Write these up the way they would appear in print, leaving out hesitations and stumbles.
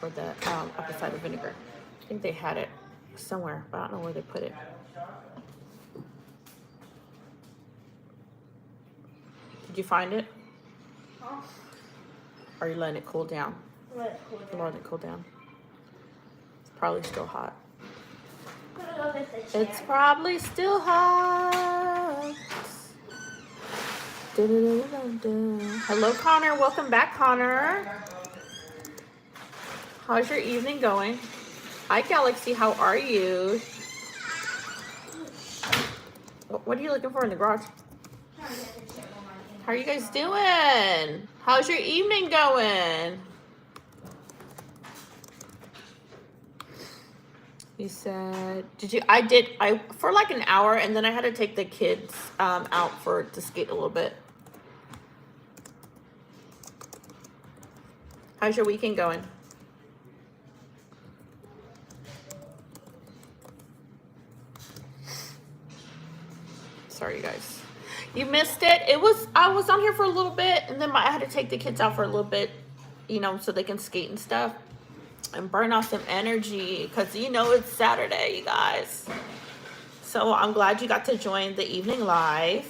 for the apple cider vinegar. I think they had it somewhere, but I don't know where they put it. Did you find it? Huh? Or are you letting it cool down? Let it cool down. Letting it cool down. It's probably still hot. I'm gonna go get the chair. It's probably still hot. Hello, Connor. Welcome back, Connor. How's your evening going? Hi, Galaxy. How are you? What are you looking for in the garage? How are you guys doing? How's your evening going? You said, I for like an hour, and then I had to take the kids out to skate a little bit. How's your weekend going? Sorry, you guys. You missed it. I was on here for a little bit, and then I had to take the kids out for a little bit, so they can skate and stuff and burn off some energy, because it's Saturday, you guys. So I'm glad you got to join the evening live.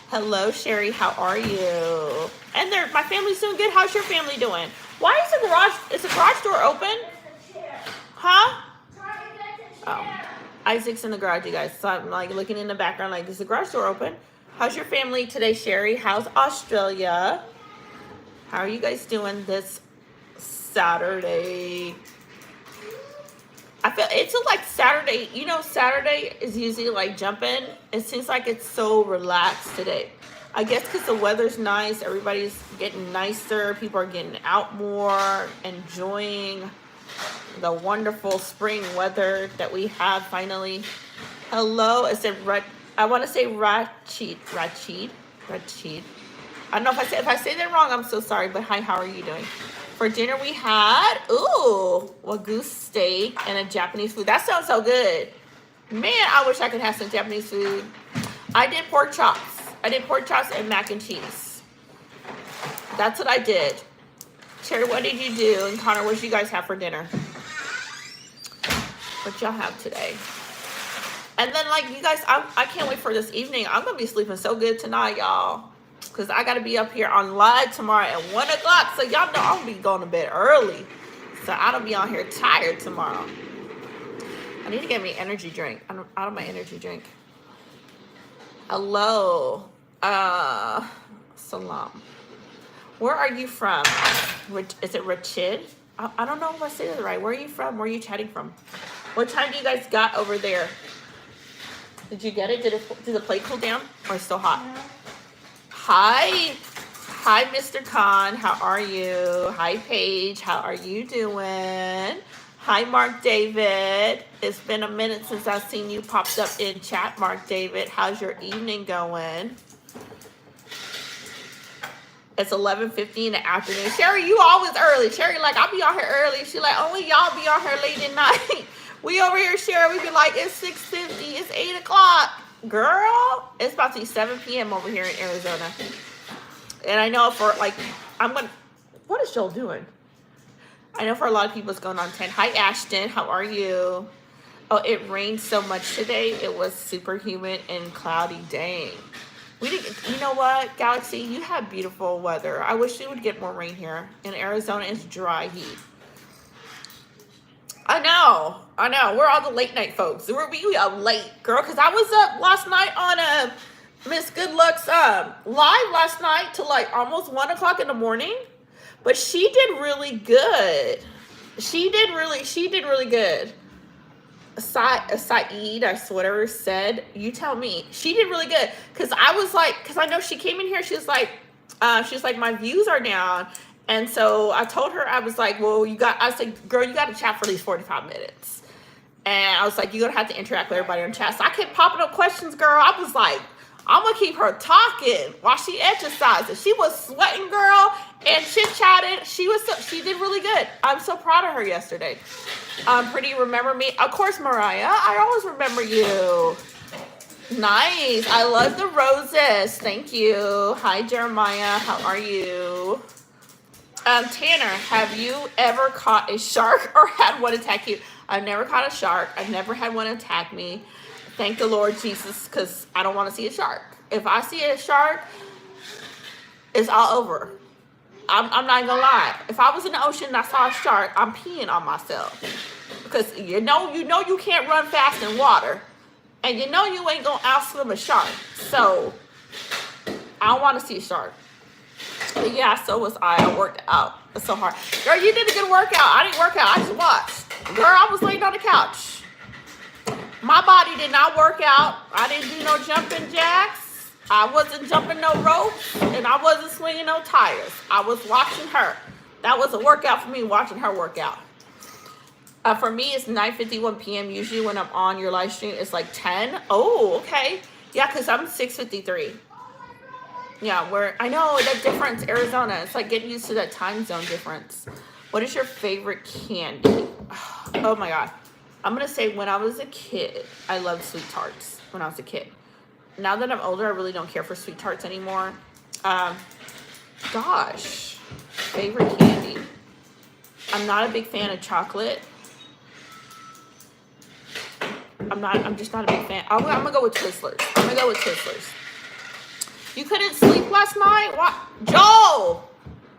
Hello, Sherry. How are you? And my family's doing good. How's your family doing? Why is the garage door open? Huh? Oh. Isaac's in the garage, you guys. So I'm like looking in the background, like, is the garage door open? How's your family today, Sherry? How's Australia? How are you guys doing this Saturday? I feel it's like Saturday. Saturday is usually like jumping. It seems like it's so relaxed today. I guess because the weather's nice. Everybody's getting nicer. People are getting out more, enjoying the wonderful spring weather that we have finally. Hello, is it I want to say Rachid. I don't know if I say that wrong, I'm so sorry, but hi, how are you doing? For dinner we had, Wagyu steak and a Japanese food. That sounds so good. Man, I wish I could have some Japanese food. I did pork chops. And mac and cheese. That's what I did. Cherry, what did you do? And Connor, what did you guys have for dinner? What y'all have today? And then, like, you guys, I can't wait for this evening. I'm going to be sleeping so good tonight, y'all. Because I got to be up here on live tomorrow at 1 o'clock. So y'all know I'm going to be going to bed early. So I don't be on here tired tomorrow. I need to get me an energy drink. I'm out of my energy drink. Hello. Salam. Where are you from? Is it Rachid? I don't know if I say that right. Where are you from? Where are you chatting from? What time do you guys got over there? Did you get it? Did the plate cool down? Or still hot? No. Hi, Mr. Khan. How are you? Hi, Paige. How are you doing? Hi, Mark David. It's been a minute since I've seen you popped up in chat, Mark David. How's your evening going? It's 11:50 in the afternoon. Sherry, you always early. Sherry, like, I'll be on here early. She like, only y'all be on here late at night. We over here, Sherry, we be like, it's 6:50, it's 8 o'clock. Girl, it's about to be 7 p.m. over here in Arizona. And I know what is Joel doing? I know for a lot of people it's going on 10. Hi, Ashton, how are you? Oh, it rained so much today. It was super humid and cloudy. Dang. We didn't. You know what, Galaxy? You have beautiful weather. I wish we would get more rain here. In Arizona, it's dry heat. I know. We're all the late night folks. We are late, girl. Because I was up last night on Miss Goodluck's live last night till like almost 1 o'clock in the morning. But she did really good. She did really good. Saeed, or whatever said, you tell me. She did really good. Because I know she came in here, she was like, my views are down. And so I told her, I was like, I said, girl, you got to chat for at least 45 minutes. And I was like, you're going to have to interact with everybody on chat. So I kept popping up questions, girl. I was like, I'm going to keep her talking while she exercises. She was sweating, girl, and chit-chatted. She did really good. I'm so proud of her yesterday. Pretty, remember me? Of course, Mariah. I always remember you. Nice. I love the roses. Thank you. Hi, Jeremiah. How are you? Tanner, have you ever caught a shark or had one attack you? I've never caught a shark. I've never had one attack me. Thank the Lord Jesus, because I don't want to see a shark. If I see a shark, it's all over. I'm not gonna lie. If I was in the ocean and I saw a shark, I'm peeing on myself. Because you know you can't run fast in water. And you know you ain't gonna outswim a shark. So I don't want to see a shark. But yeah, so was I. I worked out. It's so hard. Girl, you did a good workout. I didn't work out. I just watched. Girl, I was laying on the couch. My body did not work out. I didn't do no jumping jacks. I wasn't jumping no ropes. And I wasn't swinging no tires. I was watching her. That was a workout for me, watching her work out. For me, it's 9:51 p.m. Usually when I'm on your live stream, it's like 10. Oh, okay. Yeah, because I'm 6:53. Yeah, I know that difference, Arizona. It's like getting used to that time zone difference. What is your favorite candy? Oh my God. I'm going to say when I was a kid, I loved sweet tarts when I was a kid. Now that I'm older, I really don't care for sweet tarts anymore. Gosh, favorite candy. I'm not a big fan of chocolate. I'm just not a big fan. I'm going to go with Twizzlers. You couldn't sleep last night? What? Joel,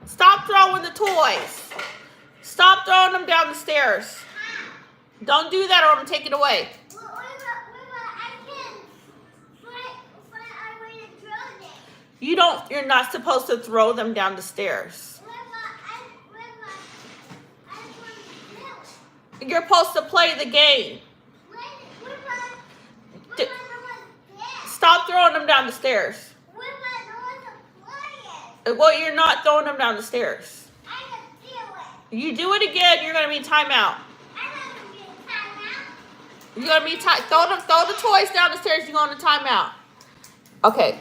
stop throwing the toys. Stop throwing them down the stairs. Don't do that or I'm going to take it away. You're not supposed to throw them down the stairs. You're supposed to play the game. Stop throwing them down the stairs. Well, you're not throwing them down the stairs. You do it again, you're going to be in timeout. You're going to be throw the toys down the stairs, you're going to timeout. Okay.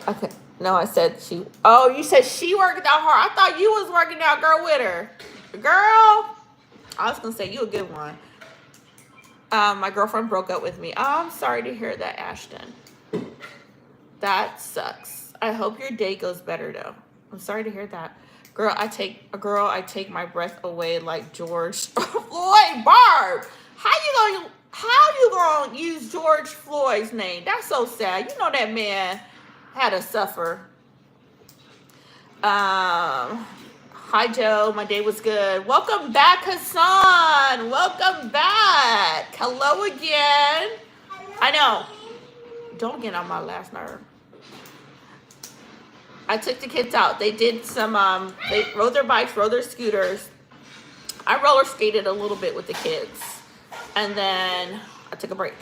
No, I said she. Oh, you said she worked out hard. I thought you was working out, girl, with her. Girl. I was going to say, you a good one. My girlfriend broke up with me. Oh, I'm sorry to hear that, Ashton. That sucks. I hope your day goes better, though. I'm sorry to hear that. Girl, I take my breath away like George Floyd. Barb, how you gonna use George Floyd's name? That's so sad. You know that man had to suffer. Hi, Joe. My day was good. Welcome back, Hassan. Welcome back. Hello again. I know. Don't get on my last nerve. I took the kids out. They did some, they rode their bikes, rode their scooters. I roller skated a little bit with the kids. And then I took a break.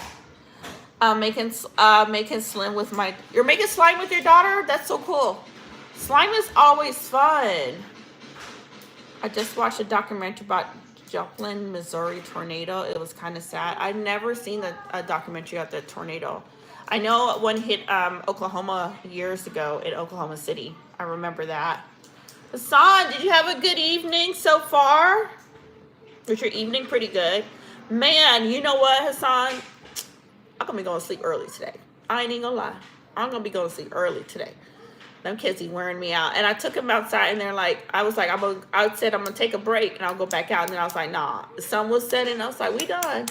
Making slime with you're making slime with your daughter? That's so cool. Slime is always fun. I just watched a documentary about Joplin, Missouri tornado. It was kind of sad. I've never seen a documentary about the tornado. I know one hit Oklahoma years ago in Oklahoma City. I remember that. Hassan, did you have a good evening so far? Was your evening pretty good? Man, you know what, Hassan? I'm going to be going to sleep early today. I ain't even going to lie. I'm going to be going to sleep early today. Them kids be wearing me out. And I took them outside and they're like, I said I'm going to take a break and I'll go back out. And then I was like, nah. The sun was setting. I was like, we done.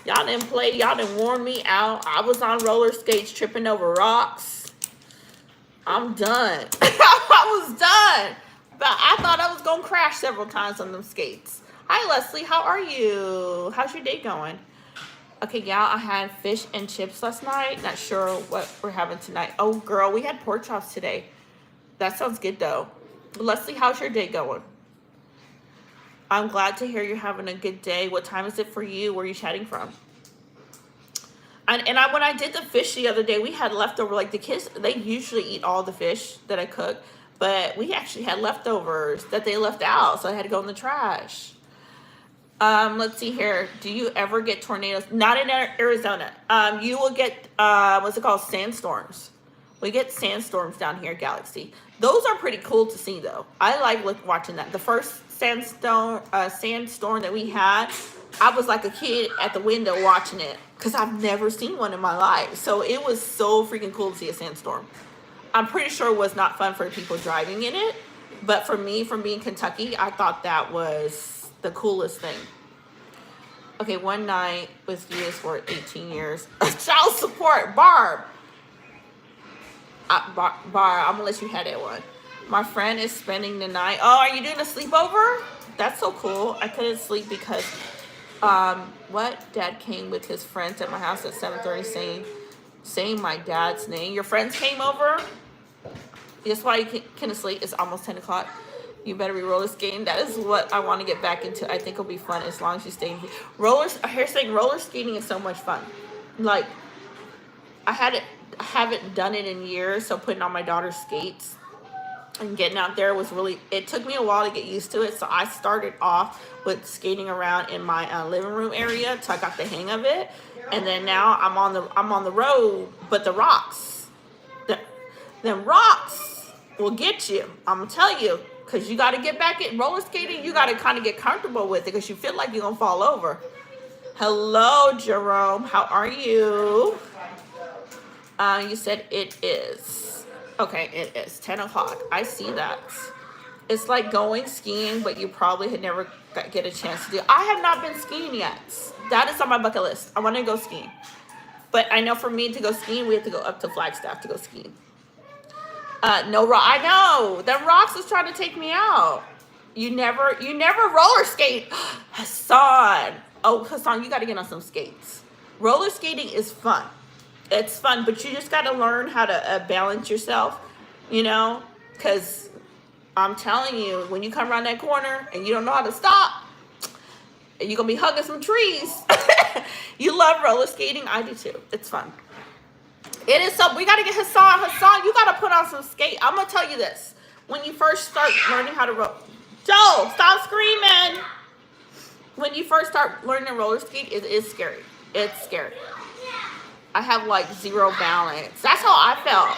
Y'all didn't play. Y'all didn't warn me out. I was on roller skates tripping over rocks. I'm done. I was done. But I thought I was going to crash several times on them skates. Hi, Leslie. How are you? How's your day going? Okay, yeah, I had fish and chips last night. Not sure what we're having tonight. Oh, girl, we had pork chops today. That sounds good, though. Leslie, how's your day going? I'm glad to hear you're having a good day. What time is it for you? Where are you chatting from? And when I did the fish the other day, we had leftover. Like the kids, they usually eat all the fish that I cook. But we actually had leftovers that they left out. So I had to go in the trash. Let's see here. Do you ever get tornadoes? Not in Arizona. You will get, what's it called? Sandstorms. We get sandstorms down here at Galaxy. Those are pretty cool to see, though. I like watching that. The first sandstorm that we had, I was like a kid at the window watching it because I've never seen one in my life. So it was so freaking cool to see a sandstorm. I'm pretty sure it was not fun for people driving in it But for me, from being Kentucky, I thought that was the coolest thing. Okay, one night with you is for 18 years. Child support, Barb. Barb, I'm gonna let you have that one. My friend is spending the night. Oh, are you doing a sleepover? That's so cool. I couldn't sleep because, what? Dad came with his friends at my house at 7:30 saying my dad's name. Your friends came over? That's why you can't sleep. It's almost 10 o'clock. You better be roller skating. That is what I want to get back into. I think it'll be fun as long as you stay in roller skating is so much fun. Like, I haven't done it in years, so putting on my daughter's skates and getting out there was really, it took me a while to get used to it. So I started off with skating around in my living room area until I got the hang of it. And then now I'm on the road, but the rocks will get you. I'm gonna tell you, because you got to get back in roller skating. You got to kind of get comfortable with it because you feel like you're gonna fall over. Hello, Jerome. How are you? You said it is. Okay, it is 10 o'clock. I see that. It's like going skiing, but you probably had never get a chance to do. I have not been skiing yet. That is on my bucket list. I want to go skiing. But I know for me to go skiing, we have to go up to Flagstaff to go skiing. No, I know. Them rocks is trying to take me out. You never roller skate. Hassan. Oh, Hassan, you got to get on some skates. Roller skating is fun. It's fun, but you just got to learn how to balance yourself, you know, because I'm telling you, when you come around that corner and you don't know how to stop, you're going to be hugging some trees. You love roller skating. I do too. It's fun. It is so, we got to get Hassan, you got to put on some skate. I'm going to tell you this. When you first start learning how to Joe, stop screaming. When you first start learning to roller skate, it is scary. It's scary. I have like zero balance. That's how I felt.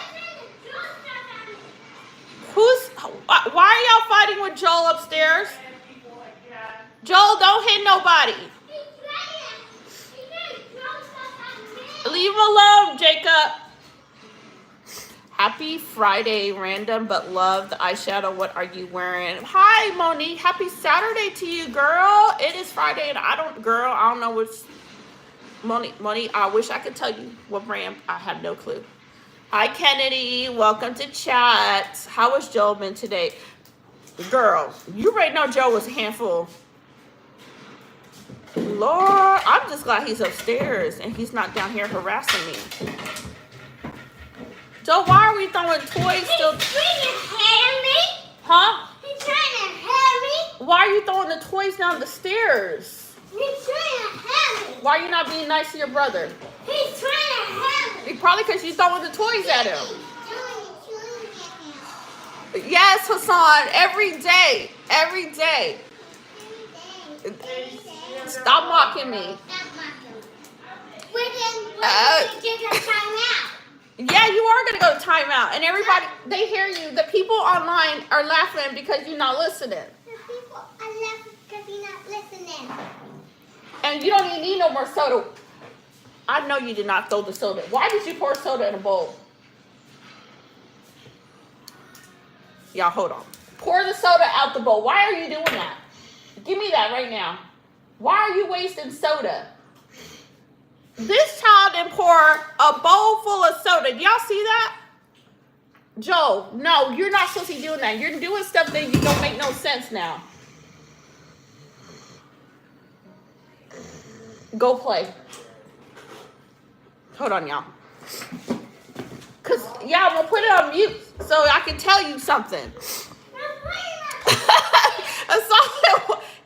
Why are y'all fighting with Joel upstairs? Joel, don't hit nobody. Leave him alone, Jacob. Happy Friday, random but love the eyeshadow. What are you wearing? Hi, Monique. Happy Saturday to you, girl. It is Friday, and I don't know which. Monique, I wish I could tell you what brand. I have no clue. Hi, Kennedy. Welcome to chat. How has Joel been today? Girl, you already know Joe was a handful. Lord, I'm just glad he's upstairs and he's not down here harassing me. Joe, why are we throwing toys still? He's trying to hurt me. Huh? He's trying to hurt me. Why are you throwing the toys down the stairs? He's trying to hurt me. Why are you not being nice to your brother? He's trying to hurt me. Probably because you throwing the toys at him. Yes, Hassan, every day. Every day. Stop mocking me. Yeah, you are going to go to timeout. And everybody, they hear you. The people online are laughing because you're not listening. The people are laughing because you're not listening. And you don't even need no more soda. I know you did not throw the soda. Why did you pour soda in a bowl? Y'all, hold on. Pour the soda out the bowl. Why are you doing that? Give me that right now. Why are you wasting soda? This child didn't pour a bowl full of soda. Do y'all see that? Joe, no, you're not supposed to be doing that. You're doing stuff that you don't make no sense now. Go play. Hold on, y'all. Because, yeah, I'm going to put it on mute so I can tell you something.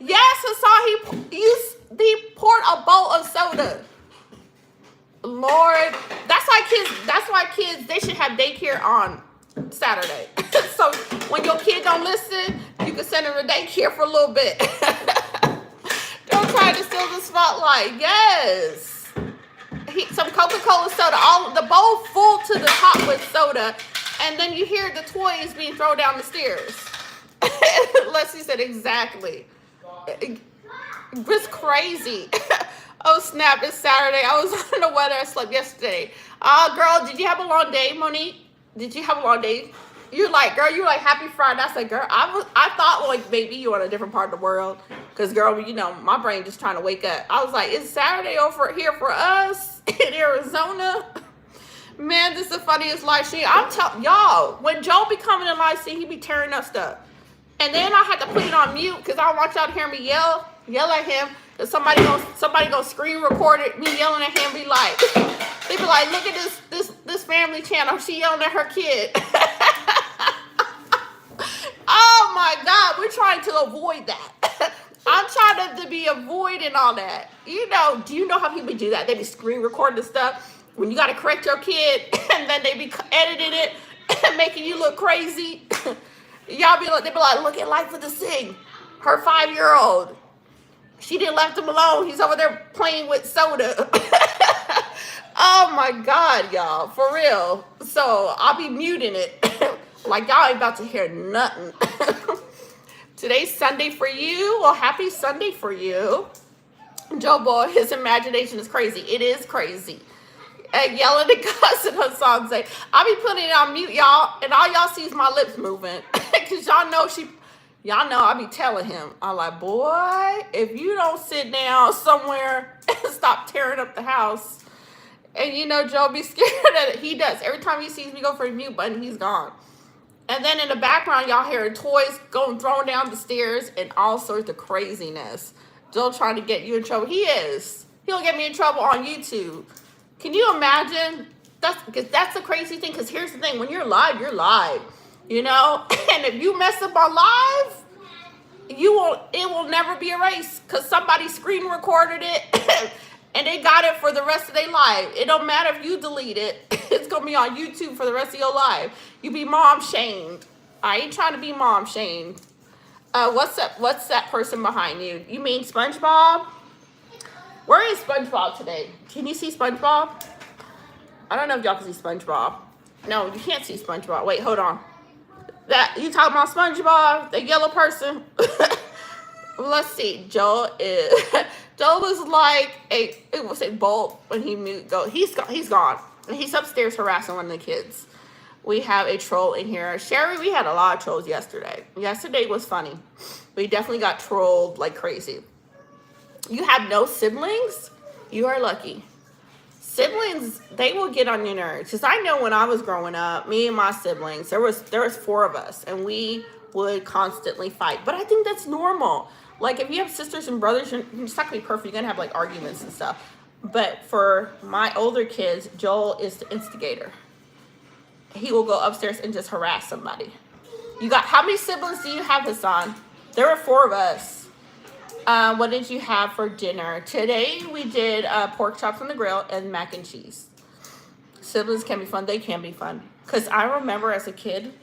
Yes, Hassan, he poured a bowl of soda. Lord, that's why kids, they should have daycare on Saturday. So when your kid don't listen, you can send them to daycare for a little bit. Don't try to steal the spotlight. Yes. Some Coca-Cola soda, all the bowl full to the top with soda, and then you hear the toys being thrown down the stairs. Leslie said exactly. It's crazy. Oh snap! It's Saturday. I was on the weather. I slept yesterday. Girl, did you have a long day, Monique? Did you have a long day You're like, girl, you like happy Friday. I said, girl, I thought like maybe you were in a different part of the world. Cause girl, you know, my brain just trying to wake up. I was like, it's Saturday over here for us in Arizona. Man, this is the funniest live stream. I'm telling y'all, when Joe be coming in live stream, he be tearing up stuff. And then I had to put it on mute because I don't want y'all to hear me yell at him. Cause somebody gonna screen record it, me yelling at him, be like, they be like, look at this family channel. She yelling at her kid. Oh my God, we're trying to avoid that. I'm trying to be avoiding all that. You know, do you know how people do that? They be screen recording stuff when you gotta correct your kid, and then they be editing it and making you look crazy. Y'all be like, they be like, look at Life with the Sing, her 5-year-old. She didn't left him alone. He's over there playing with soda. Oh my God, y'all, for real. So I'll be muting it. Like y'all ain't about to hear nothing. Today's Sunday for you. Well, happy Sunday for you. Joe Boy, his imagination is crazy. It is crazy. And yelling at cuss in her song say, I'll be putting it on mute, y'all, and all y'all see is my lips moving. Cause y'all know I be telling him, I'm like, boy, if you don't sit down somewhere and stop tearing up the house. And you know, Joe be scared that he does. Every time he sees me go for the mute button, he's gone. And then in the background, y'all hearing toys going thrown down the stairs and all sorts of craziness. Joe trying to get you in trouble. He is. He'll get me in trouble on YouTube. Can you imagine? That's the crazy thing. Because here's the thing: when you're live, you're live. You know, and if you mess up on live, it will never be erased because somebody screen recorded it and they got it for the rest of their life. It don't matter if you delete it. It's gonna be on YouTube for the rest of your life. You be mom shamed. I ain't trying to be mom shamed. What's that person behind you? You mean SpongeBob? Where is SpongeBob today? Can you see SpongeBob? I don't know if y'all can see SpongeBob. No, you can't see SpongeBob. Wait, hold on. That you talking about SpongeBob, the yellow person? Let's see. Joel was like it was a bolt when he go. He's gone. He's upstairs harassing one of the kids. We have a troll in here. Sherry, we had a lot of trolls yesterday. Yesterday was funny. We definitely got trolled like crazy. You have no siblings? You are lucky. Siblings, they will get on your nerves. Because I know when I was growing up, me and my siblings, there was 4 of us, and we would constantly fight. But I think that's normal. Like, if you have sisters and brothers, you're just not going to be perfect. You're going to have, like, arguments and stuff. But for my older kids, Joel is the instigator. He will go upstairs and just harass somebody. How many siblings do you have, Hassan? There were 4 of us. What did you have for dinner? Today we did pork chops on the grill and mac and cheese. Siblings can be fun. They can be fun. Because I remember as a kid,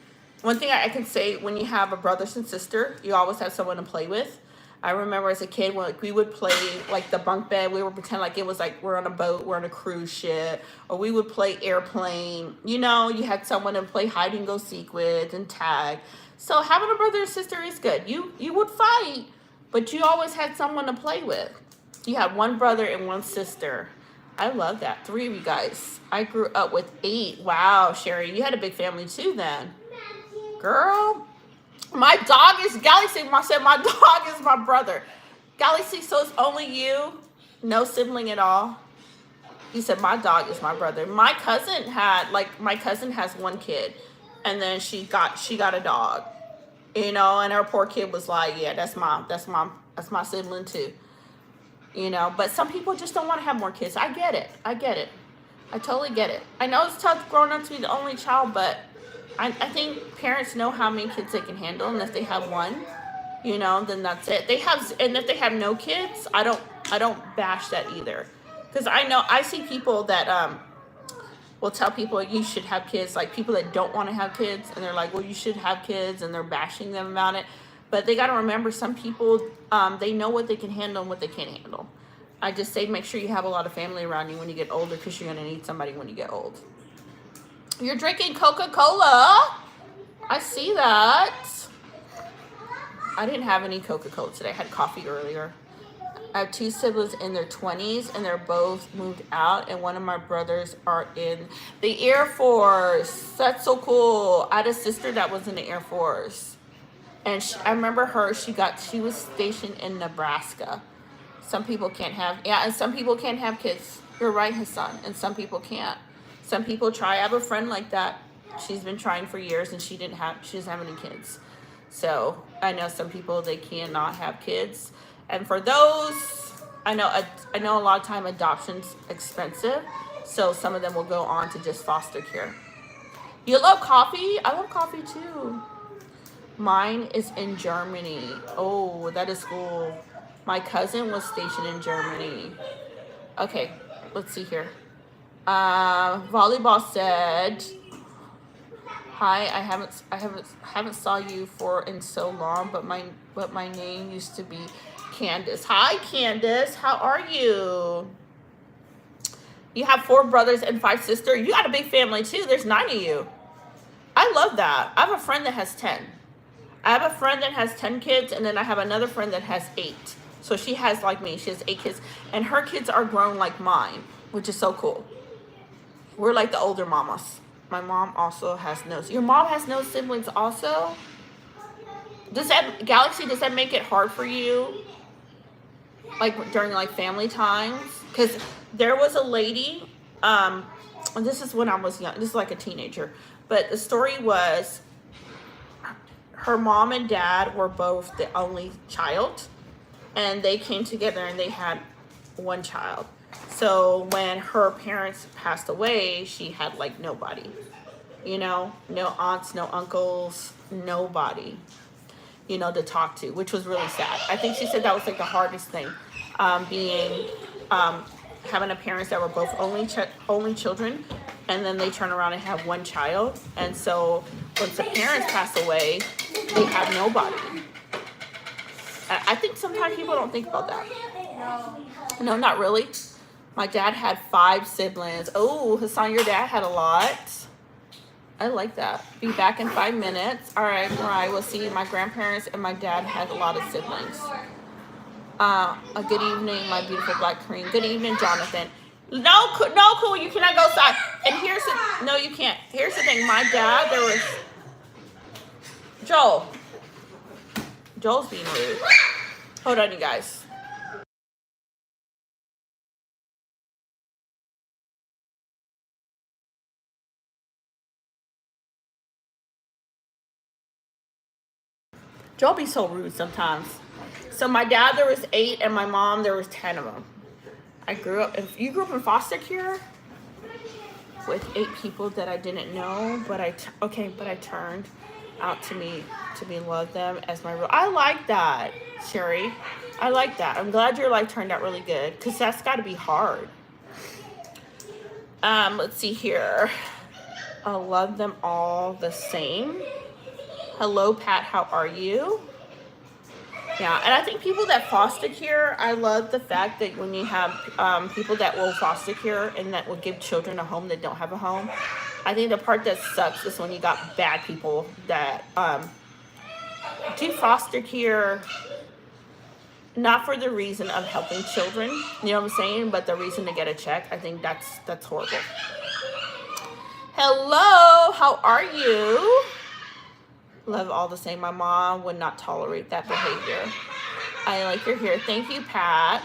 one thing I can say, when you have a brother and sister, you always have someone to play with. I remember as a kid when we would play like the bunk bed. We would pretend like it was like we're on a boat, we're on a cruise ship. Or we would play airplane. You know, you had someone to play hide and go seek with and tag. So having a brother and sister is good. You would fight, but you always had someone to play with. You had 1 brother and 1 sister. I love that. 3 of you guys. I grew up with 8. Wow, Sherry, you had a big family too then. Girl, my dog is Galaxy. I said my dog is my brother. Galaxy, so it's only you? No sibling at all? He said my dog is my brother. My cousin has 1 kid, and then she got a dog. You know, and her poor kid was like, yeah, that's my sibling too. You know, but some people just don't want to have more kids. I get it. I totally get it. I know it's tough growing up to be the only child, but I think parents know how many kids they can handle, and if they have 1, you know, then that's it. And if they have no kids, I don't bash that either. Because I see people that will tell people you should have kids, like people that don't want to have kids, and they're like, well, you should have kids, and they're bashing them about it. But they got to remember, some people, they know what they can handle and what they can't handle. I just say make sure you have a lot of family around you when you get older, because you're going to need somebody when you get old. You're drinking Coca-Cola. I see that. I didn't have any Coca-Cola today. I had coffee earlier. I have two siblings in their 20s, and they're both moved out, and one of my brothers are in the Air Force. That's so cool. I had a sister that was in the Air Force, and I remember her. She was stationed in Nebraska. Some people can't have, yeah, and some people can't have kids. You're right, Hassan, and some people can't. Some people try. I have a friend like that. She's been trying for years, and she doesn't have any kids. So I know some people, they cannot have kids. And for those, I know a lot of time adoption's expensive, so some of them will go on to just foster care. You love coffee? I love coffee too. Mine is in Germany. Oh, that is cool. My cousin was stationed in Germany. Okay, let's see here. Volleyball said, "Hi, I haven't saw you for in so long, but my name used to be Candace. Hi, Candace. How are you? You have 4 brothers and 5 sisters. You got a big family too. There's 9 of you. I love that. I have a friend that has 10. I have a friend that has 10 kids, and then I have another friend that has 8. So she has, like me, she has 8 kids, and her kids are grown like mine, which is so cool. We're like the older mamas. My mom also has no. Your mom has no siblings also? Does that make it hard for you? Like during like family times? Because there was a lady, and this is when I was young. This is like a teenager. But the story was, her mom and dad were both the only child, and they came together and they had one child. So when her parents passed away, she had like nobody, no aunts, no uncles, nobody, to talk to, which was really sad. I think she said that was like the hardest thing, having a parents that were both only children, and then they turn around and have one child. And so once the parents pass away, they have nobody. I think sometimes people don't think about that. No, not really. My dad had 5 siblings. Oh, Hassan, your dad had a lot. I like that. Be back in 5 minutes. All right, Mariah, we'll see. My grandparents and my dad had a lot of siblings. A good evening, my beautiful black queen. Good evening, Jonathan. No, cool. You cannot go outside. And no, you can't. Here's the thing. My dad, there was Joel's being rude. Hold on, you guys. Joel be so rude sometimes. So my dad, there was 8, and my mom, there was 10 of them. You grew up in foster care with 8 people that I didn't know, but I turned out to love them as my real. I like that, Sherry. I like that. I'm glad your life turned out really good, because that's got to be hard. Let's see here. I love them all the same. Hello, Pat. How are you? Yeah, and I think people that foster care, I love the fact that when you have people that will foster care and that will give children a home that don't have a home, I think the part that sucks is when you got bad people that do foster care not for the reason of helping children, you know what I'm saying, but the reason to get a check. I think that's horrible. Hello, how are you? Love all the same. My mom would not tolerate that behavior. I like your hair. Thank you, Pat.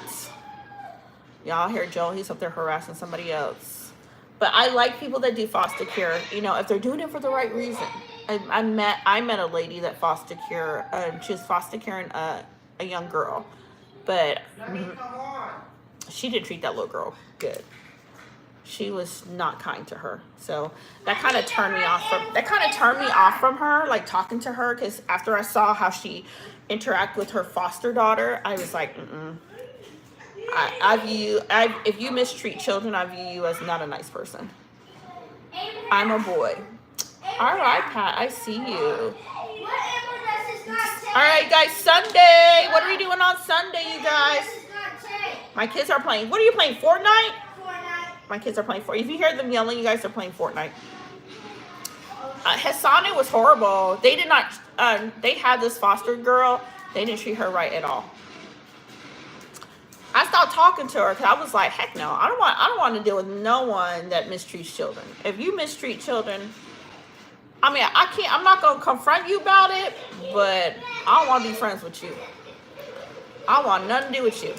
Y'all hear Joel, he's up there harassing somebody else. But I like people that do foster care, if they're doing it for the right reason. I met a lady that foster care, she was foster caring a young girl, but she didn't treat that little girl good. She was not kind to her, so that kind of turned me off from her, like talking to her, because after I saw how she interact with her foster daughter, I was like, if you mistreat children, I view you as not a nice person. I'm a boy. All right, Pat, I see you. All right, guys, Sunday. What are we doing on Sunday, you guys? My kids are playing. What are you playing, Fortnite? My kids are playing Fortnite. If you hear them yelling, you guys are playing Fortnite. Hassani was horrible. They did not, they had this foster girl. They didn't treat her right at all. I stopped talking to her because I was like, heck no, I don't want to deal with no one that mistreats children. If you mistreat children, I mean, I'm not going to confront you about it, but I don't want to be friends with you. I don't want nothing to do with you.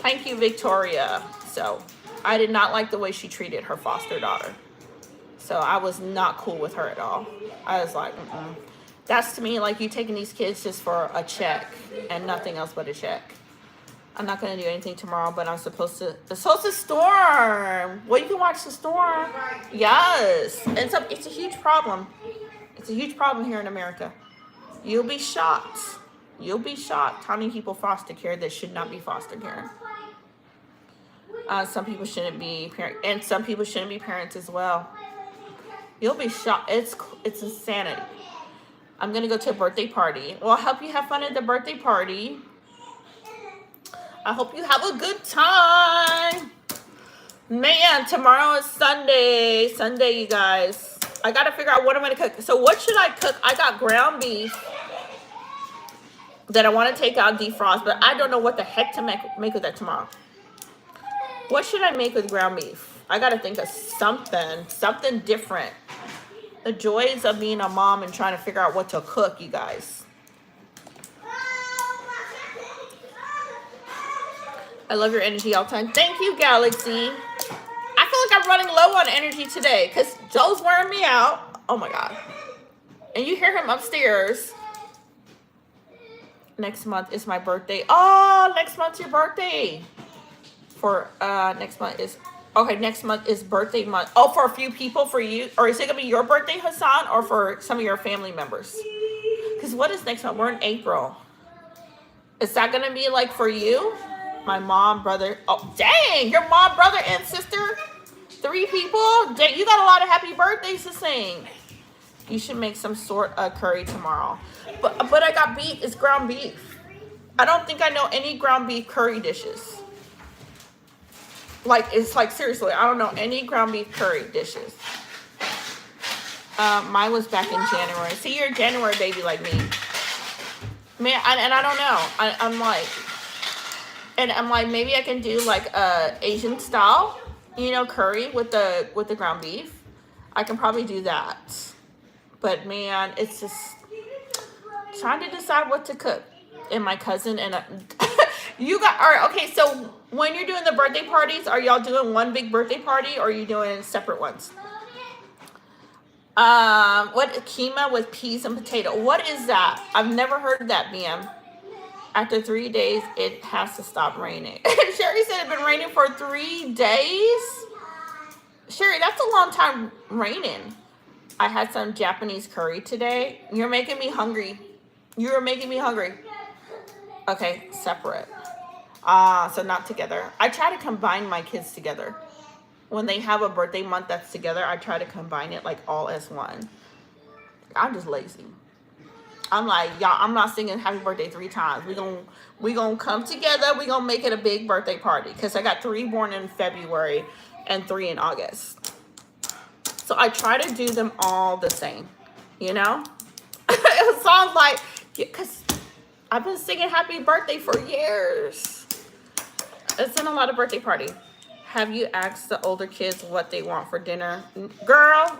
Thank you, Victoria. So I did not like the way she treated her foster daughter. So I was not cool with her at all. I was like, that's to me like you taking these kids just for a check and nothing else but a check. I'm not going to do anything tomorrow, but it's supposed to storm. Well, you can watch the storm. Yes. And it's a huge problem. It's a huge problem here in America. You'll be shocked. You'll be shocked how many people foster care that should not be foster care. Some people shouldn't be parents, and some people shouldn't be parents as well. You'll be shocked. It's insanity. I'm going to go to a birthday party. Well, I hope you have fun at the birthday party. I hope you have a good time. Man, tomorrow is Sunday. Sunday, you guys. I got to figure out what I'm going to cook. So what should I cook? I got ground beef that I want to take out, defrost, but I don't know what the heck to make with that tomorrow. What should I make with ground beef? I got to think of something different. The joys of being a mom and trying to figure out what to cook, you guys. I love your energy all the time. Thank you, Galaxy. I feel like I'm running low on energy today because Joe's wearing me out. Oh, my God. And you hear him upstairs. Next month is my birthday. Oh, next month's your birthday. Next month is birthday month. Oh, for a few people, for you. Or is it going to be your birthday, Hassan, or for some of your family members? Because what is next month? We're in April. Is that going to be like for you? My mom, brother. Oh, dang. Your mom, brother, and sister? 3 people? Dang, you got a lot of happy birthdays to sing. You should make some sort of curry tomorrow. But I got beef. It's ground beef. I don't think I know any ground beef curry dishes. Seriously, I don't know any ground beef curry dishes. Mine was back in January. See, you're a January baby like me. Man, and I don't know. I'm like, maybe I can do like Asian style, curry with the ground beef. I can probably do that. But man, it's just trying to decide what to cook. And my cousin and you got, all right, okay, so when you're doing the birthday parties, are y'all doing one big birthday party or are you doing separate ones? What, keema with peas and potato? What is that? I've never heard of that, BM. After 3 days, it has to stop raining. Sherry said it's been raining for 3 days? Sherry, that's a long time raining. I had some Japanese curry today. You're making me hungry. You're making me hungry. Okay, separate. So not together. I try to combine my kids together. When they have a birthday month that's together, I try to combine it like all as one. I'm just lazy. I'm like, y'all, I'm not singing happy birthday 3 times. We gonna come together. We gonna make it a big birthday party. Because I got 3 born in February and 3 in August. So I try to do them all the same, It sounds like, because I've been singing happy birthday for years. It's been a lot of birthday party. Have you asked the older kids what they want for dinner? Girl,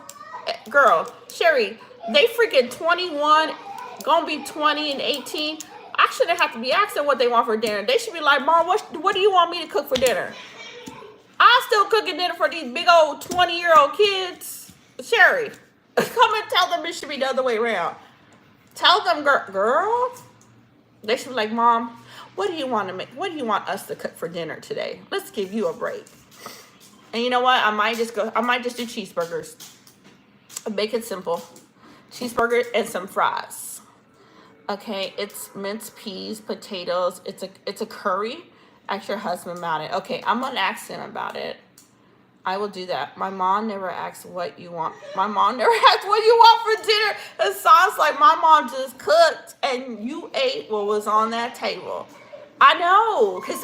Sherry, they freaking 21, gonna be 20 and 18. I shouldn't have to be asking what they want for dinner. They should be like, Mom, what do you want me to cook for dinner? I'm still cooking dinner for these big old 20-year-old kids. Sherry, come and tell them it should be the other way around. Tell them, girl. They should be like, Mom, what do you want to make? What do you want us to cook for dinner today? Let's give you a break. And you know what? I might just do cheeseburgers. Make it simple. Cheeseburger and some fries. Okay, it's minced peas, potatoes. It's a curry. Ask your husband about it. Okay, I'm gonna ask him about it. I will do that. My mom never asks what you want. My mom never asks what you want for dinner. It sounds like my mom just cooked and you ate what was on that table. I know, because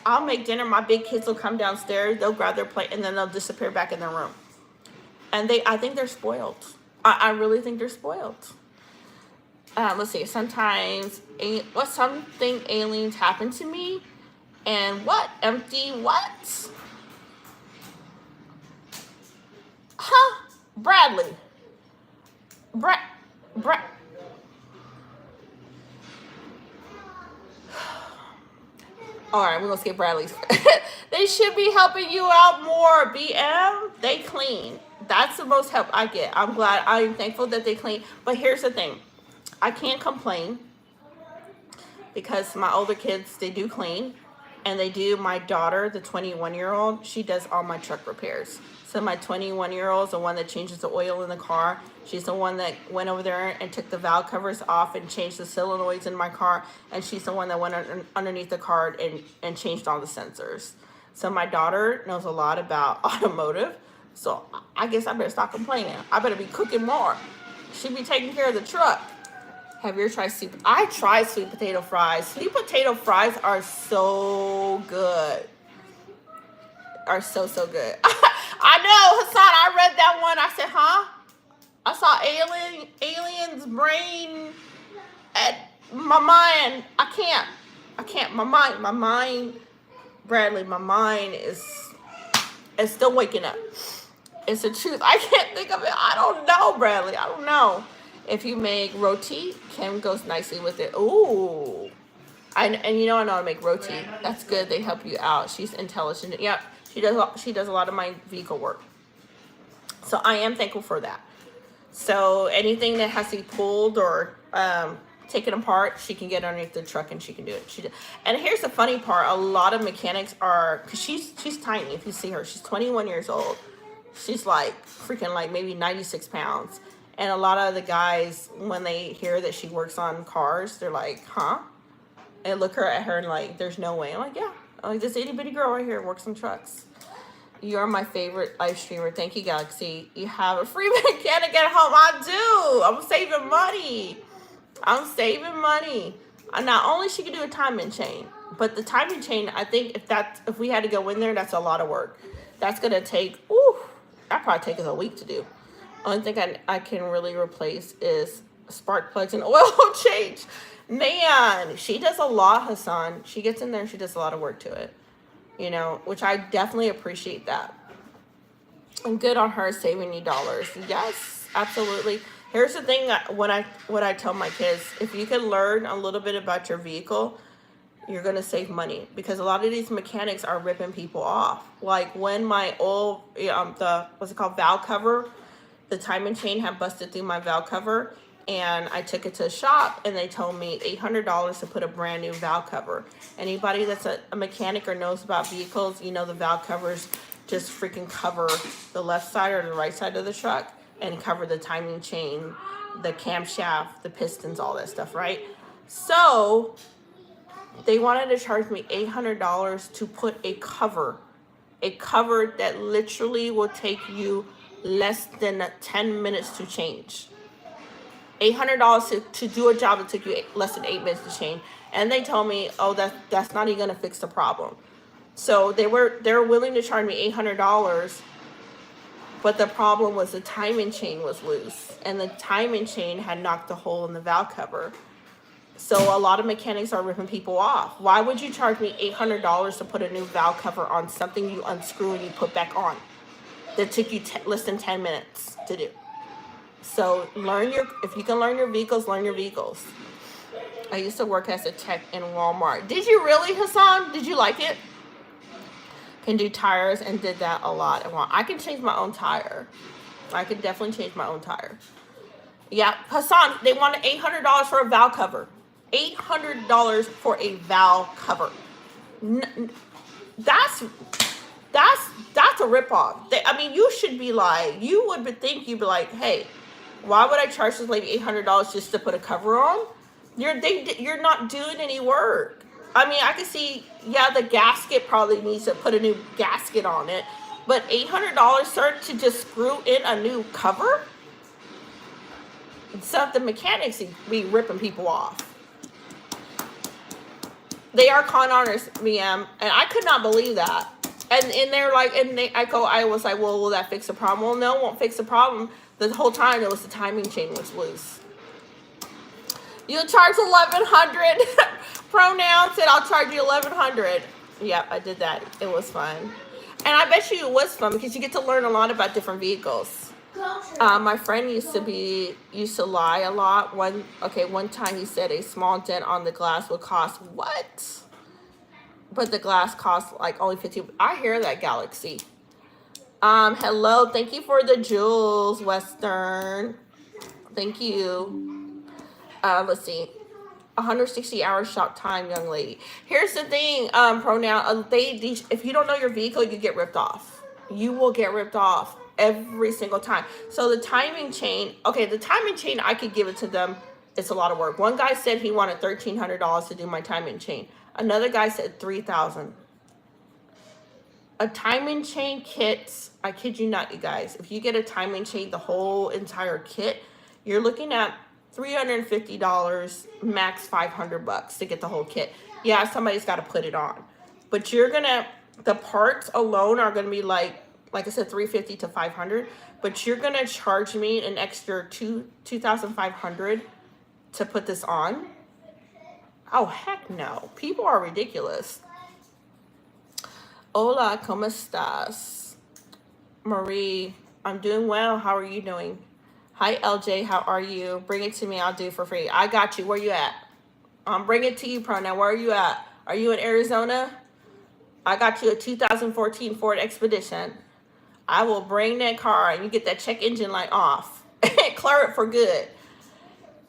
I'll make dinner. My big kids will come downstairs. They'll grab their plate and then they'll disappear back in their room. And I think they're spoiled. I really think they're spoiled. Let's see. Sometimes, what's something aliens happen to me? And what? Empty what? Huh? Bradley. Brad. All right, we're gonna skip Bradley's. They should be helping you out more, BM. They clean. That's the most help I get. I'm glad. I'm thankful that they clean. But here's the thing, I can't complain because my older kids, they do clean, and they do. My daughter, the 21-year-old, she does all my truck repairs. So my 21-year-old is the one that changes the oil in the car. She's the one that went over there and took the valve covers off and changed the solenoids in my car. And she's the one that went underneath the car and changed all the sensors. So my daughter knows a lot about automotive. So I guess I better stop complaining. I better be cooking more. She be taking care of the truck. Have you ever tried sweet? I tried sweet potato fries. Sweet potato fries are so good. Are so good. I know, Hassan. I read that one. I said, huh? I saw aliens brain at my mind. I can't. My mind, Bradley. My mind is still waking up. It's the truth. I can't think of it. I don't know, Bradley. I don't know. If you make roti, Kim goes nicely with it. Ooh. And you know I know how to make roti. That's good. They help you out. She's intelligent. Yep. She does a lot of my vehicle work. So I am thankful for that. So anything that has to be pulled or taken apart, she can get underneath the truck and she can do it. And here's the funny part. A lot of mechanics are, because she's tiny. If you see her, she's 21 years old. She's like freaking like maybe 96 pounds. And a lot of the guys, when they hear that she works on cars, they're like, huh? And look at her and like, there's no way. I'm like, yeah. I'm like, this itty bitty girl right here works on trucks. You're my favorite live streamer. Thank you, Galaxy. You have a free mechanic at home. I do. I'm saving money. And not only she can do a timing chain, but the timing chain, I think if we had to go in there, that's a lot of work. That's going to take, that probably take us a week to do. Only thing I can really replace is spark plugs and oil change. Man, she does a lot, Hassan. She gets in there and she does a lot of work to it. You know, which I definitely appreciate that. And good on her saving you dollars. Yes, absolutely. Here's the thing that what I tell my kids, if you can learn a little bit about your vehicle, you're going to save money, because a lot of these mechanics are ripping people off. Like when my old, what's it called, valve cover, the timing chain had busted through my valve cover, and I took it to a shop and they told me $800 to put a brand new valve cover. Anybody that's a mechanic or knows about vehicles, you know the valve covers just freaking cover the left side or the right side of the truck and cover the timing chain, the camshaft, the pistons, all that stuff, right? So they wanted to charge me $800 to put a cover that literally will take you less than 10 minutes to change. $800 to do a job that took you less than 8 minutes to change. And they told me, oh, that's not even going to fix the problem. So they were willing to charge me $800, but the problem was the timing chain was loose, and the timing chain had knocked a hole in the valve cover. So a lot of mechanics are ripping people off. Why would you charge me $800 to put a new valve cover on something you unscrew and you put back on that took you less than 10 minutes to do? So if you can learn your vehicles, learn your vehicles. I used to work as a tech in Walmart. Did you really, Hassan? Did you like it? Can do tires and did that a lot. I can change my own tire. I can definitely change my own tire. Yeah, Hassan, they wanted $800 for a valve cover. $800 for a valve cover. That's a ripoff. I mean, you should be like, you would think you'd be like, hey, why would I charge this lady $800 just to put a cover on? You're not doing any work. I mean, I can see, yeah, the gasket probably needs to put a new gasket on it, but $800, sir, to just screw in a new cover? So the mechanics be ripping people off. They are con artists, BM, and I could not believe that. And they're like, I was like, well, will that fix the problem? Well, no, it won't fix the problem. The whole time it was the timing chain was loose. You'll charge 1,100. Pronoun said I'll charge you 1,100. Yep, I did that. It was fun. And I bet you it was fun because you get to learn a lot about different vehicles. My friend used to lie a lot. One time he said a small dent on the glass would cost what? But the glass cost like only 50. I hear that, Galaxy. Hello, thank you for the jewels, Western. Thank you. Let's see. 160 hours shop time, young lady. Here's the thing, pronoun. If you don't know your vehicle, you get ripped off. You will get ripped off every single time. So the timing chain, I could give it to them. It's a lot of work. One guy said he wanted $1,300 to do my timing chain. Another guy said $3,000. A timing chain kit, I kid you not, you guys. If you get a timing chain, the whole entire kit, you're looking at $350, max $500 to get the whole kit. Yeah, somebody's got to put it on. But the parts alone are gonna be like I said, $350 to $500. But you're gonna charge me an extra $2,500 to put this on. Oh, heck no. People are ridiculous. Hola, ¿cómo estás? Marie, I'm doing well. How are you doing? Hi, LJ. How are you? Bring it to me. I'll do it for free. I got you. Where you at? Bring it to you, pronoun. Where are you at? Are you in Arizona? I got you a 2014 Ford Expedition. I will bring that car and you get that check engine light off. Clear it for good.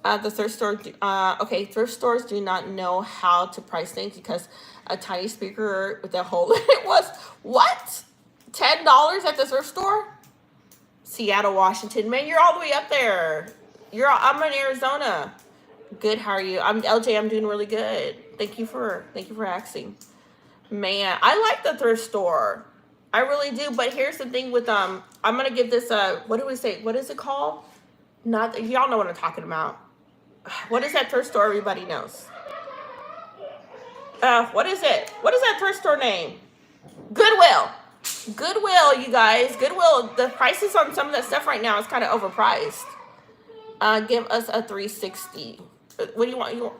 The thrift store, thrift stores do not know how to price things because a tiny speaker with a hole in it was, what? $10 at the thrift store? Seattle, Washington. Man, you're all the way up there. I'm in Arizona. Good, how are you? I'm LJ, I'm doing really good. Thank you for asking. Man, I like the thrift store. I really do, but here's the thing with I'm gonna give this what do we say? What is it called? Y'all know what I'm talking about. What is that thrift store everybody knows? What is it? What is that thrift store name? Goodwill. Goodwill, you guys. Goodwill, the prices on some of that stuff right now is kind of overpriced. Give us a 360. What do you want?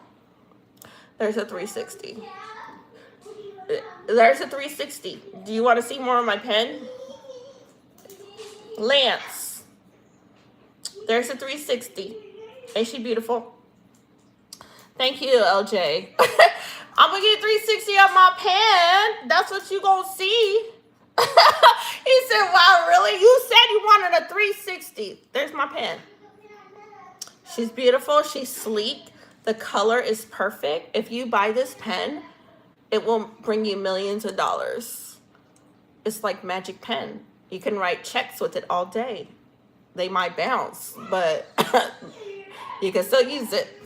There's a 360. There's a 360. Do you want to see more of my pen? Lance. There's a 360. Ain't she beautiful? Thank you, LJ. I'm gonna get 360 on my pen. That's what you gonna see. He said, wow, really? You said you wanted a 360. There's my pen. She's beautiful. She's sleek. The color is perfect. If you buy this pen, it will bring you millions of dollars. It's like magic pen. You can write checks with it all day. They might bounce, but you can still use it.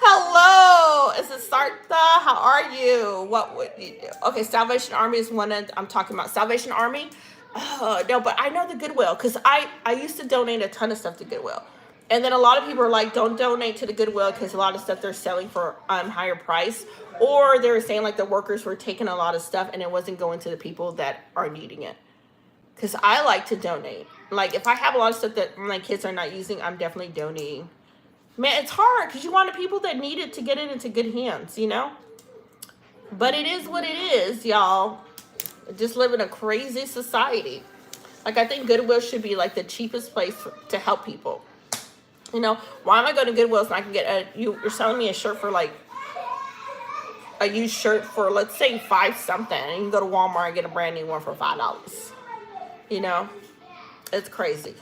Hello, is it Sartha? How are you? What would you do? Okay, Salvation Army is one I'm talking about. Salvation Army? Oh, no, but I know the Goodwill because I used to donate a ton of stuff to Goodwill. And then a lot of people are like, don't donate to the Goodwill because a lot of stuff they're selling for higher price. Or they were saying like the workers were taking a lot of stuff and it wasn't going to the people that are needing it. Because I like to donate. Like if I have a lot of stuff that my kids are not using, I'm definitely donating. Man, it's hard because you want the people that need it to get it into good hands, you know? But it is what it is, y'all. Just live in a crazy society. Like I think Goodwill should be like the cheapest place to help people. You know, why am I going to Goodwill so I can get you're selling me a shirt for like, a used shirt for, let's say, $5 something. And you can go to Walmart and get a brand new one for $5. You know? It's crazy.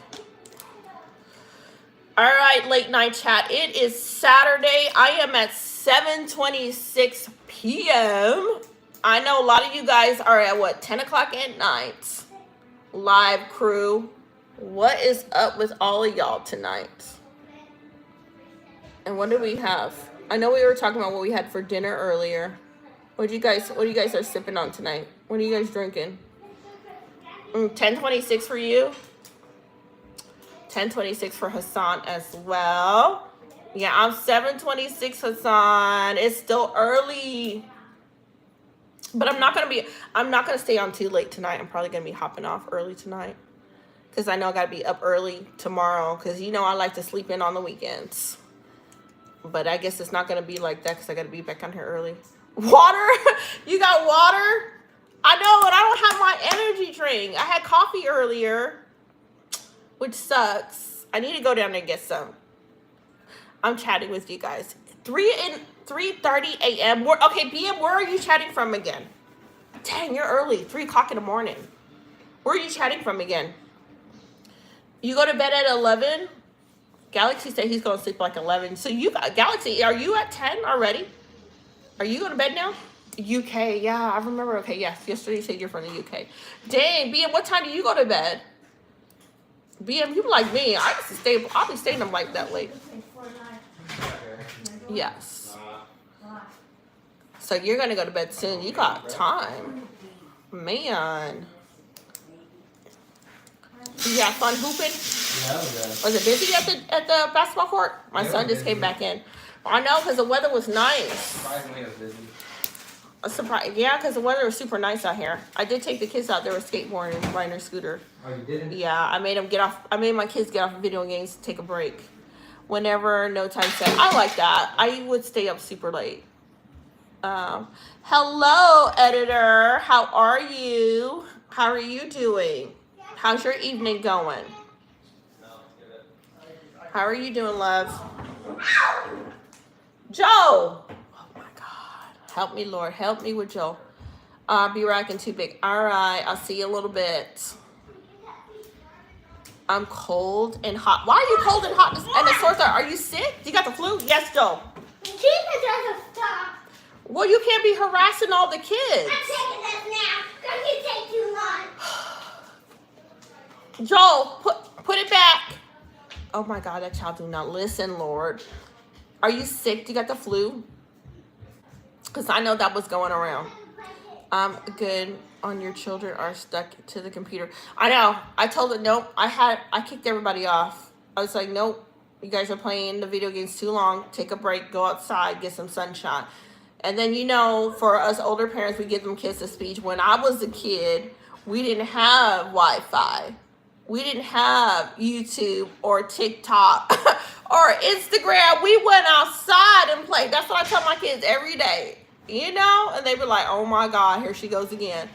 All right, late night chat. It is Saturday. I am at 7:26 p.m. I know a lot of you guys are at, 10 o'clock at night? Live crew. What is up with all of y'all tonight? And what do we have? I know we were talking about what we had for dinner earlier. What do you guys are sipping on tonight? What are you guys drinking? 10:26 for you. 10:26 for Hassan as well. Yeah, I'm 7:26, Hassan. It's still early. But I'm not gonna stay on too late tonight. I'm probably gonna be hopping off early tonight. Because I know I gotta be up early tomorrow. Because you know I like to sleep in on the weekends. But I guess it's not going to be like that because I got to be back on here early. Water? You got water? I know, and I don't have my energy drink. I had coffee earlier, which sucks. I need to go down there and get some. I'm chatting with you guys. 3:30 a.m. Okay, BM, where are you chatting from again? Dang, you're early. 3 o'clock in the morning. Where are you chatting from again? You go to bed at 11? Galaxy said he's going to sleep like 11. So you got, Galaxy, are you at 10 already? Are you going to bed now? UK, yeah, I remember. Okay, yes. Yesterday you said you're from the UK. Dang, BM, what time do you go to bed? BM, you like me. I'll be staying up like that late. Yes. So you're going to go to bed soon. You got time. Man. Did you have fun hooping? Yeah, Was it busy at the basketball court? My son just came back in. I know, because the weather was nice. Surprisingly, it was busy. A surprise, yeah, because the weather was super nice out here. I did take the kids out. They were skateboarding and riding their scooter. Oh, you didn't? Yeah, I made them get off. I made my kids get off video games to take a break. Whenever, no time set. I like that. I would stay up super late. Hello, editor. How are you? How are you doing? How's your evening going? How are you doing, love? Joe! Oh my God. Help me, Lord. Help me with Joe. Be rocking too big. All right. I'll see you a little bit. I'm cold and hot. Why are you cold and hot? And the sore throat. Are you sick? You got the flu? Yes, Joe. Jesus doesn't stop. Well, you can't be harassing all the kids. I'm taking this now. Because you take too long. Joel, put it back. Oh my God, that child do not listen, Lord. Are you sick? Do you got the flu? Because I know that was going around. Good on your children are stuck to the computer. I know. I told it, nope. I kicked everybody off. I was like, nope. You guys are playing the video games too long. Take a break. Go outside. Get some sunshine. And then, you know, for us older parents, we give them kids a speech. When I was a kid, we didn't have Wi-Fi. We didn't have YouTube or TikTok or Instagram. We went outside and played. That's what I tell my kids every day, you know? And they were like, oh my God, here she goes again.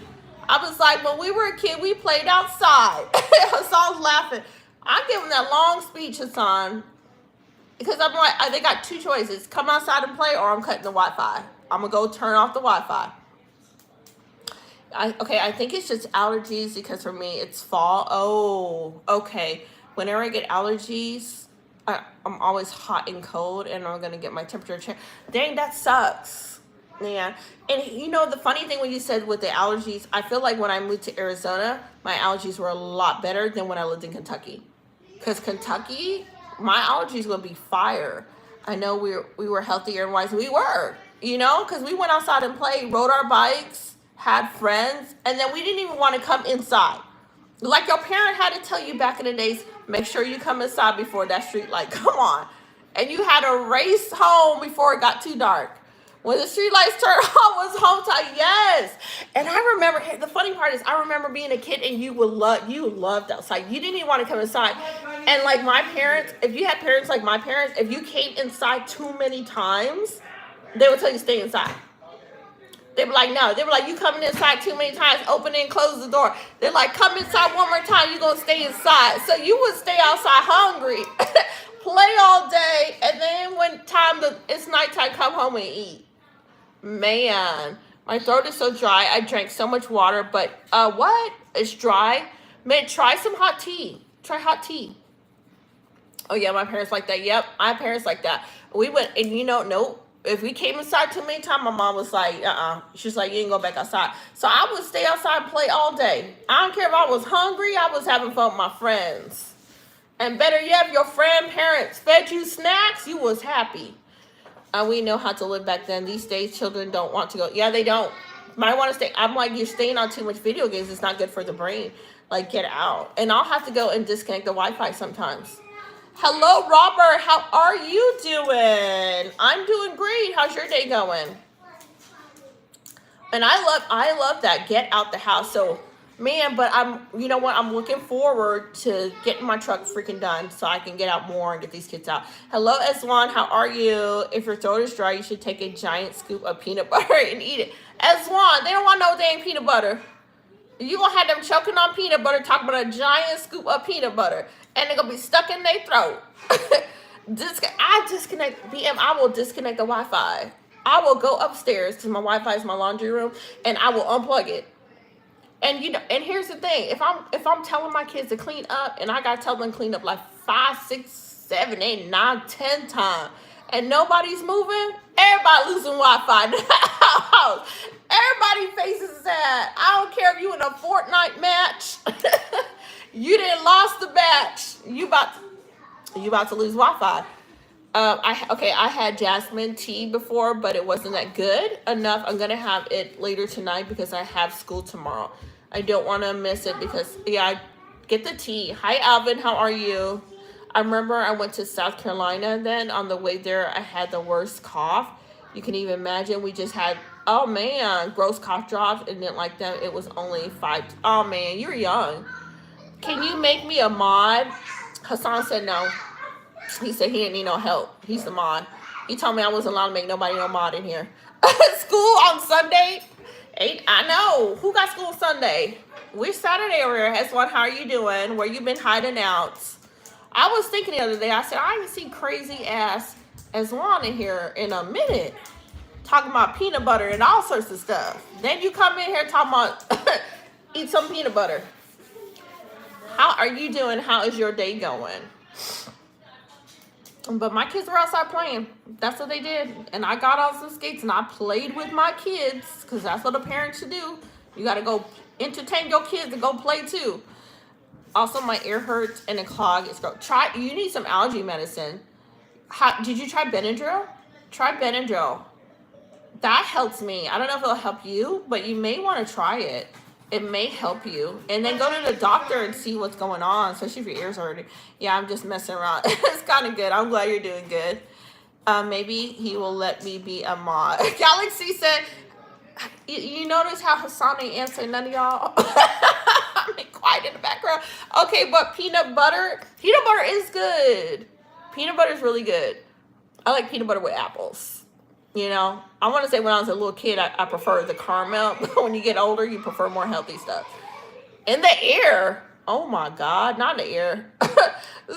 I was like, when we were a kid, we played outside. Hassan's laughing. I give them that long speech, Hassan, because I'm like, they got two choices. Come outside and play, or I'm cutting the Wi-Fi. I'm going to go turn off the Wi-Fi. I think it's just allergies because for me it's fall. Oh, okay. Whenever I get allergies, I'm always hot and cold, and I'm gonna get my temperature checked. Dang, that sucks. Yeah. And you know the funny thing when you said with the allergies, I feel like when I moved to Arizona, my allergies were a lot better than when I lived in Kentucky. Because Kentucky, my allergies would be fire. I know we were healthier and wise. We were, you know, because we went outside and played, rode our bikes, had friends, and then we didn't even want to come inside. Like your parent had to tell you back in the days, make sure you come inside before that street light come on. And you had to race home before it got too dark. When the street lights turned on, was home time. Yes. And I remember, the funny part is I remember being a kid and you loved outside. You didn't even want to come inside. And like my parents, if you had parents like my parents, if you came inside too many times, they would tell you stay inside. They were like, no. They were like, you coming inside too many times, open and close the door. They're like, come inside one more time, you're going to stay inside. So you would stay outside hungry, play all day, and then when it's nighttime, come home and eat. Man, my throat is so dry. I drank so much water, but what? It's dry. Man, try some hot tea. Try hot tea. Oh, yeah, my parents like that. Yep, my parents like that. We went, and you know, nope. If we came inside too many times, my mom was like, She's like, you ain't go back outside. So I would stay outside and play all day. I don't care if I was hungry. I was having fun with my friends. And better yet, if your parents fed you snacks, you was happy. We know how to live back then. These days, children don't want to go. Yeah, they don't. Might want to stay. I'm like, you're staying on too much video games. It's not good for the brain. Like, get out. And I'll have to go and disconnect the Wi-Fi sometimes. Hello, Robert. How are you doing? I'm doing great. How's your day going? And I love that. Get out the house. So Man, but you know what? I'm looking forward to getting my truck freaking done so I can get out more and get these kids out. Hello, Eswan. How are you? If your throat is dry, you should take a giant scoop of peanut butter and eat it. Eswan, they don't want no dang peanut butter. You gonna have them choking on peanut butter, talking about a giant scoop of peanut butter, and they're gonna be stuck in their throat. I disconnect BM. I will disconnect the Wi-Fi. I will go upstairs because my Wi-Fi is my laundry room, and I will unplug it. And and here's the thing: if I'm telling my kids to clean up, and I gotta tell them to clean up like 5, 6, 7, 8, 9, 10 times, and nobody's moving, everybody losing Wi-Fi in the house. Everybody faces that. I don't care if you in a Fortnite match. You didn't lost the match. You about to lose Wi-Fi. I had jasmine tea before, but it wasn't that good enough. I'm gonna have it later tonight because I have school tomorrow. I don't want to miss it because I get the tea. Hi, Alvin. How are you? I remember I went to South Carolina. Then on the way there, I had the worst cough. You can even imagine. We just had gross cough drops, and didn't like them. It was only 5. Oh man, you're young. Can you make me a mod? Hassan said no. He said he didn't need no help. He's the mod. He told me I wasn't allowed to make nobody no mod in here. School on Sunday? I know. Who got school Sunday? Which Saturday over here? S1, how are you doing? Where you been hiding out? I was thinking the other day, I said, I haven't seen crazy ass S1 in here in a minute. Talking about peanut butter and all sorts of stuff. Then you come in here talking about eat some peanut butter. How are you doing? How is your day going? But my kids were outside playing. That's what they did. And I got on some skates and I played with my kids because that's what a parent should do. You got to go entertain your kids and go play too. Also, my ear hurts and a clog is throat. You need some allergy medicine. Did you try Benadryl? Try Benadryl. That helps me. I don't know if it'll help you, but you may want to try it. It may help you. And then go to the doctor and see what's going on, especially if your ears are hurting. Yeah, I'm just messing around. It's kind of good. I'm glad you're doing good. Maybe he will let me be a mod. Galaxy said, you notice how Hassan ain't answering none of y'all? I'm quiet in the background. Okay, but peanut butter is good. Peanut butter is really good. I like peanut butter with apples. You know, I want to say when I was a little kid, I prefer the caramel. When you get older, you prefer more healthy stuff. In the ear. Oh my God, not in the ear.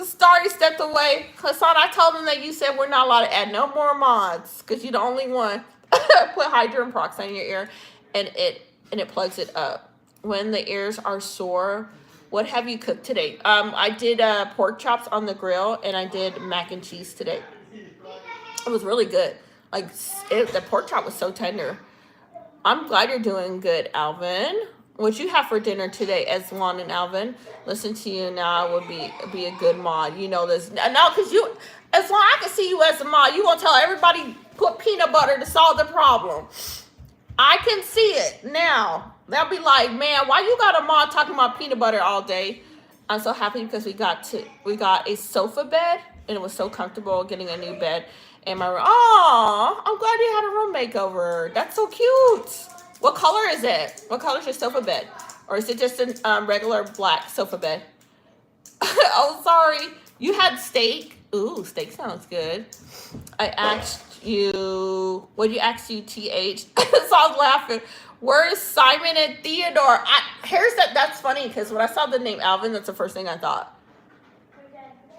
Starry stepped away. Hassan, I told him that you said we're not allowed to add no more mods because you're the only one. Put hydrogen peroxide in your ear and it plugs it up. When the ears are sore, what have you cooked today? I did pork chops on the grill and I did mac and cheese today. It was really good. The pork chop was so tender. I'm glad you're doing good, Alvin. What you have for dinner today, Eswan and Alvin? Listen to you now would be a good mod. You know this. No, because Eswan, I can see you as a mod. You gonna tell everybody put peanut butter to solve the problem. I can see it now. They'll be like, man, why you got a mod talking about peanut butter all day? I'm so happy because we got a sofa bed and it was so comfortable getting a new bed. And my room. Oh, I'm glad you had a room makeover. That's so cute. What color is it? What color is your sofa bed? Or is it just a regular black sofa bed? Oh, sorry. You had steak. Ooh, steak sounds good. I asked you. What did you ask you, TH? So I was laughing. Where's Simon and Theodore? That's funny because when I saw the name Alvin, that's the first thing I thought.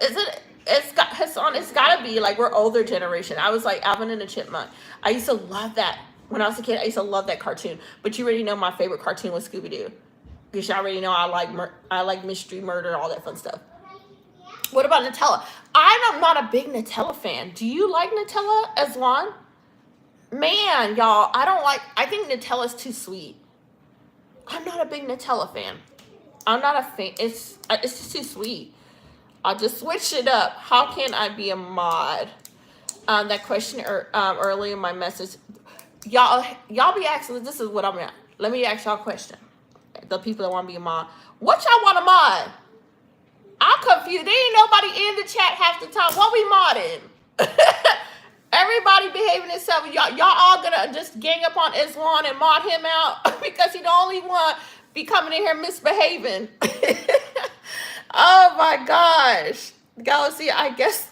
Is it? It's gotta be like we're older generation. I was like Alvin and the Chipmunk. I used to love that when I was a kid. I used to love that cartoon. But you already know my favorite cartoon was Scooby Doo, because you already know I like mystery, murder, all that fun stuff. What about Nutella? I'm not a big Nutella fan. Do you like Nutella, Aswan? Man, y'all, I think Nutella's too sweet. I'm not a big Nutella fan. I'm not a fan. It's just too sweet. I'll just switch it up. How can I be a mod? That question earlier in my message. Y'all be asking, this is what I'm at. Let me ask y'all a question. The people that want to be a mod. What y'all want to mod? I'm confused. There ain't nobody in the chat half the time. What we modding? Everybody behaving itself. Y'all all gonna just gang up on Iswan and mod him out because he the only one be coming in here misbehaving. Oh my gosh. Galaxy, I guess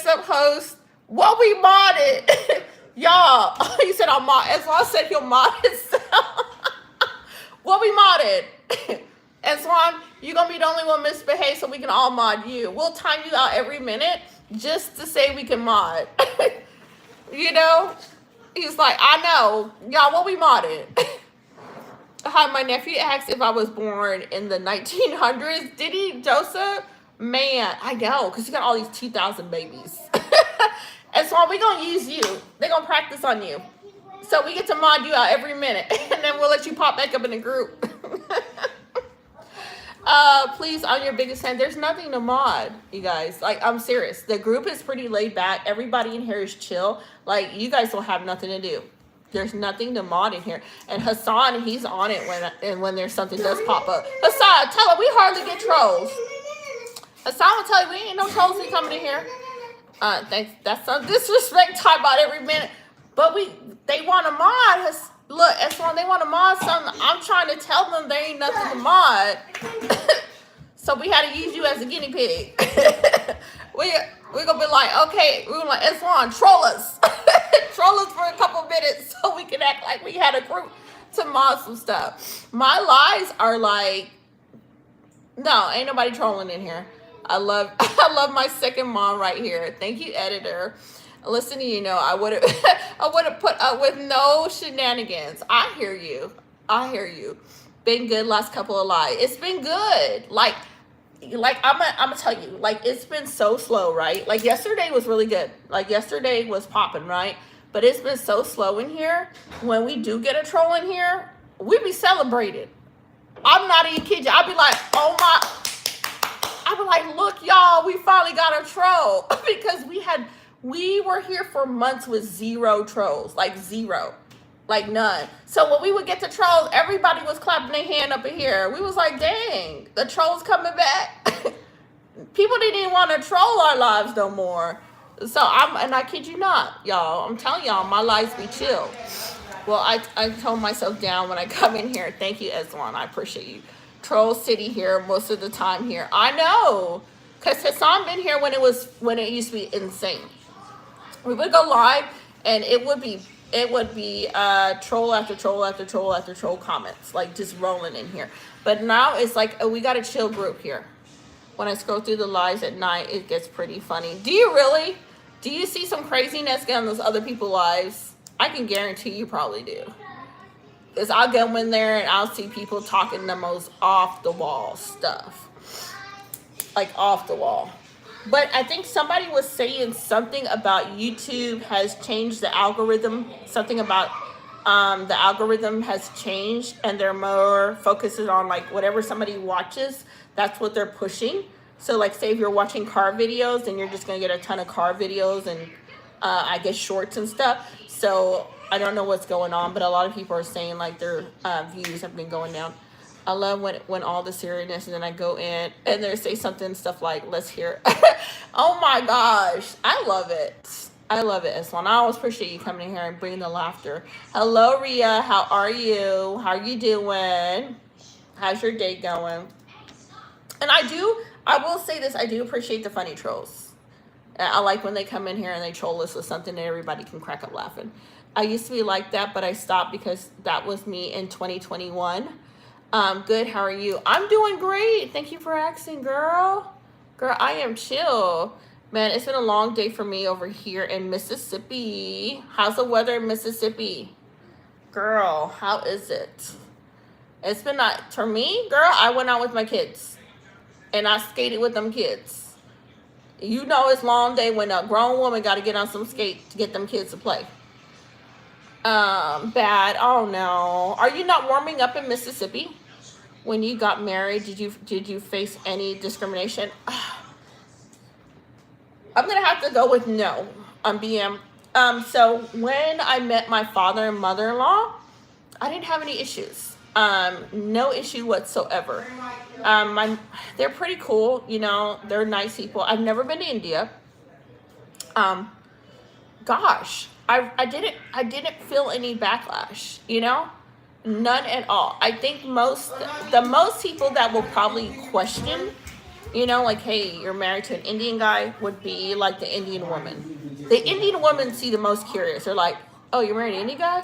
up host. What we modded. Y'all, he said I'll mod. As long as said he'll mod himself. What we modded. Eswan, you're going to be the only one misbehave so we can all mod you. We'll time you out every minute just to say we can mod. You know? He's like, I know. Y'all, what we modded? Hi, my nephew asked if I was born in the 1900s. Did he, Joseph? Man, I know, because you got all these 2,000 babies. Eswan, we're going to use you. They're going to practice on you. So we get to mod you out every minute. And then we'll let you pop back up in the group. Please, on your biggest hand, there's nothing to mod, you guys. Like, I'm serious. The group is pretty laid back. Everybody in here is chill. Like, you guys will have nothing to do. There's nothing to mod in here. And Hassan, he's on it when there's something does pop up. Hassan, tell him we hardly get trolls. Hassan will tell you we ain't no trolls that coming in here. Thanks. That's some disrespect talk about every minute. But they want to mod. Look, S1, they want to mod something. I'm trying to tell them there ain't nothing to mod. So we had to use you as a guinea pig. We're going to be like, okay, we're like, S1, troll us. Troll us for a couple minutes so we can act like we had a group to mod some stuff. My lies are like, no, ain't nobody trolling in here. I love my second mom right here. Thank you, editor. Listen to you know, I would have put up with no shenanigans. I hear you. Been good last couple of lives. It's been good. Like I'm gonna tell you, like it's been so slow, right? Like yesterday was really good. Like yesterday was popping, right? But it's been so slow in here. When we do get a troll in here, we be celebrated. I'm not even kidding you. I'll be like, oh my. I'll be like, look, y'all, we finally got a troll. Because we were here for months with zero trolls. Like zero. Like none. So when we would get the trolls, everybody was clapping their hand up in here. We was like, dang, the trolls coming back. People didn't even want to troll our lives no more. So and I kid you not, y'all. I'm telling y'all, my lives be chill. Well, I tone myself down when I come in here. Thank you, Eswan. I appreciate you. Troll City here most of the time here. I know. Because Hassan been here when it used to be insane. We would go live and it would be troll after troll after troll after troll comments. Like just rolling in here. But now it's like, oh, we got a chill group here. When I scroll through the lives at night, it gets pretty funny. Do you really? Do you see some craziness on those other people's lives? I can guarantee you probably do. Because I'll go in there and I'll see people talking the most off the wall stuff. Like off the wall. But I think somebody was saying something about YouTube has changed the algorithm. Something about the algorithm has changed and they're more focused on like whatever somebody watches, that's what they're pushing. So like say if you're watching car videos, then you're just going to get a ton of car videos and I guess shorts and stuff. So I don't know what's going on, but a lot of people are saying like their views have been going down. I love when all the seriousness and then I go in and they say something stuff like, let's hear it. Oh my gosh. I love it. I love it, Islan. I always appreciate you coming in here and bringing the laughter. Hello, Ria. How are you? How are you doing? How's your day going? And I will say this, I do appreciate the funny trolls. I like when they come in here and they troll us with something and everybody can crack up laughing. I used to be like that, but I stopped because that was me in 2021. Good, how are you? I'm doing great. Thank you for asking, girl. Girl, I am chill. Man, it's been a long day for me over here in Mississippi. How's the weather in Mississippi? Girl, how is it? It's been not, for me, girl, I went out with my kids. And I skated with them kids. You know it's long day when a grown woman got to get on some skate to get them kids to play. Bad. Oh no. Are you not warming up in Mississippi? When you got married, did you face any discrimination? I'm gonna have to go with no on BM. So when I met my father and mother-in-law, I didn't have any issues. No issue whatsoever. They're pretty cool, you know, they're nice people. I've never been to India. Gosh, I didn't feel any backlash, you know? None at all. I think the most people that will probably question, you know, like, hey, you're married to an Indian guy, would be like the Indian woman. The Indian women see the most curious. They're like, oh, you're married to an Indian guy?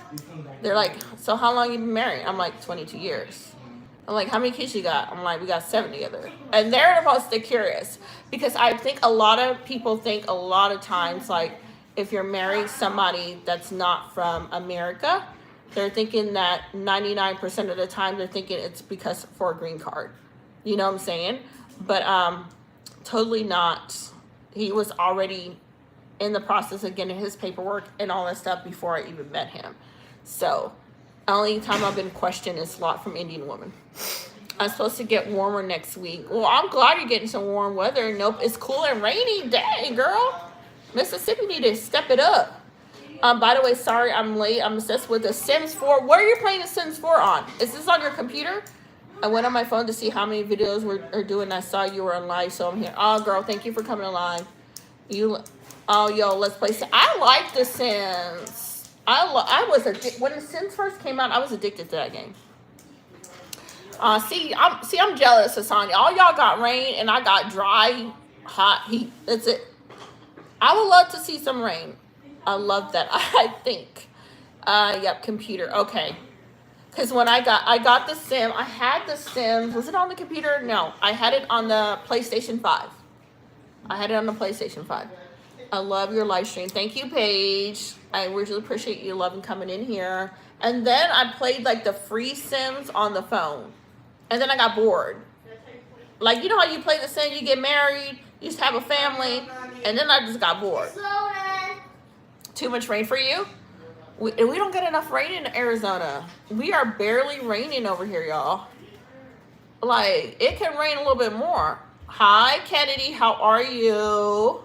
They're like, so how long you been married? I'm like, 22 years. I'm like, how many kids you got? I'm like, we got 7 together. And they're the most curious. Because I think a lot of people think a lot of times, like, if you're marrying somebody that's not from America, they're thinking that 99% of the time they're thinking it's because for a green card. You know what I'm saying? But totally not. He was already in the process of getting his paperwork and all that stuff before I even met him. So, only time I've been questioned is a lot from Indian women. I'm supposed to get warmer next week. Well, I'm glad you're getting some warm weather. Nope, it's cool and rainy. Dang, girl. Mississippi need to step it up. By the way, sorry I'm late. I'm obsessed with the Sims 4. What are you playing the Sims 4 on? Is this on your computer? I went on my phone to see how many videos we're doing. I saw you were on live, so I'm here. Oh, girl, thank you for coming alive. Oh, yo, let's play. I like the Sims. When the Sims first came out, I was addicted to that game. I'm jealous, Hassan. All y'all got rain, and I got dry, hot heat. That's it. I would love to see some rain. I love that. I think. Yep, computer. Okay. Because when I got the Sim, I had the Sims. Was it on the computer? No, I had it on the PlayStation 5. I had it on the PlayStation 5. I love your live stream. Thank you, Paige. I really appreciate you loving coming in here. And then I played like the free Sims on the phone. And then I got bored. Like, you know how you play the Sim, you get married, you just have a family, and then I just got bored. Too much rain for you? We don't get enough rain in Arizona. We are barely raining over here, y'all. Like, it can rain a little bit more. Hi, Kennedy. How are you?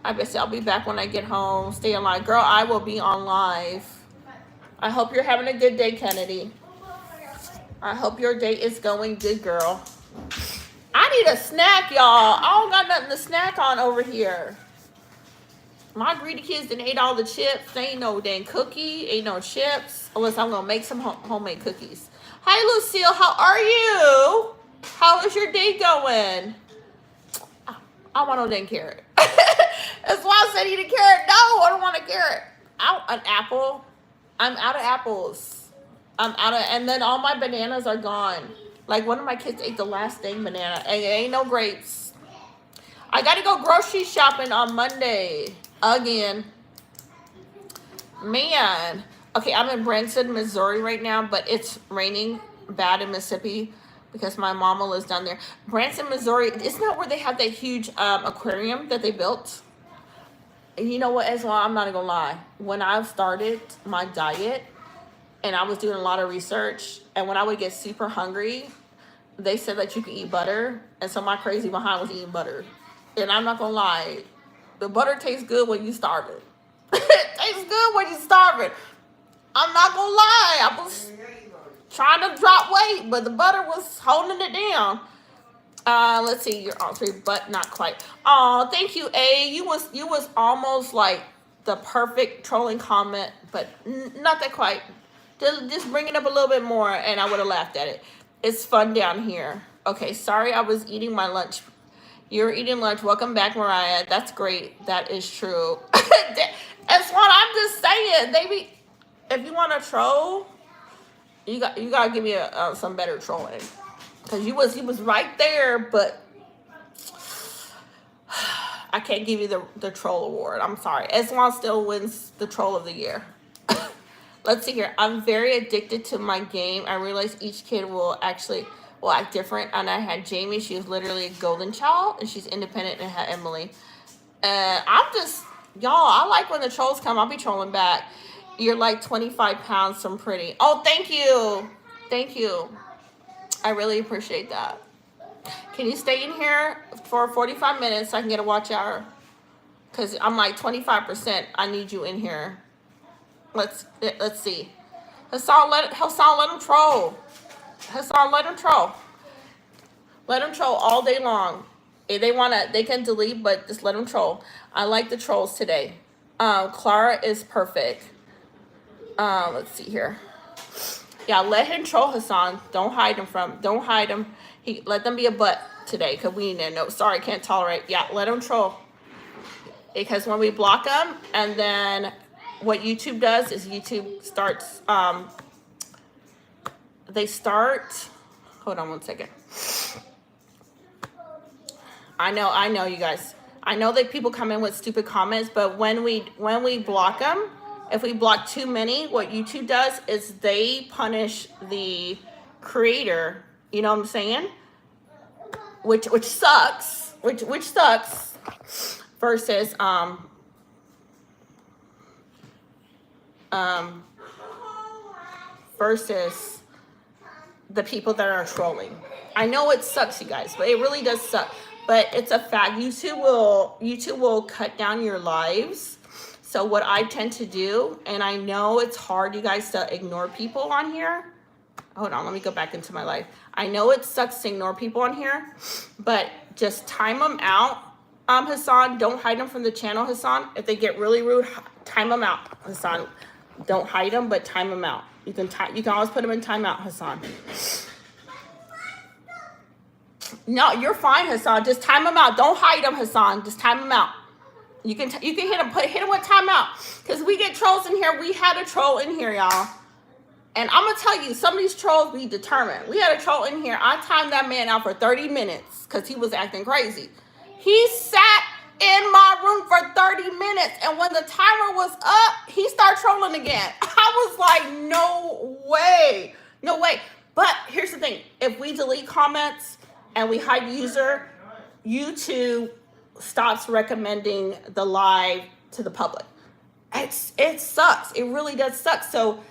I bet I'll be back when I get home. Stay on live. Girl, I will be on live. I hope you're having a good day, Kennedy. I hope your day is going good, girl. I need a snack, y'all. I don't got nothing to snack on over here. My greedy kids done ate all the chips. There ain't no dang cookie. Ain't no chips. Unless I'm going to make some homemade cookies. Hi, Lucille. How are you? How is your day going? I want no dang carrot. That's why I said eat a carrot. No, I don't want a carrot. An apple. I'm out of apples. And then all my bananas are gone. Like, one of my kids ate the last dang banana. And it ain't no grapes. I got to go grocery shopping on Monday. Again. Man. Okay, I'm in Branson, Missouri right now, but it's raining bad in Mississippi because my mama lives down there. Branson, Missouri, isn't that where they have that huge aquarium that they built? And you know what, as well, I'm not gonna lie. When I started my diet and I was doing a lot of research, and when I would get super hungry, they said that you can eat butter. And so my crazy behind was eating butter. And I'm not gonna lie, the butter tastes good when you starving. It tastes good when you starving. I'm not gonna lie, I was trying to drop weight, but the butter was holding it down. Let's see, you're on 3, but not quite. Oh, thank you, A. You was almost like the perfect trolling comment, but not that quite. Just bring it up a little bit more, and I would have laughed at it. It's fun down here. Okay, sorry, I was eating my lunch. You're eating lunch. Welcome back, Mariah. That's great. That is true. That's what I'm just saying. Baby, if you want to troll, you gotta give me some better trolling. Because he was right there, but I can't give you the troll award. I'm sorry. Eswan still wins the troll of the year. Let's see here. I'm very addicted to my game. I realize each kid will act different. And I had Jamie. She was literally a golden child. And she's independent. And I had Emily. Y'all, I like when the trolls come. I'll be trolling back. You're like 25 pounds from pretty. Oh, thank you. Thank you. I really appreciate that. Can you stay in here for 45 minutes so I can get a watch hour? Because I'm like 25%. I need you in here. Let's see. Hassan, let him troll. Hassan, let him troll. Let him troll all day long. If they can delete, but just let them troll. I like the trolls today. Clara is perfect. Let's see here. Yeah, let him troll Hassan. Don't hide him from. Don't hide him. Let them be a butt today, because we need to know. Sorry, can't tolerate. Yeah, let him troll. Because when we block them, and then what YouTube does is YouTube starts. They start. Hold on one second. I know, you guys. I know that people come in with stupid comments, but when we block them, if we block too many, what YouTube does is they punish the creator. You know what I'm saying? Which sucks. Which sucks. Versus versus the people that are trolling. I know it sucks, you guys, but it really does suck. But it's a fact. YouTube will cut down your lives. So what I tend to do, and I know it's hard, you guys, to ignore people on here. Hold on, let me go back into my life. I know it sucks to ignore people on here, but just time them out. Hassan, don't hide them from the channel, Hassan. If they get really rude, time them out, Hassan. Don't hide them, but time them out. You can always put them in timeout, Hassan. No, you're fine, Hassan. Just time them out. Don't hide them, Hassan. Just time them out. You can hit them. Hit them with timeout. Because we get trolls in here. We had a troll in here, y'all. And I'm gonna tell you, some of these trolls be determined. We had a troll in here. I timed that man out for 30 minutes because he was acting crazy. He sat in my room for 30 minutes, and when the timer was up, he started trolling again. I was like, no way. No way. But here's the thing. If we delete comments and we hide user, YouTube stops recommending the live to the public. It sucks. It really does suck. So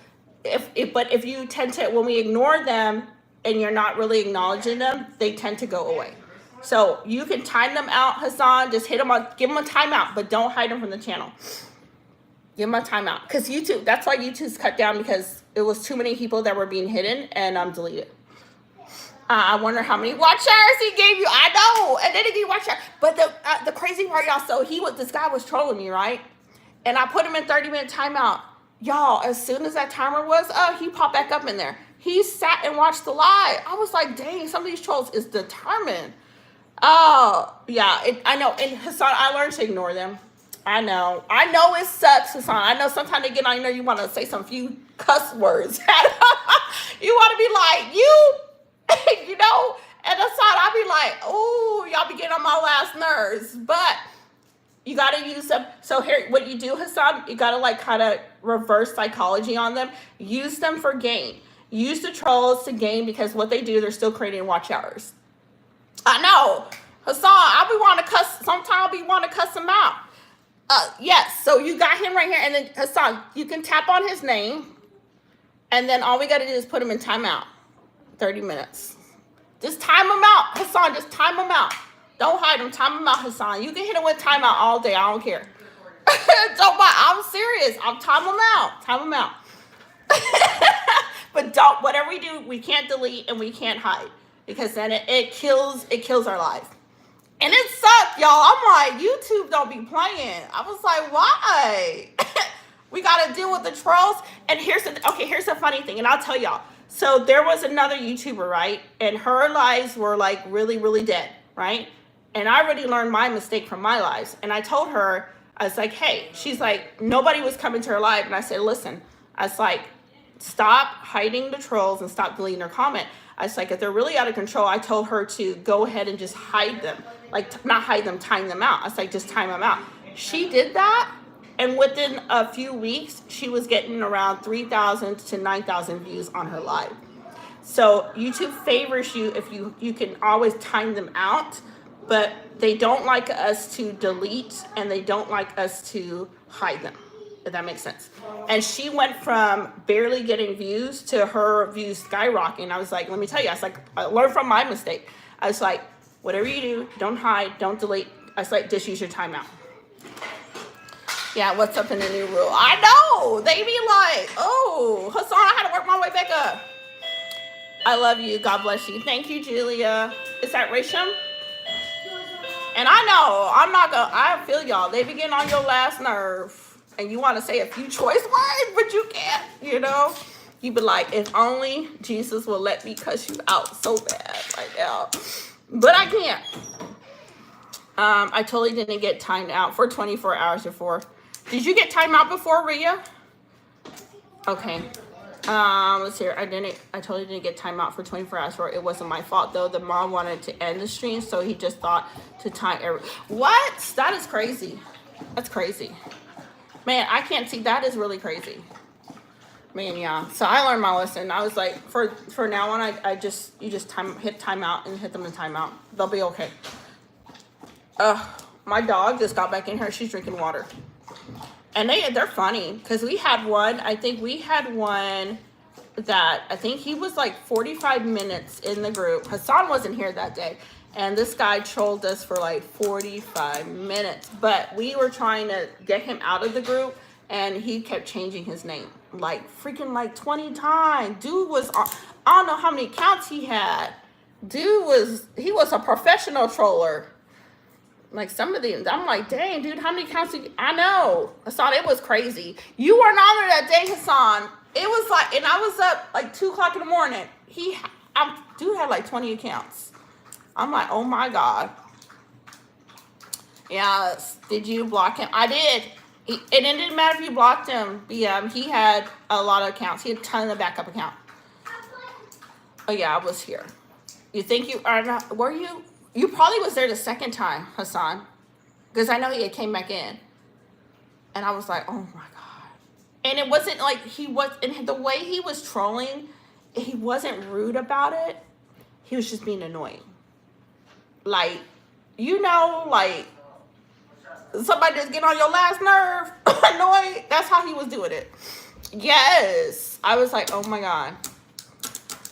if you tend to, when we ignore them and you're not really acknowledging them, they tend to go away. So you can time them out, Hassan. Just hit them on, give them a timeout, but don't hide them from the channel. Give them a timeout. Because YouTube, that's why YouTube's cut down, because it was too many people that were being hidden and deleted. I wonder how many watch hours he gave you. I know. And then he gave watch hours. But the crazy part, y'all, so this guy was trolling me, right? And I put him in 30-minute timeout. Y'all, as soon as that timer was up, he popped back up in there. He sat and watched the live. I was like, dang, some of these trolls is determined. Oh, yeah, I know. And Hassan, I learned to ignore them. I know it sucks, Hassan. I know sometimes they get on there, you want to say some few cuss words. You want to be like, you know, and Hassan, I'll be like, oh, y'all be getting on my last nerves. But you got to use them. So here, what you do, Hassan, you got to like kind of reverse psychology on them. Use them for gain. Use the trolls to gain, because what they do, they're still creating watch hours. I know. Hassan, I'll be wanting to cuss. Sometimes I'll be wanting to cuss him out. Yes, so you got him right here. And then, Hassan, you can tap on his name. And then all we got to do is put him in timeout. 30 minutes. Just time him out, Hassan. Just time him out. Don't hide him. Time him out, Hassan. You can hit him with timeout all day. I don't care. I'm serious. I'll time him out. Time him out. But whatever we do, we can't delete and we can't hide, because then it kills our life. And it sucked, y'all. I'm like, YouTube don't be playing. I was like, why? We got to deal with the trolls. And here's the funny thing, and I'll tell y'all. So there was another YouTuber, right? And her lives were like really, really dead, right? And I already learned my mistake from my lives. And I told her, I was like, hey, she's like, nobody was coming to her live. And I said, listen, I was like, stop hiding the trolls and stop deleting their comment. I was like, if they're really out of control, I told her to go ahead and just hide them. Like, not hide them, time them out. I was like, just time them out. She did that. And within a few weeks, she was getting around 3,000 to 9,000 views on her live. So YouTube favors you if you can always time them out, but they don't like us to delete and they don't like us to hide them, if that makes sense. And she went from barely getting views to her views skyrocketing. I was like, let me tell you, I learned from my mistake. I was like, whatever you do, don't hide, don't delete. I was like, just use your timeout. Yeah, what's up in the new rule? I know. They be like, oh, Hassan, I had to work my way back up. I love you. God bless you. Thank you, Julia. Is that Risham? And I know, I feel y'all. They be getting on your last nerve. And you want to say a few choice words, but you can't, you know. You be like, if only Jesus will let me cuss you out so bad right now. But I can't. I totally didn't get timed out for 24 hours before. Did you get timed out before, Rhea? Okay. Let's see. I totally didn't get time out for 24 hours for it. It wasn't my fault though. The mom wanted to end the stream, so he just thought to time What? That is crazy. That's crazy. Man, I can't see. That is really crazy. Man, yeah. So I learned my lesson. I was like, for now on, you just hit timeout and hit them in timeout. They'll be okay. My dog just got back in here. She's drinking water. And they're funny because we had one. I think we had one that I think he was like 45 minutes in the group. Hassan wasn't here that day. And this guy trolled us for like 45 minutes. But we were trying to get him out of the group. And he kept changing his name. Like freaking like 20 times. Dude was, I don't know how many accounts he had. He was a professional troller. Like some of them, I'm like, dang, dude, how many accounts? I know, Hassan, it was crazy. You weren't on there that day, Hassan. It was like, and I was up like 2 o'clock in the morning. Dude had like 20 accounts. I'm like, oh my God. Yeah, did you block him? I did. And it didn't matter if you blocked him. He had a lot of accounts. He had a ton of backup account. Oh yeah, I was here. You think you are not? Were you? You probably was there the second time, Hassan, because I know he had came back in, and I was like, oh my God. And it wasn't like and the way he was trolling, he wasn't rude about it. He was just being annoying. Like, like somebody just get on your last nerve, annoyed. That's how he was doing it. Yes, I was like, oh my God.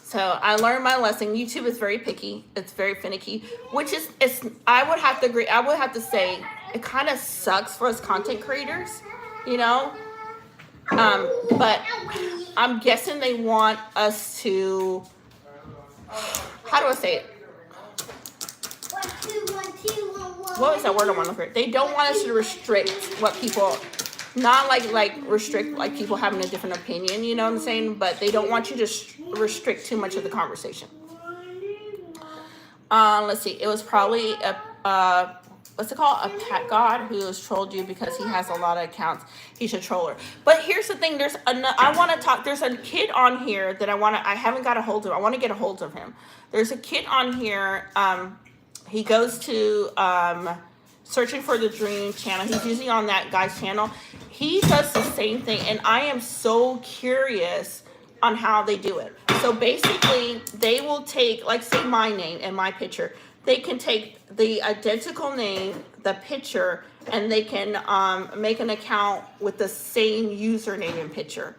So I learned my lesson. YouTube is very picky. It's very finicky, which is, I would have to agree. I would have to say it kind of sucks for us content creators, but I'm guessing they want us to, how do I say it? What was that word I want to look for? They don't want us to restrict what people, not like restrict like people having a different opinion, you know what I'm saying? But they don't want you to restrict too much of the conversation. Let's see. It was probably what's it called? A pet god who has trolled you because he has a lot of accounts. He should troll her. But here's the thing. There's a kid on here that I haven't got a hold of. I want to get a hold of him. There's a kid on here. He goes to Searching for the Dream channel. He's usually on that guy's channel. He does the same thing, and I am so curious on how they do it. So basically, they will take, like, say my name and my picture. They can take the identical name, the picture, and they can make an account with the same username and picture.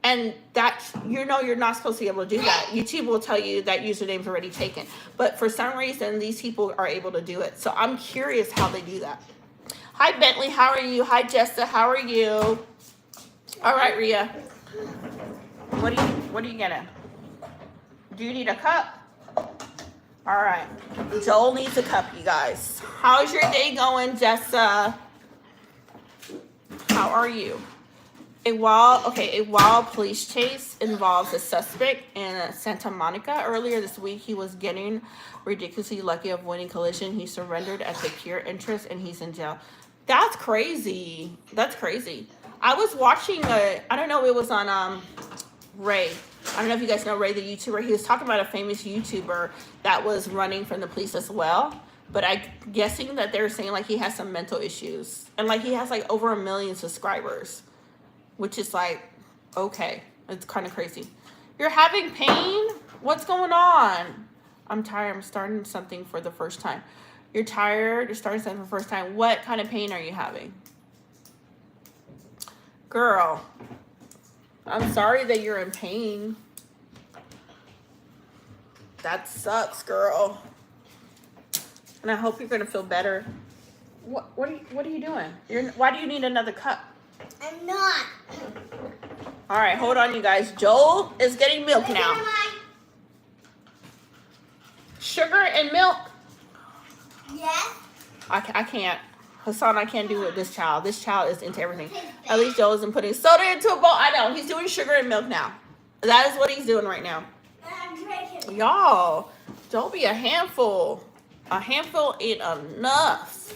And that, you're not supposed to be able to do that. YouTube will tell you that username's already taken. But for some reason, these people are able to do it. So I'm curious how they do that. Hi, Bentley. How are you? Hi, Jessa. How are you? All right, Rhea. What are you getting? Do you need a cup? All right. Joel needs a cup, you guys. How's your day going, Jessa? How are you? A wild police chase involves a suspect in Santa Monica. Earlier this week, he was getting ridiculously lucky of winning collision. He surrendered at the pier entrance, and he's in jail. That's crazy. That's crazy. I was watching I don't know, it was on Ray. I don't know if you guys know Ray, the YouTuber. He was talking about a famous YouTuber that was running from the police as well. But I'm guessing that they're saying like he has some mental issues. And like he has like over 1 million subscribers. Which is like, okay, it's kind of crazy. You're having pain? What's going on? I'm tired. I'm starting something for the first time. You're tired? You're starting something for the first time. What kind of pain are you having? Girl, I'm sorry that you're in pain. That sucks, girl. And I hope you're going to feel better. What are you doing? Why do you need another cup? I'm not. All right, hold on, you guys. Joel is getting milk now. Sugar and milk? Yes. I can't. Hassan, I can't do it with this child. This child is into everything. At least Joel isn't putting soda into a bowl. I know. He's doing sugar and milk now. That is what he's doing right now. Y'all, don't be a handful. A handful ain't enough.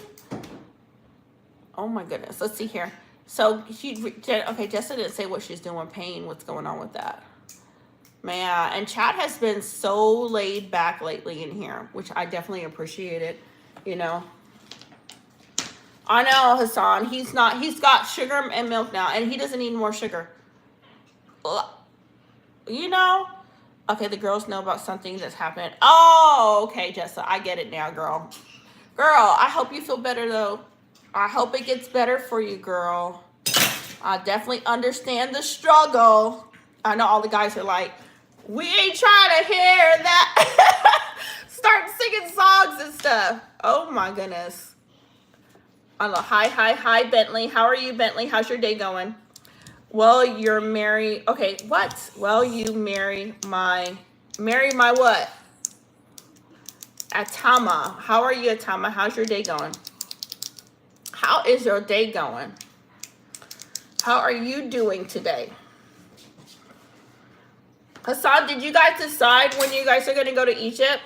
Oh my goodness. Let's see here. So okay, Jessica didn't say what she's doing. Pain. What's going on with that? Man, and chat has been so laid back lately in here, which I definitely appreciate it. You know. I know, Hassan. He's got sugar and milk now, and he doesn't need more sugar. You know? Okay, the girls know about something that's happened. Oh, okay, Jessa. I get it now, girl. Girl, I hope you feel better, though. I hope it gets better for you, girl. I definitely understand the struggle. I know all the guys are like, we ain't trying to hear that. Start singing songs and stuff. Oh, my goodness. I know. Hi, Bentley. How are you, Bentley? How's your day going? Well, you're married. Okay, what? Well, you marry my what? Atama. How are you, Atama? How's your day going? How is your day going? How are you doing today? Hassan, did you guys decide when you guys are going to go to Egypt?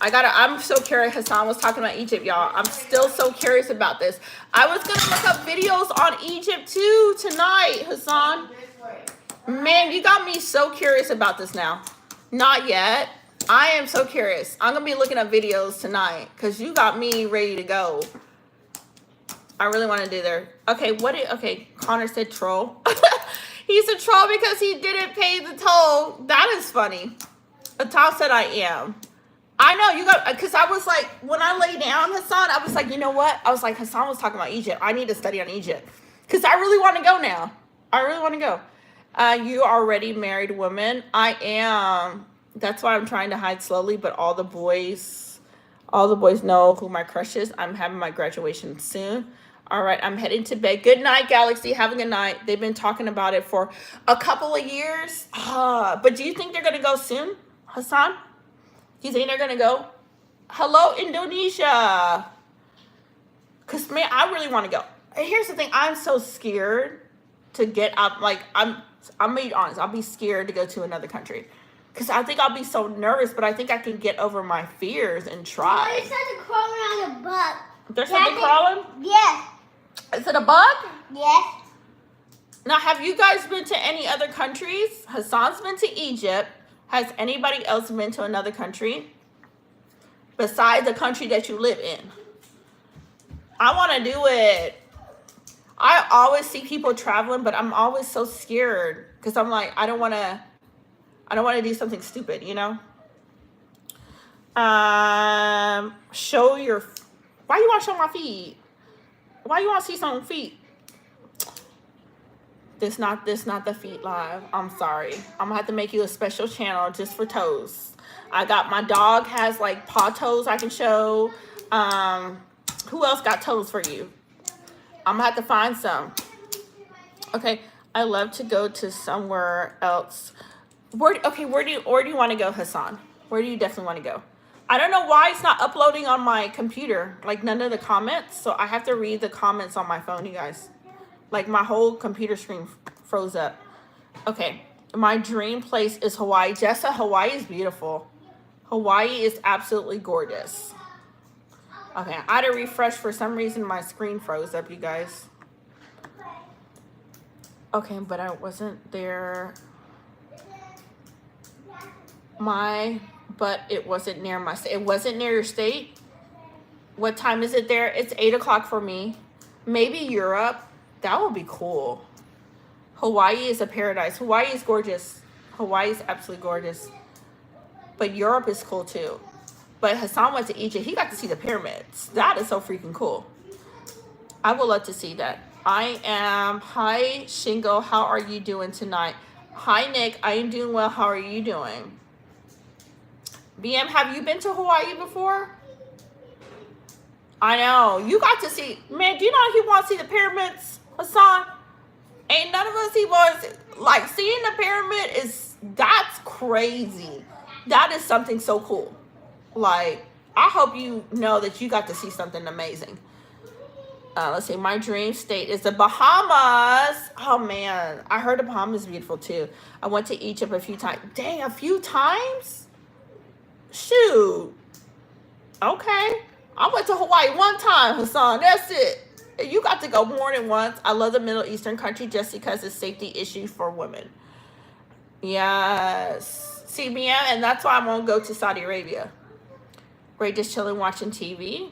I'm so curious. Hassan was talking about Egypt, y'all. I'm still so curious about this. I was going to look up videos on Egypt too tonight, Hassan. Man, you got me so curious about this now. Not yet. I am so curious. I'm going to be looking up videos tonight because you got me ready to go. I really want to do there. Okay, Connor said troll. He's a troll because he didn't pay the toll. That is funny. Atal said I am. I know you got, because I was like, when I lay down, Hassan, I was like, you know what? I was like, Hassan was talking about Egypt. I need to study on Egypt because I really want to go now. I really want to go. You already married woman. I am. That's why I'm trying to hide slowly, but all the boys know who my crush is. I'm having my graduation soon. All right, I'm heading to bed. Good night, Galaxy. Have a good night. They've been talking about it for a couple of years. But do you think they're going to go soon, Hassan? You think they're going to go? Hello, Indonesia. Because, man, I really want to go. Here's the thing. I'm so scared to get out. Like, I'm being honest. I'll be scared to go to another country. Because I think I'll be so nervous, but I think I can get over my fears and try. There's something crawling around a bug. There's something crawling? Yes. Is it a bug? Yes. Now, have you guys been to any other countries? Hassan's been to Egypt. Has anybody else been to another country besides the country that you live in? I want to do it. I always see people traveling, but I'm always so scared because I'm like, I don't want to do something stupid, you know? Show your, why you want to show my feet? Why you want to see some feet? This not the feet live. I'm sorry. I'm gonna have to make you a special channel just for toes. I got, my dog has like paw toes I can show. Who else got toes for you? I'm gonna have to find some. Okay, I love to go to somewhere else. Where do you want to go, Hassan? Where do you definitely want to go? I don't know why it's not uploading on my computer, like none of the comments. So I have to read the comments on my phone, you guys. Like my whole computer screen froze up. Okay, my dream place is Hawaii. Jessa, Hawaii is beautiful. Hawaii is absolutely gorgeous. Okay, I had to refresh. For some reason, my screen froze up, you guys. Okay, but I wasn't there. But it wasn't near my state. It wasn't near your state? What time is it there? It's 8 o'clock for me. Maybe Europe. That would be cool. Hawaii is a paradise. Hawaii is gorgeous. Hawaii is absolutely gorgeous. But Europe is cool too. But Hassan went to Egypt. He got to see the pyramids. That is so freaking cool. I would love to see that. I am. Hi, Shingo. How are you doing tonight? Hi, Nick. I am doing well. How are you doing? BM, have you been to Hawaii before? I know. You got to see. Man, do you know he wants to see the pyramids, Hassan? Ain't none of us he wants. Like, seeing the pyramid that's crazy. That is something so cool. Like, I hope you know that you got to see something amazing. Let's see. My dream state is the Bahamas. Oh man, I heard the Bahamas is beautiful too. I went to Egypt a few times. Dang, a few times? Shoot. Okay. I went to Hawaii one time, Hassan. That's it. You got to go more than once. I love the Middle Eastern country just because it's safety issues for women. Yes. CBM, and that's why I won't go to Saudi Arabia. Great, just chilling, watching TV.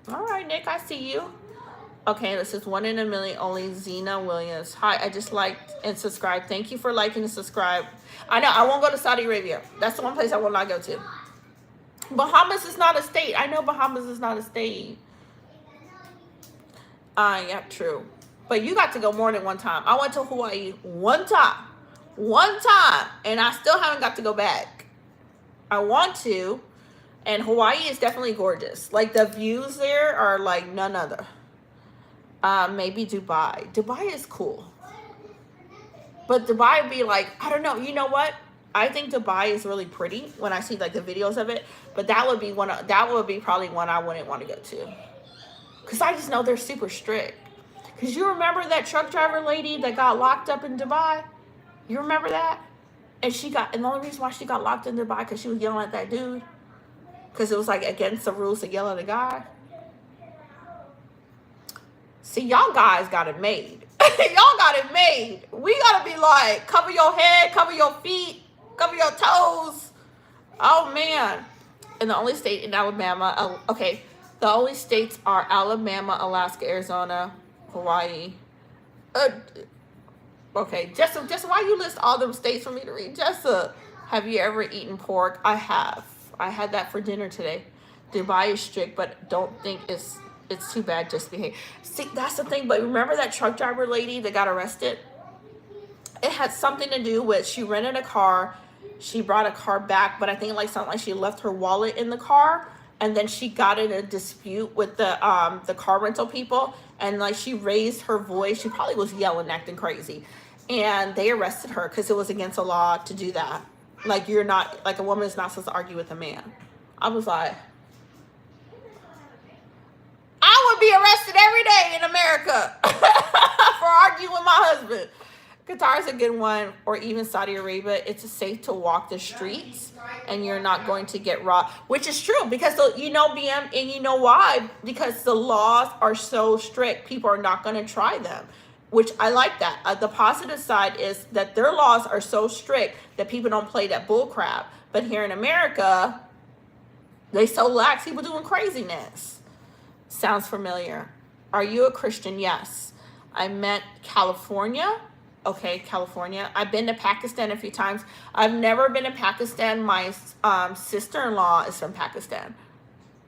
All right, Nick, I see you. Okay, this is 1 in a million only. Zena Williams. Hi, I just liked and subscribed. Thank you for liking and subscribe. I know, I won't go to Saudi Arabia. That's the one place I will not go to. Bahamas is not a state. I know Bahamas is not a state. Yeah, true. But you got to go more than one time. I went to Hawaii one time. One time. And I still haven't got to go back. I want to. And Hawaii is definitely gorgeous. Like, the views there are like none other. Maybe Dubai. Dubai is cool. But Dubai would be like, I don't know. You know what? I think Dubai is really pretty when I see like the videos of it. But that would be probably one I wouldn't want to go to. Because I just know they're super strict. Because you remember that truck driver lady that got locked up in Dubai? You remember that? And the only reason why she got locked in Dubai because she was yelling at that dude. Because it was like against the rules to yell at a guy. See, y'all guys got it made. Y'all got it made. We got to be like, cover your head, cover your feet, cover your toes. Oh, man. And the only state in Alabama, okay, the only states are Alabama, Alaska, Arizona, Hawaii. Okay, Jessa, why you list all them states for me to read? Jessa, have you ever eaten pork? I have. I had that for dinner today. Dubai is strict, but don't think it's too bad, just behave. See, that's the thing. But remember that truck driver lady that got arrested? It had something to do with she rented a car. She brought a car back, but I think like something like she left her wallet in the car, and then she got in a dispute with the car rental people, and like she raised her voice. She probably was yelling, acting crazy, and they arrested her because it was against the law to do that. Like, you're not, like, a woman is not supposed to argue with a man. I was like, I would be arrested every day in America for arguing with my husband. Qatar is a good one, or even Saudi Arabia. It's safe to walk the streets, and you're not going to get robbed, which is true because BM, and you know why? Because the laws are so strict, people are not going to try them, which I like that. The positive side is that their laws are so strict that people don't play that bull crap. But here in America, they so lax, people doing craziness. Sounds familiar. Are you a Christian? Yes. I meant California. Okay, California. I've been to Pakistan a few times. I've never been to Pakistan. My sister-in-law is from Pakistan.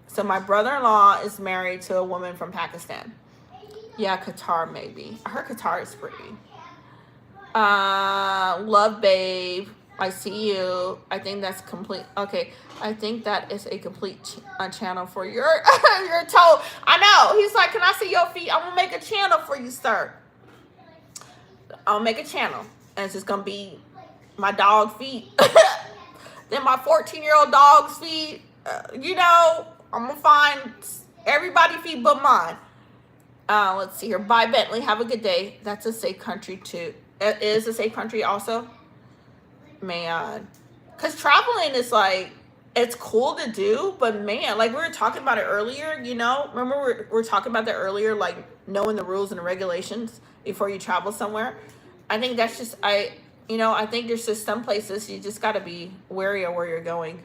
So my brother-in-law is married to a woman from Pakistan. Yeah, Qatar maybe. I heard Qatar is pretty. Love babe. I see you. I think that's complete. Okay, I think that is a complete channel for your your toe. I know. He's like, can I see your feet? I'm gonna make a channel for you, sir. I'll make a channel, and it's just gonna be my dog feet. Then my 14-year-old dog's feet. I'm gonna find everybody's feet but mine. Let's see here. Bye, Bentley. Have a good day. That's a safe country too. It is a safe country also. Man, because traveling is like, it's cool to do, but man, like we were talking about it earlier, remember we were talking about that earlier, like knowing the rules and the regulations before you travel somewhere. I think that's just, I think there's just some places you just got to be wary of where you're going.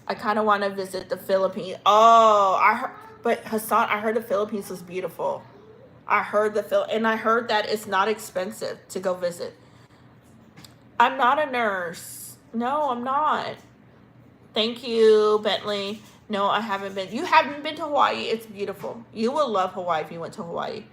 I kind of want to visit the Philippines. Oh, but Hassan, I heard the Philippines was beautiful. I heard and I heard that it's not expensive to go visit. I'm not a nurse. No, I'm not. Thank you, Bentley. No, I haven't been. You haven't been to Hawaii. It's beautiful. You will love Hawaii if you went to Hawaii.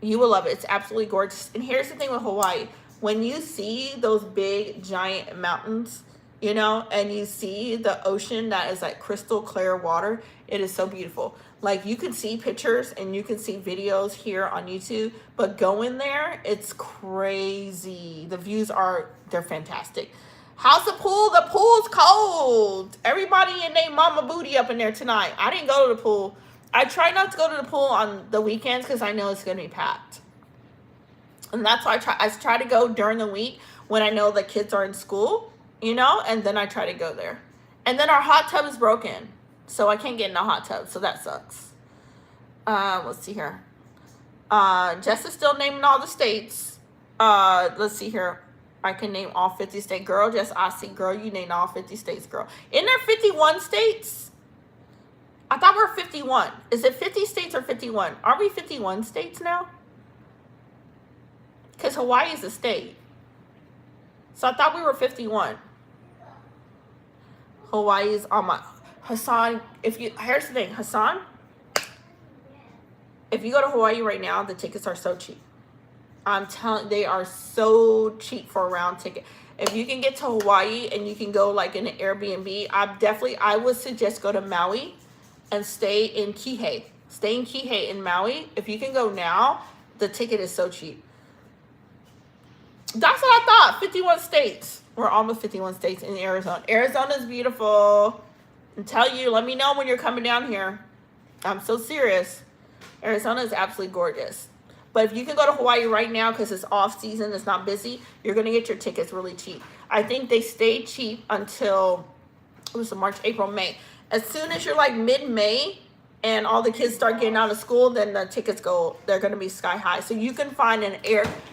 You will love it. It's absolutely gorgeous. And here's the thing with Hawaii. When you see those big, giant mountains, and you see the ocean that is like crystal clear water, it is so beautiful. Like, you can see pictures and you can see videos here on YouTube, but going there, it's crazy. The views they're fantastic. How's the pool? The pool's cold. Everybody and their mama booty up in there tonight. I didn't go to the pool. I try not to go to the pool on the weekends because I know it's going to be packed. And that's why I try to go during the week when I know the kids are in school, you know, and then I try to go there. And then our hot tub is broken, so I can't get in the hot tub, so that sucks. Let's see here. Jess is still naming all the states. Let's see here. I can name all 50 states. Girl, Jess, I see. Girl, you named all 50 states, girl. Isn't there 51 states? I thought we were 51. Is it 50 states or 51? Are we 51 states now? Because Hawaii is a state. So I thought we were 51. Hawaii is on my... Hassan, here's the thing. Hassan, if you go to Hawaii right now, the tickets are so cheap. I'm telling, they are so cheap for a round ticket. If you can get to Hawaii and you can go like in an Airbnb, I would suggest go to Maui and stay in Kihei. Stay in Kihei in Maui. If you can go now, the ticket is so cheap. That's what I thought. 51 states. We're almost 51 states in Arizona. Arizona is beautiful. And tell you, let me know when you're coming down here. I'm so serious. Arizona is absolutely gorgeous. But if you can go to Hawaii right now because it's off season, it's not busy, you're going to get your tickets really cheap. I think they stay cheap until, it was March, April, May. As soon as you're like mid-May and all the kids start getting out of school, then the tickets they're going to be sky high. So you can find an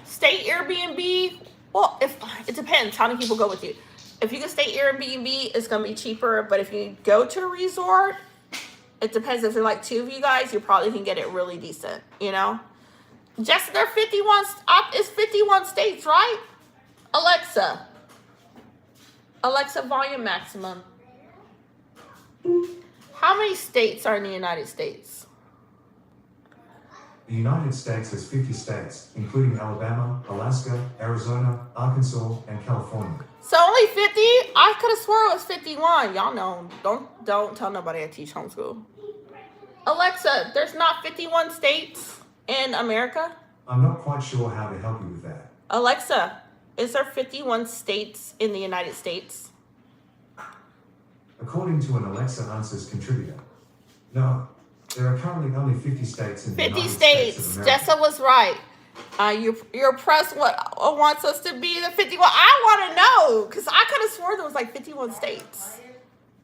stay Airbnb. Well, it depends how many people go with you. If you can stay Airbnb, it's going to be cheaper. But if you go to a resort, it depends. If you're like two of you guys, you probably can get it really decent, you know? Just they're 51, it's 51 states, right? Alexa, volume maximum. How many states are in the United States? The United States has 50 states, including Alabama, Alaska, Arizona, Arkansas, and California. So only 50? I could have swore it was 51. Y'all know. Don't tell nobody I teach homeschool. Alexa, there's not 51 states in America? I'm not quite sure how to help you with that. Alexa, is there 51 states in the United States? According to an Alexa Answers contributor, no. There are currently only 50 states in the United States of America. Jessa was right. Your press wants us to be the 51. I want to know because I could have sworn there was like 51 states.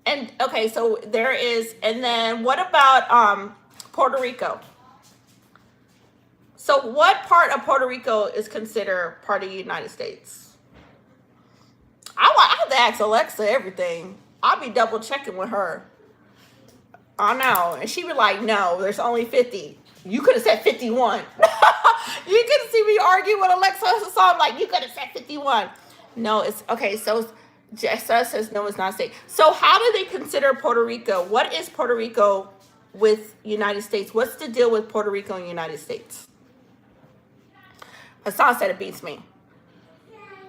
And okay, so there is. And then what about Puerto Rico? So what part of Puerto Rico is considered part of the United States? I have to ask Alexa everything. I'll be double checking with her. I know. And she be like, no, there's only 50. You could have said 51. You could see me argue with Alexa. So I'm like, you could have said 51. No, it's okay. So Jessa says no, it's not a state. So how do they consider Puerto Rico? What is Puerto Rico with United States? What's the deal with Puerto Rico and United States? Hassan said it beats me.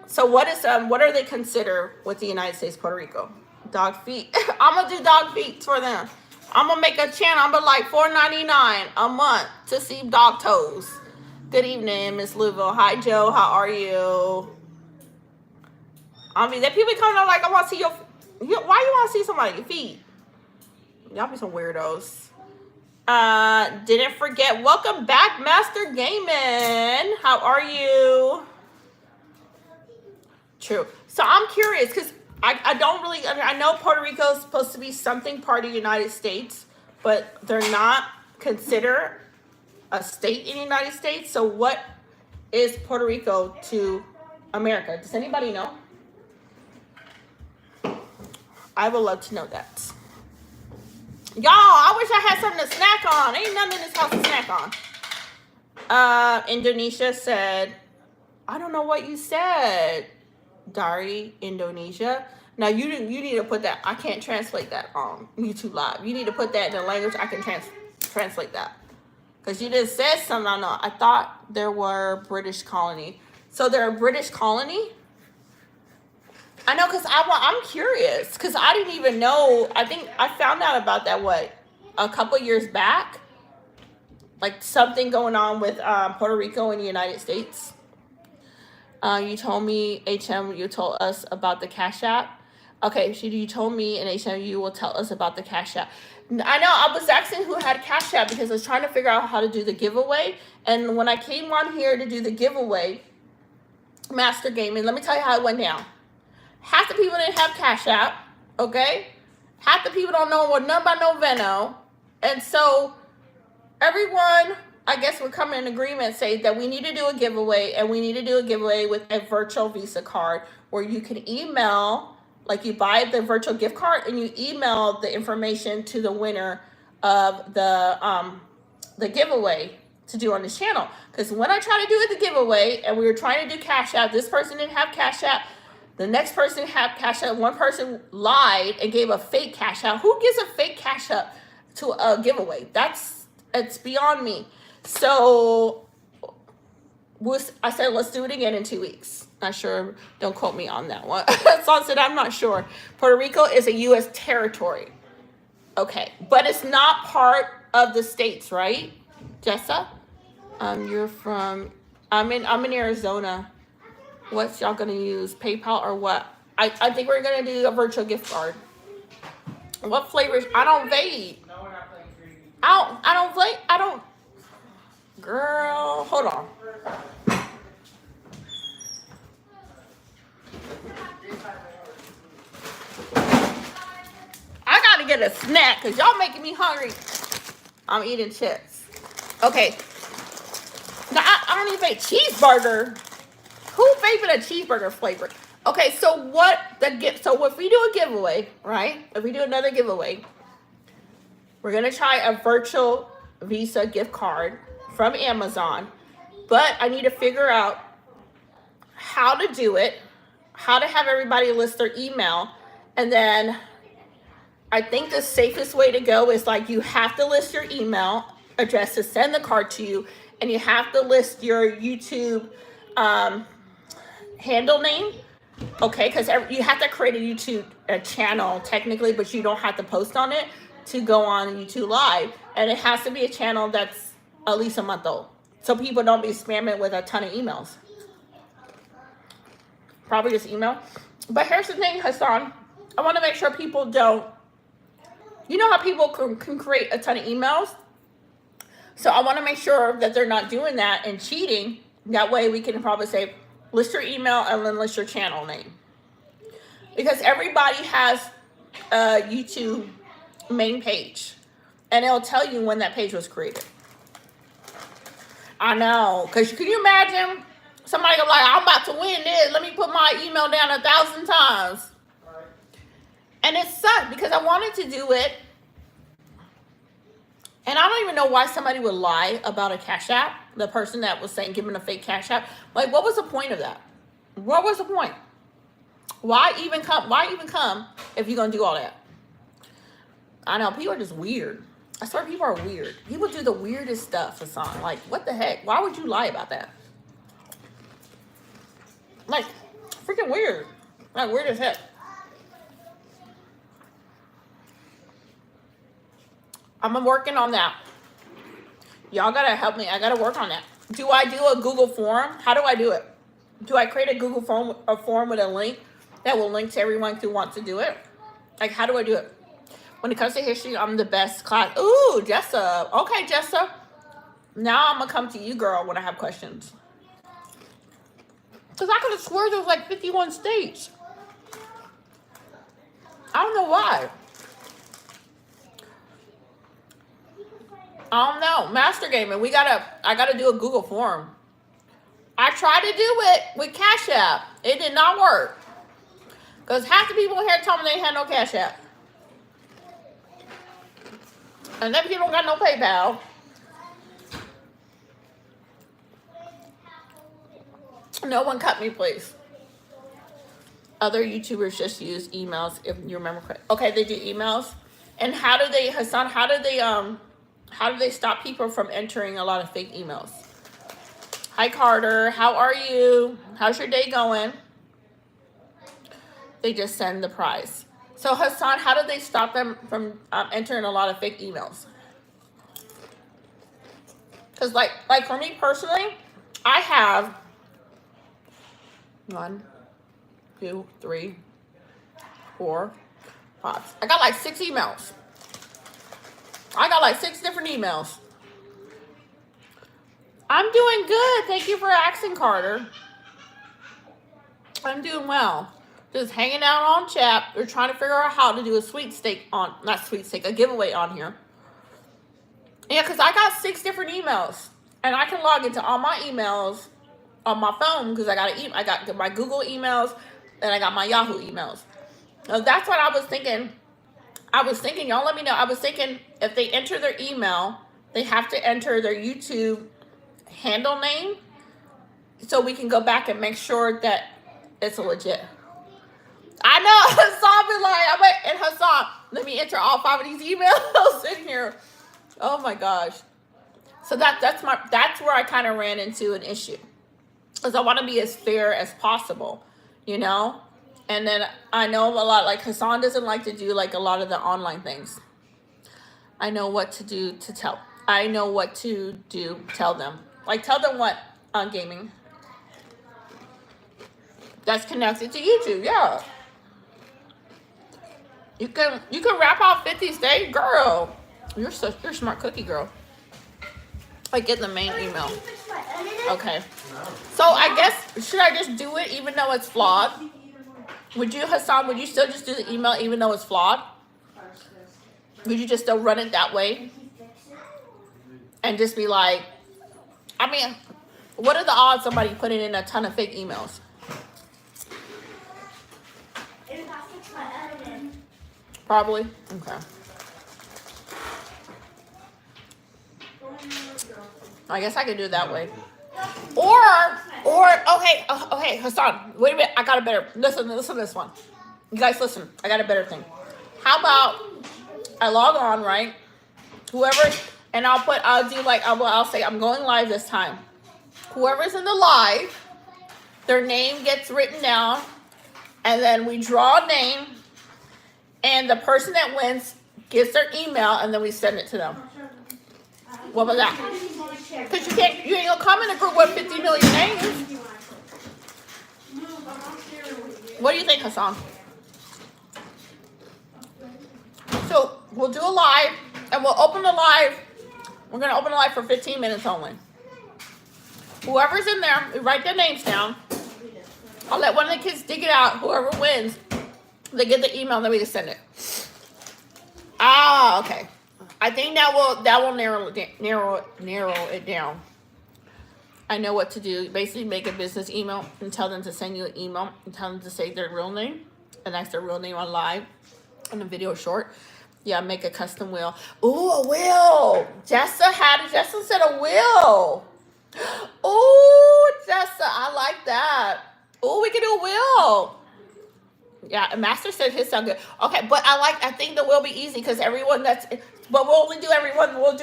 So what are they consider with the United States, Puerto Rico? Dog feet. I'm gonna do dog feet for them. I'm gonna make a channel. I'm gonna like $4.99 a month to see dog toes. Good evening, Miss Louisville. Hi, Joe. How are you? I mean, there people coming up like, I want to see why you want to see somebody's feet? Y'all be some weirdos. Didn't forget. Welcome back, Master Gaiman. How are you? True. So I'm curious because I don't really, I know Puerto Rico is supposed to be something part of the United States, but they're not considered a state in the United States. So what is Puerto Rico to America? Does anybody know? I would love to know that. Y'all, I wish I had something to snack on. Ain't nothing in this house to snack on. Indonesia said, I don't know what you said. Dari, Indonesia. Now you need to put that. I can't translate that on YouTube Live. You need to put that in a language I can translate that. Because you just said something I know. I thought there were British colony. So they're a British colony? I know, because I'm curious. Because I didn't even know. I think I found out about that, a couple years back? Like something going on with Puerto Rico and the United States. You told me, HM, you told us about the Cash App. Okay, you told me, and HM, you will tell us about the Cash App. I know, I was asking who had Cash App because I was trying to figure out how to do the giveaway. And when I came on here to do the giveaway, Master Gaming, let me tell you how it went down. Half the people didn't have Cash App, okay? Half the people don't know what none by no Venmo. And so everyone, I guess, would come in agreement, say that we need to do a giveaway, and we need to do a giveaway with a virtual Visa card where you can email, like you buy the virtual gift card and you email the information to the winner of the giveaway to do on this channel. Because when I tried to do the giveaway and we were trying to do Cash App, this person didn't have Cash App. The next person had Cash App. One person lied and gave a fake Cash App. Who gives a fake Cash App to a giveaway? It's beyond me. So I said, let's do it again in 2 weeks. Not sure. Don't quote me on that one. So I said, I'm not sure. Puerto Rico is a U.S. territory. Okay. But it's not part of the states, right, Jessa? You're from, I'm in Arizona. What's y'all going to use? PayPal or what? I think we're going to do a virtual gift card. What flavors? I don't vape. No, we're not playing 3D. I don't vape. I don't. Girl, hold on. I got to get a snack because y'all making me hungry. I'm eating chips. Okay. Now, I don't even vape. Cheeseburger. Who vaping a cheeseburger flavor? Okay, so so if we do a giveaway, right? If we do another giveaway, we're gonna try a virtual Visa gift card from Amazon, but I need to figure out how to do it, how to have everybody list their email, and then I think the safest way to go is like you have to list your email address to send the card to you, and you have to list your YouTube handle name, okay? Because you have to create a YouTube channel technically, but you don't have to post on it to go on YouTube Live, and it has to be a channel that's at least a month old, so people don't be spamming with a ton of emails. Probably just email. But here's the thing, Hassan. I want to make sure people don't. You know how people can create a ton of emails? So I want to make sure that they're not doing that and cheating. That way we can probably say, list your email and then list your channel name. Because everybody has a YouTube main page. And it'll tell you when that page was created. I know. Because can you imagine somebody go like, I'm about to win this. Let me put my email down 1,000 times. And it sucked because I wanted to do it. And I don't even know why somebody would lie about a Cash App. The person that was saying giving a fake Cash App. Like, what was the point of that? What was the point? Why even come if you're going to do all that? I know, people are just weird. I swear people are weird. People do the weirdest stuff, Hassan. Like, what the heck? Why would you lie about that? Like, freaking weird. Like, weird as heck. I'm working on that. Y'all gotta help me. I gotta work on that. Do I do a Google form? How do I do it? Do I create a Google form with a link that will link to everyone who wants to do it? Like, how do I do it? When it comes to history, I'm the best class. Ooh, Jessa. Okay, Jessa. Now I'm gonna come to you, girl, when I have questions. Because I could have sworn there was like 51 states. I don't know why. I don't know. Master Gaming, I gotta do a Google form. I tried to do it with Cash App. It did not work. Because half the people here told me they had no Cash App. And then people got no PayPal. No one cut me, please. Other YouTubers just use emails, if you remember correctly. Okay, they do emails. And how do they, Hassan, how do they stop people from entering a lot of fake emails? Hi, Carter. How are you? How's your day going? They just send the prize. So, Hassan, how do they stop them from entering a lot of fake emails? Because, like for me personally, I have 1, 2, 3, 4 pots. I got like 6 emails. I got like 6 different emails. I'm doing good. Thank you for asking, Carter. I'm doing well. Just hanging out on chat. We're trying to figure out how to do a sweepstake on, not sweepstake, a giveaway on here. Yeah, because I got 6 different emails. And I can log into all my emails on my phone because I got my Google emails and I got my Yahoo emails. So that's what I was thinking. Y'all let me know. I was thinking if they enter their email, they have to enter their YouTube handle name so we can go back and make sure that it's legit. I know, Hassan be like, and Hassan, let me enter all 5 of these emails in here. Oh my gosh. So that's where I kind of ran into an issue. Because I want to be as fair as possible, you know? And then I know a lot, like Hassan doesn't like to do like a lot of the online things. I know what to do to tell. I know what to do, tell them. Like tell them what on gaming. That's connected to YouTube, yeah. You can wrap out 50 states, girl. You're a smart cookie, girl. I get the main email. Okay. So I guess should I just do it even though it's flawed? Would you, Hassan? Would you still just do the email even though it's flawed? Would you just still run it that way? And just be like, I mean, what are the odds somebody putting in a ton of fake emails? Probably. Okay. I guess I could do it that way. Or okay, Hassan, wait a minute. I got a better, listen to this one. You guys listen, I got a better thing. How about I log on, right? Whoever, and I'll say I'm going live this time. Whoever's in the live, their name gets written down, and then we draw a name, and the person that wins gets their email, and then we send it to them. What was that? Because you ain't gonna come in a group with 50 million names. What do you think, Hassan? So we'll do a live, and we'll open the live. We're gonna open the live for 15 minutes only. Whoever's in there, we write their names down. I'll let one of the kids dig it out. Whoever wins, they get the email, and then we can send it. Ah, okay. I think that will narrow it down. I know what to do. Basically, make a business email and tell them to send you an email and tell them to say their real name, and that's their real name on live, and the video short. Yeah, make a custom wheel. Ooh, a wheel. Jessa said a wheel. Ooh, Jessa, I like that. Ooh, we can do a wheel. Yeah, Master said his sound good. Okay, but I think the will be easy because but we'll do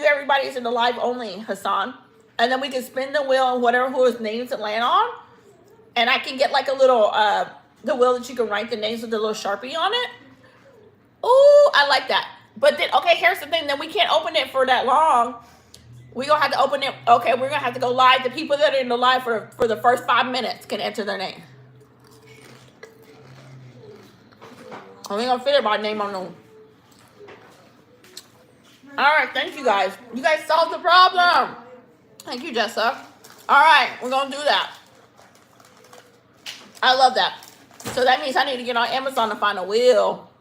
everybody's in the live only, Hassan. And then we can spin the wheel and whatever whose names it land on. And I can get like a little, the wheel that you can write the names with the little Sharpie on it. Ooh, I like that. But then, okay, here's the thing. Then we can't open it for that long. We're going to have to open it. Okay, we're going to have to go live. The people that are in the live for the first 5 minutes can enter their name. I'm going to fit it by name on them. All right, thank you guys. You guys solved the problem. Thank you, Jessa. All right, we're going to do that. I love that. So that means I need to get on Amazon to find a wheel.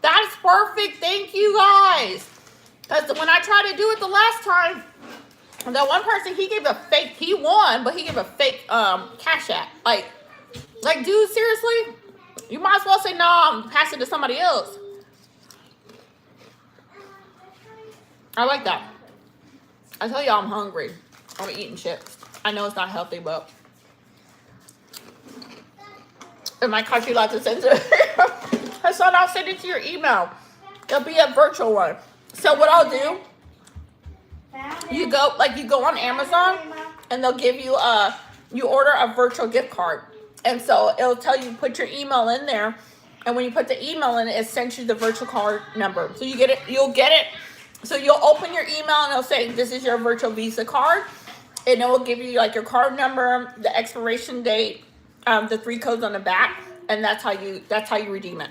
That's perfect. Thank you, guys. Because when I tried to do it the last time, the one person, he won, but he gave a fake Cash App. Like, dude, seriously? You might as well say, no, I'm passing it to somebody else. I like that. I tell y'all I'm hungry. I'm eating chips. I know it's not healthy, but it might cost you lots of sense. So I'll send it to your email. It'll be a virtual one. So what I'll do, you go on Amazon and they'll give you you order a virtual gift card. And so it'll tell you put your email in there. And when you put the email in, it sends you the virtual card number. So you'll get it. So you'll open your email and it'll say, this is your virtual Visa card. And it will give you like your card number, the expiration date, the 3 codes on the back. And that's how you redeem it.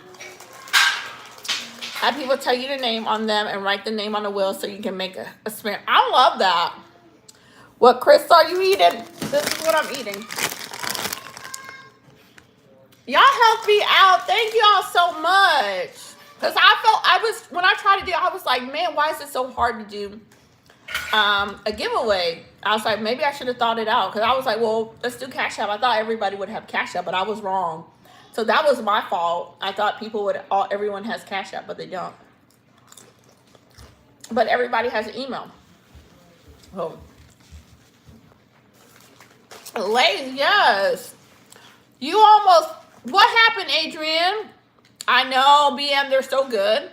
Have people tell you the name on them and write the name on the wheel so you can make a smear. I love that. What, Chris, are you eating? This is what I'm eating. Y'all helped me out. Thank y'all so much. Because when I tried to do it, I was like, man, why is it so hard to do a giveaway? I was like, maybe I should have thought it out. Because I was like, well, let's do Cash App. I thought everybody would have Cash App, but I was wrong. So that was my fault. I thought everyone has Cash App, but they don't. But everybody has an email. Oh. Ladies, yes. You almost, what happened, Adrian? I know, BM, they're so good.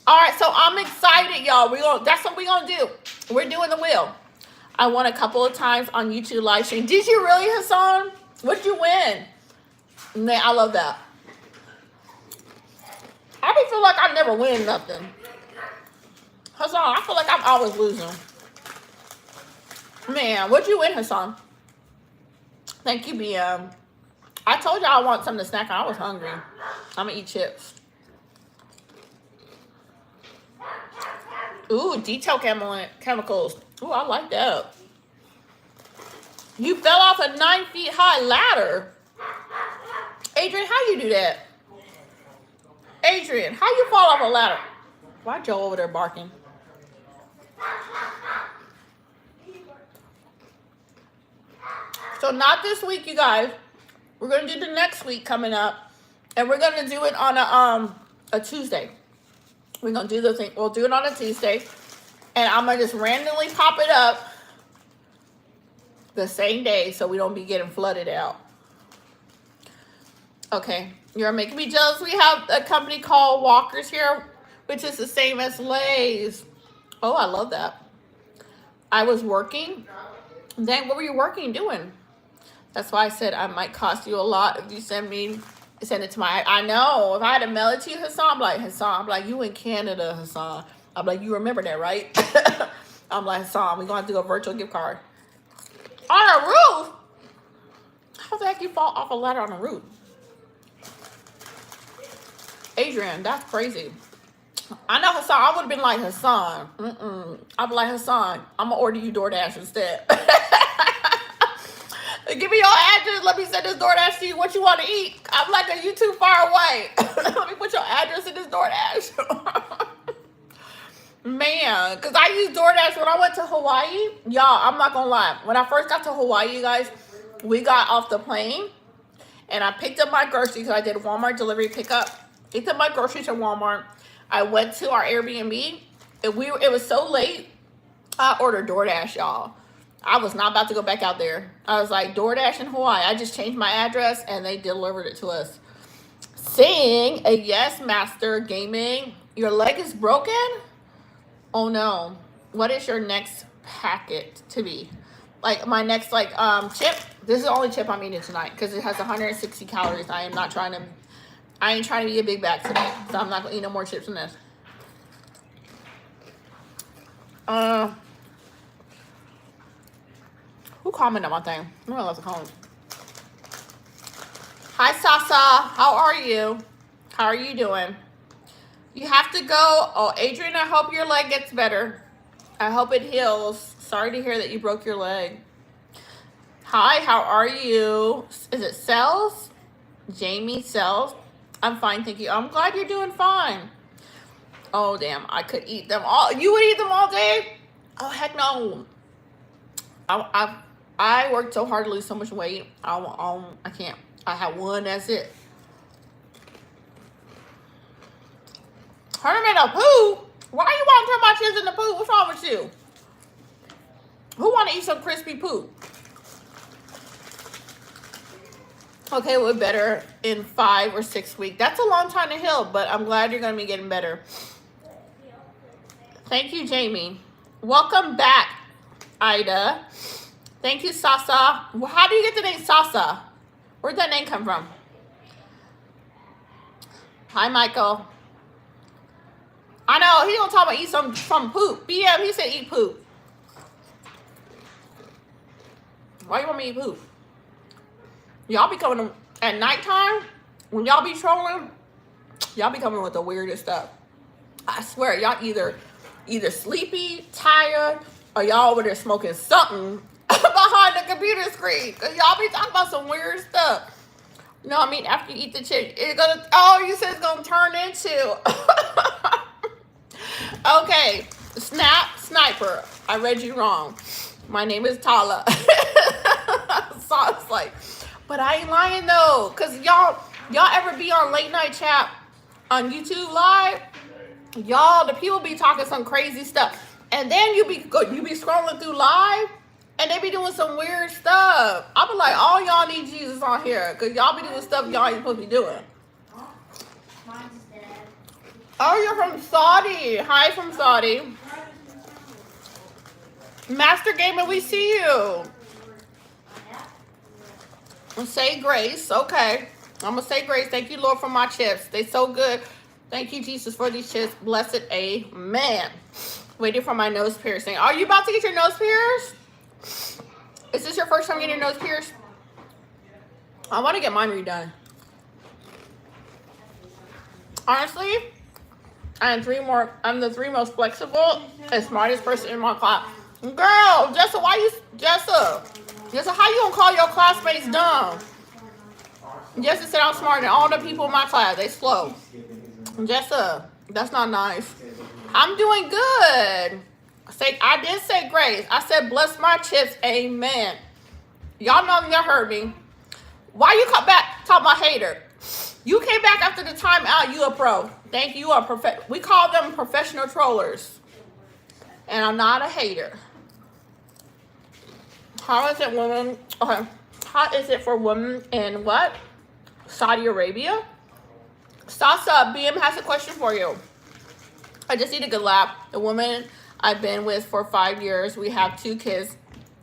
All right, so I'm excited, y'all. That's what we're going to do. We're doing the wheel. I won a couple of times on YouTube live stream. Did you really, Hassan? What'd you win? Man, I love that. I feel like I never win nothing. Hassan, I feel like I'm always losing. Man, what'd you win, Hassan? Thank you, BM. I told y'all I want something to snack on. I was hungry. I'm going to eat chips. Ooh, detail chemicals. Ooh, I like that. You fell off a 9 feet high ladder. Adrian, how you do that? Adrian, how you fall off a ladder? Why Joe over there barking? So not this week, you guys. We're going to do the next week coming up. And we're going to do it on a Tuesday. We're going to do the thing. We'll do it on a Tuesday. And I'm going to just randomly pop it up the same day so we don't be getting flooded out. Okay. You're making me jealous. We have a company called Walkers here, which is the same as Lay's. Oh, I love that. I was working. Then what were you working doing? That's why I said I might cost you a lot if you send it to my, I know. If I had to mail it to you, Hassan, I'm like, Hassan, I'm like, you in Canada, Hassan. I'm like, you remember that, right? I'm like, Hassan, we're going to have to do a virtual gift card. On a roof? How the heck you fall off a ladder on a roof? Adrian, that's crazy. I know, Hassan, I would have been like, Hassan, I'd be like, Hassan, I'm going to order you DoorDash instead. Give me your address. Let me send this DoorDash to you. What you want to eat? I'm like, are you too far away? Let me put your address in this DoorDash. Man, because I used DoorDash when I went to Hawaii. Y'all, I'm not going to lie. When I first got to Hawaii, you guys, we got off the plane. And I picked up my groceries because I did Walmart delivery pickup. Picked up my groceries at Walmart. I went to our Airbnb. It was so late. I ordered DoorDash, y'all. I was not about to go back out there. I was like, DoorDash in Hawaii. I just changed my address and they delivered it to us. Sing a yes, Master Gaming. Your leg is broken? Oh no. What is your next packet to be? Like my next chip. This is the only chip I'm eating tonight because it has 160 calories. I ain't trying to be a big bag today. So I'm not gonna eat no more chips than this. Who commented on my thing? I'm gonna let the comment. Hi, Sasa. How are you? How are you doing? You have to go. Oh, Adrian, I hope your leg gets better. I hope it heals. Sorry to hear that you broke your leg. Hi, how are you? Is it Cells? Jamie Cells? I'm fine, thank you. I'm glad you're doing fine. Oh, damn. I could eat them all. You would eat them all day? Oh, heck no. I worked so hard to lose so much weight. I can't. I had one, that's it. Herman a poo? Why you want to turn my chips into poo? What's wrong with you? Who want to eat some crispy poo? Okay, we're better in 5 or 6 weeks. That's a long time to heal, but I'm glad you're going to be getting better. Thank you, Jamie. Welcome back, Ida. Thank you, Sasa. How do you get the name Sasa? Where'd that name come from? Hi, Michael. I know, he don't talk about eat some poop. BM, he said eat poop. Why you want me to eat poop? Y'all be coming at nighttime when y'all be trolling. Y'all be coming with the weirdest stuff. I swear, y'all either sleepy, tired, or y'all over there smoking something behind the computer screen. Cause y'all be talking about some weird stuff. You know what I mean? After you eat the chicken, it's gonna, oh, you said it's gonna turn into. Okay, sniper. I read you wrong. My name is Tala. So it's like, but I ain't lying though. Cause y'all ever be on late night chat on YouTube live? Y'all, the people be talking some crazy stuff. And then you be scrolling through live and they be doing some weird stuff. I be like, all y'all need Jesus on here. Cause y'all be doing stuff y'all ain't supposed to be doing. Oh, you're from Saudi. Hi from Saudi. Master Gamer, we see you. Say grace. Okay. I'm going to say grace. Thank you, Lord, for my chips. They so good. Thank you, Jesus, for these chips. Blessed. Amen. Waiting for my nose piercing. Are you about to get your nose pierced? Is this your first time getting your nose pierced? I want to get mine redone. Honestly, I'm the three most flexible and smartest person in my class. Girl, Jessa, Jessa, how you gonna call your classmates dumb? Jessa said I'm smarter than all the people in my class. They slow. Jessa, that's not nice. I'm doing good. I did say grace. I said bless my chips. Amen. Y'all know y'all heard me. Why you come back talking about hater? You came back after the timeout. You a pro. Thank you. You are we call them professional trollers. And I'm not a hater. How is it women? Okay. How is it for women in what? Saudi Arabia? Sasa, BM has a question for you. I just need a good laugh. The woman I've been with for 5 years, we have 2 kids,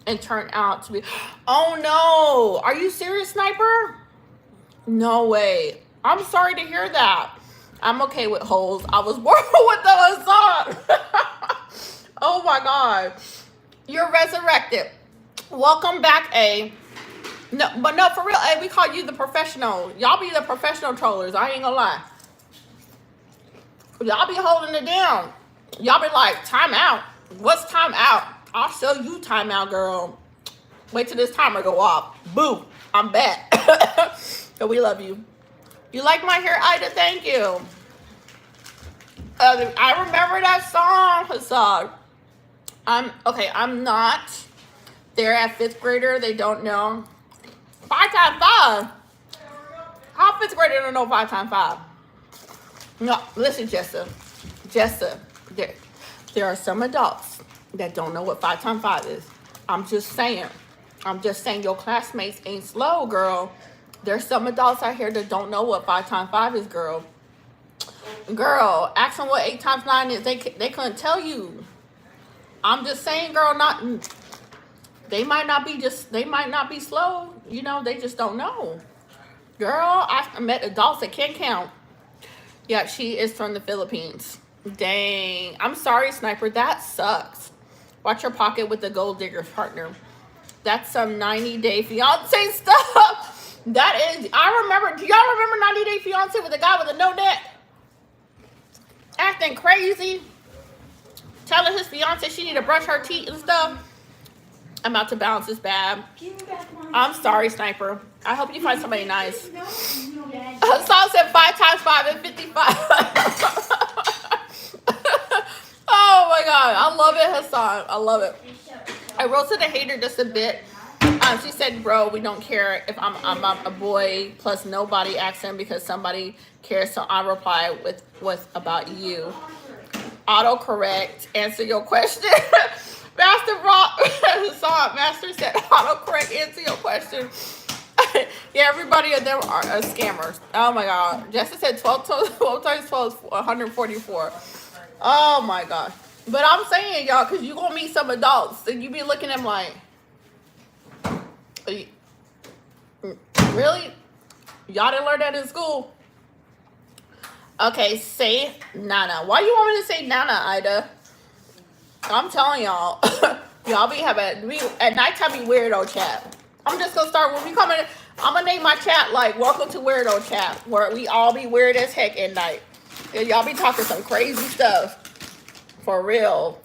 and turned out to be, oh no, are you serious, Sniper? No way. I'm sorry to hear that. I'm okay with holes. I was born with the Hassan. Oh my God. You're resurrected. Welcome back, A. No, but no, for real, A, we call you the professional. Y'all be the professional trollers. I ain't gonna lie. Y'all be holding it down. Y'all be like, time out. What's time out? I'll show you time out, girl. Wait till this timer go off. Boom. I'm back. So we love you. You like my hair, Ida? Thank you. I remember that song, Hassan. I'm not there at 5th grader. They don't know. 5 times 5. How 5th grader don't know 5 times 5? No, listen, Jessa, there are some adults that don't know what 5 times 5 is. I'm just saying your classmates ain't slow, girl. There's some adults out here that don't know what 5 times 5 is, girl. Girl, ask them what 8 times 9 is. They couldn't tell you. I'm just saying, girl, they might not be slow. You know, they just don't know. Girl, I met adults that can't count. Yeah, she is from the Philippines. Dang. I'm sorry, Sniper. That sucks. Watch your pocket with the gold digger's partner. That's some 90-day fiance stuff. That is, do y'all remember 90-day fiance with the guy with the no neck? Acting crazy. Telling his fiance she need to brush her teeth and stuff. I'm about to bounce this bad. I'm sorry, Sniper. I hope you find somebody nice. Hassan said 5 times 5 is 55. Oh my God. I love it, Hassan. I love it. I roasted a hater just a bit. She said, bro, we don't care if I'm a boy plus nobody accent because somebody cares. So I reply with about you. Autocorrect. Answer your question. Master Rock. Master said autocorrect. Answer your question. Yeah, everybody of them are scammers. Oh my God. Jessica said 12 times 12 is 144. Oh my God. But I'm saying, y'all, because you're going to meet some adults and you be looking at them like, really? Y'all didn't learn that in school? Okay, say Nana. Why you want me to say Nana, Ida? I'm telling y'all. Y'all be having, at nighttime be weirdo chat. I'm just going to start when we come in. I'm gonna name my chat like "Welcome to Weirdo Chat," where we all be weird as heck at night. And y'all be talking some crazy stuff for real.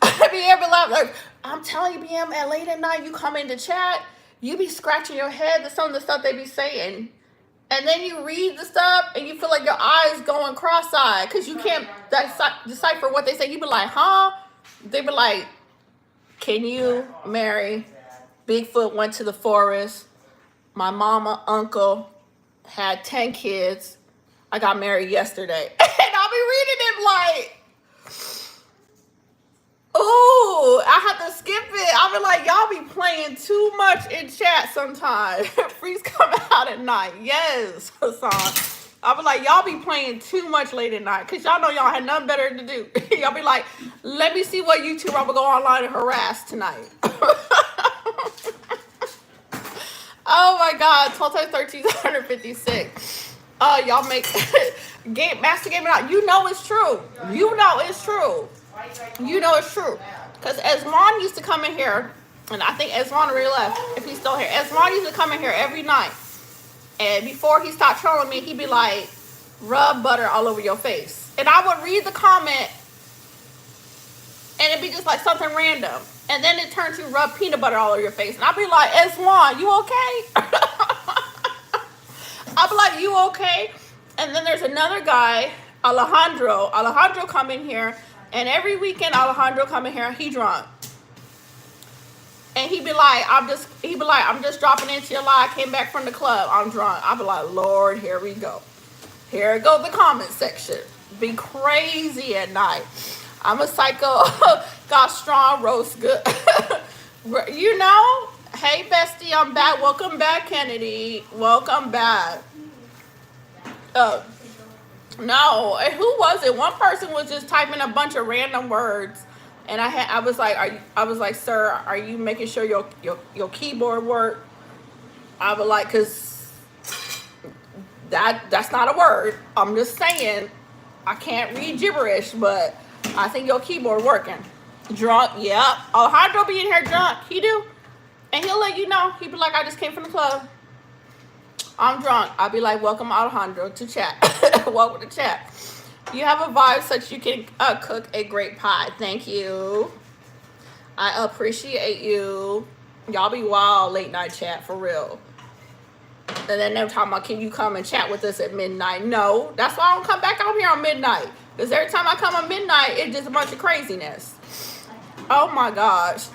BM be like, I'm telling you, BM, at late at night you come into chat, you be scratching your head at some of the stuff they be saying, and then you read the stuff and you feel like your eyes going cross-eyed because you can't decipher what they say. You be like, huh? They be like, can you marry? Bigfoot went to the forest. My mama, uncle had 10 kids. I got married yesterday. And I'll be reading it like, ooh, I have to skip it. I'll be like, y'all be playing too much in chat sometimes. Freeze coming out at night. Yes, Hassan. I'll be like, y'all be playing too much late at night because y'all know y'all had nothing better to do. Y'all be like, let me see what YouTuber I'm going to go online and harass tonight. Oh my God, 12 times 13 is 156. Y'all make Master Gaming out. You know it's true. You know it's true. You know it's true. Because Esmond used to come in here, and I think Esmond already left, if he's still here. Esmond used to come in here every night. And before he stopped trolling me, he'd be like, rub butter all over your face. And I would read the comment, and it'd be just like something random. And then it turned to rub peanut butter all over your face. And I'd be like, Eswan, you okay? I'd be like, you okay? And then there's another guy, Alejandro. Alejandro come in here, and every weekend Alejandro come in here, he drunk. And he'd be like, I'm just dropping into your live. I came back from the club. I'm drunk. I'd be like, Lord, here we go. Here goes the comment section. Be crazy at night. I'm a psycho. Got strong, roast good. You know? Hey, bestie, I'm back. Welcome back, Kennedy. Welcome back. No, who was it? One person was just typing a bunch of random words, and I was like, sir, are you making sure your keyboard work? I was like, cause that's not a word. I'm just saying, I can't read gibberish, but I think your keyboard working. Drunk, yep. Alejandro be in here drunk. He do. And he'll let you know. He'll be like, I just came from the club. I'm drunk. I'll be like, welcome Alejandro to chat. Welcome to chat. You have a vibe such you can cook a great pie. Thank you. I appreciate you. Y'all be wild late night chat for real. And then they're talking about, can you come and chat with us at midnight? No, that's why I don't come back out here on midnight. Because every time I come on midnight, it's just a bunch of craziness. Oh my gosh.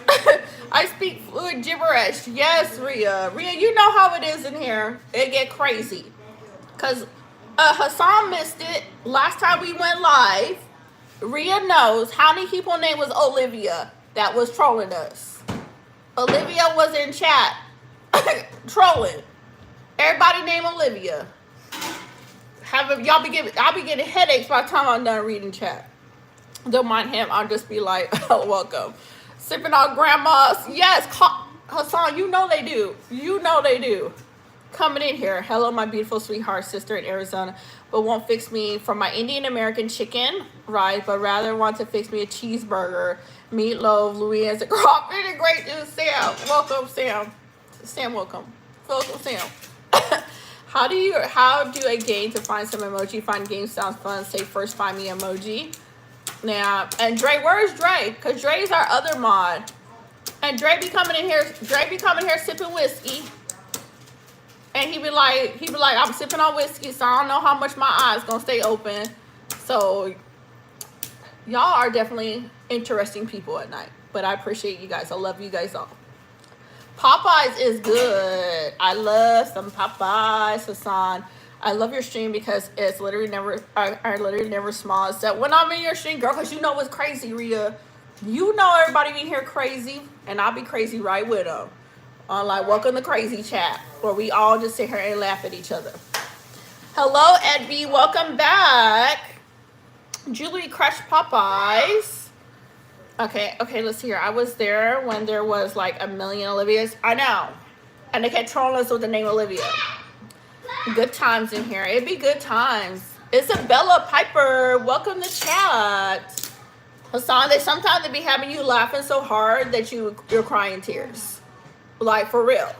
I speak fluent gibberish. Yes, Rhea. Rhea, you know how it is in here. It get crazy. Because Hassan missed it. Last time we went live, Rhea knows how many people's name was Olivia that was trolling us. Olivia was in chat trolling. Everybody named Olivia. I'll be getting headaches by the time I'm done reading chat. Don't mind him. I'll just be like, oh, welcome. Sipping on grandma's. Yes, Hassan, you know they do. You know they do. Coming in here. Hello, my beautiful sweetheart sister in Arizona, but won't fix me for my Indian American chicken, right? But rather want to fix me a cheeseburger, meatloaf, Louisiana crawfish, and great news. Sam, welcome, Sam. Sam, welcome. Welcome, Sam. How do I gain to find some emoji? Find game sounds fun. Say first find me emoji. Now, and Dre, where's Dre? Because Dre's our other mod. And Dre be coming in here sipping whiskey. And he be like, I'm sipping on whiskey, so I don't know how much my eyes gonna stay open. So y'all are definitely interesting people at night. But I appreciate you guys. I love you guys all. Popeyes is good. I love some Popeyes, Hassan. I love your stream because it's literally never, are literally never small. Except when I'm in your stream, girl, because you know what's crazy, Rhea. You know everybody in here crazy, and I'll be crazy right with them. On like, welcome to Crazy Chat, where we all just sit here and laugh at each other. Hello, Ed B. Welcome back. Julie crushed Popeyes. Okay, let's see here. I was there when there was like a million Olivias. I know. And they kept trolling us with the name Olivia. Good times in here. It'd be good times. Isabella Piper, welcome to chat. Hassan, sometimes they be having you laughing so hard that you're crying tears. Like, for real.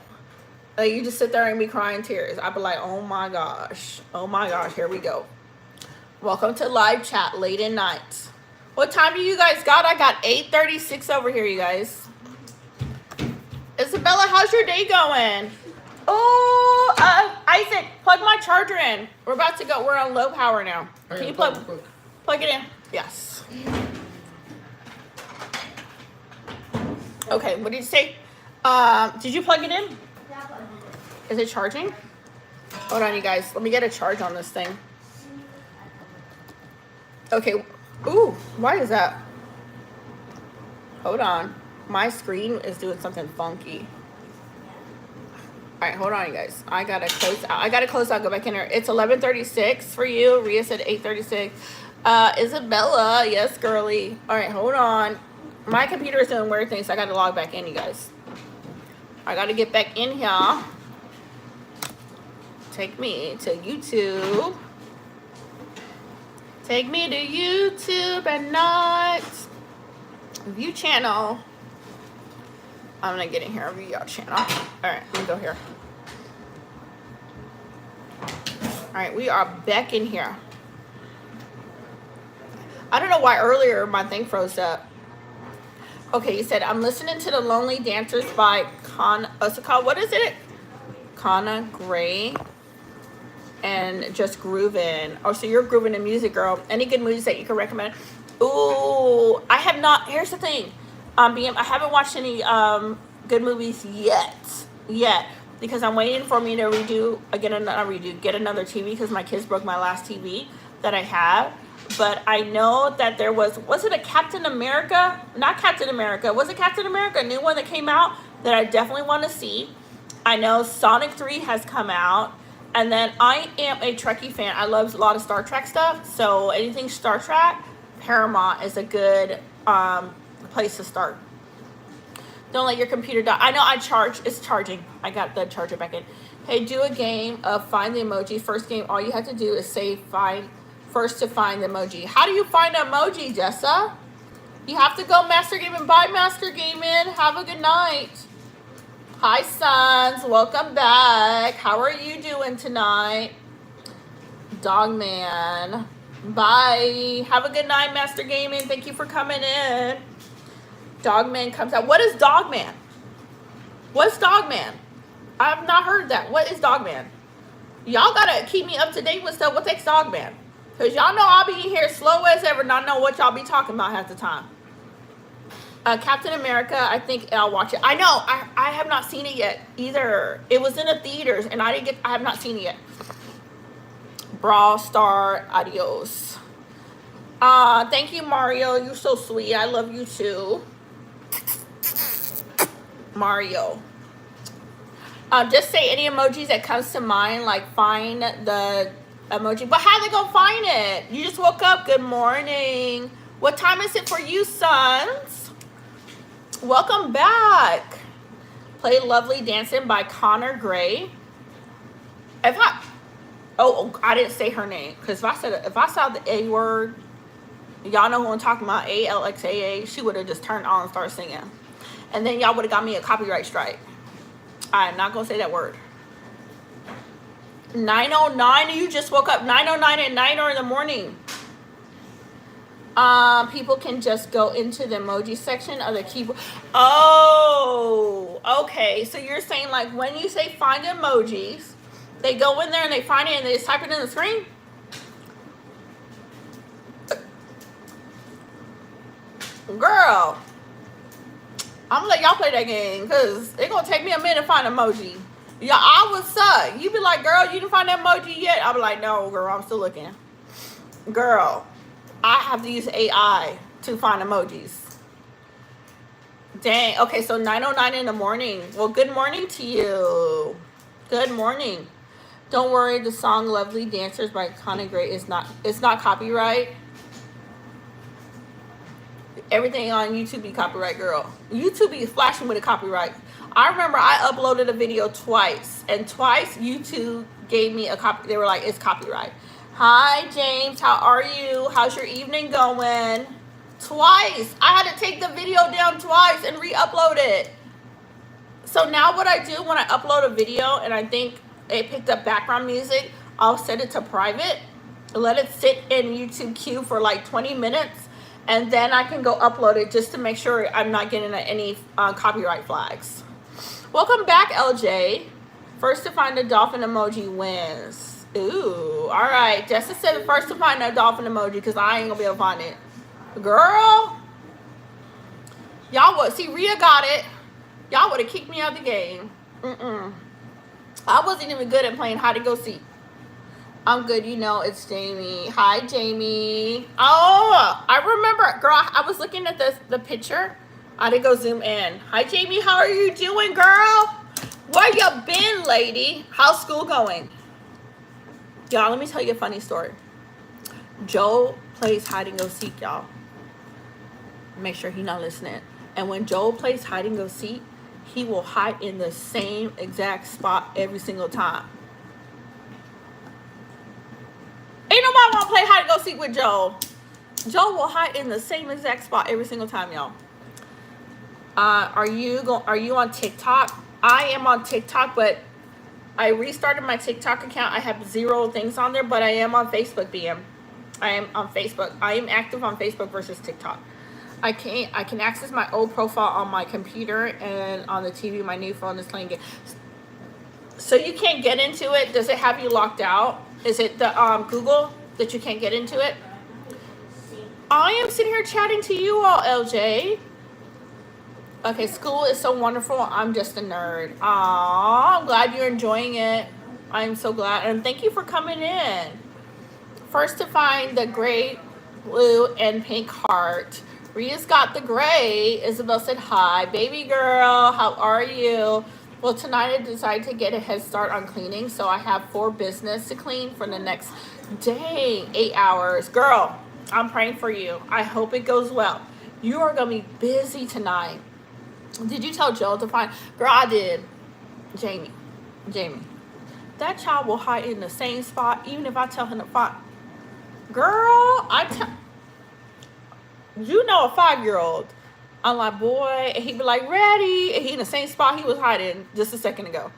Like, you just sit there and be crying tears. I'd be like, oh my gosh. Oh my gosh, here we go. Welcome to live chat late at night. What time do you guys got? I got 8:36 over here, you guys. Isabella, how's your day going? Oh, Isaac, plug my charger in. We're about to go. We're on low power now. Can you plug it in? Yes. Okay, what did you say? Did you plug it in? Is it charging? Hold on, you guys. Let me get a charge on this thing. Okay. Ooh, why is that? Hold on. My screen is doing something funky. All right, hold on, you guys. I gotta close out. Go back in here. It's 11:36 for you. Rhea said 8:36. Isabella, yes, girly. All right, hold on. My computer is doing weird things. So I gotta log back in, you guys. I gotta get back in here. Take me to YouTube. Take me to YouTube and not view channel. I'm gonna get in here, view your channel. All right, let me go here. All right, we are back in here. I don't know why earlier my thing froze up. Okay, you said I'm listening to the Lonely Dancers by what is it? Kana Gray. And just grooving. Oh, so you're grooving in music, girl. Any good movies that you can recommend? Ooh, I have not. Here's the thing. I haven't watched any good movies yet, because I'm waiting for me to get another TV because my kids broke my last TV that I have. But I know that there was it a Captain America? Not Captain America. Was it Captain America? A new one that came out that I definitely want to see. I know Sonic 3 has come out. And then I am a Trekkie fan. I love a lot of Star Trek stuff. So anything Star Trek, Paramount is a good place to start. Don't let your computer die. I know it's charging. I got the charger back in. Hey, do a game of find the emoji. First game, all you have to do is say find the emoji. How do you find an emoji, Jessa? You have to go Master Gaming. Bye, Master Gaming. Have a good night. Hi, sons. Welcome back. How are you doing tonight? Dogman. Bye. Have a good night, Master Gaming. Thank you for coming in. Dogman comes out. What is Dogman? What's Dogman? I've not heard that. What is Dogman? Y'all gotta keep me up to date with stuff. What takes Dogman? Because y'all know I'll be in here slow as ever, not know what y'all be talking about half the time. Captain America, I think I'll watch it. I know, I have not seen it yet either. It was in the theaters and I have not seen it yet. Brawl Star, adios. Thank you, Mario. You're so sweet. I love you too. Mario. Just say any emojis that comes to mind, like find the emoji. But how they gonna find it? You just woke up. Good morning. What time is it for you, sons? Welcome back. Play Lovely Dancing by Connor Gray. I didn't say her name, because if I saw the A word, y'all know who I'm talking about, ALXAA, she would have just turned on and started singing. And then y'all would have got me a copyright strike. I'm not gonna say that word. 9:09, you just woke up. 9:09 at night or in the morning. People can just go into the emoji section of the keyboard. Oh, okay. So you're saying, like, when you say find emojis, they go in there and they find it and they just type it in the screen? Girl, I'm gonna let y'all play that game because it's gonna take me a minute to find an emoji. Yeah, I would suck. You be like, girl, you didn't find that emoji yet? I'll be like, no, girl, I'm still looking. Girl, I have to use AI to find emojis. Dang. Okay, so 9:09 in the morning. Well, good morning to you. Good morning. Don't worry, the song Lovely Dancers by Connie Gray it's not copyright. Everything on YouTube be copyright, girl. YouTube be flashing with a copyright. I remember I uploaded a video twice, and twice YouTube gave me a copy. They were like, it's copyright. Hi, James. How are you? How's your evening going? Twice. I had to take the video down twice and re-upload it. So now what I do when I upload a video and I think it picked up background music, I'll set it to private, let it sit in YouTube queue for like 20 minutes, and then I can go upload it just to make sure I'm not getting any copyright flags. Welcome back, LJ. First to find a dolphin emoji wins. Ooh, all right. Jessica said first to find a dolphin emoji because I ain't gonna be able to find it. Girl, y'all would see Rhea got it. Y'all would have kicked me out of the game. I wasn't even good at playing hide and go seek. I'm good, you know. It's Jamie. Hi, Jamie. Oh, I remember, girl. I was looking at the picture. I did go zoom in. Hi, Jamie. How are you doing, girl? Where you been, lady? How's school going? Y'all, let me tell you a funny story. Joe plays hide and go seek, y'all. Make sure he not listening. And when Joe plays hide and go seek, he will hide in the same exact spot every single time. Ain't nobody want to play hide and go seek with Joe. Joe will hide in the same exact spot every single time, y'all. Are you on TikTok? I am on TikTok, but I restarted my TikTok account. I have 0 things on there, but I am on Facebook, BM. I am on Facebook. I am active on Facebook versus TikTok. I can access my old profile on my computer, and on the TV, my new phone is playing games. So you can't get into it. Does it have you locked out? Is it the Google that you can't get into it? I am sitting here chatting to you all, LJ. Okay, school is so wonderful. I'm just a nerd. Aw, I'm glad you're enjoying it. I'm so glad. And thank you for coming in. First to find the gray, blue, and pink heart. Rhea's got the gray. Isabel said hi. Baby girl, how are you? Well, tonight I decided to get a head start on cleaning. So I have 4 business to clean for the next, dang, 8 hours. Girl, I'm praying for you. I hope it goes well. You are going to be busy tonight. Did you tell Joe to find? Girl, I did. Jamie. That child will hide in the same spot even if I tell him to find. Girl, you know a 5-year-old. I'm like, boy, and he'd be like, ready. And he in the same spot he was hiding just a second ago.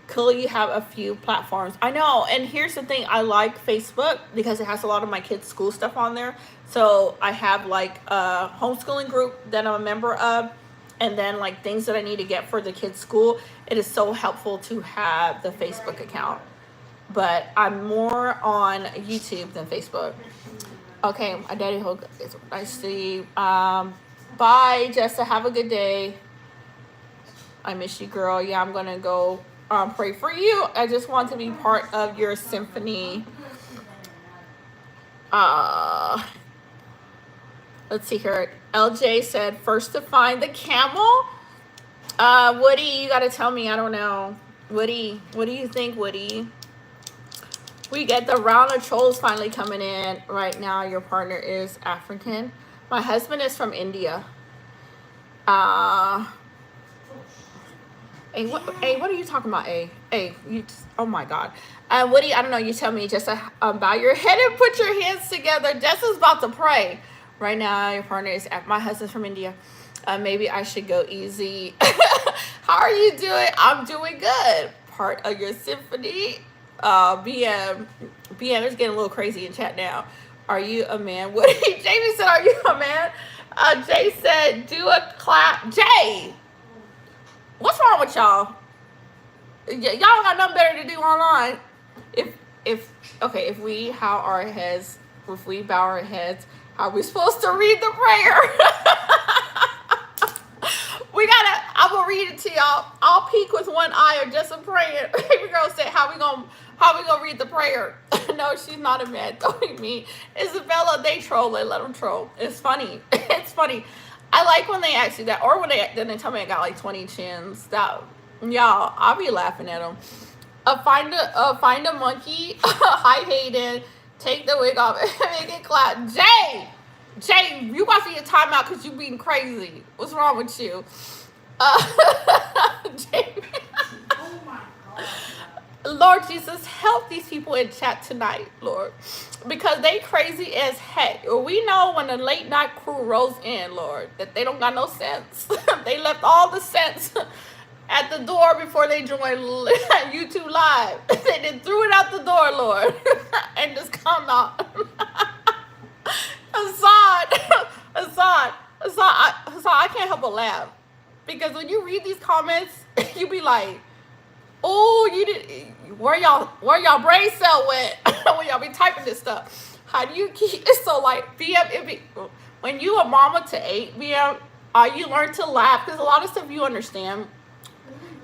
Cool, you have a few platforms. I know. And here's the thing. I like Facebook because it has a lot of my kids' school stuff on there. So I have like a homeschooling group that I'm a member of. And then like things that I need to get for the kids' school. It is so helpful to have the Facebook account. But I'm more on YouTube than Facebook. Okay, my daddy hook is I see. Bye, Jessa. Have a good day. I miss you, girl. Yeah, I'm gonna go pray for you. I just want to be part of your symphony. Let's see here. LJ said first to find the camel. Woody, you gotta tell me. I don't know. Woody, what do you think, Woody? We get the round of trolls finally coming in right now. Your partner is African. My husband is from India. Hey, what are you talking about, oh my God. Woody, I don't know, you tell me just bow your head and put your hands together. Jessa's about to pray. Right now, your partner is, my husband's from India. Maybe I should go easy. How are you doing? I'm doing good. Part of your symphony. BM is getting a little crazy in chat now. Are you a man? What Jamie said, are you a man? Jay said, do a clap. Jay, what's wrong with y'all? Y'all got nothing better to do online. If we bow our heads, how are we supposed to read the prayer? I'm gonna read it to y'all. I'll peek with one eye or just a prayer. Baby girl said, how we gonna read the prayer? No, she's not a man. Don't be mean. Isabella, they troll it. Let them troll. It's funny. It's funny. I like when they ask you that, or when they tell me I got like 20 chins. Y'all, I'll be laughing at them. Find a monkey. Hi, Hayden. Take the wig off and make it clap. Jay, you got to see your timeout because you being crazy. What's wrong with you? Jay. Oh my God. Lord Jesus, help these people in chat tonight, Lord, because they crazy as heck. We know when the late night crew rolls in, Lord, that they don't got no sense. They left all the sense at the door before they join YouTube Live. They then threw it out the door, Lord, and just come on. Hassan, I can't help but laugh because when you read these comments, you be like, "Oh, you did where y'all brain cell went when y'all be typing this stuff? How do you keep it so like BM? When you a mama to 8 BM, you learn to laugh because a lot of stuff you understand.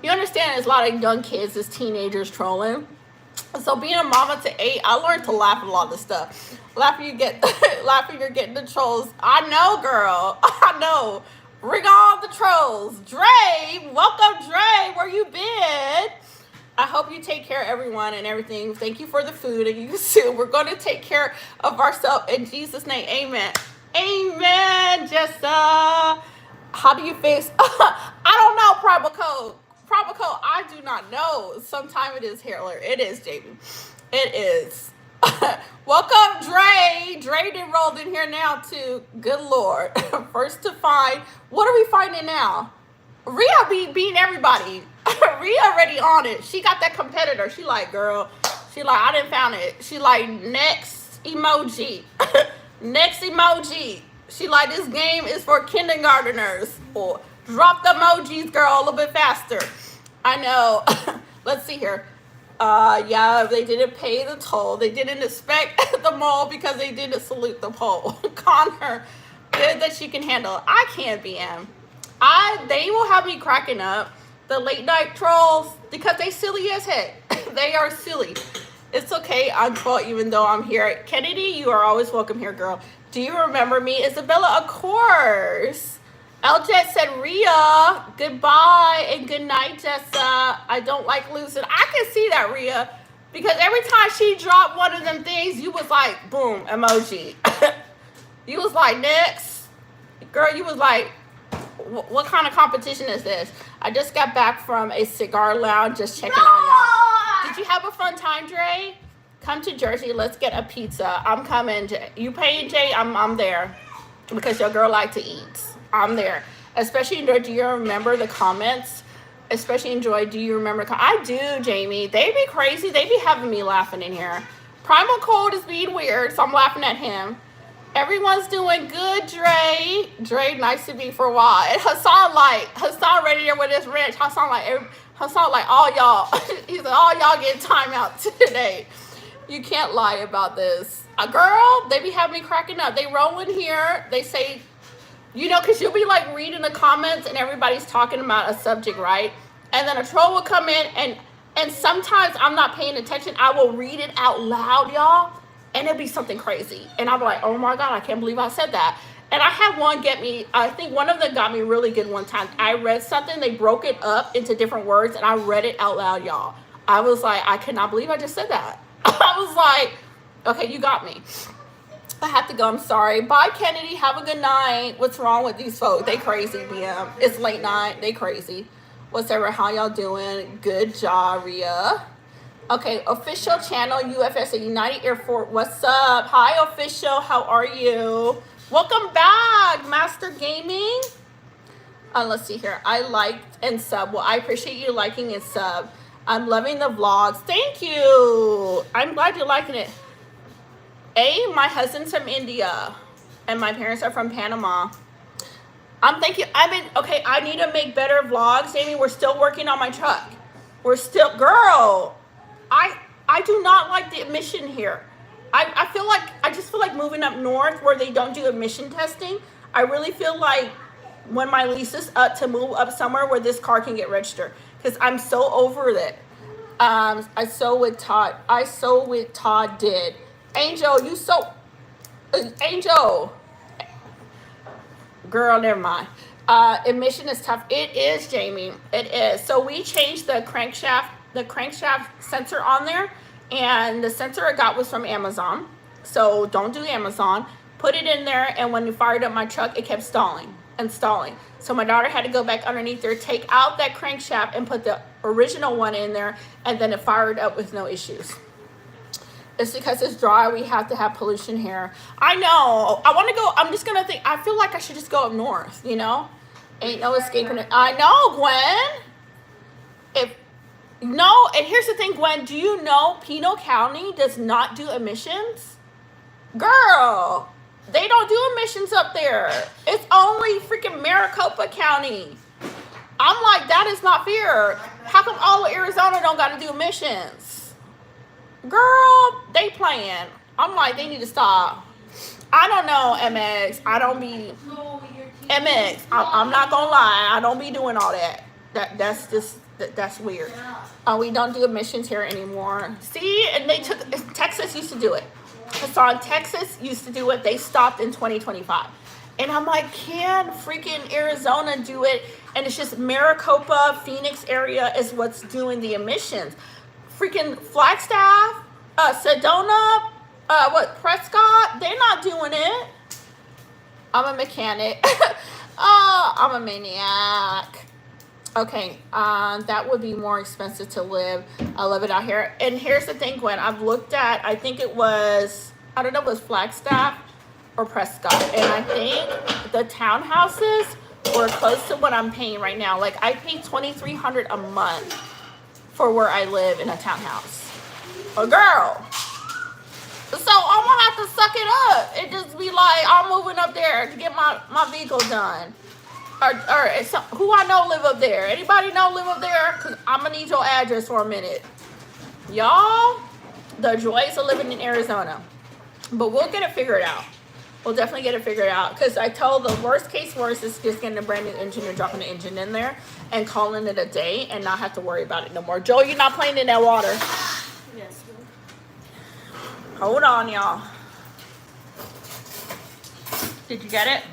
You understand there's a lot of young kids, as teenagers trolling. So being a mama to 8, I learned to laugh at a lot of this stuff. Laughing you're getting the trolls. I know, girl. I know. Bring on the trolls. Dre, welcome, Dre. Where you been? I hope you take care of everyone and everything. Thank you for the food, and you soon. We're going to take care of ourselves in Jesus' name. Amen. Amen, Jessa. How do you fix? I don't know, Primal Code. Primal Code, I do not know. Sometime it is Hitler. It is, Jamie. It is. Welcome, Dre. Dre done rolled in here now, too. Good Lord. First to find. What are we finding now? Rhea beating everybody. Rhea already on it. She got that competitor. She like, girl. She like, I didn't found it. She like, next emoji. Next emoji. She like, this game is for kindergarteners. Or drop the emojis, girl, a little bit faster. I know. Let's see here. Yeah, they didn't pay the toll. They didn't inspect the mall because they didn't salute the pole. Connor, good that she can handle it. I can't BM. They will have me cracking up. The late night trolls, because they silly as heck. They are silly. It's okay, I'm 12 even though I'm here. Kennedy, you are always welcome here, girl. Do you remember me? Isabella, of course. Eljet said, Rhea, goodbye and good night, Jessa. I don't like losing. I can see that, Rhea, because every time she dropped one of them things, you was like, boom, emoji. You was like, next. Girl, you was like, what kind of competition is this? I just got back from a cigar lounge, just checking on y'all. Did you have a fun time, Dre? Come to Jersey, let's get a pizza. I'm coming, Jay. You paying, Jay? I'm there because your girl like to eat. I'm there. Especially enjoy. Do you remember the comments? Especially enjoy. Do you remember? I do, Jamie. They be crazy. They be having me laughing in here. Primal Cold is being weird, so I'm laughing at him. Everyone's doing good, Dre. Dre, nice to be for a while. And Hassan ready there with his wrench. Hassan like all y'all. He said, all y'all get time out today. You can't lie about this. Girl, they be having me cracking up. They roll in here. They say, you know, because you'll be like reading the comments and everybody's talking about a subject, right? And then a troll will come in and sometimes I'm not paying attention. I will read it out loud, y'all. And it'll be something crazy. And I'll be like, oh my God, I can't believe I said that. And I had one get me, I think one of them got me really good one time. I read something, they broke it up into different words and I read it out loud, y'all. I was like, I cannot believe I just said that. I was like, okay, you got me. I have to go, I'm sorry. Bye, Kennedy, have a good night. What's wrong with these folks? They crazy, BM. It's late night, they crazy. Whatever, how y'all doing? Good job, Rhea. Okay, official channel, UFS United Air Force. What's up? Hi, official. How are you? Welcome back, Master Gaming. Let's see here. I liked and sub. Well, I appreciate you liking and sub. I'm loving the vlogs. Thank you. I'm glad you're liking it. My husband's from India, and my parents are from Panama. Thank you. Okay, I need to make better vlogs, Amy. We're still working on my truck. Girl. I do not like the emission here. I just feel like moving up north where they don't do emission testing. I really feel like when my lease is up to move up somewhere where this car can get registered because I'm so over it. I so with Todd did. Angel, Angel. Girl, never mind. Emission is tough. It is, Jamie. It is. So we changed the crankshaft sensor on there, and the sensor I got was from Amazon. So don't do Amazon. Put it in there, and when you fired up my truck, it kept stalling. So my daughter had to go back underneath there, take out that crankshaft, and put the original one in there, and then it fired up with no issues. It's because it's dry. We have to have pollution here. I know. I want to go. I'm just going to think. I feel like I should just go up north, you know? Ain't no escaping it. I know, Gwen. No, and here's the thing, Gwen. Do you know Pinal County does not do emissions? Girl, they don't do emissions up there. It's only freaking Maricopa County. I'm like, that is not fair. How come all of Arizona don't got to do emissions? Girl, they playing. I'm like, they need to stop. I don't know, MX. I don't be MX. I'm not gonna lie. I don't be doing all that. That's weird. We don't do emissions here anymore. See, and they took Texas used to do it. Texas used to do it. They stopped in 2025. And I'm like, can freaking Arizona do it? And it's just Maricopa, Phoenix area is what's doing the emissions. Freaking Flagstaff, Sedona, Prescott, they're not doing it. I'm a mechanic. Oh, I'm a maniac. Okay, that would be more expensive to live. I love it out here. And here's the thing, Gwen. I've looked at, I think it was, I don't know if it was Flagstaff or Prescott. And I think the townhouses were close to what I'm paying right now. Like, I pay $2,300 a month for where I live in a townhouse. A girl. So I'm going to have to suck it up and just be like, I'm moving up there to get my vehicle done. Or who I know live up there? Anybody know live up there? Because I'm going to need your address for a minute. Y'all, the joys of living in Arizona. But we'll get it figured out. We'll definitely get it figured out. Because I told the worst case worst is just getting a brand new engine and dropping the engine in there and calling it a day and not have to worry about it no more. Joe, you're not playing in that water. Yes. Hold on, y'all. Did you get it?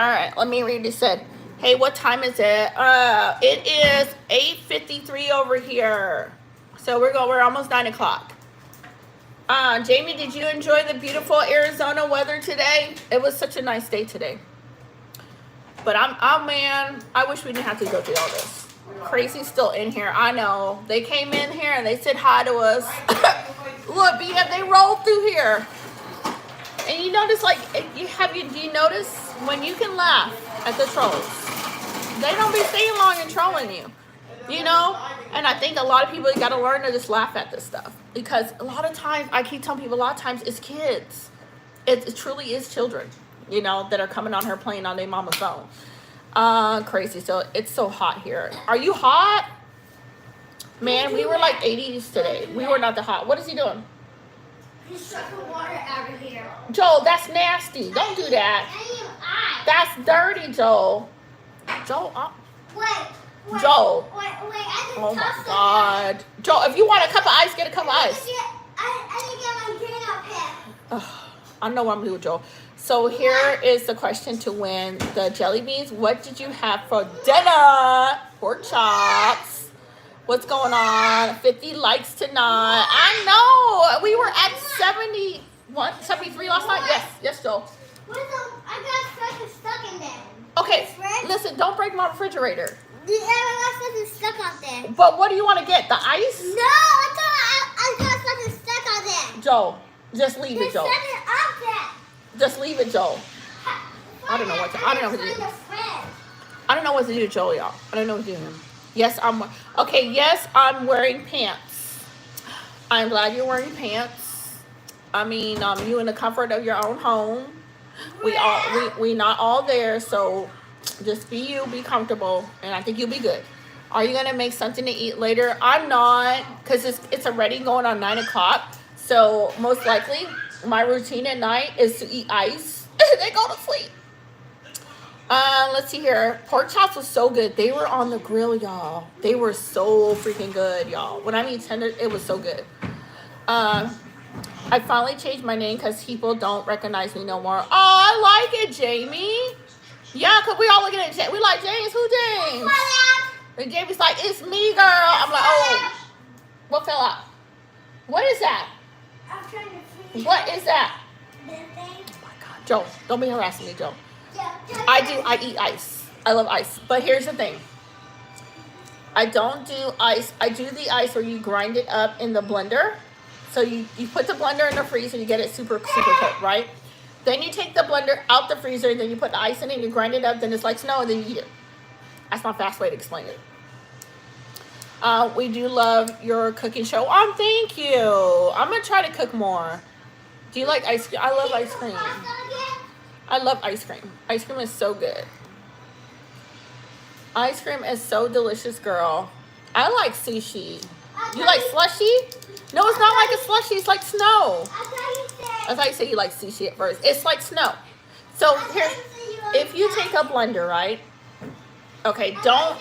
All right, let me read. It said, hey, what time is it? It is 8:53 over here. So we're almost 9 o'clock. Jamie, did you enjoy the beautiful Arizona weather today? It was such a nice day today. But man, I wish we didn't have to go through all this. Crazy's still in here. I know. They came in here and they said hi to us. Look, they rolled through here. And you notice, like, do you notice when you can laugh at the trolls, they don't be staying long and trolling you, you know? And I think a lot of people got to learn to just laugh at this stuff, because a lot of times, I keep telling people, a lot of times it's kids. It truly is children, you know, that are coming on her playing on their mama's phone. Crazy. So it's so hot here. Are you hot? Man, we were like 80s today. We were not that hot. What is he doing? He's sucking water out of here. Joel, that's nasty. Don't do that. That's dirty, Joel. Joel, Wait. Joel. Wait, I Oh my God. Joel, if you want a cup of ice, get a cup of ice. I didn't get my green up here. I know what I'm doing, Joel. So here is the question to win the jelly beans. What did you have for dinner? Pork chops. What's going on? 50 likes tonight. I know. We were at 73 last night. Yes, Joel. I got something stuck in there. Okay, listen, don't break my refrigerator. I got something stuck on there. But what do you want to get? The ice? No, I got something stuck on there. Joel, just leave it, Joel. There's something up there. Just leave it, Joel. I don't know what to do. I don't know what to do, Joel, y'all. I don't know what to do him. Yes, I'm wearing pants. I'm glad you're wearing pants. I mean, you in the comfort of your own home. We not all there, so just be you, be comfortable, and I think you'll be good. Are you gonna make something to eat later? I'm not, because it's already going on 9 o'clock. So most likely my routine at night is to eat ice and then go to sleep. Let's see here. Pork chops was so good. They were on the grill, y'all. They were so freaking good, y'all. When I mean tender, it was so good. I finally changed my name because people don't recognize me no more. Oh, I like it, Jamie. Yeah, because we all looking at James. We like, James, who James? And Jamie's like, it's me, girl. I'm like, oh, what fell out? What is that? I'm trying to see. What is that? The thing. Oh my God, Joe, don't be harassing me, Joe. I eat ice. I love ice. But here's the thing. I don't do ice. I do the ice where you grind it up in the blender. So you put the blender in the freezer, you get it super cold, right? Then you take the blender out the freezer, then you put the ice in it, and you grind it up, then it's like snow, and then you eat it. That's my fast way to explain it. We do love your cooking show. Thank you. I'm gonna try to cook more. Do you like ice cream? I love ice cream. I love ice cream. Ice cream is so good. Ice cream is so delicious, girl. I like sushi. You like slushy? No, it's not like a slushy. It's like snow. I thought you said you like sushi at first. It's like snow. So here, if you take a blender, right? Okay, don't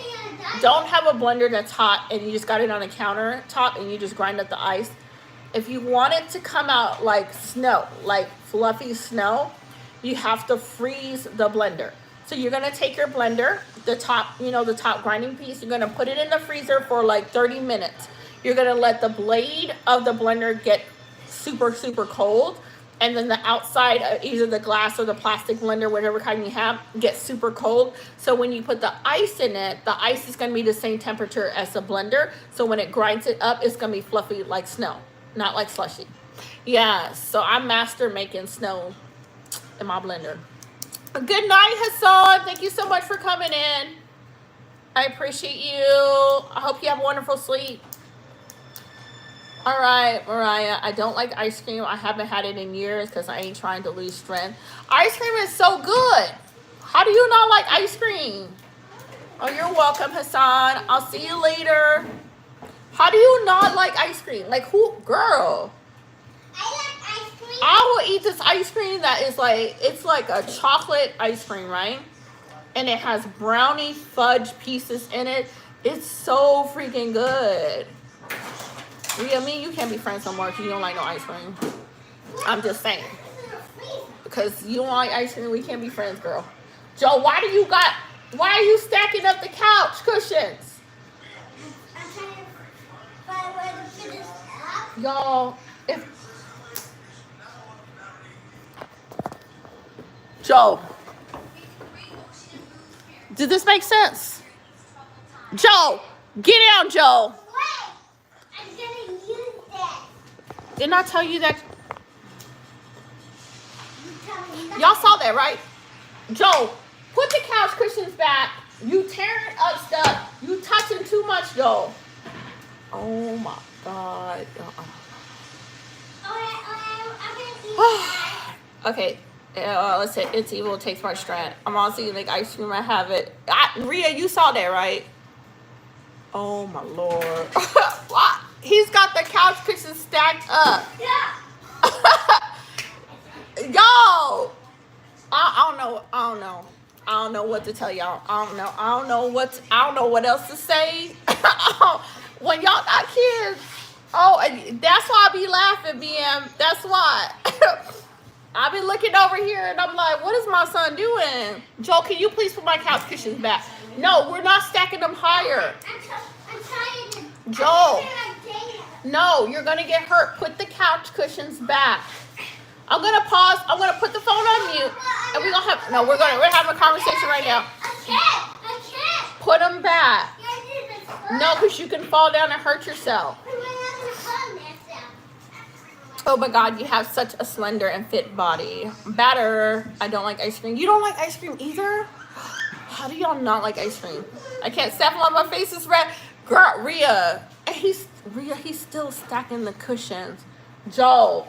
have a blender that's hot and you just got it on a countertop and you just grind up the ice. If you want it to come out like snow, like fluffy snow, you have to freeze the blender. So you're gonna take your blender, the top grinding piece, you're gonna put it in the freezer for like 30 minutes. You're gonna let the blade of the blender get super, super cold. And then the outside of either the glass or the plastic blender, whatever kind you have, gets super cold. So when you put the ice in it, the ice is gonna be the same temperature as the blender. So when it grinds it up, it's gonna be fluffy like snow, not like slushy. Yeah, so I master making snow in my blender. Good night, Hassan. Thank you so much for coming in. I appreciate you. I hope you have a wonderful sleep. All right, Mariah, I don't like ice cream. I haven't had it in years because I ain't trying to lose strength. Ice cream is so good. How do you not like ice cream? Oh, you're welcome, Hassan. I'll see you later. How do you not like ice cream? Like who? Girl. I like ice cream. I will eat this ice cream that is like, it's like a chocolate ice cream, right? And it has brownie fudge pieces in it. It's so freaking good. Rhea, me and you can't be friends no more because you don't like no ice cream. I'm just saying. Because you don't like ice cream, we can't be friends, girl. Joe, why are you stacking up the couch cushions? I'm trying to find where to put this up. Y'all, Joe, did this make sense? Joe, get down, Joe. Wait, I'm gonna use that. Didn't I tell you that? You tell me nothing. Y'all saw that, right? Joe, put the couch cushions back. You tearing up stuff. You touching too much, Joe. Oh my God. I'm gonna eat that. Okay. Let's say it's evil. It takes my strength. I'm also eating like ice cream. I have it. Rhea, you saw that, right? Oh my Lord. What? He's got the couch cushions stacked up. Yeah. Yo, I don't know what to tell y'all. I don't know what else to say. When y'all got kids, and that's why I be laughing, BM. That's why. I be looking over here and I'm like, what is my son doing? Joe, can you please put my couch cushions back? No, we're not stacking them higher. I'm trying to. Joe. No, you're gonna get hurt. Put the couch cushions back. I'm gonna pause. I'm gonna put the phone on mute, and we're having a conversation right now. I can't. Put them back. No, because you can fall down and hurt yourself. Oh my God, you have such a slender and fit body. Batter. I don't like ice cream. You don't like ice cream either? How do y'all not like ice cream? I can't step on my face is red. Girl, Rhea. He's still stacking the cushions. Joe.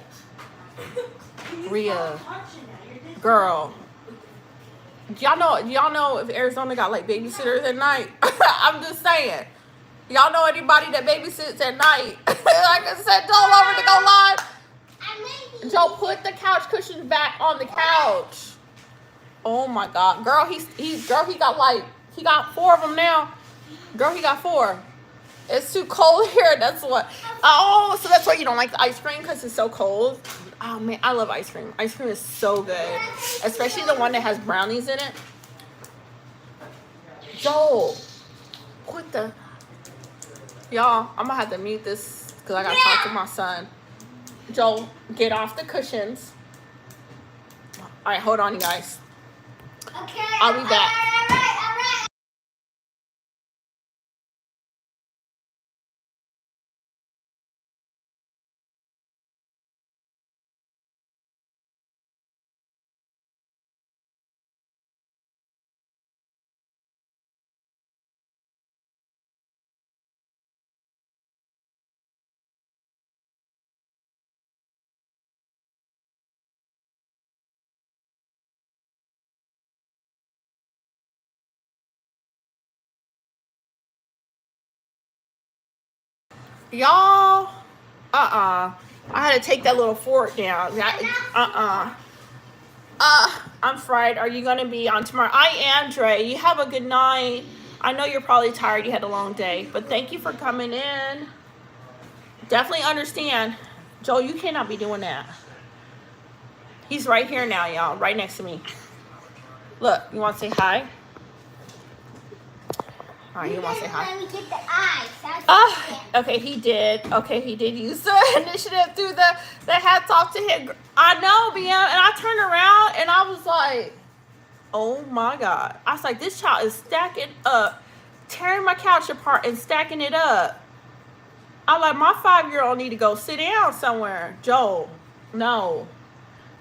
Rhea. Girl. Y'all know if Arizona got like babysitters at night? I'm just saying. Y'all know anybody that babysits at night? Like I said, Joel over to go live. Joe, put the couch cushions back on the couch. Oh my God. Girl, he got 4 of them now. Girl, he got 4. It's too cold here. That's what. Oh, so that's why you don't like the ice cream, because it's so cold. Oh man, I love ice cream. Ice cream is so good, especially the one that has brownies in it. Joel, y'all, I'm gonna have to mute this because I gotta talk to my son. Joel, get off the cushions. All right, hold on, you guys. Okay. I'll be back. Y'all, I had to take that little fork down. I'm fried. Are you going to be on tomorrow? I am, Dre. You have a good night. I know you're probably tired. You had a long day. But thank you for coming in. Definitely understand. Joel, you cannot be doing that. He's right here now, y'all. Right next to me. Look, you want to say hi? All right, you want to say hi? Let me get the eyes. Okay, he did. Okay, he did use the initiative through the hats off to him. I know, BM. And I turned around and I was like, oh my God. I was like, this child is stacking up, tearing my couch apart and stacking it up. I'm like, my 5-year-old need to go sit down somewhere. Joel, no.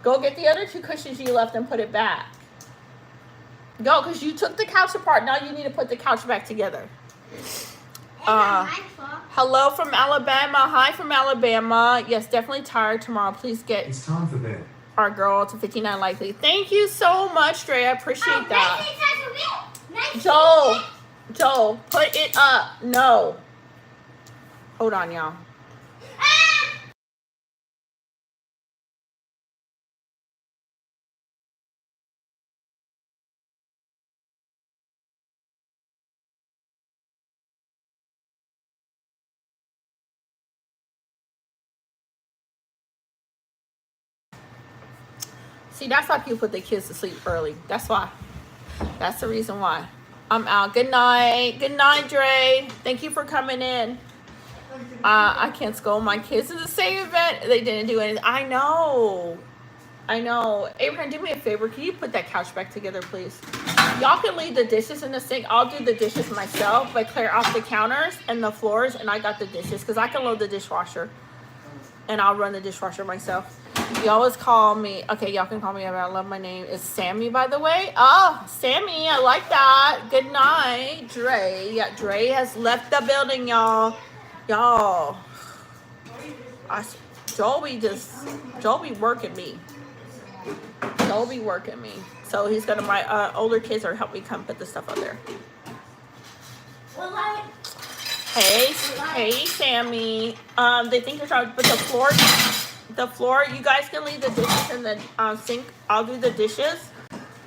Go get the other 2 cushions you left and put it back. Go, because you took the couch apart. Now you need to put the couch back together. Hello from Alabama. Hi from Alabama. Yes, definitely tired tomorrow. Please get It's time for bed. our girl to 59 likely. Thank you so much, Dre. I appreciate that. Joel, put it up. No. Hold on, y'all. See, that's why people put their kids to sleep early. That's why. That's the reason why. I'm out. Good night. Good night, Dre. Thank you for coming in. I can't scold my kids in the same event. They didn't do anything. I know. Abraham, do me a favor. Can you put that couch back together, please? Y'all can leave the dishes in the sink. I'll do the dishes myself, but clear off the counters and the floors, and I got the dishes because I can load the dishwasher. And I'll run the dishwasher myself. You always call me. Okay, y'all can call me. I love my name. It's Sammy, by the way. Oh, Sammy, I like that. Good night, Dre. Yeah, Dre has left the building, y'all. Y'all. Joel be working me. Joel be working me. So he's gonna, my older kids are help me come put the stuff up there. Hey, Sammy. They think you're trying to put the floor, you guys can leave the dishes in the sink. I'll do the dishes.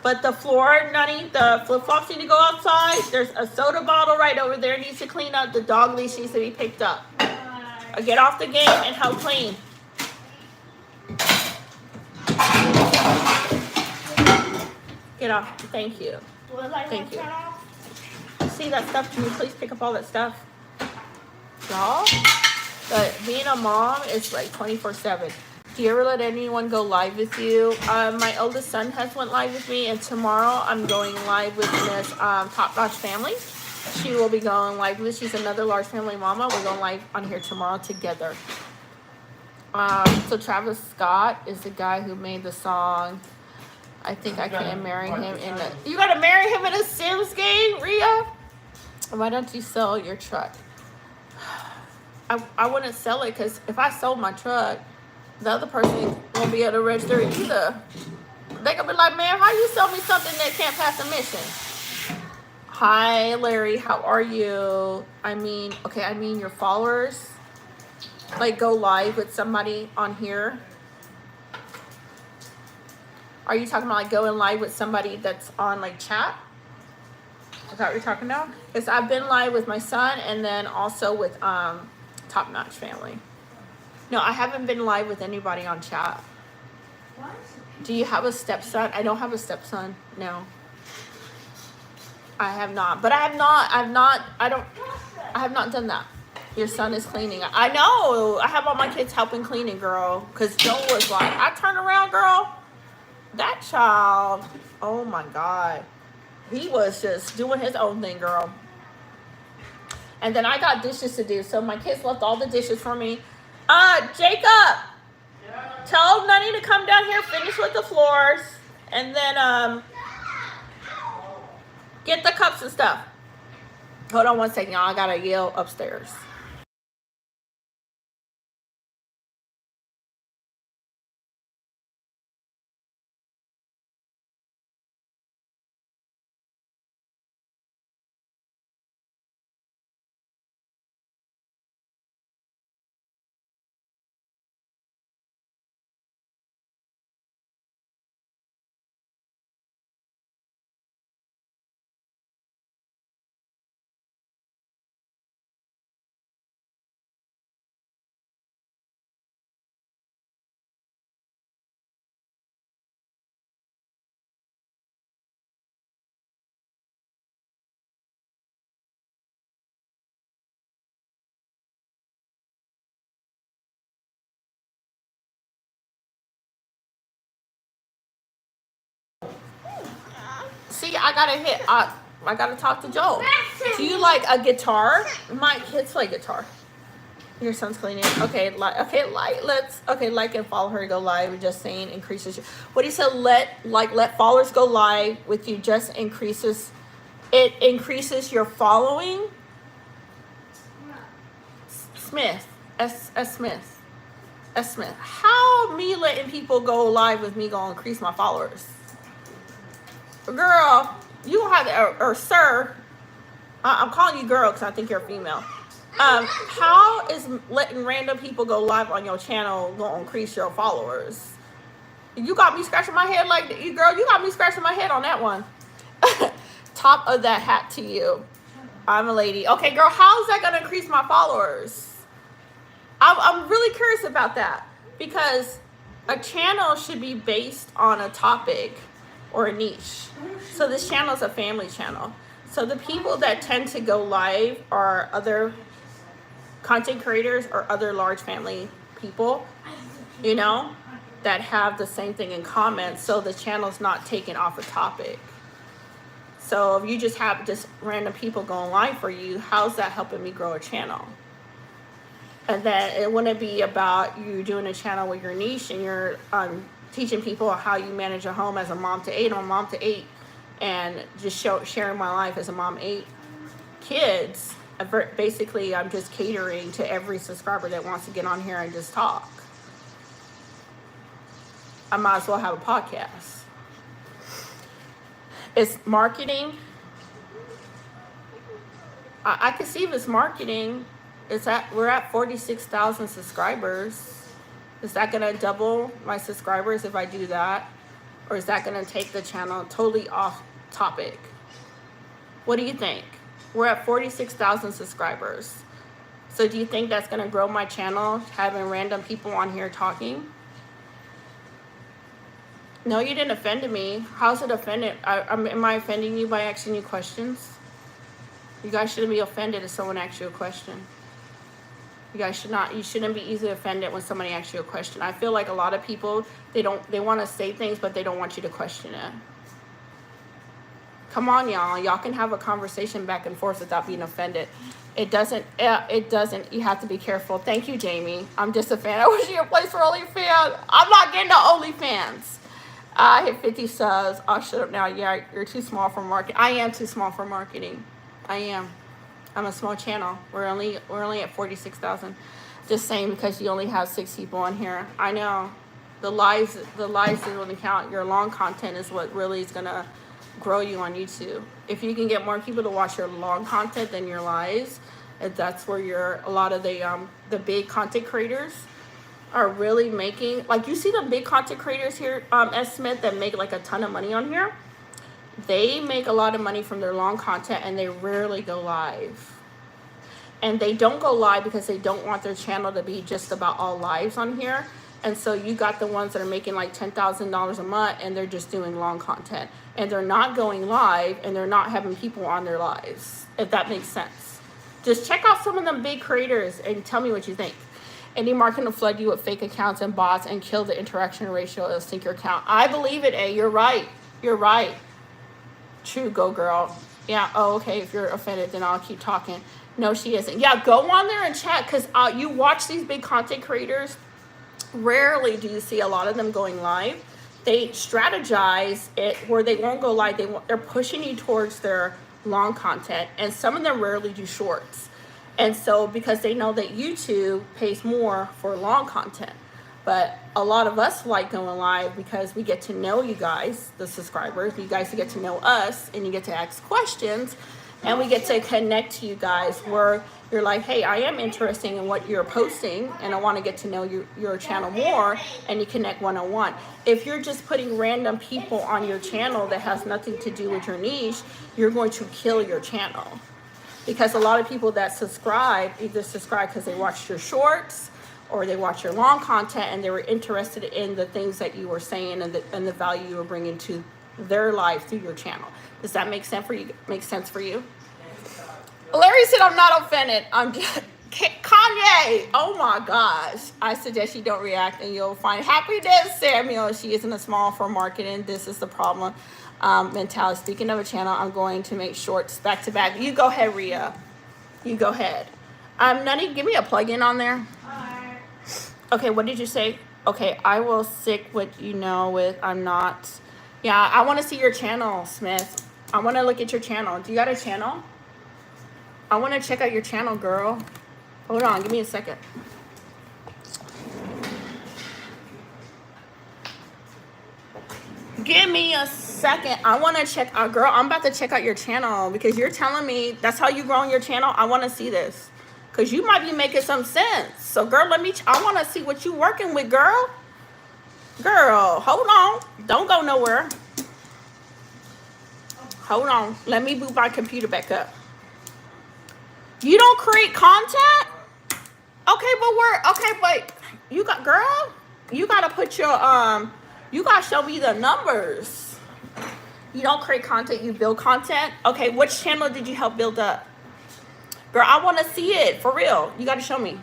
But the floor, Nutty, the flip-flops need to go outside. There's a soda bottle right over there needs to clean up. The dog leash needs to be picked up. Get off the game and help clean. Get off. Thank you. Thank you. See that stuff? Can you please pick up all that stuff? Y'all? But being a mom is like 24/7. Do you ever let anyone go live with you? My oldest son has went live with me, and tomorrow I'm going live with Miss Top Notch Family. She will be going live with. She's another large family mama. We're going live on here tomorrow together. So Travis Scott is the guy who made the song. I think I can marry him in a. You gotta marry him in a Sims game, Rhea. Why don't you sell your truck? I wouldn't sell it because if I sold my truck, the other person won't be able to register it either. They could be like, man, how you sell me something that can't pass a mission? Hi, Larry. How are you? I mean your followers. Like, go live with somebody on here. Are you talking about like going live with somebody that's on like chat? Is that what you're talking about? Because I've been live with my son and then also with Top Notch Family. No, I haven't been live with anybody on chat. Do you have a stepson? I don't have a stepson. No. I have not. But I have not done that. Your son is cleaning. I know. I have all my kids helping cleaning, girl. Because Joe was like, I turn around, girl. That child, oh my God. He was just doing his own thing, girl. And then I got dishes to do. So my kids left all the dishes for me. Jacob, tell Nutty to come down here, finish with the floors, and then get the cups and stuff. Hold on one second, y'all. I gotta yell upstairs. See, I gotta hit. I gotta talk to Joel. Do you like a guitar? My kids play guitar. Your son's cleaning. Okay, like and follow her. Go live. Just saying increases. What he said. Let followers go live with you. Just increases. It increases your following. Smith. S. Smith. S. Smith. How me letting people go live with me gonna increase my followers? Girl, you gonna have to, or sir. I'm calling you girl because I think you're a female. How is letting random people go live on your channel gonna increase your followers? You got me scratching my head like you, girl. You got me scratching my head on that one. Top of that hat to you. I'm a lady. Okay, girl. How is that gonna increase my followers? I'm really curious about that because a channel should be based on a topic or a niche. So this channel is a family channel. So the people that tend to go live are other content creators or other large family people, you know, that have the same thing in common. So the channel's not taken off a topic. So if you just have just random people going live for you, how's that helping me grow a channel? And then it wouldn't be about you doing a channel with your niche and you're teaching people how you manage a home as a mom to 8. I'm a mom to 8 and just sharing my life as a mom 8 kids. Basically, I'm just catering to every subscriber that wants to get on here and just talk. I might as well have a podcast. It's marketing. I can see if it's marketing. We're at 46,000 subscribers. Is that gonna double my subscribers if I do that? Or is that gonna take the channel totally off topic? What do you think? We're at 46,000 subscribers. So do you think that's gonna grow my channel, having random people on here talking? No, you didn't offend me. How's it offended? Am I offending you by asking you questions? You guys shouldn't be offended if someone asks you a question. You shouldn't be easily offended when somebody asks you a question. I feel like a lot of people, they want to say things, but they don't want you to question it. Come on, y'all. Y'all can have a conversation back and forth without being offended. It doesn't, you have to be careful. Thank you, Jamie. I'm just a fan. I wish you a place for OnlyFans. I'm not getting to OnlyFans. I hit 50 subs. I'll shut up now. Yeah, you're too small for marketing. I am too small for marketing. I am. I'm a small channel. We're only at 46,000. Just saying because you only have 6 people on here. I know. The lives is going to count. Your long content is what really is going to grow you on YouTube. If you can get more people to watch your long content than your lives, that's where a lot of the big content creators are really making. Like you see the big content creators here, S. Smith, that make like a ton of money on here. They make a lot of money from their long content and they rarely go live. And they don't go live because they don't want their channel to be just about all lives on here. And so you got the ones that are making like $10,000 a month and they're just doing long content. And they're not going live and they're not having people on their lives, if that makes sense. Just check out some of them big creators and tell me what you think. Any marketing will flood you with fake accounts and bots and kill the interaction ratio. It'll sink your account. I believe it, A. You're right. You're right. True, go girl. Yeah, oh, okay, if you're offended, then I'll keep talking. No, she isn't. Yeah, go on there and chat because you watch these big content creators. Rarely do you see a lot of them going live. They strategize it where they won't go live. They're pushing you towards their long content, and some of them rarely do shorts. And so because they know that YouTube pays more for long content. But a lot of us like going live because we get to know you guys, the subscribers. You guys get to know us, and you get to ask questions, and we get to connect to you guys where you're like, hey, I am interested in what you're posting, and I want to get to know your channel more, and you connect one-on-one. If you're just putting random people on your channel that has nothing to do with your niche, you're going to kill your channel. Because a lot of people that subscribe, either subscribe because they watched your shorts, or they watch your long content and they were interested in the things that you were saying and the value you were bringing to their life through your channel. Does that make sense for you? Make sense for you? Larry said, I'm not offended. I'm just, Kanye. Oh my gosh. I suggest you don't react and you'll find happiness, Samuel. She isn't a small for marketing. This is the problem. mentality. Speaking of a channel, I'm going to make shorts back to back. You go ahead, Rhea. You go ahead. Nutty, give me a plug-in on there. Okay, what did you say? Okay, I will stick what you know with. I'm not. Yeah, I want to see your channel, Smith. I want to look at your channel. Do you got a channel? I want to check out your channel, girl. Hold on, give me a second. Give me a second. I want to check out, girl. I'm about to check out your channel because you're telling me that's how you growing your channel. I want to see this because you might be making some sense. So, girl, I want to see what you working with, girl. Girl, hold on. Don't go nowhere. Hold on. Let me boot my computer back up. You don't create content? Okay, but you got, girl, you got to put your, you got to show me the numbers. You don't create content, you build content. Okay, which channel did you help build up? Girl, I want to see it, for real. You got to show me.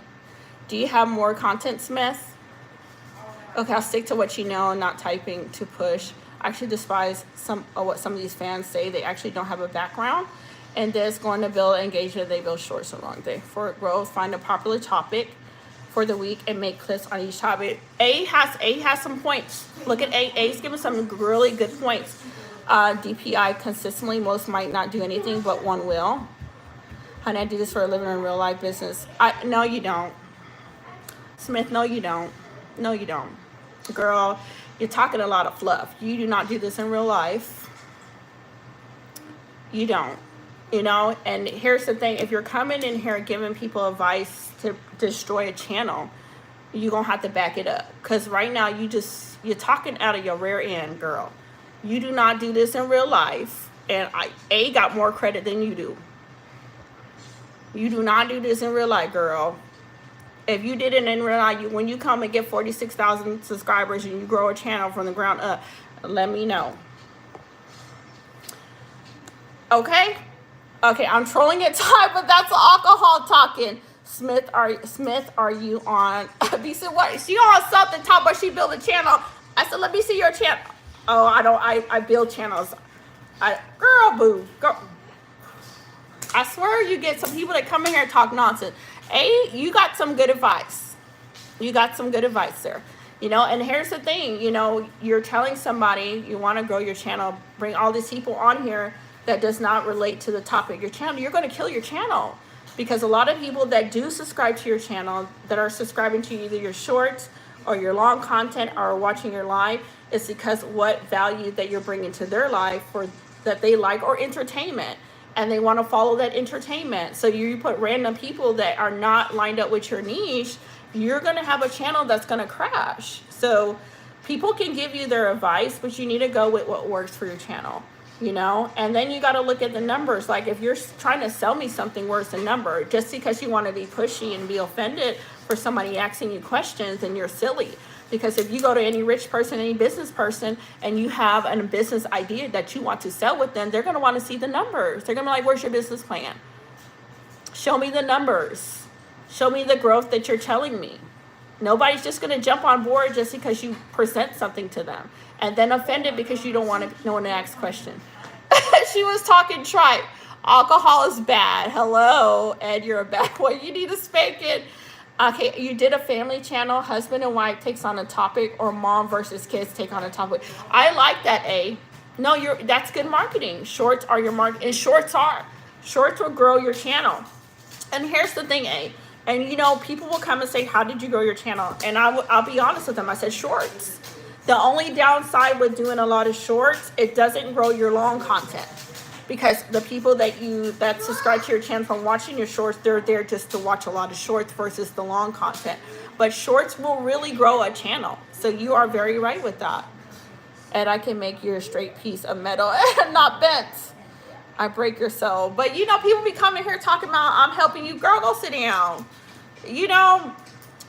Do you have more content, Smith? Okay, I'll stick to what you know and not typing to push. I actually despise what some of these fans say. They actually don't have a background. And this going to build engagement. They build shorts along day. For growth, find a popular topic for the week and make clips on each topic. A has some points. Look at A. A's giving some really good points. DPI consistently. Most might not do anything, but one will. Honey, I do this for a living in real life business. No, you don't. Smith, no, you don't. No, you don't. Girl, you're talking a lot of fluff. You do not do this in real life. You don't. You know, and here's the thing. If you're coming in here giving people advice to destroy a channel, you're going to have to back it up. Because right now, you're talking out of your rear end, girl. You do not do this in real life. And A got more credit than you do. You do not do this in real life, girl. If you did it in real life, when you come and get 46,000 subscribers and you grow a channel from the ground up, let me know. Okay? Okay, I'm trolling at time, but that's alcohol talking. Smith, are you on? B said, what? She on something top, but she built a channel. I said, let me see your channel. Oh, I build channels. Girl, boo. Girl. I swear you get some people that come in here and talk nonsense. You got some good advice. You got some good advice there. You know, and here's the thing. You know, you're telling somebody you want to grow your channel, bring all these people on here that does not relate to the topic of your channel. You're going to kill your channel because a lot of people that do subscribe to your channel, that are subscribing to either your shorts or your long content or watching your live, is because what value that you're bringing to their life or that they like, or entertainment. And they want to follow that entertainment. So you put random people that are not lined up with your niche, you're going to have a channel that's going to crash. So people can give you their advice, but you need to go with what works for your channel, you know? And then you got to look at the numbers. Like if you're trying to sell me something worth a number, just because you want to be pushy and be offended for somebody asking you questions, then you're silly. Because if you go to any rich person, any business person, and you have a business idea that you want to sell with them, they're going to want to see the numbers. They're going to be like, where's your business plan? Show me the numbers. Show me the growth that you're telling me. Nobody's just going to jump on board just because you present something to them. And then offended because you don't want no one to ask questions. She was talking tripe. Alcohol is bad. Hello. And you're a bad boy. You need a spanking. Okay, you did a family channel, husband and wife takes on a topic, or mom versus kids take on a topic. I like that, A. No, that's good marketing. Shorts are your market, and shorts will grow your channel. And here's the thing, A. And you know, people will come and say, how did you grow your channel? And I'll be honest with them. I said shorts. The only downside with doing a lot of shorts, it doesn't grow your long content. Because the people that subscribe to your channel from watching your shorts, they're there just to watch a lot of shorts versus the long content. But shorts will really grow a channel. So you are very right with that. And I can make you a straight piece of metal and not bent. I break your soul. But you know, people be coming here talking about, I'm helping you. Girl, go sit down. You know,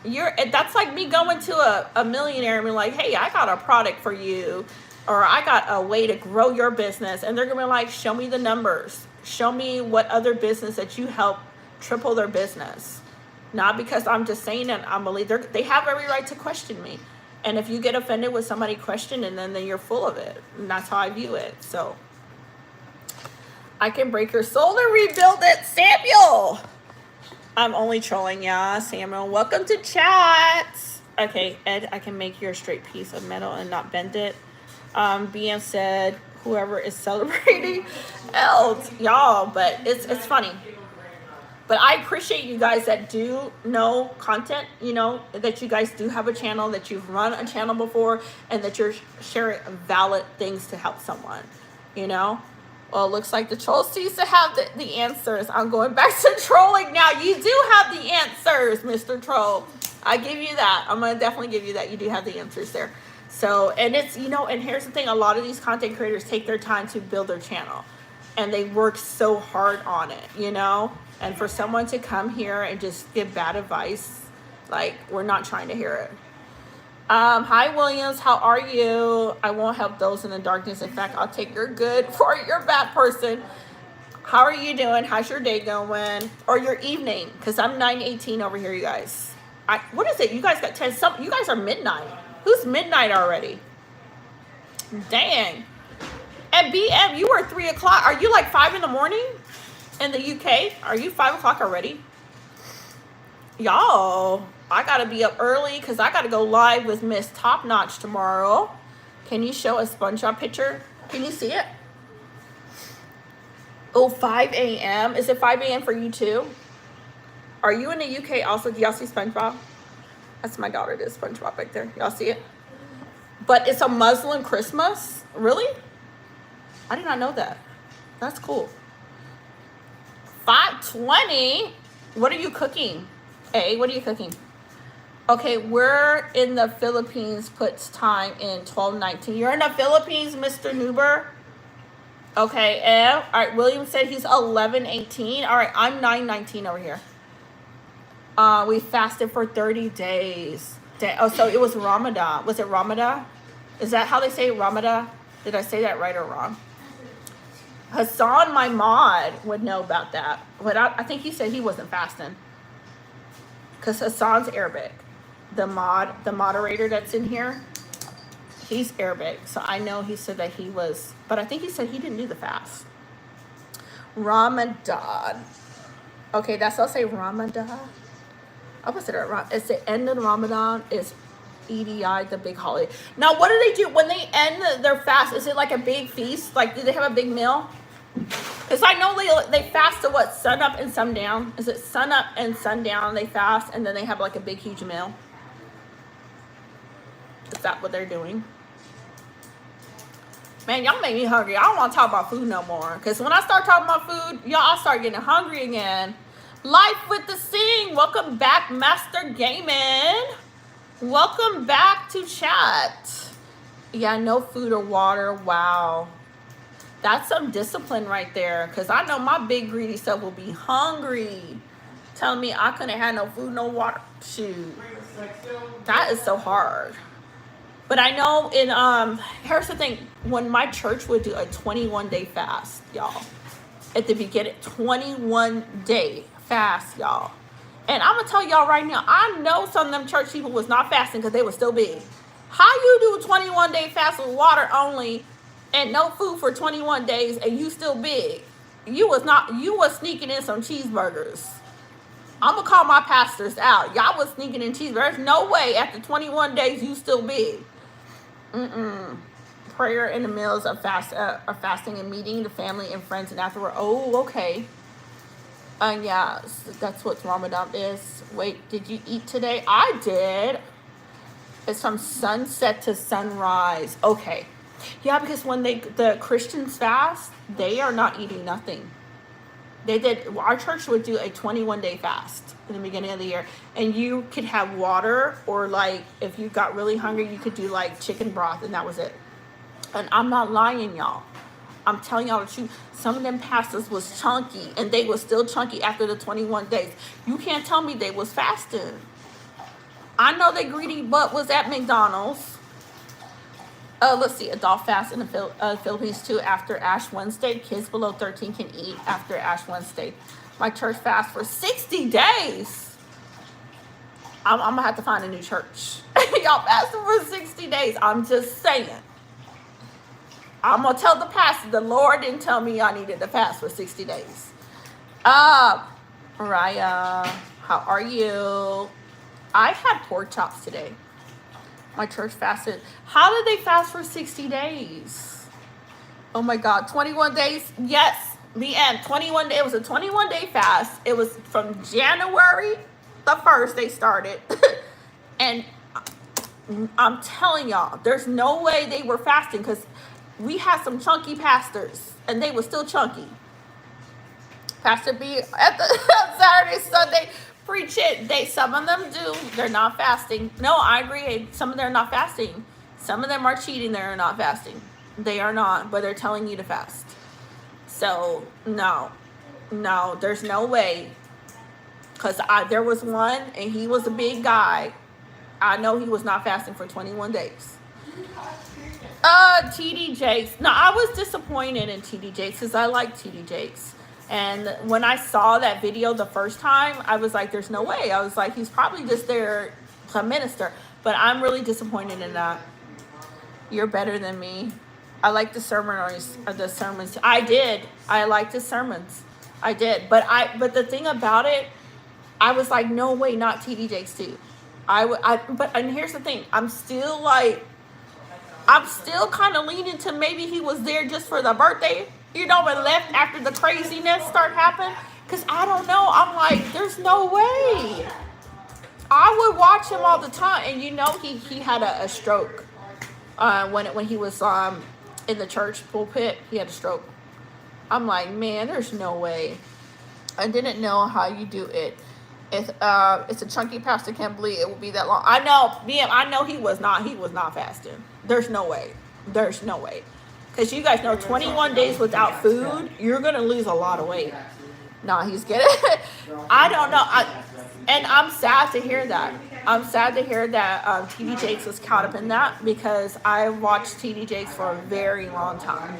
that's like me going to a millionaire and be like, hey, I got a product for you. Or I got a way to grow your business. And they're going to be like, show me the numbers. Show me what other business that you help triple their business. Not because I'm just saying it. They have every right to question me. And if you get offended with somebody questioning, then you're full of it. And that's how I view it. So I can break your soul to rebuild it, Samuel. I'm only trolling, yeah, Samuel. Welcome to chat. Okay, Ed, I can make you a straight piece of metal and not bend it. BM said, whoever is celebrating else, y'all, but it's funny. But I appreciate you guys that do know content, you know, that you guys do have a channel, that you've run a channel before, and that you're sharing valid things to help someone, you know. Well, it looks like the troll seems to have the answers. I'm going back to trolling now. You do have the answers, Mr. Troll. I give you that. I'm going to definitely give you that. You do have the answers there. So, and it's, you know, and here's the thing. A lot of these content creators take their time to build their channel. And they work so hard on it, you know. And for someone to come here and just give bad advice, like, we're not trying to hear it. Hi, Williams. How are you? I won't help those in the darkness. In fact, I'll take your good for your bad person. How are you doing? How's your day going? Or your evening? Because I'm 9:18 over here, you guys. What is it? You guys got 10. You guys are midnight. Who's midnight already? Dang. And BM, you were 3 o'clock. Are you like 5 in the morning in the UK? Are you 5 o'clock already? Y'all, I gotta be up early because I gotta go live with Miss Top Notch tomorrow. Can you show a SpongeBob picture? Can you see it? Oh, 5 a.m. Is it 5 a.m. for you too? Are you in the UK also? Do y'all see SpongeBob? That's my daughter, does SpongeBob right there. Y'all see it? But it's a Muslim Christmas? Really? I did not know that. That's cool. 5:20. What are you cooking? Hey, what are you cooking? Okay, we're in the Philippines. Puts time in 12:19. You're in the Philippines, Mr. Nuber? Okay, all right, William said he's 11:18. All right, I'm 9:19 over here. We fasted for 30 days. Oh, so it was Ramadan. Was it Ramadan? Is that how they say Ramadan? Did I say that right or wrong? Hassan, my mod, would know about that. But I think he said he wasn't fasting. Because Hassan's Arabic. The moderator that's in here, he's Arabic. So I know he said that he was, but I think he said he didn't do the fast. Ramadan. Okay, that's I'll say Ramadan. I was it right. It's the end of Ramadan is EDI, the big holiday. Now, what do they do when they end their fast? Is it like a big feast? Like, do they have a big meal? Because I know they fast to what? Sun up and sundown? Is it sun up and sundown they fast and then they have like a big huge meal? Is that what they're doing? Man, y'all make me hungry. I don't want to talk about food no more. Because when I start talking about food, y'all, I start getting hungry again. Life with the Sing. Welcome back, Master Gaming. Welcome back to chat. Yeah, no food or water. Wow. That's some discipline right there. Because I know my big greedy self will be hungry. Telling me I couldn't have no food, no water. Shoot. That is so hard. But I know here's the thing. When my church would do a 21-day fast, y'all. At the beginning, 21-day fast, y'all. And I'm going to tell y'all right now, I know some of them church people was not fasting because they were still big. How you do a 21-day fast with water only and no food for 21 days and you still big? You was sneaking in some cheeseburgers. I'm going to call my pastors out. Y'all was sneaking in cheeseburgers. No way after 21 days you still big. Prayer and the meals of fasting and meeting the family and friends and afterward. Oh, okay. Yeah, that's what Ramadan is. Wait, did you eat today? I did. It's from sunset to sunrise. Okay. Yeah, because when the Christians fast, they are not eating nothing. Our church would do a 21-day fast in the beginning of the year. And you could have water or like, if you got really hungry, you could do like chicken broth and that was it. And I'm not lying, y'all. I'm telling y'all the truth. Some of them pastors was chunky and they was still chunky after the 21 days. You can't tell me they was fasting. I know they greedy butt was at McDonald's. Let's see, adult fast in the Philippines too after Ash Wednesday. Kids below 13 can eat after Ash Wednesday. My church fast for 60 days. I'm gonna have to find a new church. Y'all fasting for 60 days. I'm just saying. I'm gonna tell the pastor the Lord didn't tell me I needed to fast for 60 days. Mariah, how are you? I had pork chops today. My church fasted. How did they fast for 60 days? Oh my God, 21 days? Yes, the end. 21 days. It was a 21-day fast. It was from January the 1st they started. And I'm telling y'all, there's no way they were fasting because we had some chunky pastors and they were still chunky. Pastor B at the Saturday, Sunday preach it. Some of them do. They're not fasting. No, I agree. Some of them are not fasting. Some of them are cheating. They're not fasting. They are not, but they're telling you to fast. So no, there's no way. Cause there was one, and he was a big guy. I know he was not fasting for 21 days. TD Jakes. No, I was disappointed in TD Jakes because I like TD Jakes. And when I saw that video the first time, I was like, there's no way. I was like, he's probably just there to minister. But I'm really disappointed in that. You're better than me. I like the sermons. I did. I liked the sermons. I did. But the thing about it, I was like, no way, not TD Jakes too. And here's the thing. I'm still kind of leaning to maybe he was there just for the birthday, but left after the craziness started happening. Because I don't know. I'm like, there's no way. I would watch him all the time. And he had a stroke when he was in the church pulpit. He had a stroke. I'm like, man, there's no way. I didn't know how you do it. If it's a chunky pastor, can't believe it will be that long. I know he was not fasting. There's no way. Because you guys know 21 days without food, you're going to lose a lot of weight. No, he's getting it. I don't know. And I'm sad to hear that. I'm sad to hear that TD Jakes was caught up in that because I watched TD Jakes for a very long time.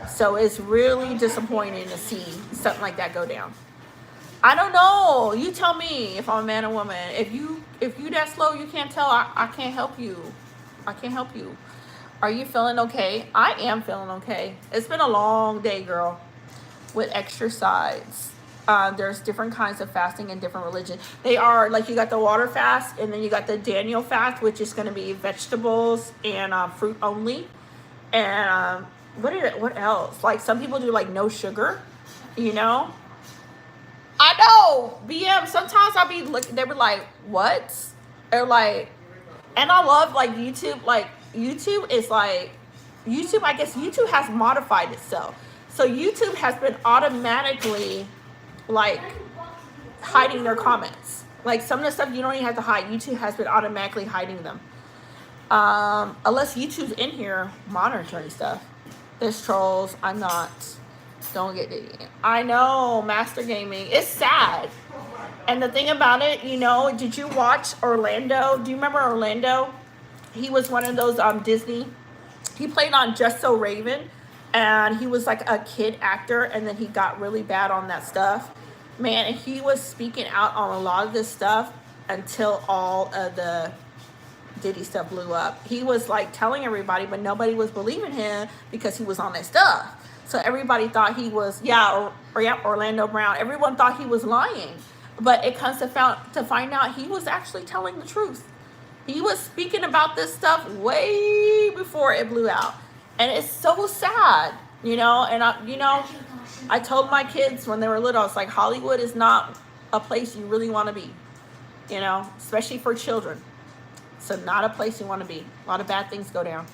So it's really disappointing to see something like that go down. I don't know. You tell me if I'm a man or woman. If you that slow, you can't tell. I can't help you. I can't help you. Are you feeling okay? I am feeling okay. It's been a long day, girl, with exercise. There's different kinds of fasting in different religions. They are like, you got the water fast, and then you got the Daniel fast, which is going to be vegetables and fruit only. And what else? Like some people do like no sugar, I know, BM. Sometimes I'll be looking. They were like, "What?" They're like, and I love like YouTube. Like YouTube is like YouTube. I guess YouTube has modified itself. So YouTube has been automatically like hiding their comments. Like some of the stuff you don't even have to hide. YouTube has been automatically hiding them. Unless YouTube's in here monitoring stuff. There's trolls. I'm not. Don't get it. I know, Master Gaming. It's sad. And the thing about it, did you watch Orlando? Do you remember Orlando? He was one of those Disney. He played on Just So Raven. And he was like a kid actor. And then he got really bad on that stuff. Man, and he was speaking out on a lot of this stuff until all of the Diddy stuff blew up. He was like telling everybody, but nobody was believing him because he was on that stuff. So everybody thought he was, Orlando Brown. Everyone thought he was lying. But it comes to find out he was actually telling the truth. He was speaking about this stuff way before it blew out. And it's so sad, and I told my kids when they were little, I was like, Hollywood is not a place you really want to be, especially for children. So not a place you want to be. A lot of bad things go down.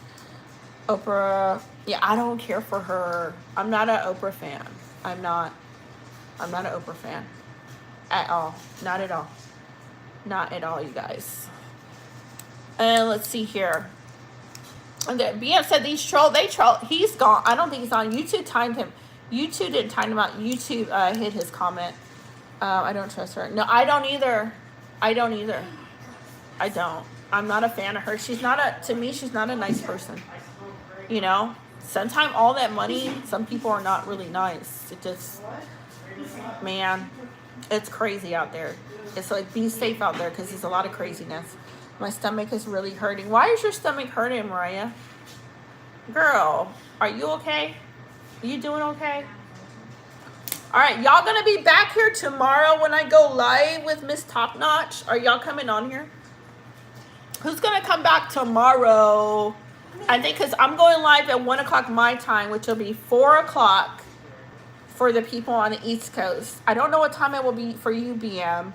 Oprah, I don't care for her. I'm not an Oprah fan. I'm not an Oprah fan at all. Not at all. Not at all, you guys. And let's see here. And then BM said they troll. He's gone. I don't think he's on. YouTube timed him. YouTube didn't time him out. YouTube hit his comment. I don't trust her. No, I don't either. I don't. I'm not a fan of her. To me, she's not a nice person. Sometimes all that money, some people are not really nice. It just, man, It's crazy out there. It's like, be safe out there because there's a lot of craziness. My stomach is really hurting. Why is your stomach hurting, Mariah? Girl, are you okay? Are you doing okay? All right, y'all gonna be back here tomorrow when I go live with Miss Top Notch? Are y'all coming on here? Who's gonna come back tomorrow? I think because I'm going live at 1 o'clock my time, which will be 4 o'clock for the people on the East Coast. I don't know what time it will be for you, BM.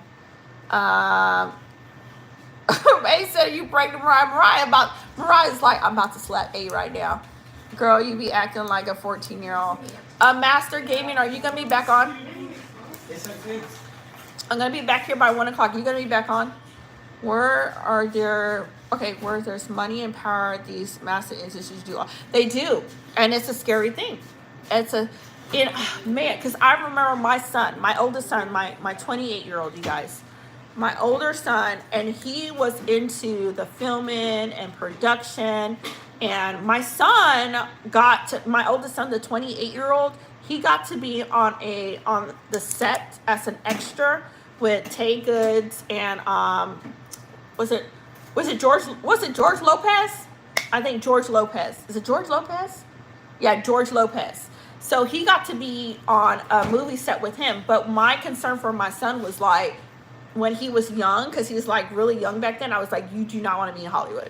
Ray said you pregnant, Mariah. Mariah's like, I'm about to slap A right now. Girl, you be acting like a 14-year-old. Master Gaming, are you gonna be back on? Yes, I did. I'm gonna be back here by 1 o'clock. You gonna be back on? Where there's money and power, these massive institutions do. They do, and it's a scary thing. Man, because I remember my son, my oldest son, my 28-year-old, you guys, my older son, and he was into the filming and production. And my oldest son, the 28-year-old, he got to be on the set as an extra with Tay Goods and was it George Lopez? I think George Lopez. Is it George Lopez? Yeah, George Lopez. So he got to be on a movie set with him. But my concern for my son was like, when he was young, because he was like really young back then, I was like, you do not want to be in Hollywood.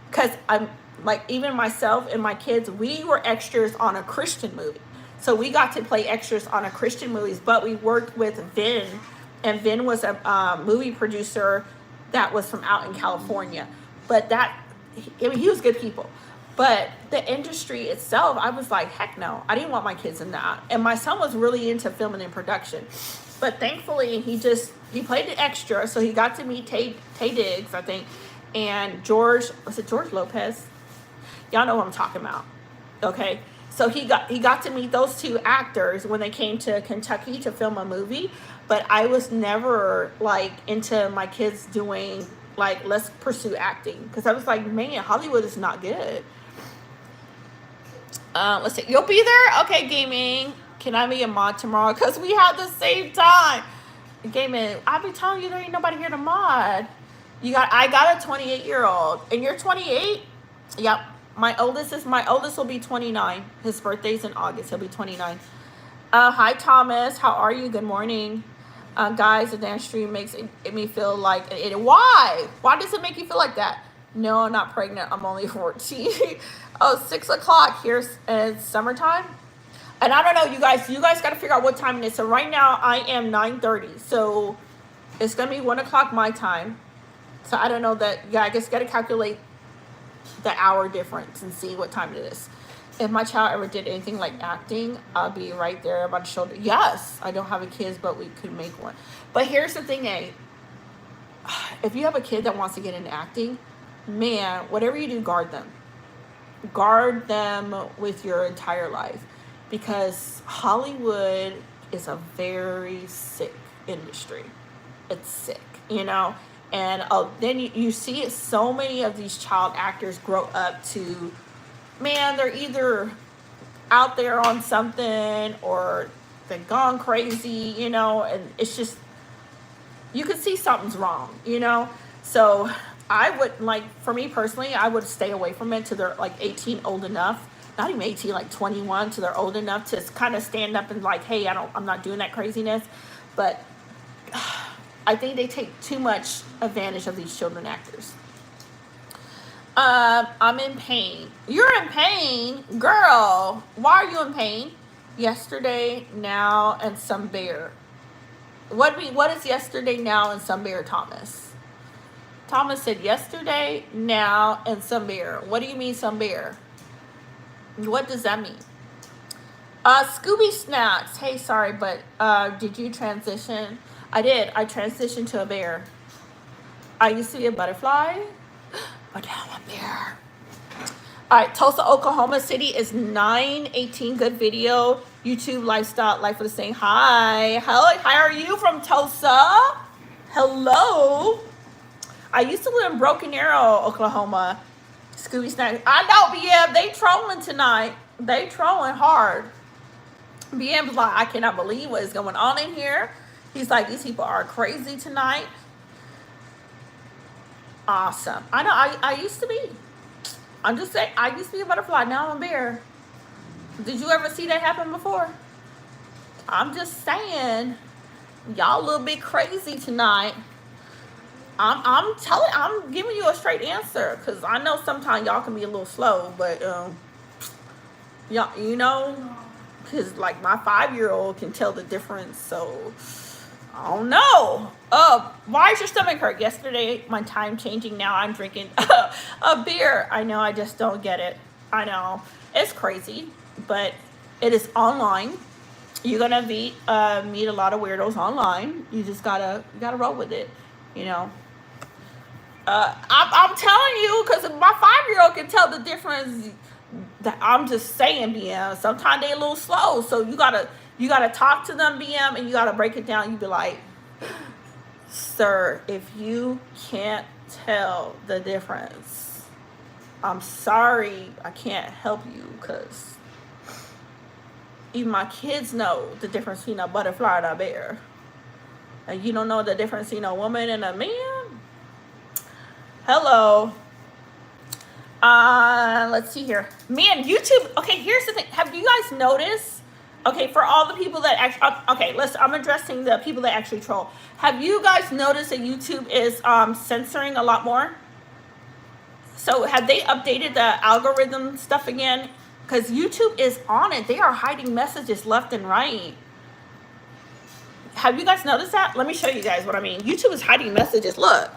Because I'm like, even myself and my kids, we were extras on a Christian movie. So we got to play extras on a Christian movies, but we worked with Vin, and Vin was a movie producer that was from out in California. But he was good people. But the industry itself, I was like, heck no, I didn't want my kids in that. And my son was really into filming and production. But thankfully, he played the extra, so he got to meet Tay Diggs, I think, and George Lopez? Y'all know what I'm talking about, okay? So he got to meet those two actors when they came to Kentucky to film a movie. But I was never like into my kids doing like, let's pursue acting, because I was like, man, Hollywood is not good. Let's see, you'll be there? Okay, Gaming. Can I be a mod tomorrow? Because we have the same time. Gaming, I'll be telling you there ain't nobody here to mod. I got a 28-year-old. And you're 28? Yep. My oldest will be 29. His birthday's in August. He'll be 29. Hi, Thomas. How are you? Good morning. Guys, the dance stream makes me feel like an idiot. Why? Why does it make you feel like that? No, I'm not pregnant. I'm only 14. Oh, 6 o'clock. Here's summertime. And I don't know, you guys got to figure out what time it is. So right now I am 9:30. So it's going to be 1 o'clock my time. So I don't know that. Yeah, I guess you got to calculate the hour difference and see what time it is. If my child ever did anything like acting, I'll be right there about the shoulder. Yes, I don't have a kid, but we could make one. But here's the thing, if you have a kid that wants to get into acting, man, whatever you do, guard them. Guard them with your entire life. Because Hollywood is a very sick industry. It's sick, you know? And then you see it, so many of these child actors grow up to, man, they're either out there on something or they've gone crazy, you know? And it's just, you can see something's wrong, you know? So I would, like, for me personally, I would stay away from it till they're like 18, old enough. Not even 18, like 21, till they're old enough to kind of stand up and like, hey, I'm not doing that craziness. But I think they take too much advantage of these children actors. I'm in pain. You're in pain? Girl, why are you in pain? Yesterday, now, and some bear. What is yesterday, now, and some bear, Thomas? Thomas said yesterday, now, and some bear. What do you mean some bear? What does that mean? Scooby Snacks. Hey, sorry, but did you transition? I did. I transitioned to a bear. I used to be a butterfly, but now I'm a bear. All right, Tulsa, Oklahoma City is 9:18. Good video. YouTube lifestyle, life of the same. Hi. How are you from Tulsa? Hello. I used to live in Broken Arrow, Oklahoma. Scooby Snack. I know, BM. They trolling tonight. They trolling hard. BM's like, I cannot believe what is going on in here. He's like, these people are crazy tonight. Awesome. I know. I used to be. I'm just saying. I used to be a butterfly. Now I'm a bear. Did you ever see that happen before? I'm just saying. Y'all a little bit crazy tonight. I'm giving you a straight answer because I know sometimes y'all can be a little slow, but y'all, you know, because like my 5-year-old can tell the difference. So I don't know. Why is your stomach hurt? Yesterday, my time changing. Now I'm drinking a beer. I know. I just don't get it. I know it's crazy, but it is online. You're gonna meet a lot of weirdos online. You just gotta roll with it, you know. I'm telling you, because my 5-year-old can tell the difference. I'm just saying, BM. Sometimes they a little slow, so you gotta talk to them, BM, and you gotta break it down. You be like, sir, if you can't tell the difference, I'm sorry, I can't help you, because even my kids know the difference between a butterfly and a bear. And you don't know the difference between a woman and a man? Hello. Let's see here. Man, YouTube. Okay, here's the thing. Have you guys noticed? Okay, for all the people that actually. Okay, I'm addressing the people that actually troll. Have you guys noticed that YouTube is censoring a lot more? So have they updated the algorithm stuff again? Because YouTube is on it. They are hiding messages left and right. Have you guys noticed that? Let me show you guys what I mean. YouTube is hiding messages. Look.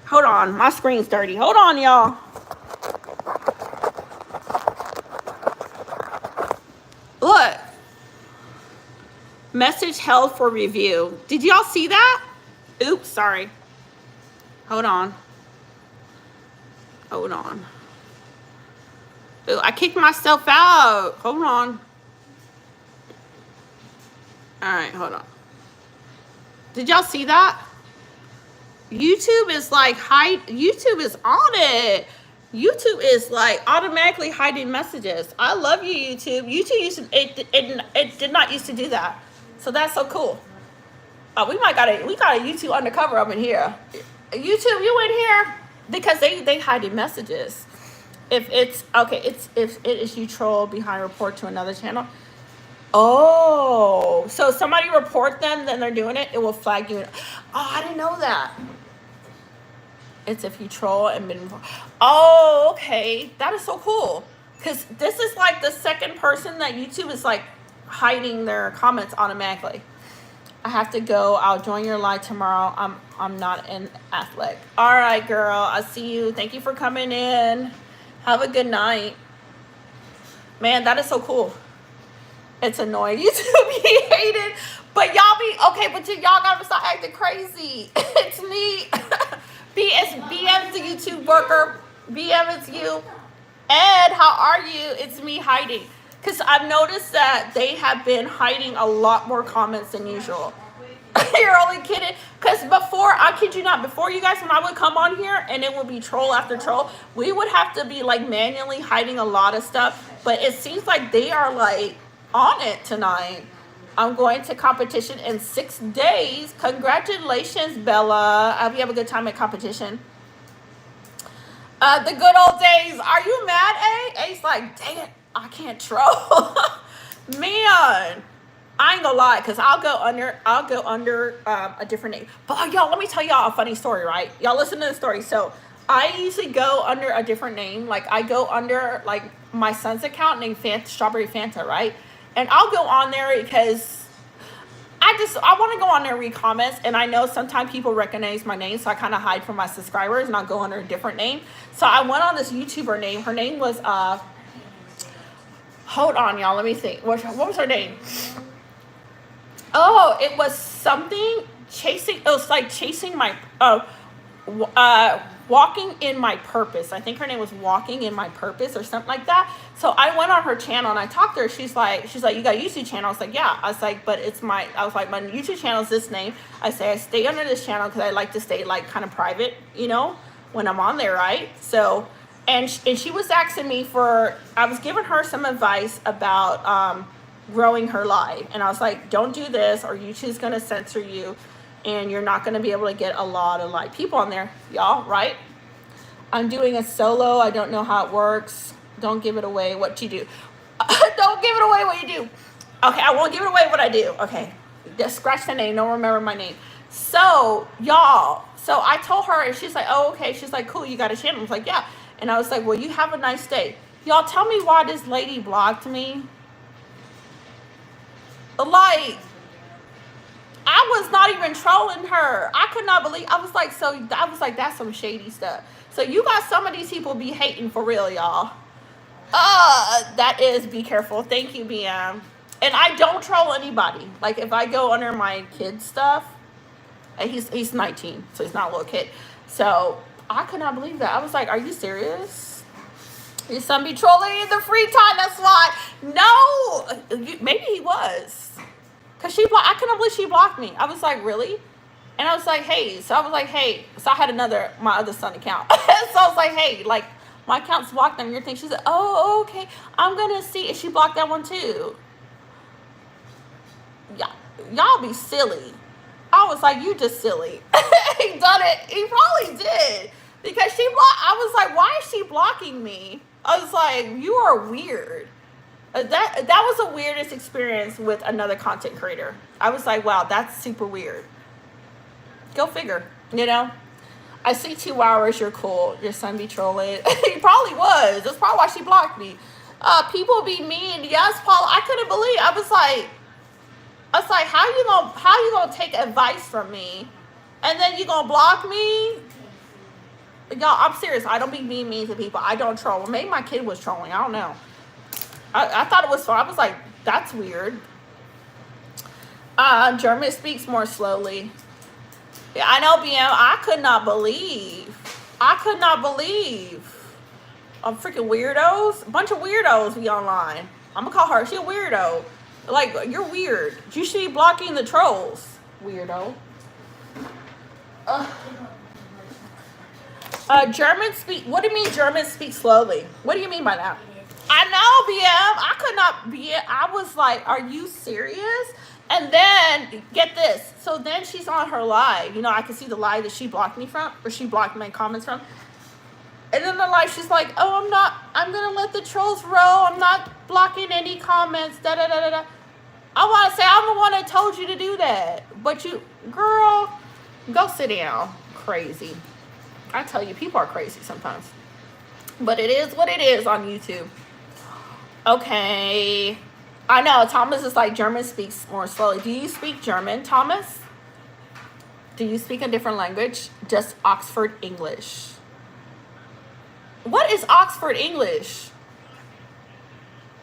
Hold on. My screen's dirty. Hold on, y'all. Look. Message held for review. Did y'all see that? Oops, sorry. Hold on. Ooh, I kicked myself out. Hold on. All right, hold on. Did y'all see that? YouTube is like YouTube is on it. YouTube is like automatically hiding messages. I love you, YouTube. YouTube used to, it did not used to do that. So that's so cool. We got a YouTube undercover up in here. YouTube, you in here? Because they hiding messages. If it is you troll behind report to another channel. Oh, so somebody report them, then they're doing it, it will flag you. Oh, I didn't know that. It's if you troll and been. Oh, okay. That is so cool. Because this is like the second person that YouTube is like hiding their comments automatically. I have to go. I'll join your live tomorrow. I'm not an athlete. All right, girl. I see you. Thank you for coming in. Have a good night. Man, that is so cool. It's annoying. YouTube be hated. But y'all be okay, but y'all gotta stop acting crazy. It's me. BM's the YouTube worker. BM, it's you. Ed, how are you? It's me hiding. Because I've noticed that they have been hiding a lot more comments than usual. You're only kidding. Because before, I kid you not, before you guys, when I would come on here and it would be troll after troll, we would have to be like manually hiding a lot of stuff. But it seems like they are like on it tonight. I'm going to competition in 6 days. Congratulations, Bella. I hope you have a good time at competition. The good old days. Are you mad, A? A's like, dang it, I can't troll. Man, I ain't gonna lie, because I'll go under a different name. But y'all, let me tell y'all a funny story, right? Y'all listen to the story. So I usually go under a different name. Like I go under like my son's account named Strawberry Fanta, right? And I'll go on there because I want to go on there and read comments, and I know sometimes people recognize my name, so I kind of hide from my subscribers, and I'll go under a different name. So I went on this YouTuber name. Her name was, hold on, y'all, let me think. What was her name? Oh, it was something it was like chasing my, walking in my purpose. I think her name was Walking in My Purpose or something like that. So I went on her channel and I talked to her. She's like, you got a YouTube channel? I was like, yeah. I was like, but my YouTube channel is this name. I say I stay under this channel because I like to stay like kind of private, you know, when I'm on there, right? So, and she was asking me I was giving her some advice about growing her live. And I was like, don't do this or YouTube's going to censor you and you're not going to be able to get a lot of like people on there, y'all, right? I'm doing a solo. I don't know how it works. Don't give it away what you do. Don't give it away what you do. Okay, I won't give it away what I do. Okay, just scratch the name. Don't remember my name. So, y'all, so I told her, and she's like, oh, okay. She's like, cool, you got a channel. I was like, yeah. And I was like, well, you have a nice day. Y'all, tell me why this lady blocked me. Like, I was not even trolling her. I could not believe. I was like, that's some shady stuff. So you got some of these people be hating for real, y'all. That is, be careful. Thank you, BM. And I don't troll anybody. Like, if I go under my kid's stuff, and he's 19, so he's not a little kid. So I could not believe that. I was like, are you serious? Your son be trolling in the free time, that's why. No, maybe he was. Because I couldn't believe she blocked me. I was like, really? And I was like, hey. So I was like, hey. So I had my other son account. So I was like, hey, like, my account's blocked on your thing. She said, oh, okay. I'm going to see. And she blocked that one too. Yeah, y'all be silly. I was like, you just silly. He done it. He probably did. Because I was like, why is she blocking me? I was like, you are weird. That was the weirdest experience with another content creator. I was like, wow, that's super weird. Go figure, you know? I see 2 hours, you're cool. Your son be trolling. He probably was. That's probably why she blocked me. People be mean. Yes, Paul, I couldn't believe. I was like, how you gonna take advice from me and then you gonna block me? Y'all, I'm serious. I don't be mean to people. I don't troll. Maybe my kid was trolling. I don't know. I thought it was fun. I was like, that's weird. German speaks more slowly. Yeah, I know, BM. I could not believe. Freaking weirdos. A bunch of weirdos be online. I'm gonna call her. She a weirdo. Like, you're weird. You should be blocking the trolls. Weirdo. German speak. What do you mean German speak slowly? What do you mean by that? I know, BM. I could not be. I was like, are you serious? And then, get this. So then she's on her live. You know, I can see the live that she blocked me from, or she blocked my comments from. And then the live, she's like, oh, I'm going to let the trolls roll. I'm not blocking any comments. Da-da-da-da-da. I want to say, I'm the one that told you to do that. But you, girl, go sit down. Crazy. I tell you, people are crazy sometimes. But it is what it is on YouTube. Okay. I know, Thomas is like, German speaks more slowly. Do you speak German, Thomas? Do you speak a different language? Just Oxford English. What is Oxford English?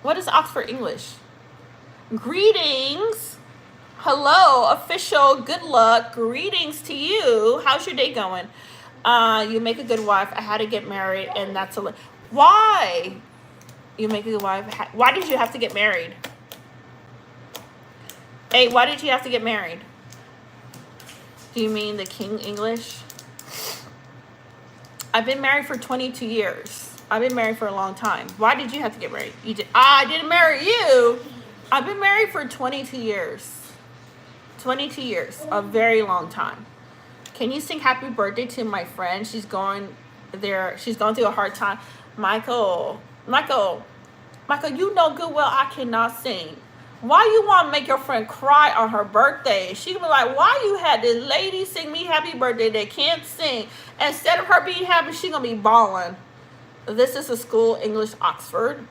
What is Oxford English? Greetings. Hello, official. Good luck. Greetings to you. How's your day going? You make a good wife. I had to get married, and that's why? You make a good wife. Why did you have to get married? Hey, why did you have to get married? Do you mean the King English? I've been married for 22 years. I've been married for a long time. Why did you have to get married? I didn't marry you. I've been married for 22 years. 22 years, a very long time. Can you sing happy birthday to my friend? She's going through a hard time. Michael, you know good well I cannot sing. Why you want to make your friend cry on her birthday? She be like, why you had this lady sing me happy birthday that can't sing? Instead of her being happy, she gonna be bawling. This is a school, English Oxford.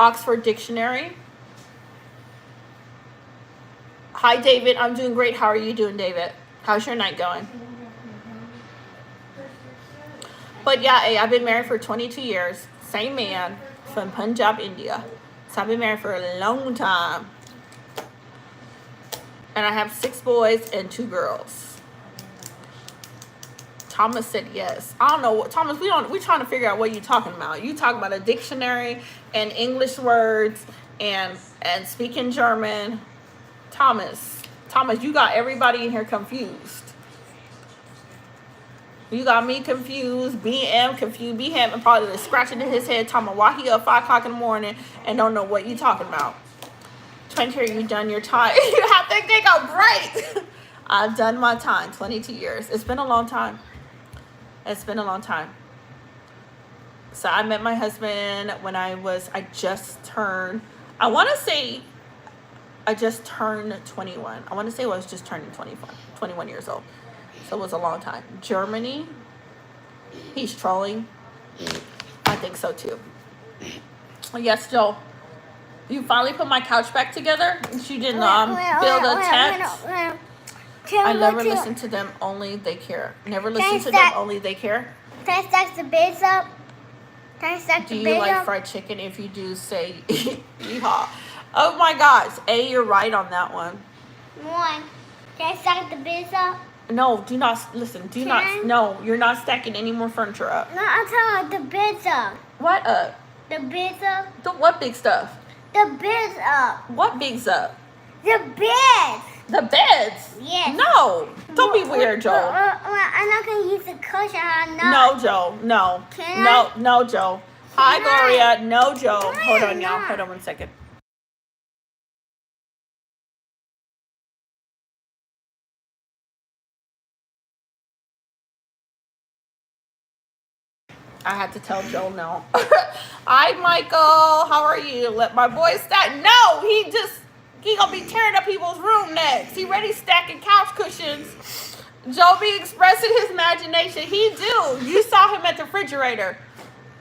Oxford Dictionary. Hi, David. I'm doing great. How are you doing, David? How's your night going? But yeah, I've been married for 22 years. Same man from Punjab, India. So I've been married for a long time. And I have 6 boys and 2 girls. Thomas said yes. I don't know what Thomas, we're trying to figure out what you're talking about. You talking about a dictionary and English words and speaking German. Thomas, you got everybody in here confused. You got me confused, BM confused, BM and probably scratching in his head, talking about why he up 5 o'clock in the morning and don't know what you talking about. 20 you done your time. You have to take a break. I've done my time, 22 years. It's been a long time. It's been a long time. So I met my husband when I just turned, I want to say I just turned 21. I want to say I was just turning 21 years old. So it was a long time. Germany, he's trolling. I think so too. Yes, Joel. You finally put my couch back together? You didn't build a tent? I never listen to them, only they care. Never listen to them, only they care. Can I stack the beds up? Can I stack Do the you beds like up? fried chicken? If you do, say yeehaw. Oh my gosh. A, you're right on that one. One. Can I stack the beds up? No, do not listen. Do not. No, you're not stacking any more furniture up. No, I'm talking about the beds up. What up? The beds up. What big stuff? The beds up. What big's up? The beds. The beds? Yes. No. Don't be weird, Joel. I'm not going to use the cushion. I'm not. No, Joel. No. Can No, no, Joel. Hi, Can I? Gloria. No, Joel. No, Hold on, I'm y'all. not. Hold on 1 second. I had to tell Joel no. Hi, Michael. How are you? Let my boy stack. No, he gonna be tearing up people's room next. He ready stacking couch cushions. Joe be expressing his imagination. He do. You saw him at the refrigerator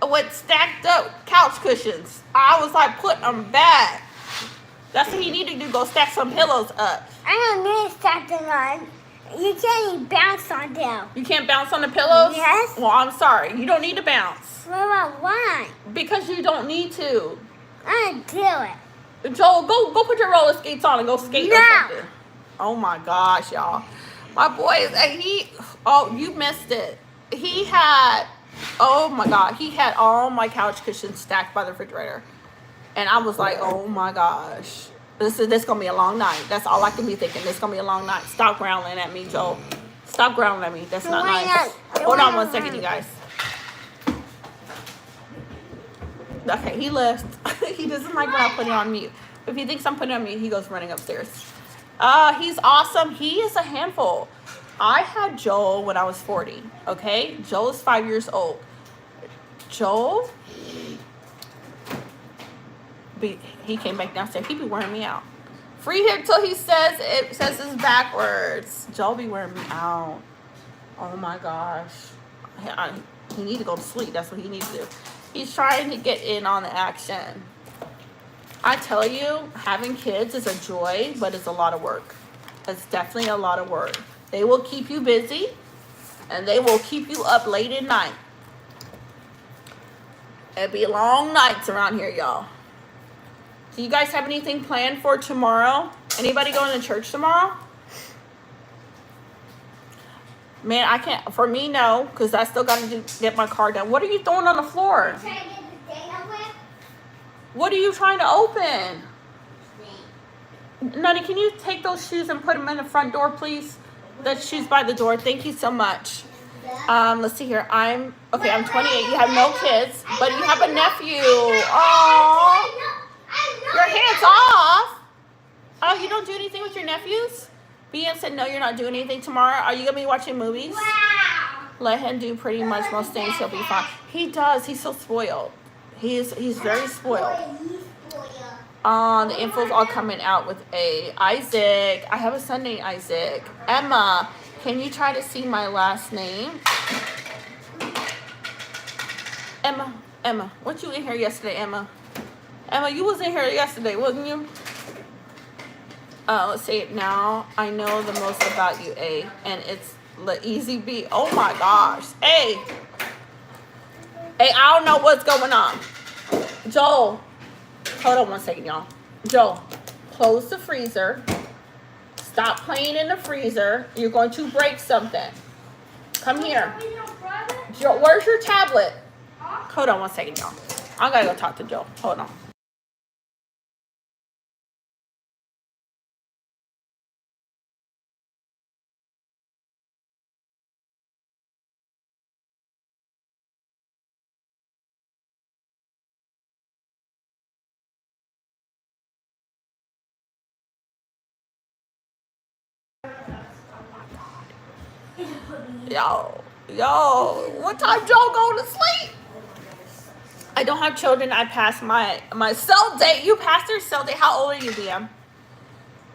with stacked up couch cushions. I was like, put them back. That's what he need to do. Go stack some pillows up. I don't need to stack them on. You can't even bounce on them. You can't bounce on the pillows? Yes. Well, I'm sorry. You don't need to bounce. What about why? Because you don't need to. I do it. Joel, go put your roller skates on and go skate or No. something. Oh my gosh, y'all. My boy is you missed it. He had all my couch cushions stacked by the refrigerator. And I was like, oh my gosh. This gonna be a long night. That's all I can be thinking. This gonna be a long night. Stop growling at me, Joel. Stop growling at me. That's not Why nice. not? Hold on Why 1 not? second, you guys. Okay, he left. He doesn't like when I put it on mute. If he thinks I'm putting it on mute, he goes running upstairs. He's awesome. He is a handful. I had Joel when I was 40. Okay, Joel is 5 years old. Joel, he came back downstairs. He be wearing me out. Free him till he says it's backwards. Joel be wearing me out. Oh my gosh. He need to go to sleep. That's what he needs to do. He's trying to get in on the action. I tell you, having kids is a joy, but it's a lot of work. It's definitely a lot of work. They will keep you busy, and they will keep you up late at night. It'll be long nights around here, y'all. Do you guys have anything planned for tomorrow? Anybody going to church tomorrow? Man, I can't. For me, no, because I still got to get my car done. What are you throwing on the floor? Trying to get the thing open? What are you trying to open? Nutty, can you take those shoes and put them in the front door, please? The shoes by the door. Thank you so much. Let's see here. I'm 28. You have no kids, but you have a nephew. Aww. Your hands off. Oh, you don't do anything with your nephews? BM said, no, you're not doing anything tomorrow. Are you going to be watching movies? Wow. Let him do pretty much most things. He'll be fine. He does. He's so spoiled. He's very spoiled. The info's all coming out with Isaac. I have a son named Isaac. Emma, can you try to see my last name? Emma, weren't you in here yesterday, Emma? Emma, you was in here yesterday, wasn't you? Let's say it now. I know the most about you, A. And it's the easy B. Oh my gosh. A, I don't know what's going on. Joel, hold on 1 second, y'all. Joel, close the freezer. Stop playing in the freezer. You're going to break something. Come here. Joel, where's your tablet? Hold on 1 second, y'all. I gotta go talk to Joel. Hold on. Yo, what time Joe go to sleep? I don't have children. I passed my cell date. You passed your cell date. How old are you, BM?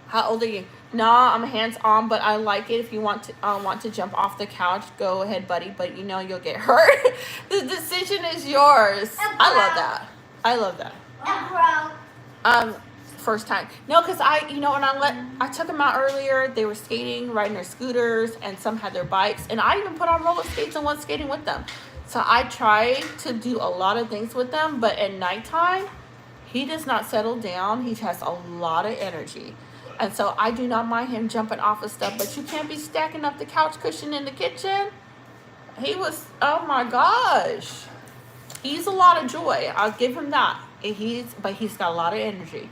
How old are you? Nah, I'm hands on, but I like it. If you want to jump off the couch, go ahead, buddy. But you know you'll get hurt. The decision is yours. I love that. I love that. First time. No, because when I took them out earlier, they were skating, riding their scooters, and some had their bikes. And I even put on roller skates and went skating with them. So I try to do a lot of things with them, but at nighttime, he does not settle down. He has a lot of energy. And so I do not mind him jumping off of stuff, but you can't be stacking up the couch cushion in the kitchen. He was, oh my gosh. He's a lot of joy. I'll give him that. But he's got a lot of energy.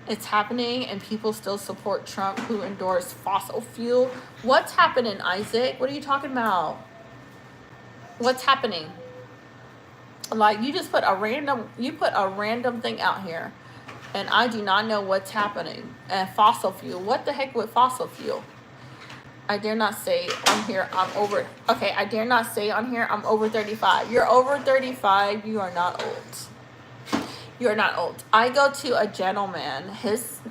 It's happening, and people still support Trump, who endorsed fossil fuel. What's happening, Isaac? What are you talking about? What's happening? Like, you put a random thing out here, and I do not know what's happening. And fossil fuel. What the heck with fossil fuel? I dare not say on here I'm over. Okay, I dare not say on here I'm over 35. You're over 35. You are not old. You're not old. I go to a gentleman. He's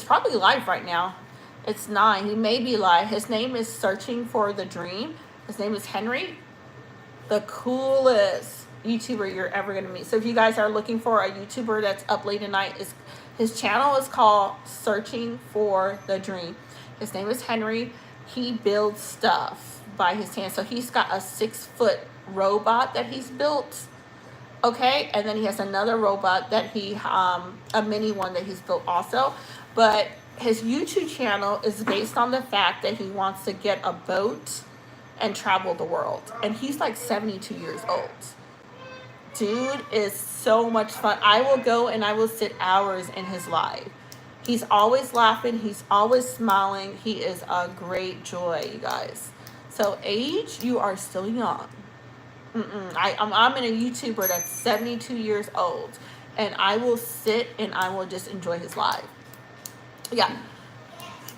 probably live right now. It's 9. He may be live. His name is Searching for the Dream. His name is Henry. The coolest YouTuber you're ever gonna meet. So if you guys are looking for a YouTuber that's up late at night, his channel is called Searching for the Dream. His name is Henry. He builds stuff by his hand. So he's got a 6-foot robot that he's built. Okay, and then he has another robot that a mini one that he's built also. But his YouTube channel is based on the fact that he wants to get a boat and travel the world. And he's like 72 years old. Dude is so much fun. I will go and I will sit hours in his live. He's always laughing. He's always smiling. He is a great joy, you guys. So age, you are still young. I'm in a YouTuber that's 72 years old, and I will sit and I will just enjoy his live. Yeah,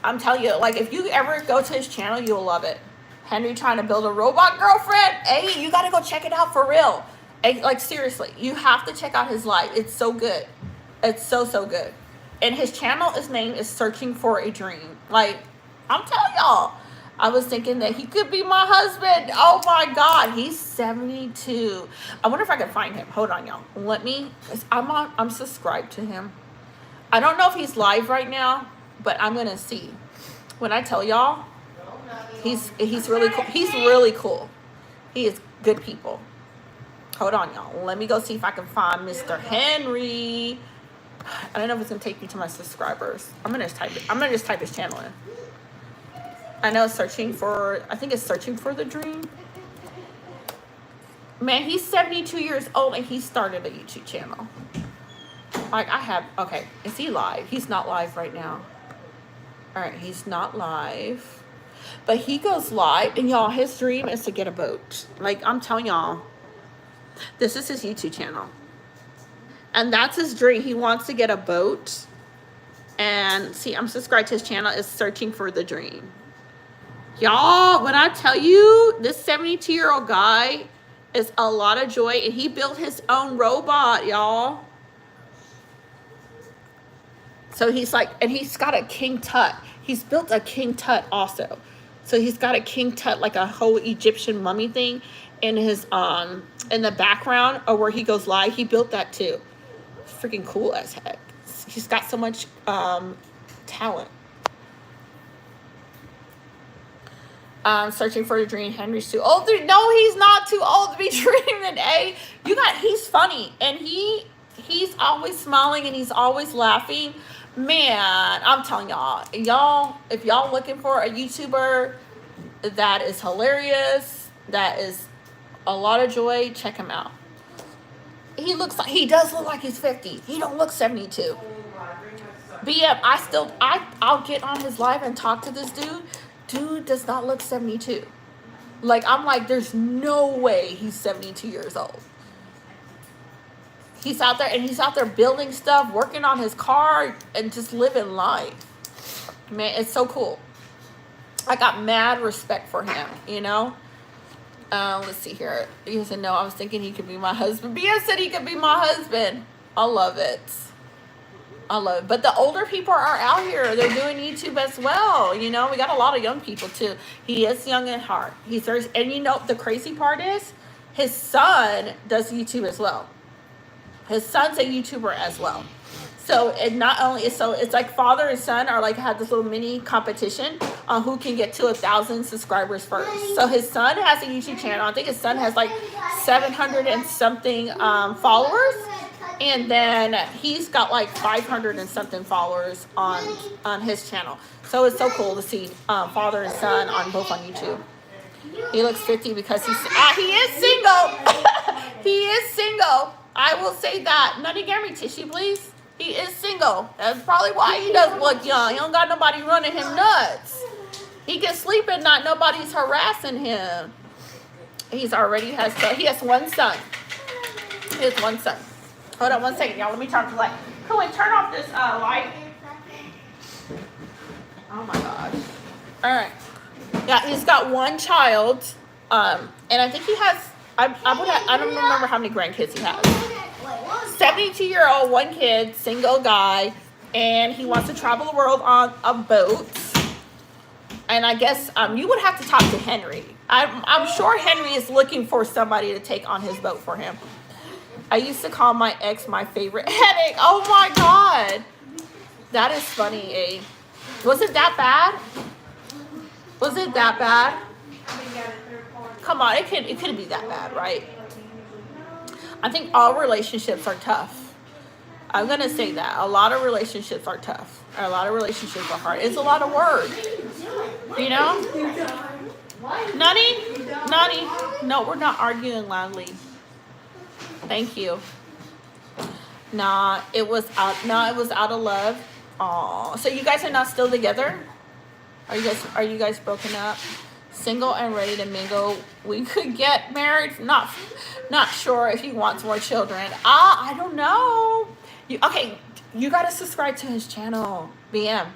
I'm telling you, like, if you ever go to his channel, you'll love it. Henry trying to build a robot girlfriend. Hey, you gotta go check it out for real. Hey, like, seriously, you have to check out his live. It's so good. It's so good. And his channel, name is Searching for a Dream. Like, I'm telling y'all. I was thinking that he could be my husband. Oh my God, he's 72. I wonder if I can find him. Hold on, y'all. I'm subscribed to him. I don't know if he's live right now, but I'm gonna see. When I tell y'all, he's really cool. He's really cool. He is good people. Hold on, y'all. Let me go see if I can find Mr. Henry. I don't know if it's gonna take me to my subscribers. I'm gonna just type his channel in. I know I think it's Searching for the Dream. Man, he's 72 years old and he started a YouTube channel. Like, okay, is he live? He's not live right now. All right, he's not live. But he goes live, and y'all, his dream is to get a boat. Like, I'm telling y'all, this is his YouTube channel. And that's his dream. He wants to get a boat. And see, I'm subscribed to his channel. Is Searching for the Dream. Y'all, when I tell you, this 72-year-old guy is a lot of joy, and he built his own robot, y'all. So he's like, and he's got a King Tut. He's built a King Tut also. So he's got a King Tut, like a whole Egyptian mummy thing in his in the background, or where he goes live. He built that too. Freaking cool as heck. He's got so much talent. Searching for a Dream. Henry's too old. No, he's not too old to be dreaming. A, he's funny, and he's always smiling, and he's always laughing. Man, I'm telling y'all, if y'all looking for a YouTuber that is hilarious, that is a lot of joy, check him out. He does look like he's 50. He don't look 72. BM, I'll get on his live and talk to this dude. Dude does not look 72. Like, I'm like, there's no way he's 72 years old. He's out there building stuff, working on his car, and just living life. Man, it's so cool. I got mad respect for him, you know? Let's see here. He said, no, I was thinking he could be my husband. Bia said he could be my husband. I love it. I love it. But the older people are out here. They're doing YouTube as well. You know, we got a lot of young people too. He is young at heart. He's very, and you know, the crazy part is his son does YouTube as well. His son's a YouTuber as well. So it not only is, so it's like father and son are like had this little mini competition on who can get to 1,000 subscribers first. So his son has a YouTube channel. I think his son has like 700 and something followers, and then he's got like 500 and something followers on his channel. So it's so cool to see father and son on both on YouTube. He looks 50 because he is single. He is single. I will say that. Nutty, give me tissue, please. He is single. That's probably why he doesn't look young. He don't got nobody running him nuts. He can sleep at night. Nobody's harassing him. He has one son. He has one son. Hold on one second, y'all. Let me turn the light. Come on, turn off this light. Oh my gosh. All right. Yeah, he's got one child. And I think he has, I don't remember how many grandkids he has. 72-year-old, one kid, single guy, and he wants to travel the world on a boat. And I guess you would have to talk to Henry. I'm sure Henry is looking for somebody to take on his boat for him. I used to call my ex my favorite headache. Oh my God. That is funny, eh? Was it that bad? Was it that bad? Come on, it couldn't be that bad, right? I think all relationships are tough. I'm going to say that. A lot of relationships are tough. A lot of relationships are hard. It's a lot of work. You know? Nutty? No, we're not arguing loudly. Thank you. It was out of love. Aw. So you guys are not still together? Are you guys broken up? Single and ready to mingle. We could get married. Not sure if he wants more children. I don't know. You gotta subscribe to his channel. BM.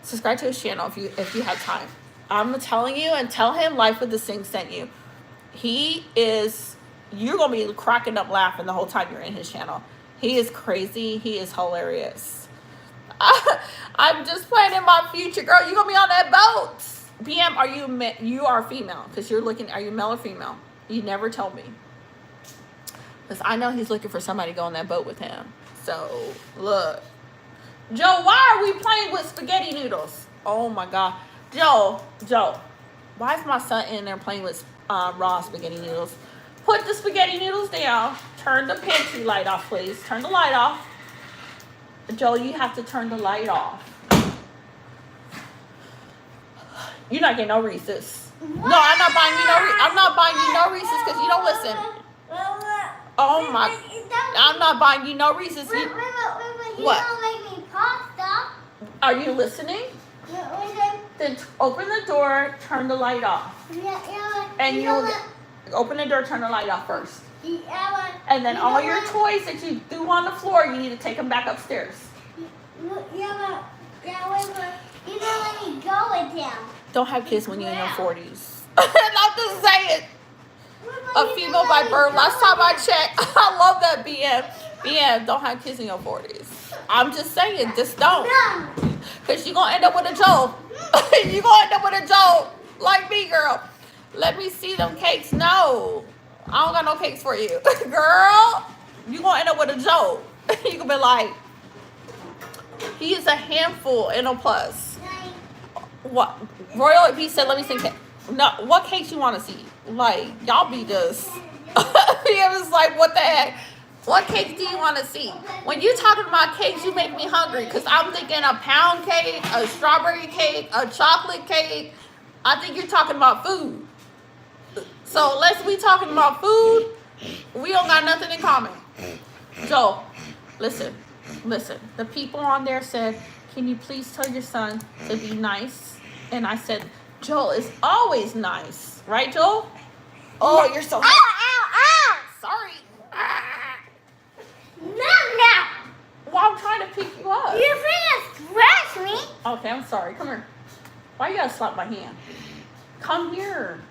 Subscribe to his channel if you have time. I'm telling you, and tell him Life with the Sing sent you. You're gonna be cracking up laughing the whole time you're in his channel. He is crazy. He is hilarious. I'm just planning my future, girl. You gonna be on that boat? BM, you are female because are you male or female? You never told me. Because I know he's looking for somebody to go on that boat with him. So, look. Joe, why are we playing with spaghetti noodles? Oh my God. Joe, why is my son in there playing with raw spaghetti noodles? Put the spaghetti noodles down. Turn the pantry light off, please. Turn the light off. Joe, you have to turn the light off. You're not getting no Reese's. No, I'm not buying you no Reese's because you don't listen. Oh my! I'm not buying you no Reese's. What? Make me pasta. Are you listening? Then open the door, turn the light off. And you open the door, turn the light off first. And then all your toys that you threw on the floor, you need to take them back upstairs. Let me go it down. Don't have kids when you're in your 40s. Not to say it. A female by birth. Last time I checked, I love that BM. BM, don't have kids in your 40s. I'm just saying, just don't. Because you're going to end up with a Joe. You're going to end up with a Joe. Like me, girl. Let me see them cakes. No. I don't got no cakes for you. Girl, you're going to end up with a Joe. You can be like, he is a handful and a plus. What? Royal B said, let me see cake. No, what cakes you want to see? Like, y'all be just. He was like, what the heck? What cake do you want to see? When you talking about cakes, you make me hungry. Because I'm thinking a pound cake, a strawberry cake, a chocolate cake. I think you're talking about food. So unless we talking about food, we don't got nothing in common. Joe, listen. The people on there said, can you please tell your son to be nice? And I said, Joel is always nice. Right, Joel? Oh, you're so... Sorry. No. Well, I'm trying to pick you up. You're trying to scratch me. Okay, I'm sorry. Come here. Why you gotta slap my hand? Come here.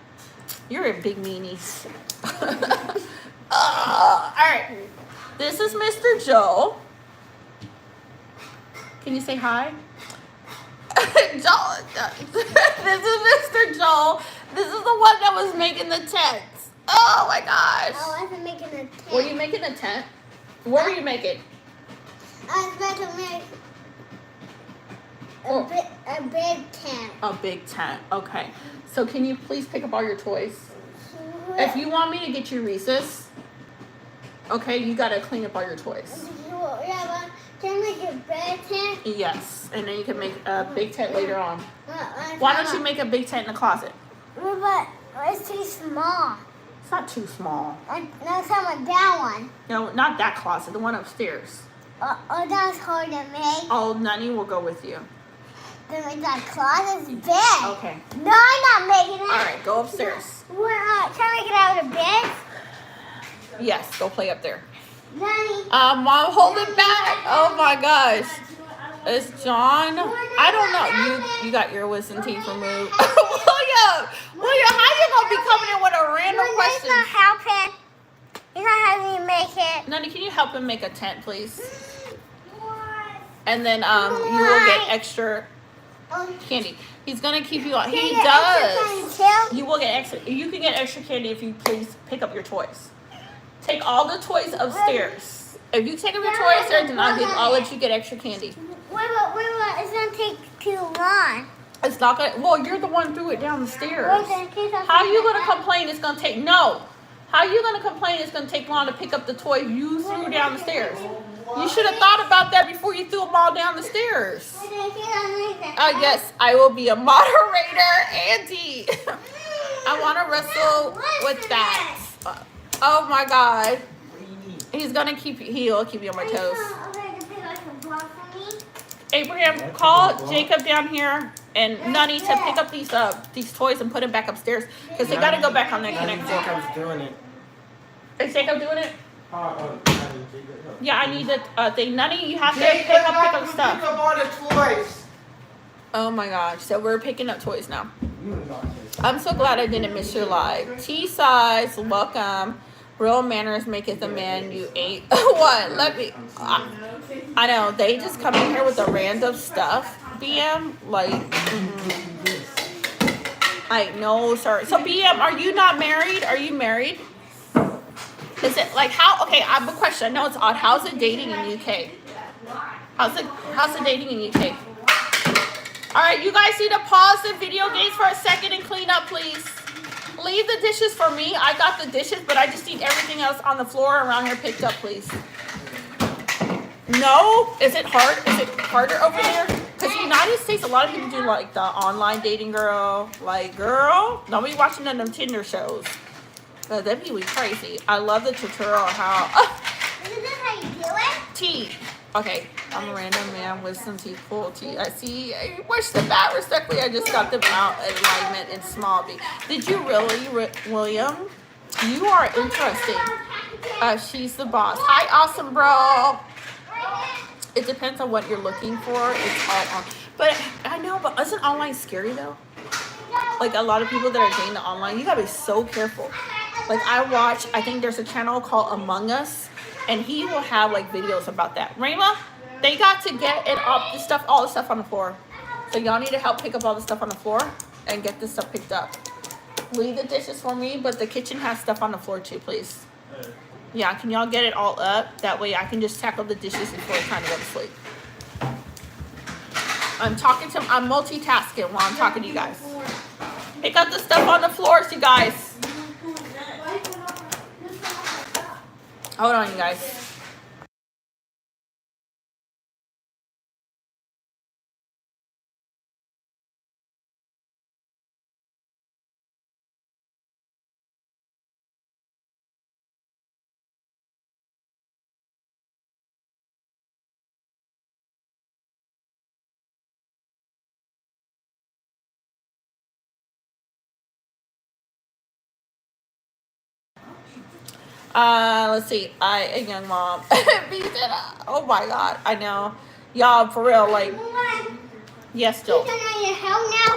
You're a big meanie. All right. This is Mr. Joel. Can you say hi? Joel. This is Mr. Joel. This is the one that was making the tents. Oh my gosh. I wasn't making a tent. Were you making a tent? What were you making? I was about to make a big tent. A big tent. Okay. So can you please pick up all your toys? If you want me to get you Reese's, okay, you gotta clean up all your toys. Yeah, but can I make a big tent? Yes, and then you can make a big tent later on. Why don't you make a big tent in the closet? But it's too small. It's not too small. No, someone that one. No, not that closet, the one upstairs. That's hard to make. Oh, Nani will go with you. That closet's big. Okay. No, I'm not making it. All right, go upstairs. Can I make it out of bed? Yes, go play up there. Nanny. Mom, hold it back. Oh my gosh. It's John. I don't know. You got your wisdom teeth removed. William, how you gonna be coming in with a random question? He's not helping. He's not helping me make it. Nani, can you help him make a tent, please? And then you will get extra candy. He's gonna keep you on. He does. You will get extra. You can get extra candy if you please pick up your toys. Take all the toys upstairs. If you take up your toys upstairs, then I'll let you get extra candy. Wait, it's gonna take too long. It's not gonna. Well, you're the one threw it down the stairs. How you gonna complain? It's gonna take no. How you gonna complain? It's gonna take long to pick up the toy you threw down the stairs. You should have thought about that before you threw them all down the stairs. Yes, I will be a moderator, Auntie. I want to wrestle with that. Oh my God. He's gonna keep you. He'll keep you on my toes. Abraham, call Jacob down here and Nani to pick up these toys and put them back upstairs because they gotta go back on their connector. Jacob's doing it. Is Jacob doing it? Yeah, I need the thing. Nani, you have to pick up stuff. Pick up all the toys. Oh my gosh, so we're picking up toys now. I'm so glad I didn't miss your live. T-size, welcome. Real manners maketh a man you ate. What? Let me. I know, they just come in here with the random stuff. BM, like. I know, sir. So BM, are you not married? Are you married? Is it like how? Okay, I have a question. I know it's odd. How's it dating in UK? How's it dating in UK? All right, you guys need to pause the video games for a second and clean up, please. Leave the dishes for me. I got the dishes, but I just need everything else on the floor around here picked up, please. No? Is it hard? Is it harder over there? Because the United States, a lot of people do like the online dating girl. Like, girl, nobody watching none of them Tinder shows. That'd be crazy. I love the tutorial how. Isn't this how you do it? T. Okay, I'm a random man with some teeth full teeth. I see. I wish them back respectfully. I just got them out at alignment in small B. Did you really, William? You are interesting. She's the boss. Hi, awesome bro. It depends on what you're looking for. It's all on. But I know, but isn't online scary though? Like a lot of people that are dating online, you gotta be so careful. Like I think there's a channel called Among Us, and he will have like videos about that. Rayma, they got to get it up, all the stuff on the floor. So y'all need to help pick up all the stuff on the floor and get this stuff picked up. Leave the dishes for me, but the kitchen has stuff on the floor too, please. Yeah, can y'all get it all up? That way I can just tackle the dishes before it's time to go to sleep. I'm multitasking while I'm talking to you guys. Pick up the stuff on the floors, you guys. Hold on, you guys. Let's see. A young mom. Oh my God, I know. Y'all, for real, like. Yes, Joe. Are you home now?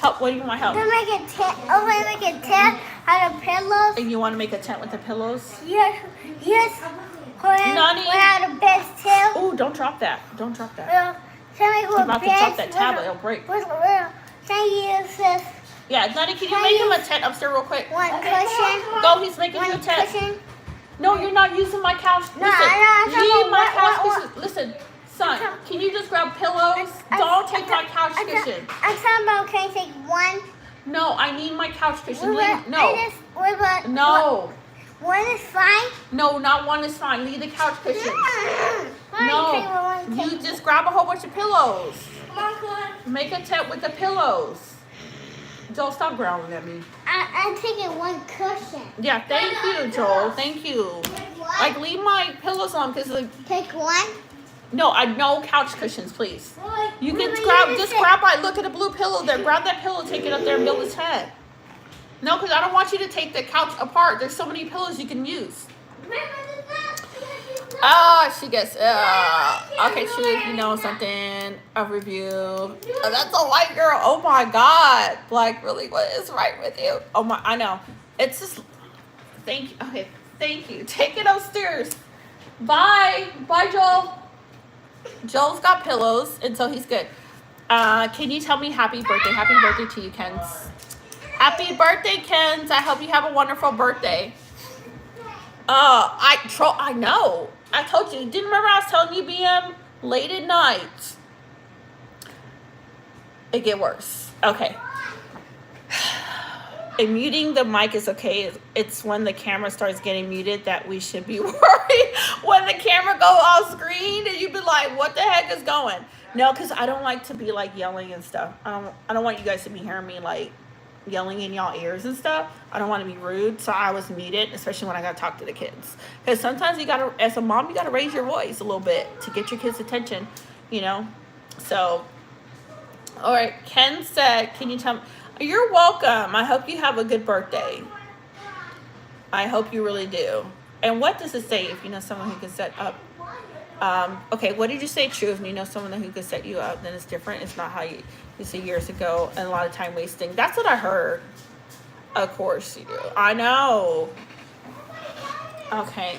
What do you want help? To make a tent. Oh, I make a tent out of pillows. And you want to make a tent with the pillows? Yes. Yes. Nani? Without a bed too. Oh, don't drop that. Don't drop that. Well, somebody You're with about to beds. drop that tablet. It'll break. Can you use this Yeah, Nani, can you make him a tent upstairs real quick? one cushion? Go, he's making you a One tent. cushion. No, you're not using my couch. No, Listen, I'm leave my couch what- cushion. Listen, son, can you just grab pillows? Don't take my couch cushion. I'm talking about can I take one? No, I need my couch cushion. What- Leave, no, no, One is fine. no, not one is fine. Leave the couch cushion. Fine, No, take one, you take- just grab a whole bunch of pillows. Come on, come on. Make a tent with the pillows. Joel, stop growling at me. I'm taking one cushion. Yeah, thank you, Joel. Thank you. What? Like, leave my pillows on because, like, Take one. no, no couch cushions, please. You can What grab, you just say? grab, look at the blue pillow there. Grab that pillow, take it up there and build his head. No, because I don't want you to take the couch apart. There's so many pillows you can use. She gets, okay, Truth, you know something, a review. Oh, that's a white girl. Oh my God. Like, really, what is right with you? Oh my, I know. It's just, thank you. Okay, thank you. Take it upstairs. Bye. Bye, Joel. Joel's got pillows, and so he's good. Can you tell me happy birthday? Happy birthday to you, Kens. Happy birthday, Kens. I hope you have a wonderful birthday. I know. I told you. Didn't remember I was telling you, BM? Late at night. It get worse. Okay. And muting the mic is okay. It's when the camera starts getting muted that we should be worried. When the camera go off screen and you be like, what the heck is going? No, because I don't like to be like yelling and stuff. I don't want you guys to be hearing me like yelling in y'all ears and stuff. I don't want to be rude, so I was muted, especially when I got to talk to the kids. Because sometimes you gotta, as a mom, you gotta raise your voice a little bit to get your kids' attention, you know. So, all right. Ken said, "Can you tell me?" You're welcome. I hope you have a good birthday. I hope you really do. And what does it say? If you know someone who can set up. Okay, what did you say? True. If you know someone who could set you up, then it's different. It's not how you said years ago, and a lot of time wasting. That's what I heard. Of course you do. I know. Okay.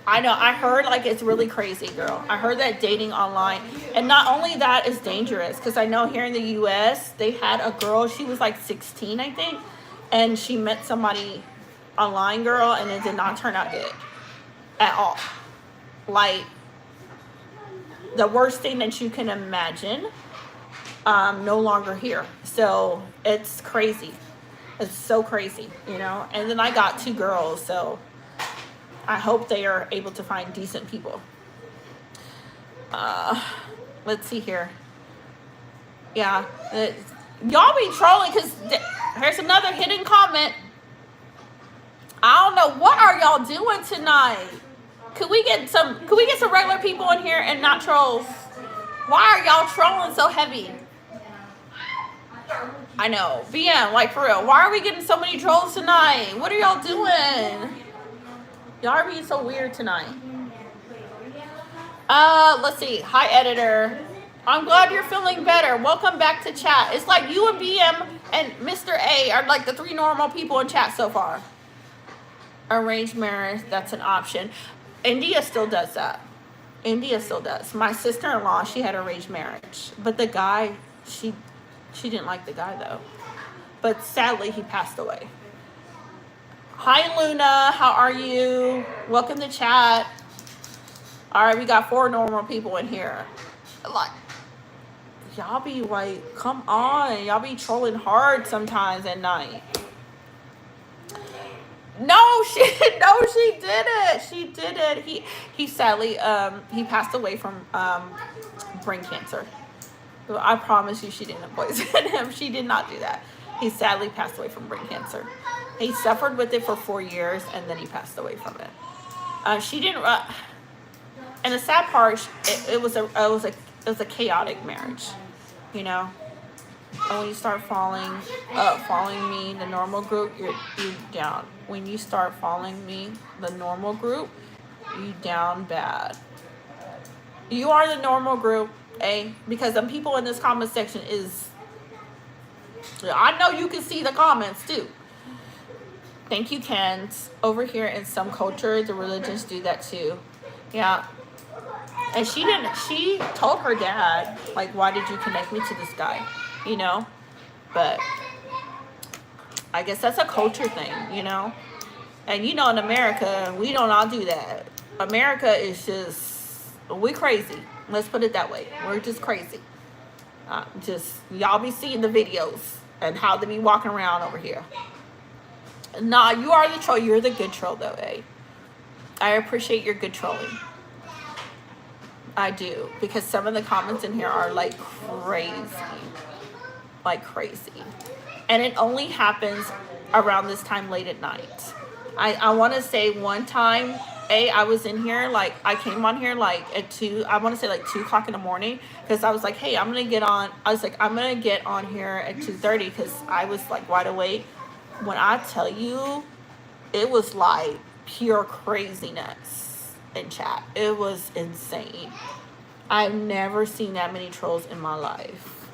I know. I heard like it's really crazy, girl. I heard that dating online, and not only that is dangerous, because I know here in the U.S. they had a girl. She was like 16, I think, and she met somebody online, girl, and it did not turn out good at all. Like the worst thing that you can imagine. No longer here. So it's crazy. It's so crazy, you know. And then I got 2 girls, so I hope they are able to find decent people. Let's see here. Yeah, y'all be trolling because here's another hidden comment. I don't know, what are y'all doing tonight? Could we get some regular people in here and not trolls? Why are y'all trolling so heavy? I know. BM, like for real. Why are we getting so many trolls tonight? What are y'all doing? Y'all are being so weird tonight. Let's see. Hi, editor. I'm glad you're feeling better. Welcome back to chat. It's like you and BM and Mr. A are like the 3 normal people in chat so far. Arranged marriage, that's an option. India still does that. India still does. My sister-in-law, she had arranged marriage. But the guy, she didn't like the guy though. But sadly, he passed away. Hi, Luna. How are you? Welcome to chat. All right, we got 4 normal people in here. Like, y'all be like, come on. Y'all be trolling hard sometimes at night. No, she didn't. She didn't. He sadly, he passed away from brain cancer. I promise you she didn't poison him. She did not do that. He sadly passed away from brain cancer. He suffered with it for 4 years, and then he passed away from it. She didn't. And the sad part, it was a chaotic marriage, you know. And when you start following me, the normal group, you're down. When you start following me, the normal group, you down bad. You are the normal group, because the people in this comment section is I know you can see the comments too. Thank you, Kens. Over here in some culture, the religions do that too. Yeah. And she told her dad, like, why did you connect me to this guy? You know? But I guess that's a culture thing, you know? And you know, in America, we don't all do that. America is just, we crazy. Let's put it that way. We're just crazy. Y'all be seeing the videos and how they be walking around over here. Nah, you are the troll. You're the good troll, though, eh? I appreciate your good trolling. I do. Because some of the comments in here are like crazy. Like crazy. And it only happens around this time late at night. I want to say one time, I was in here, like, I came on here, like, at 2, I want to say, like, 2 o'clock in the morning, because I was like, hey, I'm going to get on, I was like, I'm going to get on here at 2:30, because I was, like, wide awake. When I tell you, it was, like, pure craziness in chat. It was insane. I've never seen that many trolls in my life.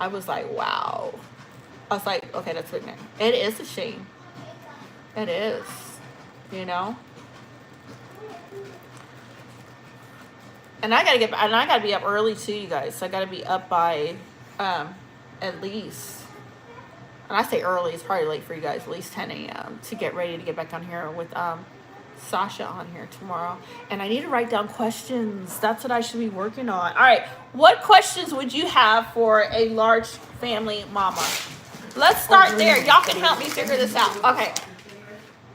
I was like, wow. I was like, okay, that's good. It is a shame. It is, you know. And I gotta be up early too, you guys. So I gotta be up by at least, and I say early, it's probably late for you guys, at least 10 a.m. to get ready to get back on here with Sasha on here tomorrow. And I need to write down questions. That's what I should be working on. All right, what questions would you have for a large family mama? Let's start there. Y'all can help me figure this out. Okay.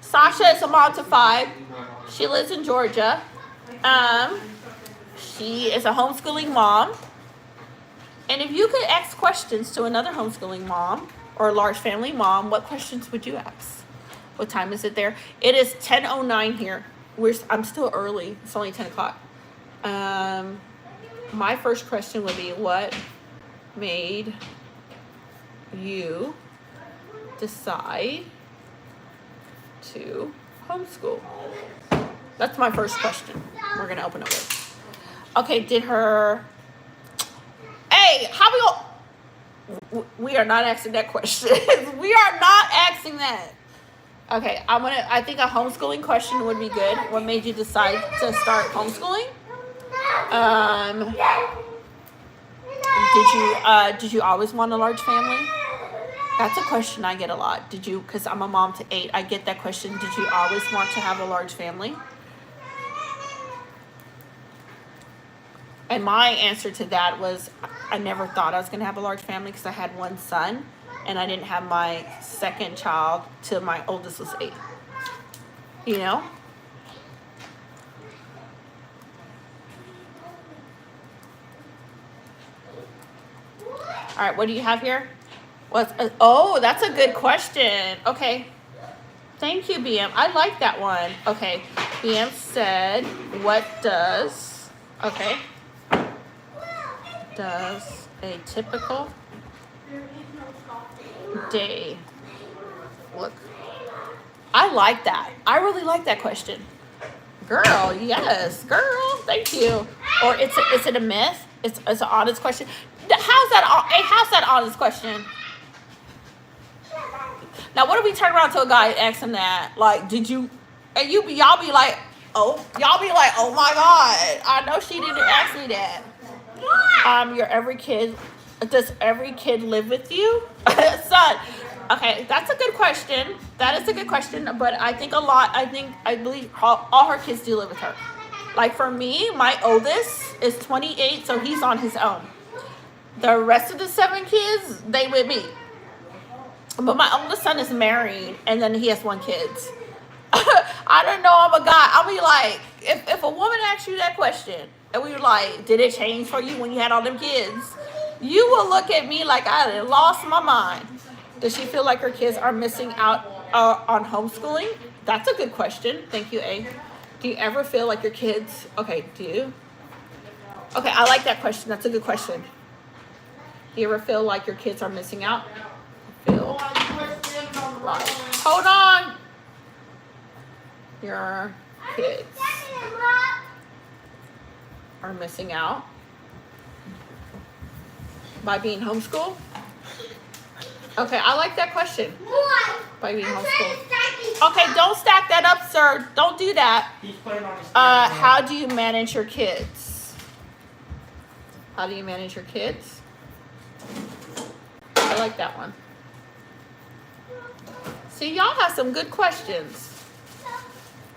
Sasha is a mom to 5. She lives in Georgia. She is a homeschooling mom. And if you could ask questions to another homeschooling mom or a large family mom, what questions would you ask? What time is it there? It is 10:09 here. I'm still early. It's only 10 o'clock. My first question would be, what made you decide to homeschool? That's my first question we're going to open up with. Okay, we are not asking that question. We are not asking that. Okay, I think a homeschooling question would be good. What made you decide to start homeschooling? Did you always want a large family? That's a question I get a lot. Because I'm a mom to 8, I get that question. Did you always want to have a large family? And my answer to that was, I never thought I was going to have a large family because I had one son, and I didn't have my second child till my oldest was 8. You know? All right, what do you have here? That's a good question. Okay. Thank you, BM. I like that one. Okay. BM said, what does a typical day look? I like that. I really like that question. Girl, yes. Girl, thank you. Or is it a myth? It's an honest question. How's that honest question? Now, what if we turn around to a guy and ask him that? Like, did you? And y'all be like, oh my God, I know she didn't ask me that. Does every kid live with you? Son. Okay, that's a good question. That is a good question. But I believe all her kids do live with her. Like for me, my oldest is 28, so he's on his own. The rest of the 7 kids, they with me. But my oldest son is married, and then he has 1 kid. I don't know, I'm a guy. I'll be like, if a woman asks you that question, and we were like, did it change for you when you had all them kids? You will look at me like I had lost my mind. Does she feel like her kids are missing out on homeschooling? That's a good question. Thank you, A. Do you ever feel like your kids... Okay, do you? Okay, I like that question. That's a good question. Do you ever feel like your kids are missing out? Hold on. Your kids are missing out by being homeschooled? Okay, I like that question. Why? By being I'm homeschooled. trying to stack these Okay, up. don't stack that up, sir. Don't do that. He's playing on his How do you manage your kids? How do you manage your kids? I like that one. See, y'all have some good questions.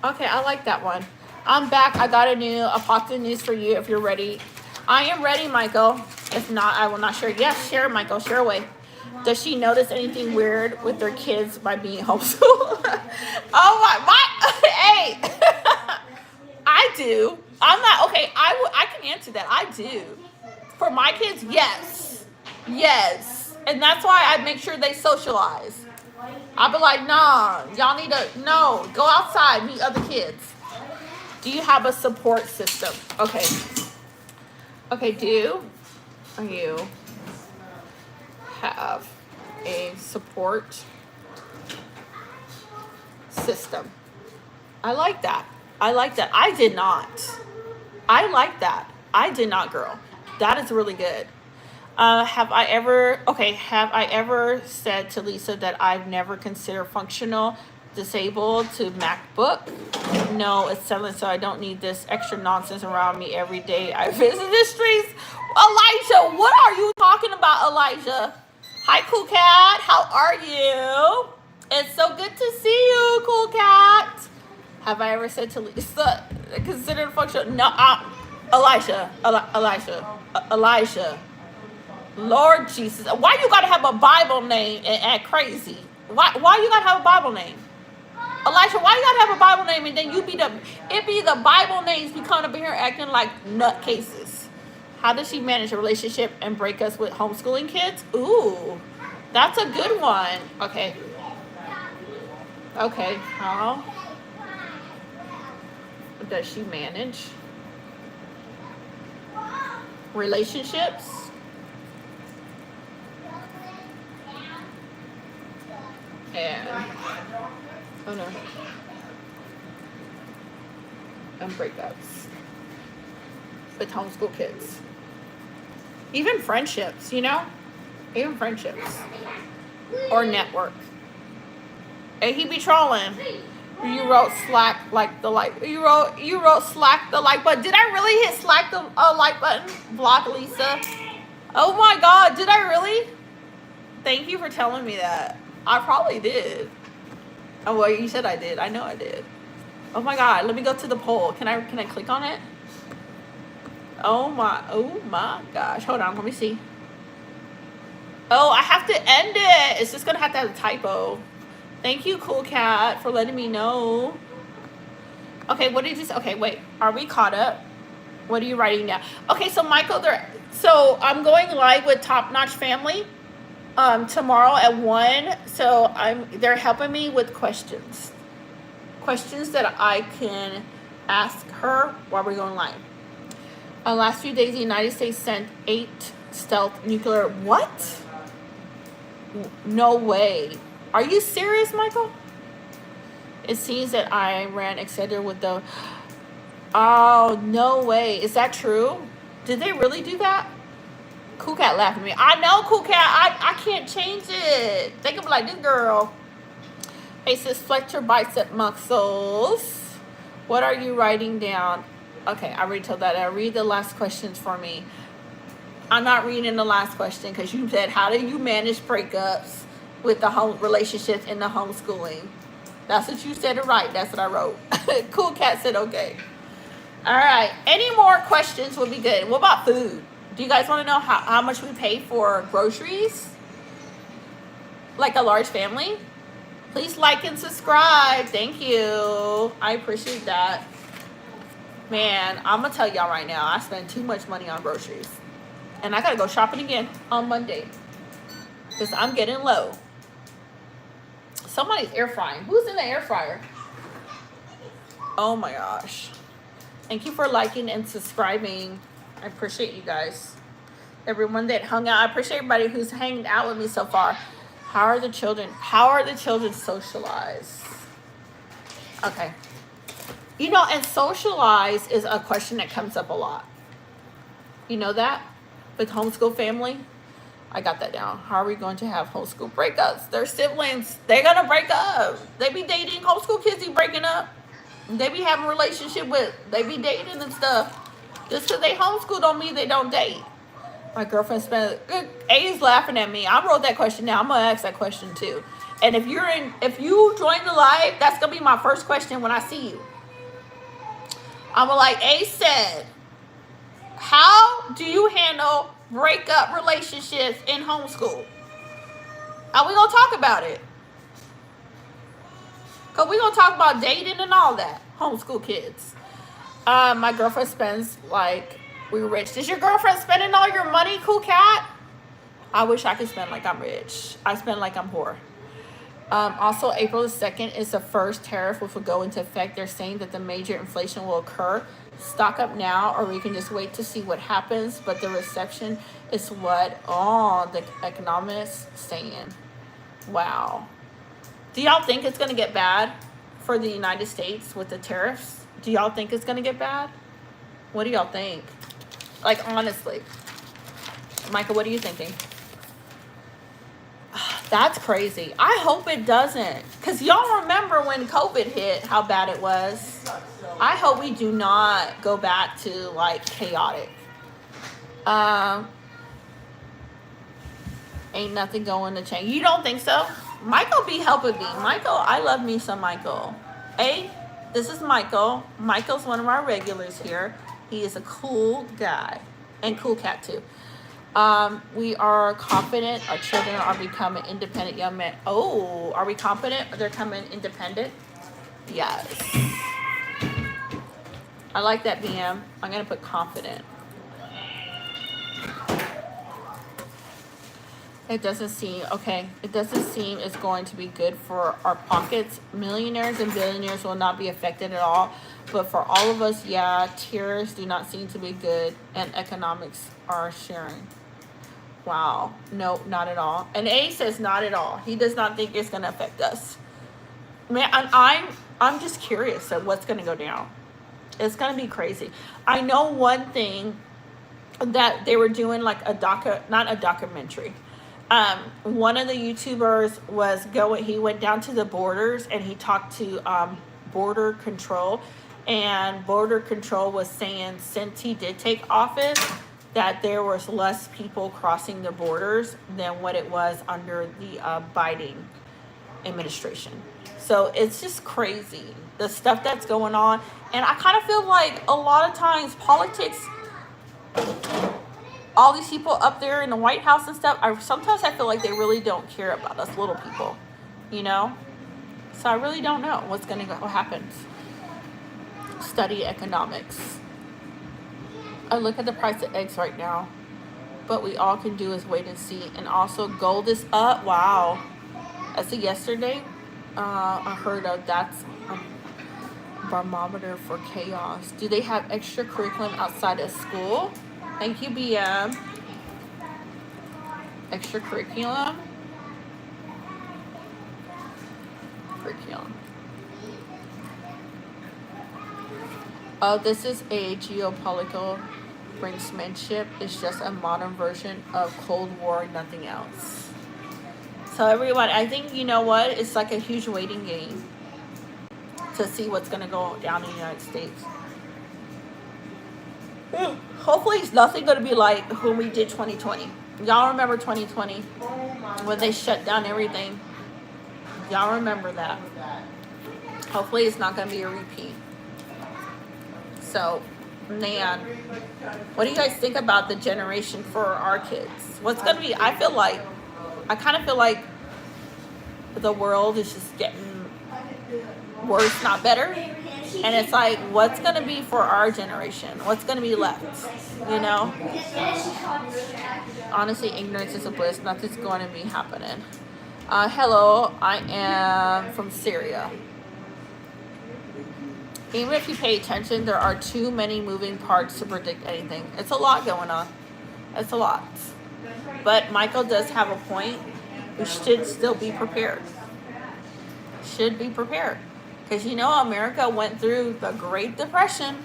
Okay, I like that one. I'm back. I got a positive news for you if you're ready. I am ready, Michael. If not, I will not share. Yes, share, Michael. Share away. Does she notice anything weird with their kids by being homeschooled? Oh my, hey, I do. I'm not, okay, I can answer that. I do. For my kids, yes. Yes. And that's why I make sure they socialize. I'll be like, nah, y'all need to, no, go outside, meet other kids. Do you have a support system? Okay. Okay, do you have a support system? I like that. I like that. I did not. I like that. I did not, girl. That is really good. Have I ever said to Lisa that I've never considered functional disabled to MacBook? No, it's selling, so I don't need this extra nonsense around me every day I visit the streets. Elijah, what are you talking about, Elijah? Hi, Cool Cat. How are you? It's so good to see you, Cool Cat. Have I ever said to Lisa, consider functional? No, Elijah. Lord Jesus, why you gotta have a Bible name and act crazy? Why you gotta have a Bible name? Elijah, why you gotta have a Bible name and then it be the Bible names be coming up here acting like nutcases? How does she manage a relationship and break us with homeschooling kids? Ooh, that's a good one. Okay, how does she manage relationships and breakups with homeschool kids? Even friendships, even friendships or network. And he be trolling. You wrote Slack like the like. You wrote Slack the like button. Did I really hit Slack the like button? Block Lisa. Oh my God, did I really? Thank you for telling me that. I probably did. Oh well, you said I did. I know I did. Oh my God, let me go to the poll. Can I click on it? Oh my gosh. Hold on, let me see. Oh, I have to end it. It's just gonna have to have a typo. Thank you, Cool Cat, for letting me know. Okay, what did you say? Okay, wait. Are we caught up? What are you writing now? Okay, so Michael, so I'm going live with Top Notch Family tomorrow at 1. So they're helping me with questions that I can ask her while we're going live. Last few days, the United States sent 8 stealth nuclear. What? No way. Are you serious, Michael? It seems that Iran excited with the... Oh, no way. Is that true? Did they really do that? Cool Cat laughed at me. I know, Cool Cat. I can't change it. They can be like, this girl. Faces flex your bicep muscles. What are you writing down? Okay, I already told that. I read the last questions for me. I'm not reading the last question because you said, how do you manage breakups with the home relationships in the homeschooling? That's what you said, right? That's what I wrote. Cool Cat said, okay. All right. Any more questions would be good. What about food? Do you guys want to know how much we pay for groceries? Like a large family? Please like and subscribe. Thank you. I appreciate that. Man, I'm going to tell y'all right now, I spend too much money on groceries. And I got to go shopping again on Monday. Because I'm getting low. Somebody's air frying. Who's in the air fryer? Oh my gosh. Thank you for liking and subscribing. I appreciate you guys. Everyone that hung out. I appreciate everybody who's hanging out with me so far. How are the children socialized? Okay. And socialize is a question that comes up a lot. You know that? With homeschool family? I got that down. How are we going to have homeschool breakups? They're siblings. They're gonna break up. They be dating. Homeschool kids be breaking up. They be having a relationship with. They be dating and stuff. Just because they homeschool don't mean they don't date. My girlfriend spent. A is laughing at me. I wrote that question down. I'm gonna ask that question too. And if you join the live, that's gonna be my first question when I see you. I'm like, A said, how do you handle breakup relationships in homeschool? Are we gonna talk about it? Cause we gonna talk about dating and all that. Homeschool kids. My girlfriend spends like we rich. Is your girlfriend spending all your money, cool cat? I wish I could spend like I'm rich. I spend like I'm poor. Also, April the 2nd is the first tariff which will go into effect. They're saying that the major inflation will occur. Stock up now, or we can just wait to see what happens. But the reception is what the economists saying. Wow. Do y'all think it's going to get bad for the United States with the tariffs? Do y'all think it's going to get bad? What do y'all think? Like, honestly. Michael, what are you thinking? That's crazy. I hope it doesn't. Because y'all remember when COVID hit, how bad it was. I hope we do not go back to, like, chaotic. Ain't nothing going to change. You don't think so? Michael be helping me. Michael, I love me some Michael. Hey, this is Michael. Michael's one of our regulars here. He is a cool guy. And cool cat, too. We are confident our children are becoming independent young men. Oh, are we confident they're becoming independent? Yes. I like that, BM. I'm going to put confident. It doesn't seem it's going to be good for our pockets. Millionaires and billionaires will not be affected at all. But for all of us, yeah, tears do not seem to be good. And economics are sharing. Wow. No, not at all. And A says not at all. He does not think it's going to affect us. Man, I'm just curious of what's going to go down. It's going to be crazy. I know one thing that they were doing, like not a documentary. One of the YouTubers he went down to the borders and he talked to border control, and border control was saying since he did take office that there was less people crossing the borders than what it was under the Biden administration. So it's just crazy, the stuff that's going on. And I kind of feel like a lot of times politics, all these people up there in the White House and stuff, sometimes I feel like they really don't care about us little people, you know? So I really don't know what happens. Study economics. I look at the price of eggs right now, but we all can do is wait and see. And also gold is up. Wow. As of yesterday, I heard of that's a barometer for chaos. Do they have extra curriculum outside of school? Thank you, BM. Extra curriculum. This is a geopolitical brinksmanship. It's just a modern version of Cold War, nothing else. So everyone, I think, you know what? It's like a huge waiting game to see what's going to go down in the United States. Hopefully it's nothing going to be like when we did 2020. Y'all remember 2020 when they shut down everything? Y'all remember that. Hopefully it's not going to be a repeat. So, man, what do you guys think about the generation for our kids? What's going to be, I kind of feel like the world is just getting worse, not better. And it's like, what's going to be for our generation? What's going to be left? You know? Honestly, ignorance is a bliss. Nothing's going to be happening. Hello, I am from Syria. Even if you pay attention, there are too many moving parts to predict anything. It's a lot going on. It's a lot. But Michael does have a point. We should still be prepared. Should be prepared. Because, you know, America went through the Great Depression.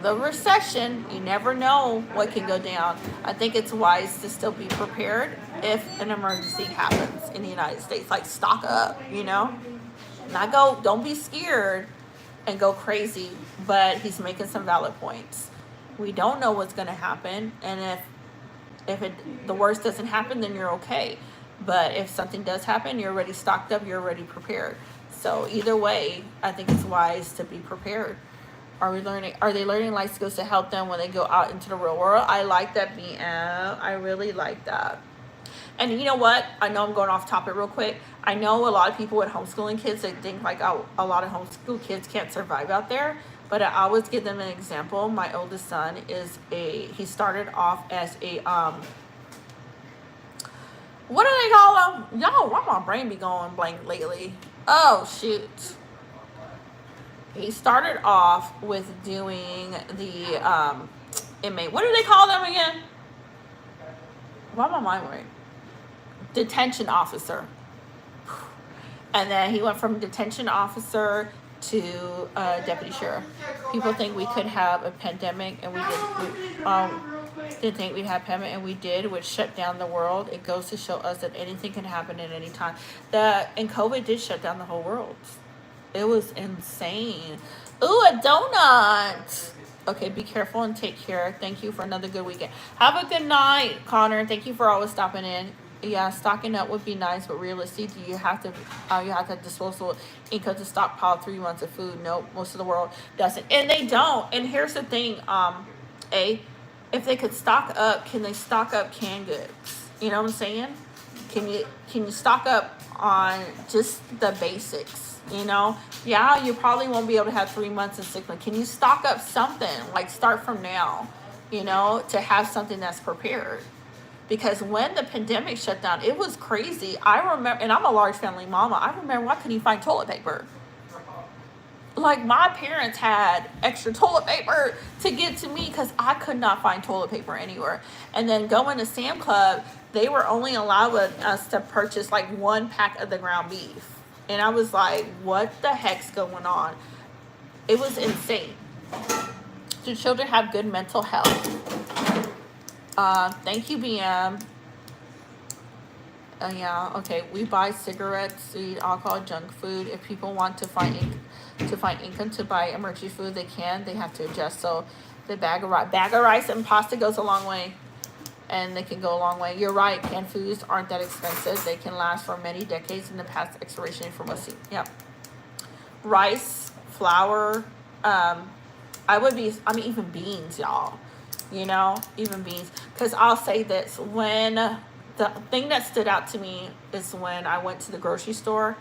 the recession, you never know what can go down. I think it's wise to still be prepared if an emergency happens in the United States. Like stock up, don't be scared and go crazy. But he's making some valid points. We don't know what's going to happen, and if the worst doesn't happen, then you're okay. But if something does happen, you're already stocked up, you're already prepared. So either way, I think it's wise to be prepared. Are they learning life skills to help them when they go out into the real world? I like that, BM. I really like that. And you know what? I know I'm going off topic real quick. I know a lot of people with homeschooling kids, they think like a lot of homeschool kids can't survive out there. But I always give them an example. My oldest son he started off as a, what do they call them? Yo, why my brain be going blank lately? Oh, shoot. He started off with doing the inmate. What do they call them again? Why am I mind right? Detention officer. And then he went from detention officer to deputy sheriff. People think we could have a pandemic, and we didn't think we'd have a pandemic, and we did, which shut down the world. It goes to show us that anything can happen at any time. And COVID did shut down the whole world. It was insane. Ooh, a donut. Okay, be careful and take care. Thank you for another good weekend. Have a good night, Connor. Thank you for always stopping in. Yeah, stocking up would be nice, but realistically, you have to have disposable income to stockpile 3 months of food. Nope, most of the world doesn't, and they don't. And here's the thing, if they could stock up, can they stock up canned goods? You know what I'm saying? Can you stock up on just the basics? Yeah, you probably won't be able to have 3 months of sick month. Can you stock up something? Like start from now, to have something that's prepared. Because when the pandemic shut down, it was crazy. I remember, and I'm a large family mama. I remember I couldn't even find toilet paper. Like my parents had extra toilet paper to get to me because I could not find toilet paper anywhere. And then going to Sam Club, they were only allowing us to purchase like 1 pack of the ground beef. And I was like, what the heck's going on? It was insane. Do children have good mental health? Thank you, BM. Yeah, okay. We buy cigarettes, we eat alcohol, junk food. If people want to find income to buy emergency food, they can. They have to adjust. So the bag of rice and pasta goes a long way. And they can go a long way. You're right. Canned foods aren't that expensive. They can last for many decades in the past expiration for most. Yep. Rice, flour. Even beans, y'all. Even beans. Because I'll say this. When the thing that stood out to me is when I went to the grocery store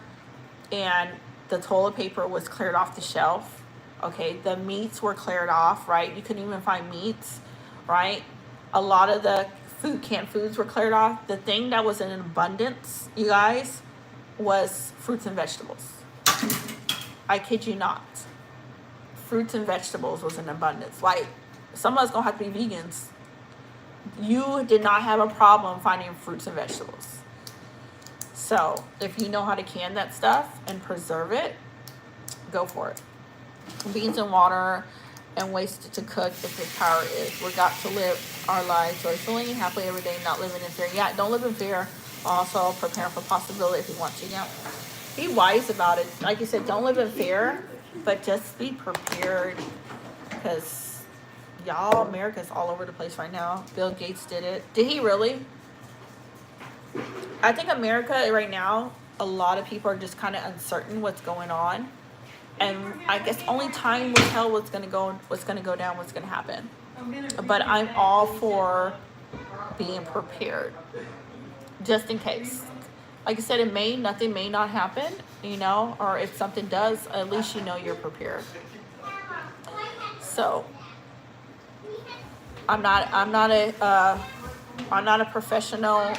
and the toilet paper was cleared off the shelf. Okay. The meats were cleared off, right? You couldn't even find meats, right? A lot of the canned foods were cleared off. The thing that was in abundance, you guys, was fruits and vegetables. I kid you not. Fruits and vegetables was in abundance. Like, some of us gonna have to be vegans. You did not have a problem finding fruits and vegetables. So, if you know how to can that stuff and preserve it, go for it. Beans and water and waste to cook if the power is. We got to live our lives joyfully and happily every day, not living in fear. Yeah, don't live in fear. Also, prepare for possibility if you want to. Yeah, be wise about it. Like you said, don't live in fear, but just be prepared. Because y'all, America's all over the place right now. Bill Gates did it. Did he really? I think America right now, a lot of people are just kind of uncertain what's going on. And I guess only time will tell what's gonna go down, what's gonna happen. But I'm all for being prepared, just in case. Like I said, nothing may not happen, or if something does, at least you're prepared. So I'm not a professional,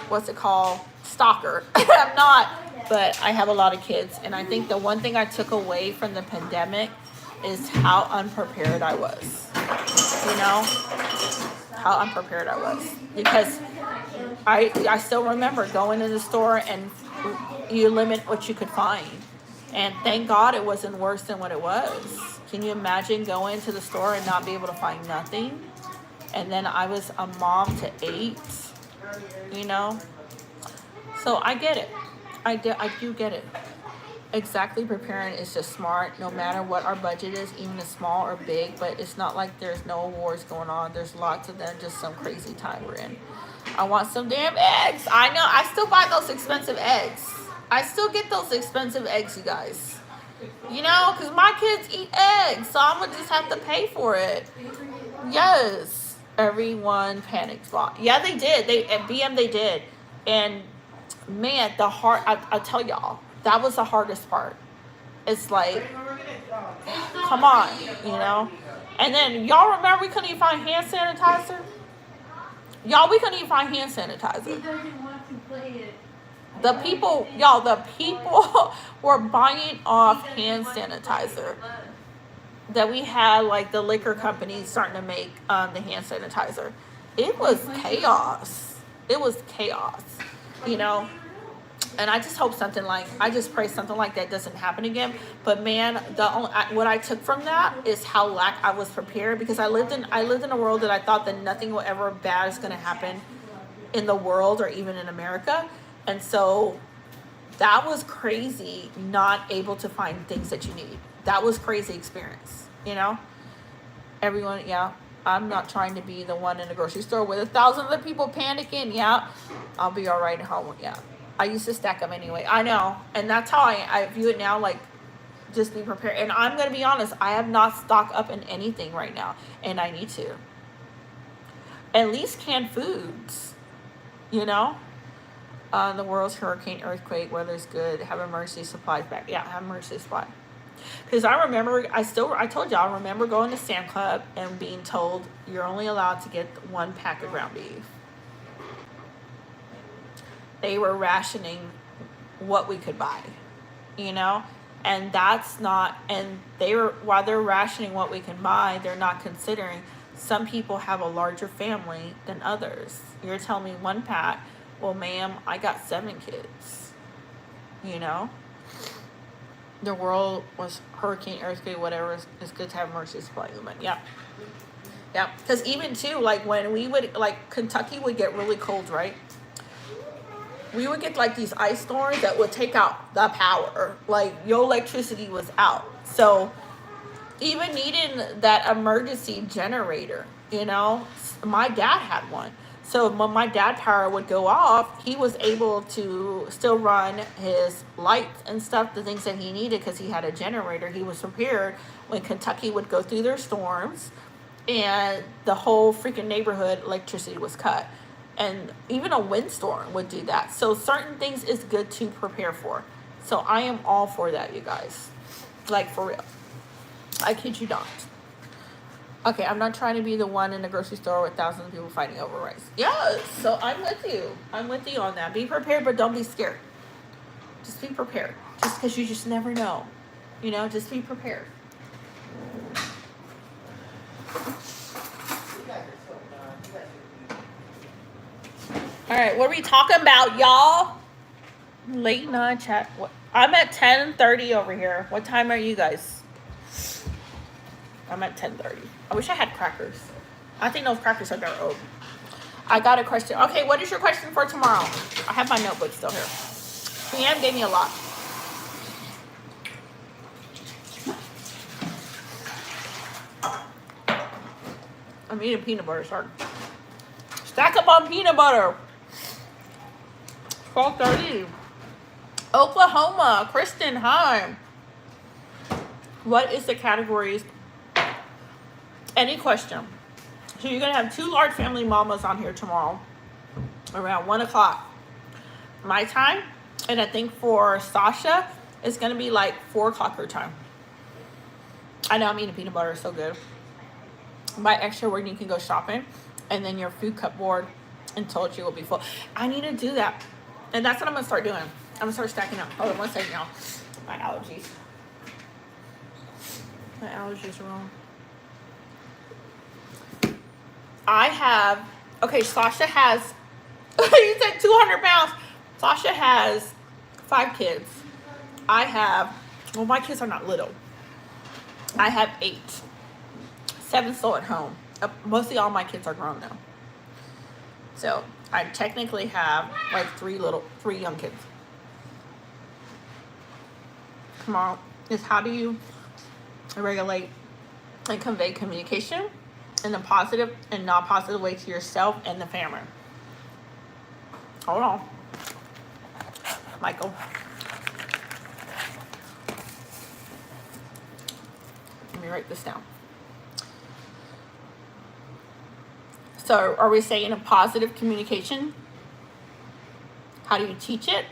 stalker. I'm not. But I have a lot of kids, and I think the one thing I took away from the pandemic is how unprepared I was. How unprepared I was. Because I still remember going in the store and you limit what you could find. And thank God it wasn't worse than what it was. Can you imagine going to the store and not be able to find nothing? And then I was a mom to 8, you know? So I get it. I do get it. Exactly, preparing is just smart, no matter what our budget is, even small or big. But it's not like there's no wars going on. There's lots of them, just some crazy time we're in. I want some damn eggs. I know, I still buy those expensive eggs. I still get those expensive eggs, you guys. You know, because my kids eat eggs, so I'm going to just have to pay for it. Yes, everyone panicked. Yeah, they did. At BM, they did. And man, I tell y'all, that was the hardest part. It's like, come on, you know? And then, y'all remember we couldn't even find hand sanitizer? Y'all, we couldn't even find hand sanitizer. The people were buying off hand sanitizer. That we had, like, the liquor companies starting to make the hand sanitizer. It was chaos. It was chaos, you know? And I just hope I just pray something like that doesn't happen again. But man, what I took from that is how I was prepared, because I lived in a world that I thought that nothing ever bad is going to happen in the world or even in America. And so that was crazy, not able to find things that you need. That was crazy experience, you know? Everyone, yeah. I'm not trying to be the one in the grocery store with 1,000 other people panicking. Yeah, I'll be all right at home. Yeah. I used to stack them anyway. I know. And that's how I view it now. Like, just be prepared. And I'm going to be honest. I have not stocked up in anything right now. And I need to. At least canned foods. You know? The world's hurricane, earthquake, weather's good. Have emergency supplies back. Yeah, have emergency supply. Because I remember, I told y'all, I remember going to Sam Club and being told you're only allowed to get 1 pack of ground beef. They were rationing what we could buy, you know? And that's not, and while they're rationing what we can buy, they're not considering some people have a larger family than others. You're telling me 1 pack. Well, ma'am, I got 7 kids, you know? The world was hurricane, earthquake, whatever. It's good to have emergency supply. Yeah. Yeah. Because even too, like when we would, like Kentucky would get really cold, right? We would get like these ice storms that would take out the power. Like your electricity was out. So even needing that emergency generator, you know, my dad had one. So when my dad's power would go off, he was able to still run his lights and stuff, the things that he needed, because he had a generator. He was prepared when Kentucky would go through their storms and the whole freaking neighborhood electricity was cut. And even a windstorm would do that. So certain things is good to prepare for. So I am all for that, you guys. Like, for real. I kid you not. Okay, I'm not trying to be the one in the grocery store with thousands of people fighting over rice. Yes, so I'm with you. I'm with you on that. Be prepared, but don't be scared. Just be prepared. Just because you just never know. You know, just be prepared. All right, what are we talking about, y'all? Late night chat. What? I'm at 10:30 over here. What time are you guys? I'm at 10:30. I wish I had crackers. I think those crackers are their own. I got a question. Okay, what is your question for tomorrow? I have my notebook still here. PM gave me a lot. I'm eating peanut butter, sorry. Stack up on peanut butter. 12:30. Oklahoma. Kristen, hi. What is the categories? Any question. So you're going to have 2 large family mamas on here tomorrow around 1 o'clock my time. And I think for Sasha, it's going to be like 4 o'clock her time. I know I'm eating peanut butter. It's so good. Buy extra where you can go shopping. And then your food cupboard and toiletry will be full. I need to do that. And that's what I'm going to start doing. I'm going to start stacking up. Hold on 1 second, y'all. My allergies. My allergies are wrong. Okay, Sasha has, you said 200 pounds. Sasha has 5 kids. I have Well, my kids are not little. I have 8. 7 still at home. Mostly all my kids are grown now. So I technically have like 3 young kids. Come on. Is how do you regulate and convey communication in a positive and not positive way to yourself and the family? Hold on, Michael. Let me write this down. So are we saying a positive communication? How do you teach it?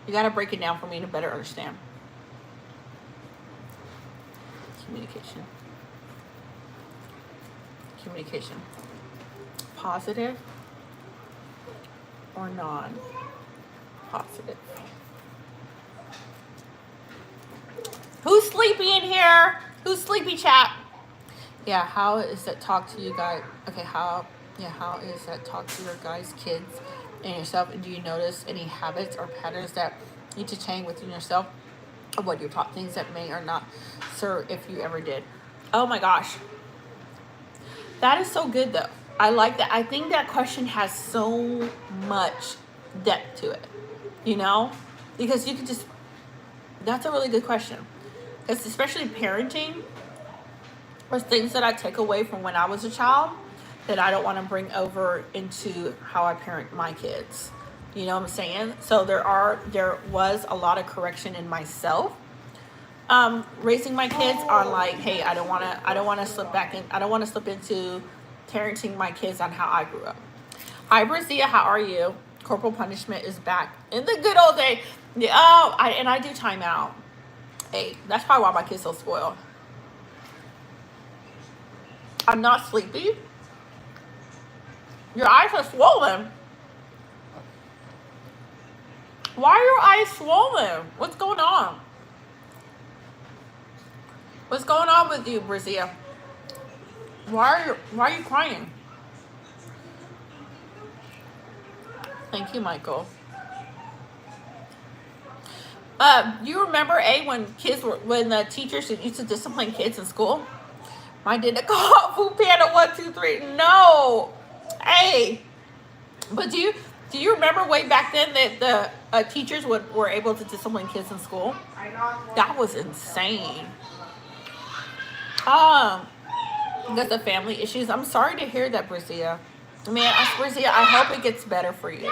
You got to break it down for me to better understand. Communication. Communication. Positive or non-positive? Who's sleepy in here? Who's sleepy, chat? Yeah, how is that talk to you guys? Okay, how is that talk to your guys' kids and yourself? And do you notice any habits or patterns that need to change within yourself? Or what you're taught, things that may or not serve if you ever did? Oh my gosh. That is so good though. I like that. I think that question has so much depth to it, you know? Because you could just, that's a really good question. It's especially parenting. There's things that I take away from when I was a child that I don't want to bring over into how I parent my kids. You know what I'm saying? So there was a lot of correction in myself. Raising my kids on like, hey, I don't want to slip into parenting my kids on how I grew up. Hi, Brazia, how are you? Corporal punishment is back in the good old day. Yeah, I do time out. Hey, that's probably why my kids so spoiled. I'm not sleepy. Your eyes are swollen. Why are your eyes swollen? What's going on? What's going on with you, Brazia? Why are you crying? Thank you, Michael. You remember, when the teachers used to discipline kids in school? I did a call Food Panda 1, 2, 3. No, but do you remember way back then that the teachers were able to discipline kids in school? That was insane. Because of family issues. I'm sorry to hear that, Brazia. Man, Brazia, I hope it gets better for you,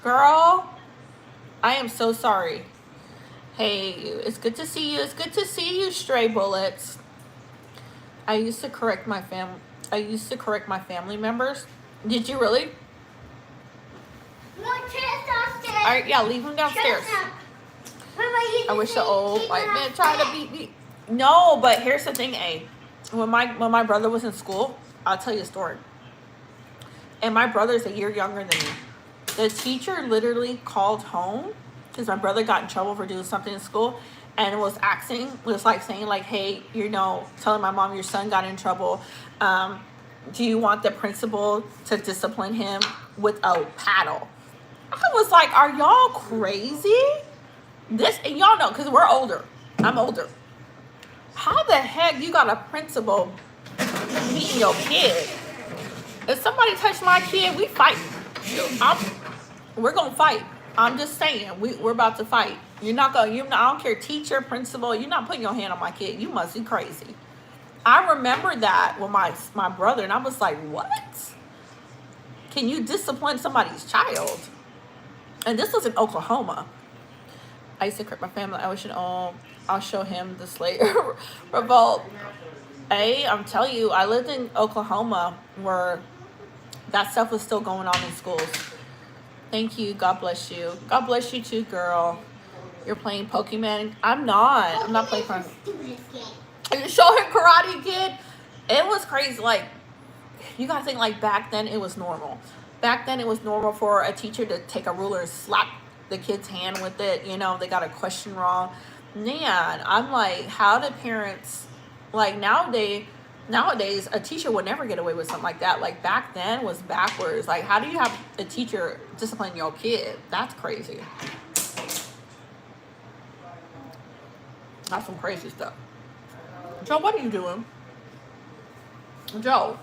girl. I am so sorry. Hey, it's good to see you. It's good to see you, stray bullets. I used to correct my family members. Did you really? No, chairs downstairs. All right, yeah, leave them downstairs. I wish the old white man tried to beat me. No, but here's the thing, when my brother was in school, I'll tell you a story. And my brother's a year younger than me. The teacher literally called home because my brother got in trouble for doing something in school. And was saying like, hey, telling my mom your son got in trouble. Do you want the principal to discipline him with a paddle? I was like, are y'all crazy? And y'all know, because we're older. I'm older. How the heck you got a principal beating your kid? If somebody touched my kid, we fighting. We're going to fight. I'm just saying, we're about to fight. You're not going to, I don't care, teacher, principal, you're not putting your hand on my kid. You must be crazy. I remember that with my brother, and I was like, what? Can you discipline somebody's child? And this was in Oklahoma. I used to correct my family. I'll show him the Slayer revolt. I'm telling you, I lived in Oklahoma where that stuff was still going on in schools. Thank you. God bless you. God bless you too, girl. You're playing Pokemon. I'm not. I'm not playing Pokemon. You show him Karate Kid. It was crazy. Like, you gotta think, like, back then it was normal. Back then it was normal for a teacher to take a ruler and slap the kid's hand with it. They got a question wrong. Man, I'm like, how do parents, like, nowadays a teacher would never get away with something like that. Like, back then was backwards. Like, how do you have a teacher discipline your kid? That's crazy. That's some crazy stuff. Joe, what are you doing? Joe,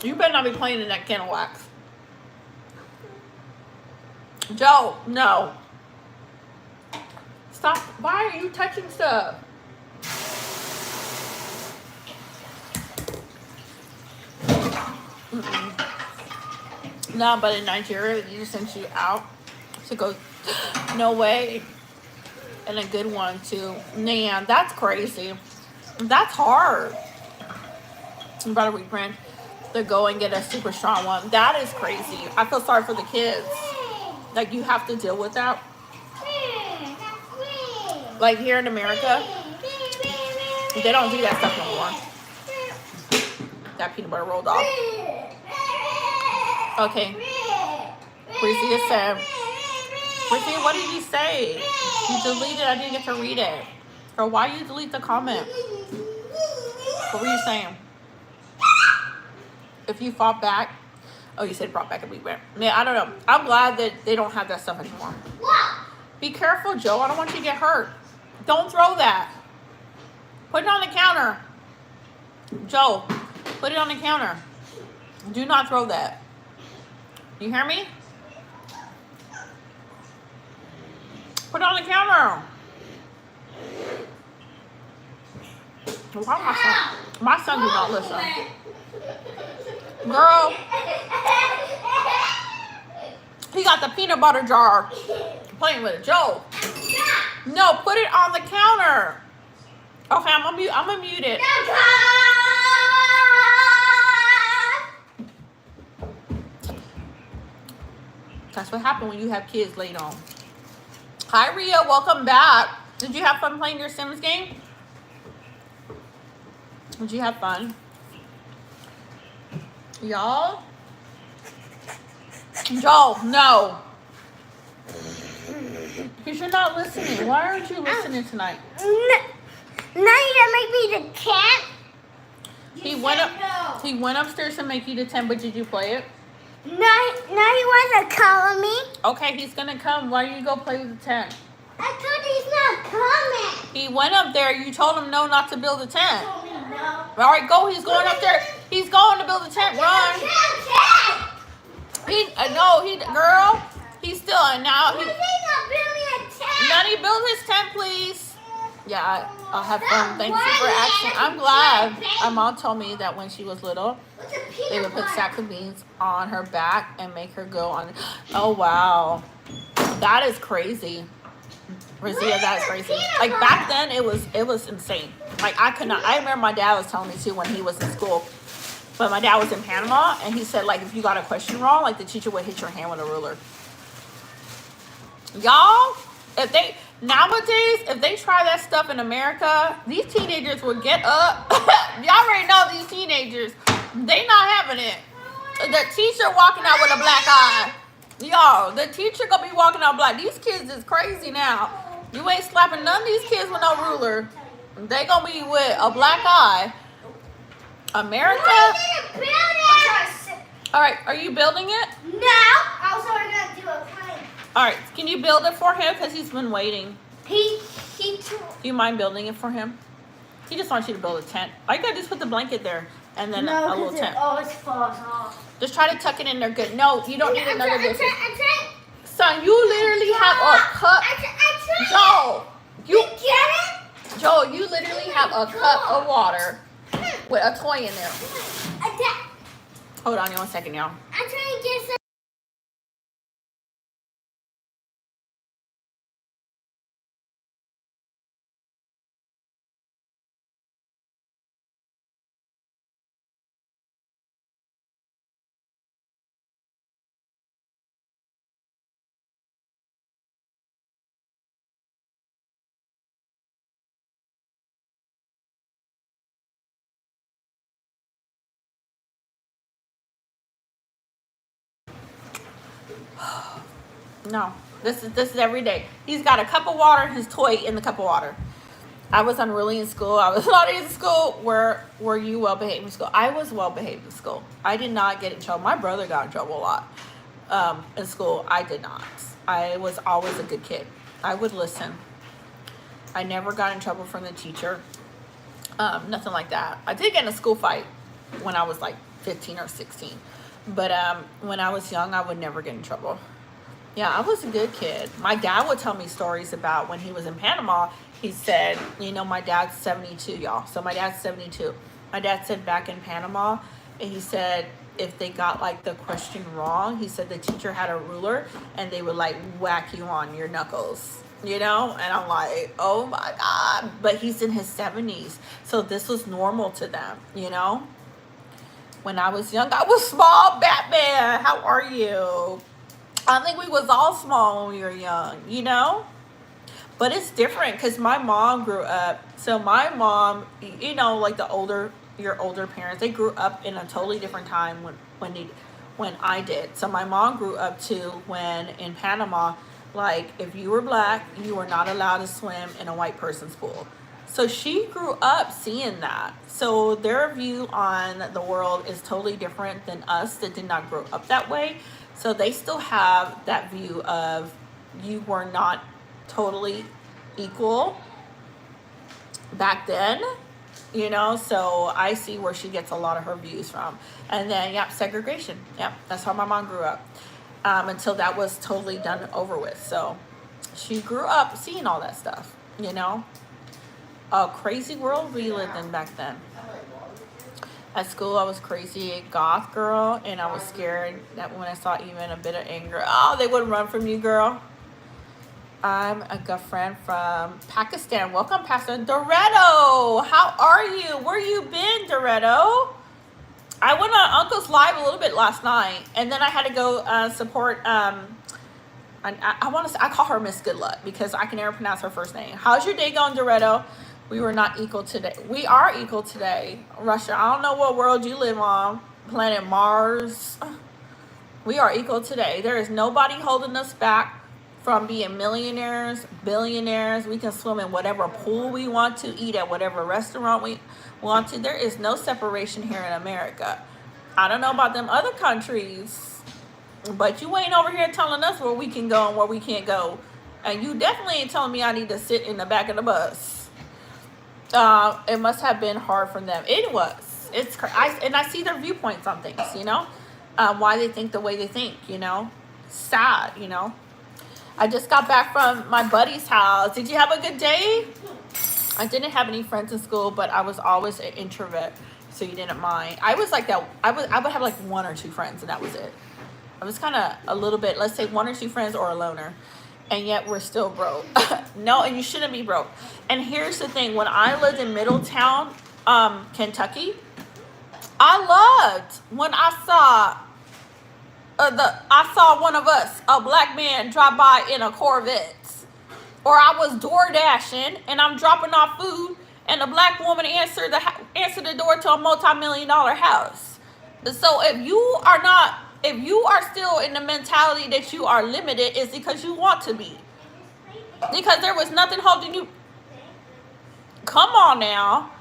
you better not be playing in that can of wax. Joe, no. Stop. Why are you touching stuff? No, but in Nigeria, they just sent you out to go. No way. And a good one, too. Man, that's crazy. That's hard. About a week, friend, to go and get a super strong one. That is crazy. I feel sorry for the kids. Like, you have to deal with that. Like, here in America, they don't do that stuff no more. That peanut butter rolled off. Okay. Brizia said, Brizia, what did you say? You deleted it. I didn't get to read it. Or why you delete the comment? What were you saying? If you fought back. Oh, you said brought back a week back. Yeah, I don't know. I'm glad that they don't have that stuff anymore. Be careful, Joe. I don't want you to get hurt. Don't throw that. Put it on the counter. Joe, put it on the counter. Do not throw that. You hear me? Put it on the counter. Why my son do not listen. Girl, he got the peanut butter jar. Playing with it. Joe. No, put it on the counter. Okay, I'm gonna mute it. That's what happened when you have kids late on. Hi, Ria. Welcome back. Did you have fun playing your Sims game? Did you have fun? Y'all? Joel, no. Because you're not listening. Why aren't you listening tonight? Now you're gonna make me the cat? He went upstairs to make you the 10, but did you play it? Now he wants to call me. Okay, he's gonna come. Why don't you go play with the 10? I thought he's not coming. He went up there. You told him no, not to build a tent. No. All right, go. He's going up there. He's going to build a tent. Run. Girl. He's still now. Why is he not building a tent? Nani, build his tent, please. Yeah, I'll have fun. Thank you for asking. I'm glad. My mom told me that when she was little, they would put sacks of beans on her back and make her go on. Oh, wow. That is crazy. Rizia, that is crazy. Like, back then, it was insane. Like, I could not. I remember my dad was telling me, too, when he was in school. But my dad was in Panama, and he said, like, if you got a question wrong, like, the teacher would hit your hand with a ruler. Y'all, nowadays, if they try that stuff in America, these teenagers will get up. Y'all already know these teenagers. They not having it. The teacher walking out with a black eye. Y'all, the teacher gonna be walking out black. These kids is crazy now. You ain't slapping none of these kids with no ruler. They gonna be with a black eye. America. All right, are you building it? No. I was only gonna do a plane. All right, can you build it for him? Because he's been waiting. He. Do you mind building it for him? He just wants you to build a tent. All you gotta do is put the blanket there and then a little tent. It always falls off. Just try to tuck it in there good. No, you don't need another I'm biscuit. trying. Son, you literally have a cup. Joel, You get it? Joel, you literally have a cup of water with a toy in there. Hold on 1 second, y'all. I'm trying to get some. No, this is every day. He's got a cup of water, his toy in the cup of water. I was unruly in school. I was naughty in school. Were you well behaved in school? I was well behaved in school. I did not get in trouble. My brother got in trouble a lot in school. I did not. I was always a good kid. I would listen. I never got in trouble from the teacher. Nothing like that. I did get in a school fight when I was like 15 or 16. But when I was young, I would never get in trouble. Yeah, I was a good kid. My dad would tell me stories about when he was in Panama. He said, you know, my dad's 72, y'all. So my dad's 72. My dad said back in Panama, and he said if they got like the question wrong, he said the teacher had a ruler and they would like whack you on your knuckles. You know, and I'm like, oh my God. But he's in his 70s. So this was normal to them, you know. When I was young, I was small. Batman, how are you? I think we was all small when we were young, you know. But it's different because my mom grew up. So my mom, you know, like your older parents, they grew up in a totally different time when I did. So my mom grew up too when in Panama, like, if you were black, you were not allowed to swim in a white person's pool. So she grew up seeing that. So their view on the world is totally different than us that did not grow up that way. So they still have that view of you were not totally equal back then, you know. So I see where she gets a lot of her views from. And then, yep, segregation. Yep, that's how my mom grew up. Until that was totally done over with. So she grew up seeing all that stuff, you know. A crazy world we lived in back then. At school, I was crazy goth girl, and I was scared that when I saw even a bit of anger, oh, they would run from you, girl. I'm a good friend from Pakistan. Welcome, Pastor Doretto. How are you? Where you been, Doretto? I went on Uncle's Live a little bit last night, and then I had to go support. I want to say I call her Miss Good Luck because I can never pronounce her first name. How's your day going, Doretto? We were not equal today. We are equal today, Russia. I don't know what world you live on, planet Mars. We are equal today. There is nobody holding us back from being millionaires, billionaires. We can swim in whatever pool we want to, eat at whatever restaurant we want to. There is no separation here in America. I don't know about them other countries, but you ain't over here telling us where we can go and where we can't go. And you definitely ain't telling me I need to sit in the back of the bus. It must have been hard for them. It was. And I see their viewpoints on things, you know, why they think the way they think, you know. Sad, you know. I just got back from my buddy's house. Did you have a good day? I didn't have any friends in school, but I was always an introvert, so you didn't mind. I was like that. I would have like one or two friends, and that was it. I was kind of a little bit, let's say 1 or 2 friends or a loner, and yet we're still broke. No, and you shouldn't be broke. And here's the thing. When I lived in Middletown, Kentucky, I loved when I saw one of us, a black man, drop by in a Corvette. Or I was door dashing and I'm dropping off food and a black woman answered the door to a multi-million-dollar house. So if you are still in the mentality that you are limited, it's because you want to be. Because there was nothing holding you. Come on now,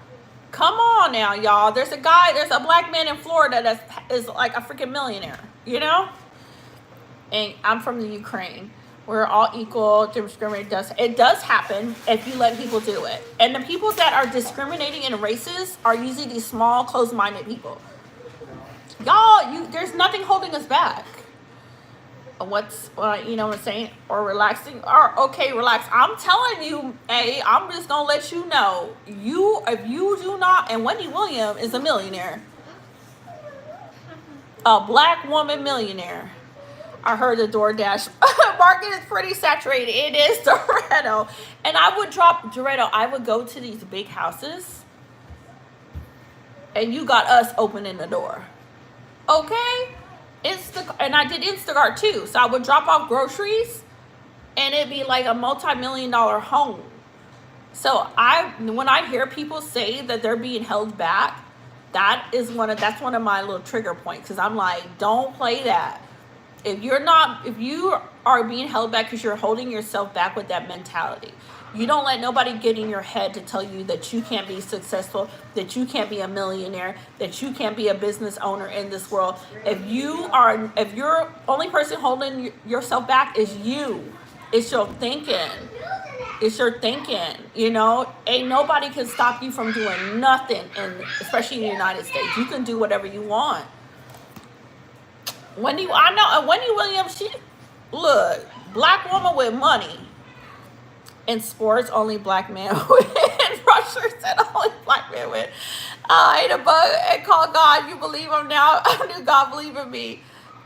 y'all. There's a black man in Florida that is like a freaking millionaire, you know? And I'm from the Ukraine. We're all equal. Discriminate does happen if you let people do it. And the people that are discriminating and racist are usually these small, closed-minded people. Y'all, there's nothing holding us back. What's you know what I'm saying? Or relaxing. Or okay, relax. I'm telling you, hey, I'm just gonna let you know. If you do not, and Wendy Williams is a millionaire, a black woman millionaire. I heard the DoorDash market is pretty saturated. It is, Doretto. And I would go to these big houses and you got us opening the door. Okay? And I did Instacart too. So I would drop off groceries and it'd be like a multi-million-dollar home. So when I hear people say that they're being held back, that's one of my little trigger points. Because I'm like, don't play that. If you are being held back because you're holding yourself back with that mentality, you don't let nobody get in your head to tell you that you can't be successful, that you can't be a millionaire, that you can't be a business owner in this world. If you're only person holding yourself back is you. It's your thinking. It's your thinking, you know. Ain't nobody can stop you from doing nothing, and especially in the United States, you can do whatever you want. I know Wendy Williams. She look black woman with money. In sports, only black man win. Rusher said only black man win. I ate a bug and called God. You believe him now? I knew God believed in me.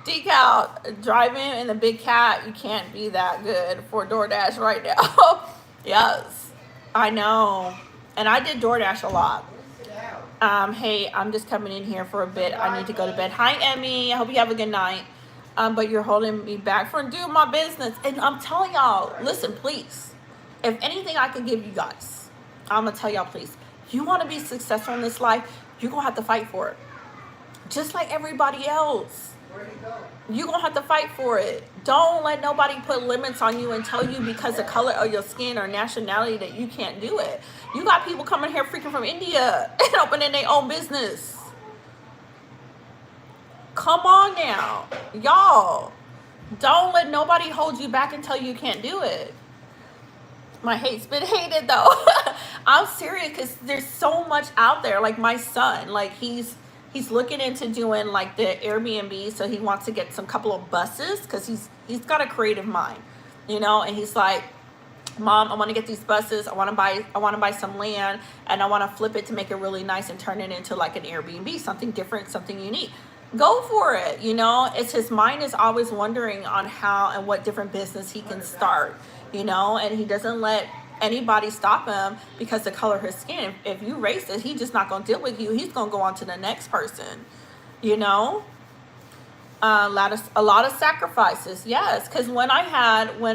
Decal, driving in the big cat. You can't be that good for DoorDash right now. Yes, I know. And I did DoorDash a lot. Hey, I'm just coming in here for a bit. I need to go to bed. Hi, Emmy. I hope you have a good night. But you're holding me back from doing my business. And I'm telling y'all, listen, please. If anything I can give you guys, I'm going to tell y'all, please. You want to be successful in this life, you're going to have to fight for it. Just like everybody else. You're going to have to fight for it. Don't let nobody put limits on you and tell you because the color of your skin or nationality that you can't do it. You got people coming here freaking from India and opening their own business. Come on now. Y'all. Don't let nobody hold you back and tell you can't do it. My hate's been hated though. I'm serious because there's so much out there. Like my son, like he's looking into doing like the Airbnb, so he wants to get some couple of buses because he's got a creative mind, you know. And he's like, Mom, I want to get these buses. I want to buy some land, and I want to flip it to make it really nice and turn it into like an Airbnb, something different, something unique. Go for it, you know. It's his mind is always wondering on how and what different business he can start, you know, and he doesn't let anybody stop him because the color of his skin. If you racist, he's just not going to deal with you. He's going to go on to the next person, you know. A lot of sacrifices, yes. Because when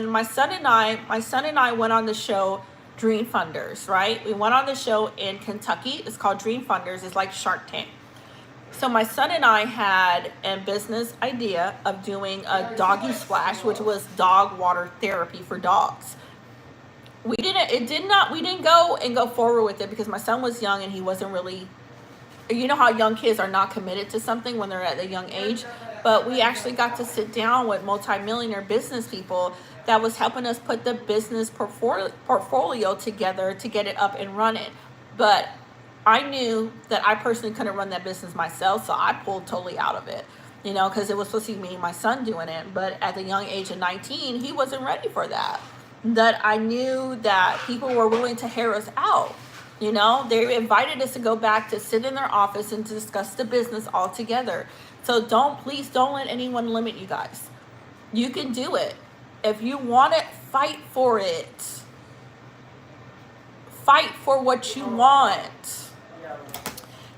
my son and I went on the show Dream Funders, right? We went on the show in Kentucky. It's called Dream Funders. It's like Shark Tank. So my son and I had a business idea of doing a doggy splash, which was dog water therapy for dogs. We didn't go forward with it because my son was young and he wasn't really, you know how young kids are not committed to something when they're at a young age. But we actually got to sit down with multimillionaire business people that was helping us put the business portfolio together to get it up and running. But I knew that I personally couldn't run that business myself, so I pulled totally out of it, you know, because it was supposed to be me and my son doing it. But at the young age of 19, he wasn't ready for that. That I knew that people were willing to hear us out. You know, they invited us to go back to sit in their office and to discuss the business all together. So please don't let anyone limit you guys. You can do it. If you want it, fight for it. Fight for what you want.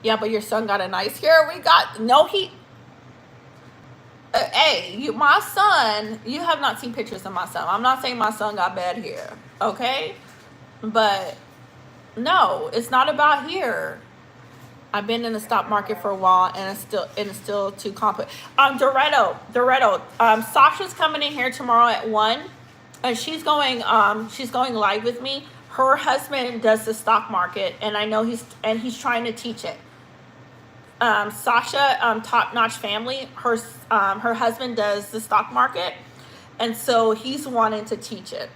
Yeah, but your son got a nice hair. My son, you have not seen pictures of my son. I'm not saying my son got bad hair, okay? But no, it's not about hair. I've been in the stock market for a while, and it's still too complex. Doretto, Sasha's coming in here tomorrow at 1, and she's going live with me. Her husband does the stock market, and I know he's trying to teach it. Sasha, Top Notch Family, her husband does the stock market, and so he's wanting to teach it.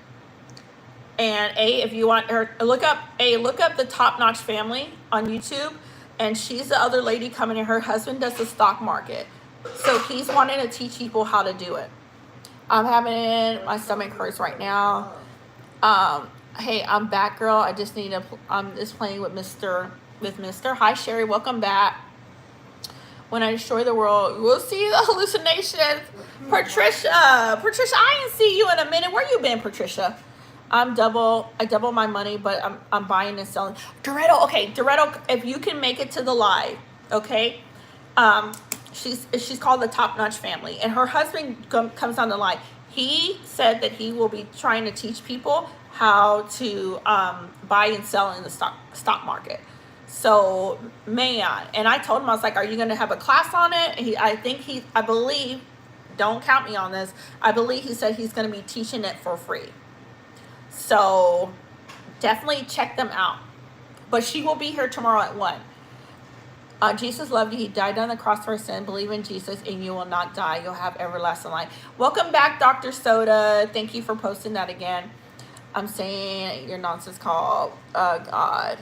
And if you want her, look up the Top Notch Family on YouTube, and she's the other lady coming in. Her husband does the stock market, so he's wanting to teach people how to do it. I'm having my stomach hurts right now. Hey, I'm back, girl. I'm just playing with Mr. Hi, Sherry. Welcome back. When I destroy the world, we'll see the hallucinations. Patricia, I ain't see you in a minute. Where you been, Patricia? I double my money, but I'm buying and selling. Doretto, if you can make it to the live, okay? She's called the Top Notch Family, and her husband comes on the live. He said that he will be trying to teach people how to buy and sell in the stock market. So, man, and I told him, I was like, are you going to have a class on it? I believe, don't count me on this, I believe he said he's going to be teaching it for free. So, definitely check them out. But she will be here tomorrow at 1. Jesus loved you. He died on the cross for sin. Believe in Jesus and you will not die. You'll have everlasting life. Welcome back, Dr. Soda. Thank you for posting that again. I'm saying your nonsense call. God.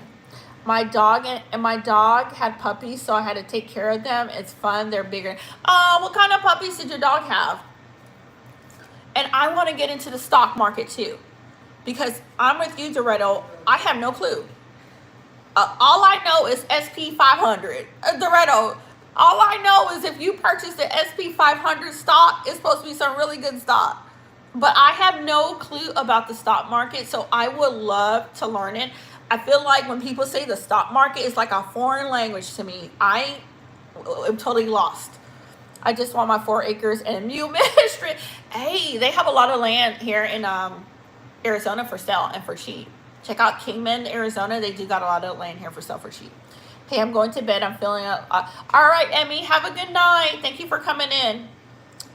My dog and my dog had puppies, so I had to take care of them. It's fun. They're bigger. What kind of puppies did your dog have? And I want to get into the stock market too, because I'm with you, Doretto. I have no clue. All I know is SP 500. Doretto, all I know is if you purchase the SP 500 stock, it's supposed to be some really good stock. But I have no clue about the stock market, so I would love to learn it. I feel like when people say the stock market is like a foreign language to me, I am totally lost. I just want my 4 acres and a mule ministry. Hey, they have a lot of land here in Arizona for sale and for cheap. Check out Kingman, Arizona. They do got a lot of land here for sale for cheap. Hey, I'm going to bed. I'm feeling up. All right, Emmy, have a good night. Thank you for coming in.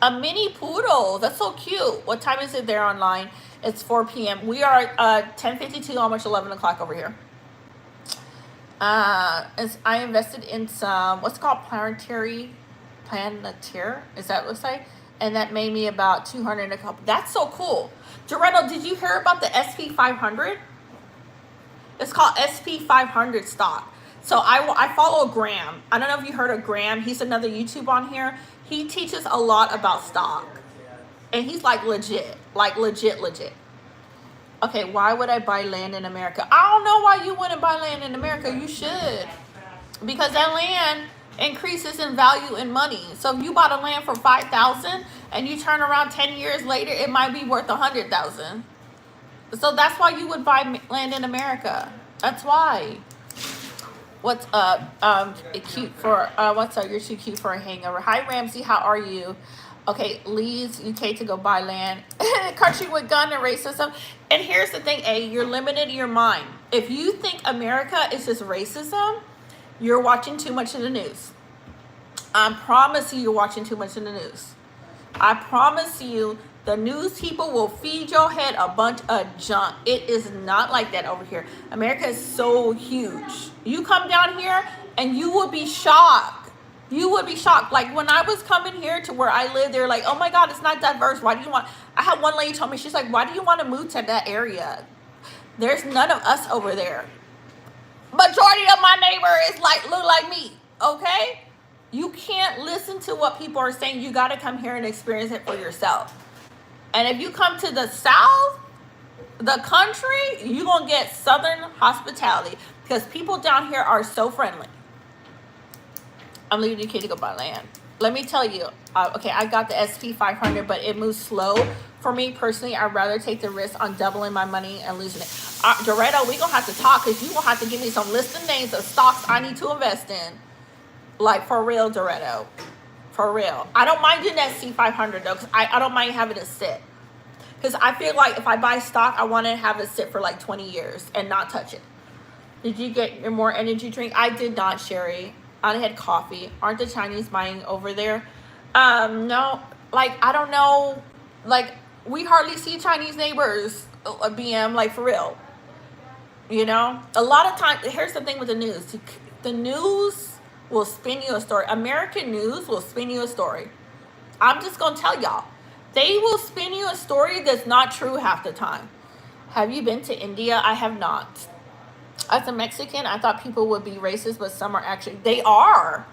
A mini poodle. That's so cute. What time is it there online? It's 4 p.m. We are 10:52, almost 11 o'clock over here. As I invested in some, what's it called? Planetaire. Is that what it looks like? And that made me about 200 a couple. That's so cool. Doretto, did you hear about the SP 500? It's called SP 500 stock. So I follow Graham. I don't know if you heard of Graham. He's another YouTube on here. He teaches a lot about stock. And he's like legit. Like legit. Okay, why would I buy land in America? I don't know why you wouldn't buy land in America. You should. Because that land increases in value in money. So if you bought a land for $5,000 and you turn around 10 years later, it might be worth $100,000. So that's why you would buy land in America. That's why. What's up? Cute for what's up? You're too cute for a hangover. Hi Ramsey, how are you? Okay, leaves UK to go buy land. Country with gun and racism. And here's the thing, you're limited in your mind. If you think America is just racism, you're watching too much of the news. I promise you're watching too much of the news. I promise you, the news people will feed your head a bunch of junk. It is not like that over here. America is so huge. You come down here and you will be shocked. You would be shocked. Like when I was coming here to where I live, they were like, oh my God, it's not diverse. Why do you want, I had one lady told me, she's like, why do you want to move to that area? There's none of us over there. Majority of my neighbors look like me, okay? You can't listen to what people are saying. You got to come here and experience it for yourself. And if you come to the South, the country, you're going to get Southern hospitality because people down here are so friendly. I'm leaving the kid to go buy land. Let me tell you, okay, I got the SP 500, but it moves slow. For me personally, I'd rather take the risk on doubling my money and losing it. Doretto, we're going to have to talk because you're going to have to give me some list of names of stocks I need to invest in. Like, for real, Doretto. For real. I don't mind doing that C500, though, because I don't mind having it sit. Because I feel like if I buy stock, I want to have it sit for like 20 years and not touch it. Did you get your more energy drink? I did not, Sherry. I had coffee. Aren't the Chinese buying over there? No. Like, I don't know. Like, we hardly see Chinese neighbors, BM, like, for real. You know? A lot of times, here's the thing with the news. The news will spin you a story. American news will spin you a story. I'm just going to tell y'all. They will spin you a story that's not true half the time. Have you been to India? I have not. As a Mexican, I thought people would be racist, but some are actually, they are.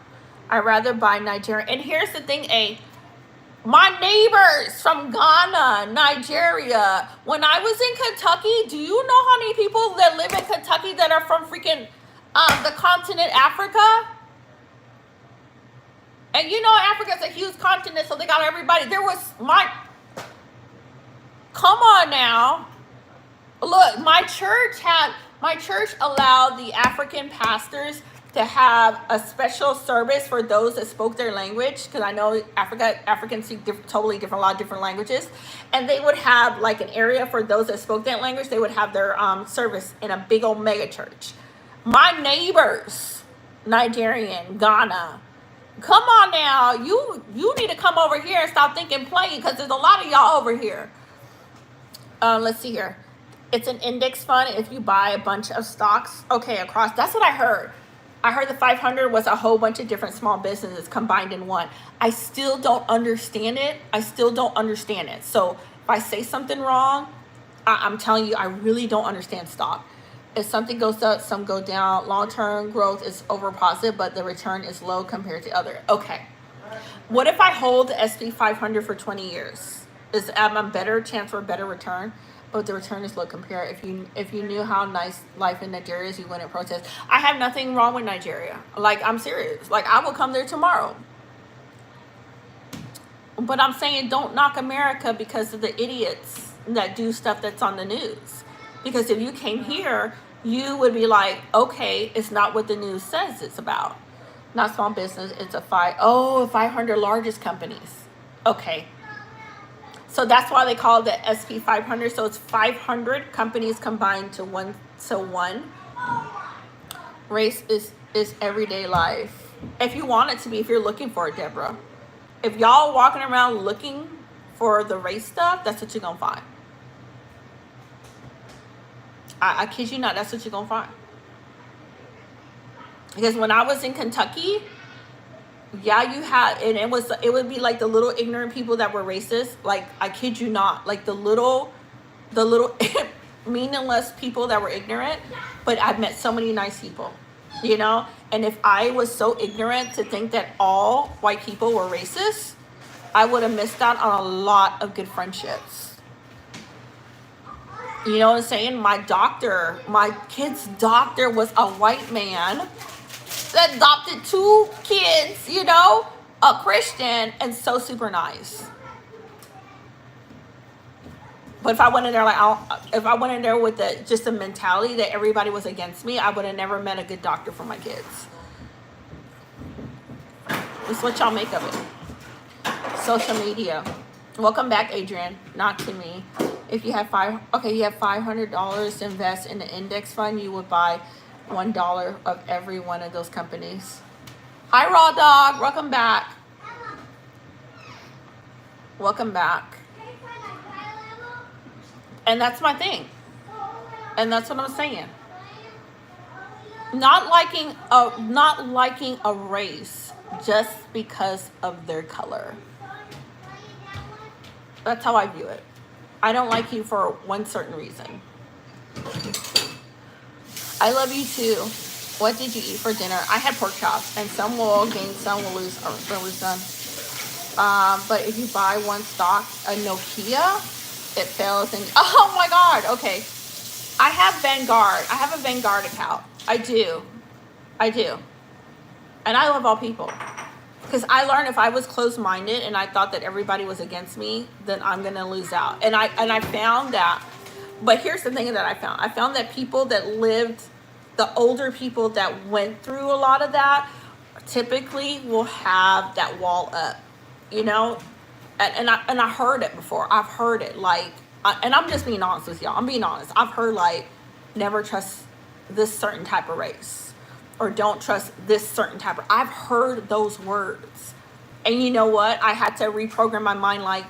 I'd rather buy Nigeria. And here's the thing, my neighbors from Ghana, Nigeria, when I was in Kentucky, do you know how many people that live in Kentucky that are from freaking the continent Africa? And you know Africa's a huge continent, so they got everybody. Come on now. Look, my church allowed the African pastors to have a special service for those that spoke their language, because I know Africans speak a lot of different languages, and they would have like an area for those that spoke that language. They would have their service in a big old mega church. My neighbors, Nigerian, Ghana, come on now, you need to come over here and stop thinking playing, because there's a lot of y'all over here. Let's see here. It's an index fund if you buy a bunch of stocks. Okay, across. That's what I heard. I heard the 500 was a whole bunch of different small businesses combined in one. I still don't understand it. So if I say something wrong, I'm telling you, I really don't understand stock. If something goes up, some go down. Long-term growth is over positive, but the return is low compared to other. Okay. What if I hold the SP 500 for 20 years? Is a better chance for a better return, but the return is low compared. If you knew how nice life in Nigeria is, you wouldn't protest. I have nothing wrong with Nigeria. Like, I'm serious. Like, I will come there tomorrow. But I'm saying don't knock America because of the idiots that do stuff that's on the news. Because if you came here, you would be like, okay, it's not what the news says it's about. Not small business, it's 500 largest companies. Okay. So that's why they call it the SP 500. So it's 500 companies combined to one. So one. Race is everyday life. If you want it to be, if you're looking for it, Deborah. If y'all walking around looking for the race stuff, that's what you're going to find. I kid you not, that's what you're going to find. Because when I was in Kentucky, yeah, you had, and it would be like the little ignorant people that were racist. Like, I kid you not, like the little meaningless people that were ignorant. But I've met so many nice people, you know? And if I was so ignorant to think that all white people were racist, I would have missed out on a lot of good friendships. You know what I'm saying? My kid's doctor was a white man that adopted 2 kids, you know, a Christian, and so super nice. But if I went in there with just a mentality that everybody was against me, I would have never met a good doctor for my kids. It's what y'all make of it. Social media. Welcome back, Adrian. Not to me. If you have $500 to invest in an index fund, you would buy $1 of every one of those companies. Hi, Raw Dog. Welcome back. Welcome back. And that's my thing. And that's what I'm saying. Not liking a race just because of their color. That's how I view it. I don't like you for one certain reason. I love you too. What did you eat for dinner? I had pork chops, and some will gain, some will lose, or lose some. But if you buy one stock, a Nokia, it fails. And oh my God, okay. I have Vanguard. I have a Vanguard account. I do. And I love all people. Because I learned if I was closed-minded and I thought that everybody was against me, then I'm going to lose out. And I found that. But here's the thing that I found. I found that people that lived, the older people that went through a lot of that, typically will have that wall up, you know? And I heard it before. I've heard it, like, and I'm just being honest with y'all. I'm being honest. I've heard, like, never trust this certain type of race. Or don't trust this certain type of... I've heard those words. And you know what? I had to reprogram my mind, like,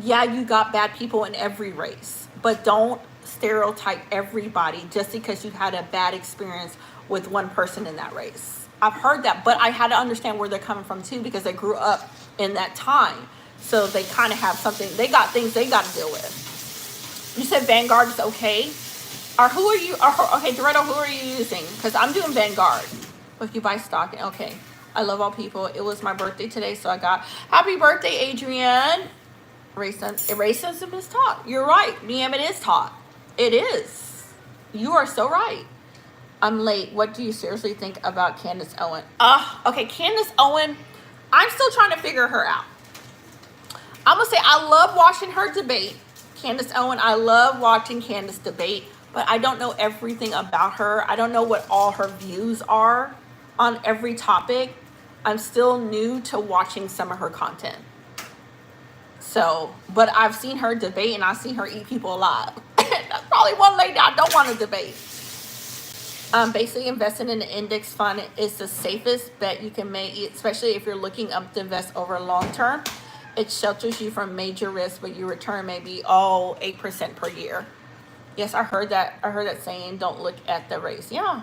yeah, you got bad people in every race. But don't stereotype everybody just because you had a bad experience with one person in that race. I've heard that, but I had to understand where they're coming from too, because they grew up in that time. So they kind of have something, they got things they got to deal with. You said Vanguard is okay. Or who are you, okay, Dorado, who are you using? Because I'm doing Vanguard. If you buy stock, okay. I love all people. It was my birthday today, so I got, happy birthday, Adrian. Racism is taught. You're right. Liam, it is taught. It is. You are so right. I'm late. What do you seriously think about Candace Owen? Okay, Candace Owen, I'm still trying to figure her out. I'm going to say I love watching her debate. Candace Owen, I love watching Candace debate, but I don't know everything about her. I don't know what all her views are on every topic. I'm still new to watching some of her content. So, but I've seen her debate and I've seen her eat people alive. That's probably one lady I don't want to debate. Basically, investing in an index fund is the safest bet you can make, especially if you're looking up to invest over long term. It shelters you from major risk, but your return may be 8% per year. Yes, I heard that. I heard that saying, don't look at the race. Yeah,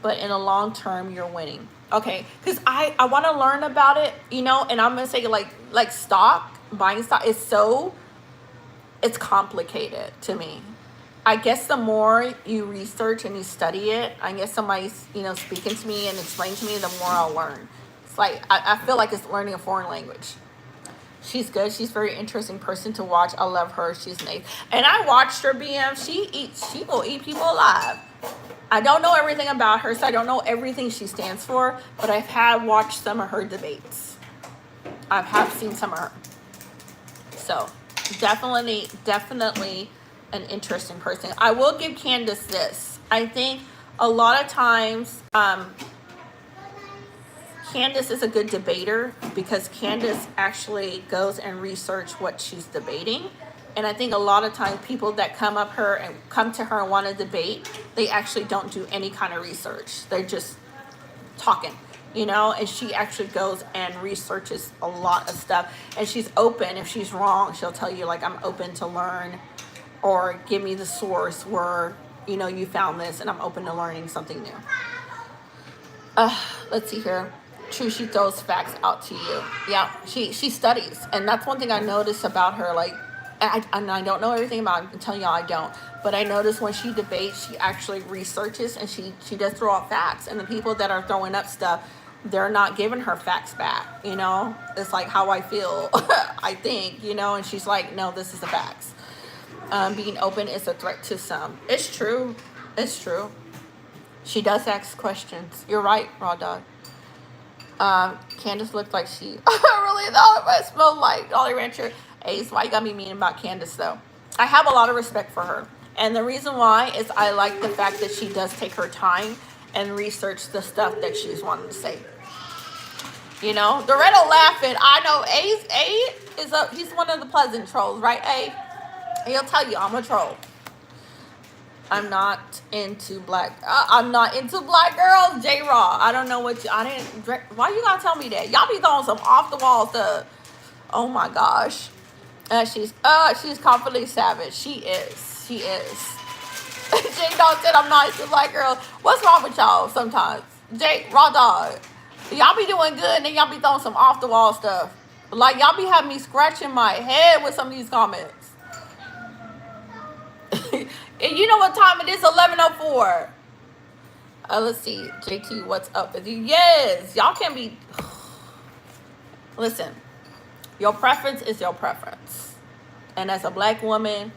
but in a long term, you're winning. Okay, because I want to learn about it, you know, and I'm going to say like stock, buying stock is it's complicated to me. I guess the more you research and you study it, I guess somebody's, speaking to me and explaining to me, the more I'll learn. It's like, I feel like it's learning a foreign language. She's good. She's a very interesting person to watch. I love her. She's an ace. And I watched her, BM. She will eat people alive. I don't know everything about her, so I don't know everything she stands for, but I have watched some of her debates. I have seen some of her. So, definitely an interesting person. I will give Candace this. I think a lot of times, Candace is a good debater because Candace actually goes and research what she's debating. And I think a lot of times people that come to her and want to debate, they actually don't do any kind of research. They're just talking, and she actually goes and researches a lot of stuff. And she's open. If she's wrong, she'll tell you, like, I'm open to learn, or give me the source where, you found this, and I'm open to learning something new. Let's see here. True, she throws facts out to you. Yeah, she studies. And that's one thing I noticed about her, like, and I don't know everything about it. I'm telling y'all I don't. But I notice when she debates, she actually researches and she does throw out facts. And the people that are throwing up stuff, they're not giving her facts back, It's like how I feel, I think, And she's like, no, this is the facts. Being open is a threat to some. It's true. It's true. She does ask questions. You're right, Raw Dog. Candace looked like she really thought it smelled like Jolly Rancher. Ace, why you gotta be mean about Candace though? I have a lot of respect for her. And the reason why is I like the fact that she does take her time and research the stuff that she's wanting to say. Doretta laughing. I know Ace he's one of the pleasant trolls, right, A? He'll tell you I'm a troll. I'm not into black girls, J-Raw. I don't know why you gotta tell me that? Y'all be throwing some off the wall stuff. Oh my gosh. She's confidently savage. She is. J-Dog said I'm not into black girls. What's wrong with y'all sometimes? Raw Dog. Y'all be doing good and then y'all be throwing some off the wall stuff. Like y'all be having me scratching my head with some of these comments. And you know what time it is? 11:04. Let's see. JT, what's up with you? Yes. Y'all can be... Listen. Your preference is your preference. And as a black woman,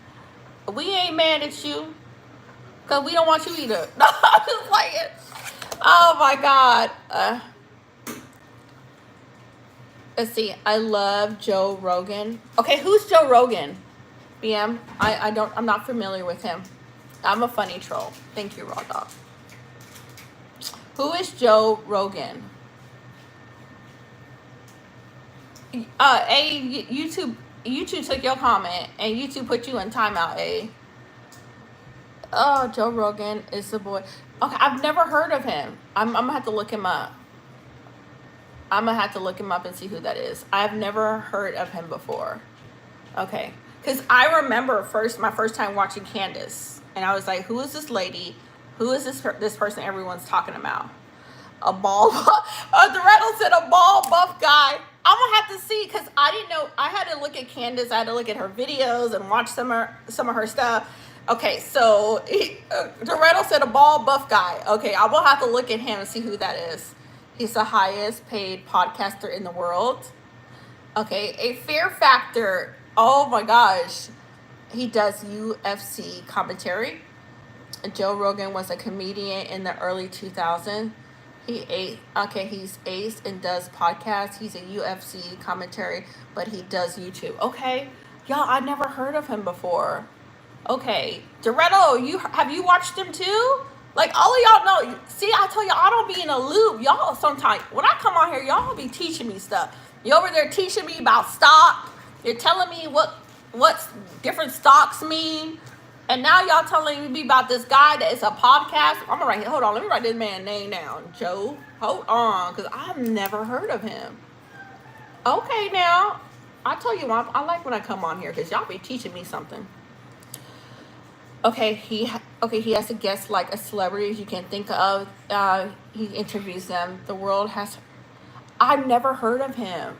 we ain't mad at you. Because we don't want you either. No, I'm just like it. Oh my God. Let's see. I love Joe Rogan. Okay, who's Joe Rogan? BM, I'm not familiar with him. I'm a funny troll. Thank you, Raw Dog. Who is Joe Rogan? YouTube took your comment and YouTube put you in timeout, A. Oh, Joe Rogan is the boy. Okay, I've never heard of him. I'm gonna have to look him up. I'm gonna have to look him up and see who that is. I've never heard of him before. Okay. Because I remember my first time watching Candace, and I was like, who is this lady? Who is this person everyone's talking about? A bald, Doretta said a bald buff guy. I'm going to have to see, because I didn't know. I had to look at Candace. I had to look at her videos and watch some of her stuff. Okay, so Doretta said a bald buff guy. Okay, I will have to look at him and see who that is. He's the highest paid podcaster in the world. Okay, a Fear Factor. Oh my gosh. He does UFC commentary. Joe Rogan was a comedian in the early 2000s. He's aced and does podcasts. He's a UFC commentary, but he does YouTube. Okay. Y'all, I never heard of him before. Okay. Doretta, have you watched him too? Like, all of y'all know. See, I tell y'all, I don't be in a loop. Y'all, sometimes, when I come on here, y'all be teaching me stuff. You over there teaching me about stock. You're telling me what different stocks mean. And now y'all telling me about this guy that is a podcast. I'm going to hold on, let me write this man's name down. Joe, hold on, because I've never heard of him. Okay, now, I tell you what, I like when I come on here, because y'all be teaching me something. Okay, he has a guest like a celebrity you can think of. He interviews them. I've never heard of him.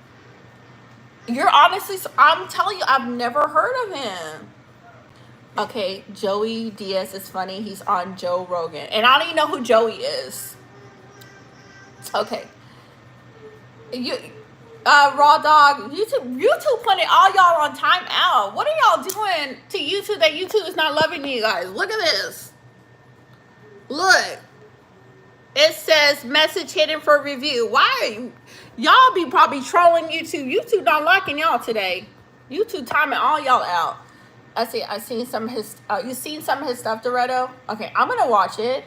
I'm telling you, I've never heard of him. Okay, Joey Diaz is funny. He's on Joe Rogan. And I don't even know who Joey is. Okay. Raw Dog, YouTube putting all y'all on timeout. What are y'all doing to YouTube that YouTube is not loving you guys? Look at this. Look. It says message hidden for review. Why are you? Y'all be probably trolling YouTube. YouTube not liking y'all today. YouTube timing all y'all out. I seen some of his. You seen some of his stuff, Doretto? Okay, I'm gonna watch it.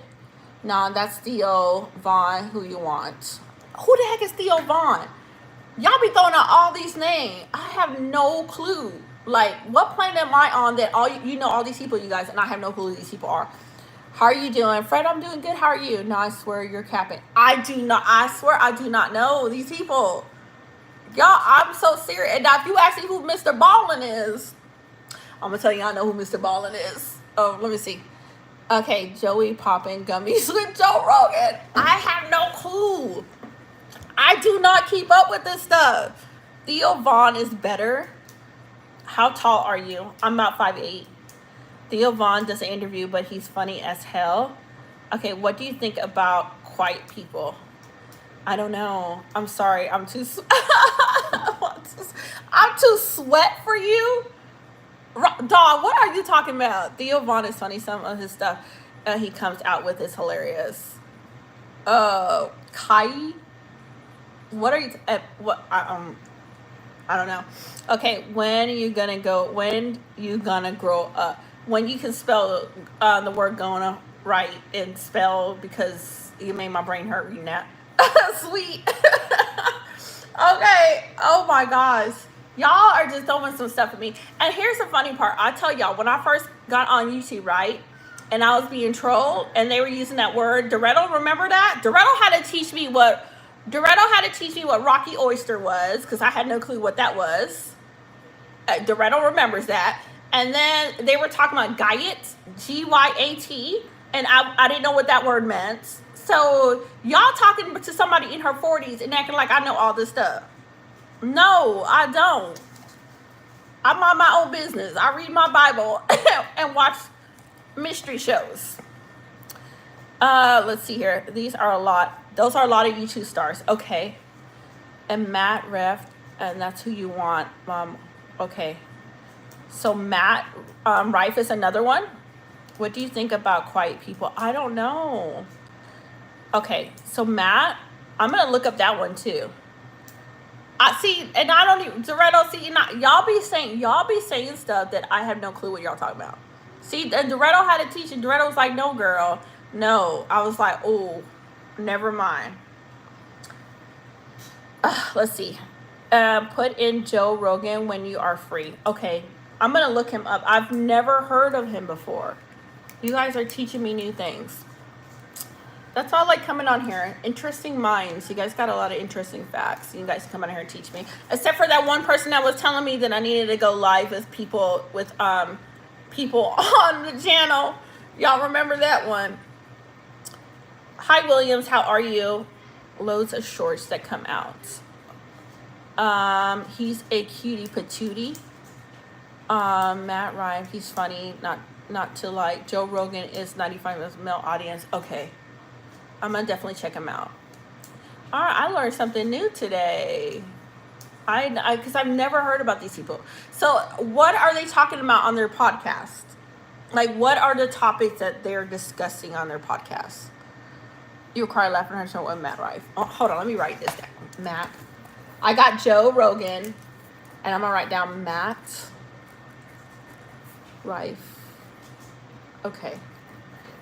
Nah, that's Theo Vaughn. Who you want? Who the heck is Theo Vaughn? Y'all be throwing out all these names. I have no clue. Like, what planet am I on that all you know all these people, you guys, and I have no clue who these people are. How are you doing? Fred, I'm doing good. How are you? No, I swear you're capping. I swear I do not know these people. Y'all, I'm so serious. And now if you ask me who Mr. Ballin is, I'm going to tell you I know who Mr. Ballin is. Oh, let me see. Okay, Joey popping gummies with Joe Rogan. I have no clue. I do not keep up with this stuff. Theo Vaughn is better. How tall are you? I'm about 5'8". Theo Vaughn does an interview, but he's funny as hell. Okay, what do you think about quiet people? I don't know. I'm sorry. I'm too sweat for you. Dog, what are you talking about? Theo Vaughn is funny. Some of his stuff he comes out with is hilarious. Kai? What are you? I don't know. Okay, when are you gonna go? When you gonna grow up? When you can spell the word "gonna" right and spell, because you made my brain hurt reading that. Sweet. Okay. Oh my gosh. Y'all are just throwing some stuff at me. And here's the funny part. I tell y'all, when I first got on YouTube, right, and I was being trolled, and they were using that word Doretto. Remember that? Doretto had to teach me what Rocky Oyster was, because I had no clue what that was. Doretto remembers that. And then they were talking about Gyat, Gyat, and I didn't know what that word meant. So y'all talking to somebody in her 40s and acting like I know all this stuff. No, I don't. I mind my own business. I read my Bible and watch mystery shows. Let's see here. These are a lot. Those are a lot of YouTube stars. Okay. And Matt Ref, and that's who you want, Mom. Okay. So Matt Rife is another one. What do you think about quiet people? I don't know. Okay, so Matt, I'm gonna look up that one too. I see, and I don't even Doretto. See, y'all be saying stuff that I have no clue what y'all talking about. See, and Doretto had to teach, and Doretto was like, "No, girl, no." I was like, "Oh, never mind." Let's see. Put in Joe Rogan when you are free. Okay, I'm gonna look him up. I've never heard of him before. You guys are teaching me new things. That's all like coming on here. Interesting minds. You guys got a lot of interesting facts. You guys come on here and teach me. Except for that one person that was telling me that I needed to go live with people on the channel. Y'all remember that one? Hi Williams, how are you? Loads of shorts that come out. He's a cutie patootie. Matt Ryan, he's funny. Not to like. Joe Rogan is 95% male audience. Okay. I'm gonna definitely check him out. All right, I learned something new today. Because I've never heard about these people. So what are they talking about on their podcast? Like, what are the topics that they're discussing on their podcast? You cry laughing at her with Matt Rife. Oh, hold on, let me write this down. Matt. I got Joe Rogan, and I'm gonna write down Matt Rife. Okay.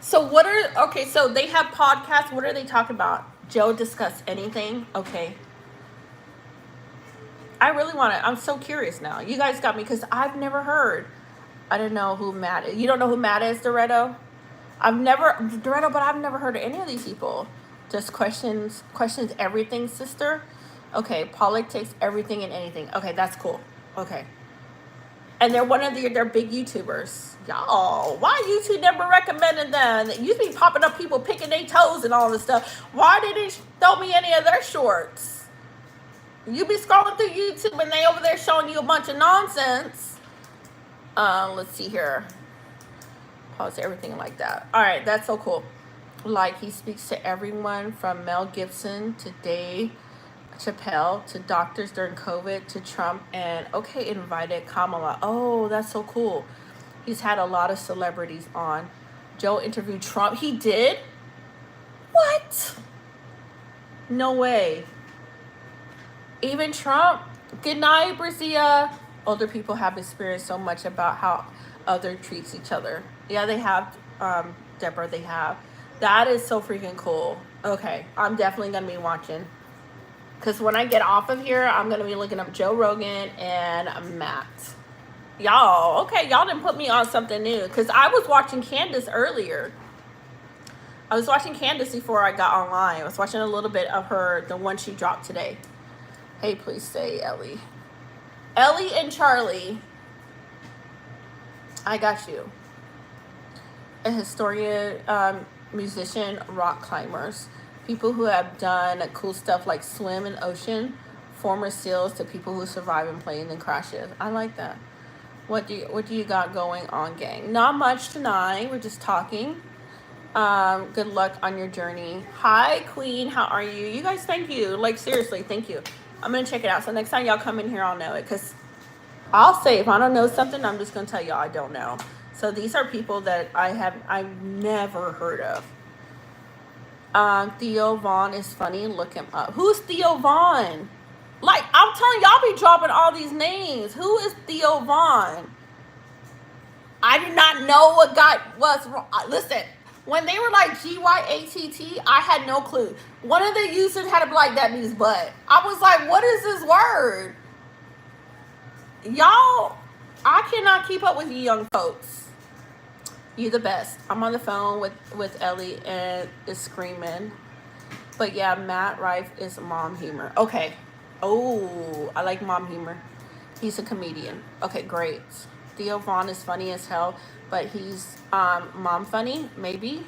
So so they have podcasts. What are they talking about? Joe discuss anything? Okay. I really want to. I'm so curious now. You guys got me because I've never heard. I don't know who Matt is. You don't know who Matt is, Doretto? Doretto, but I've never heard of any of these people. Just questions everything, sister. Okay, politics, everything and anything. Okay, that's cool. Okay. And they're one of their big YouTubers. Y'all, why YouTube never recommended them? It used to be popping up people picking their toes and all this stuff. Why didn't they throw me any of their shorts? You be scrolling through YouTube and they over there showing you a bunch of nonsense. Let's see here. Oh, it's everything like that. All right, that's so cool. Like, he speaks to everyone from Mel Gibson to Dave Chappelle to doctors during COVID to Trump and invited Kamala. Oh, that's so cool. He's had a lot of celebrities on. Joe interviewed Trump. He did? What? No way. Even Trump? Good night, Brazia. Older people have experienced so much about how other treats each other. Yeah, they have, Deborah, they have. That is so freaking cool. Okay, I'm definitely going to be watching. Because when I get off of here, I'm going to be looking up Joe Rogan and Matt. Y'all, okay, y'all didn't put me on something new. Because I was watching Candace earlier. I was watching Candace before I got online. I was watching a little bit of her, the one she dropped today. Hey, please say Ellie. Ellie and Charlie. I got you. A historian, musician, rock climbers. People who have done cool stuff like swim in ocean. Former SEALs to people who survive in plane and crashes. I like that. What do you got going on, gang? Not much tonight. We're just talking. Good luck on your journey. Hi, Queen. How are you? You guys, thank you. Like, seriously, thank you. I'm going to check it out. So next time y'all come in here, I'll know it. Because I'll say if I don't know something, I'm just going to tell y'all I don't know. So these are people that I've never heard of. Theo Vaughn is funny. Look him up. Who's Theo Vaughn? Like, I'm telling y'all be dropping all these names. Who is Theo Vaughn? I did not know what was wrong. Listen, when they were like GYATT, I had no clue. One of the users had to be like, that means butt. I was like, what is this word? Y'all, I cannot keep up with you young folks. You the best. I'm on the phone with Ellie and is screaming. But yeah, Matt Rife is mom humor. Okay. Oh, I like mom humor. He's a comedian. Okay, great. Theo Vaughn is funny as hell, but he's mom funny, maybe.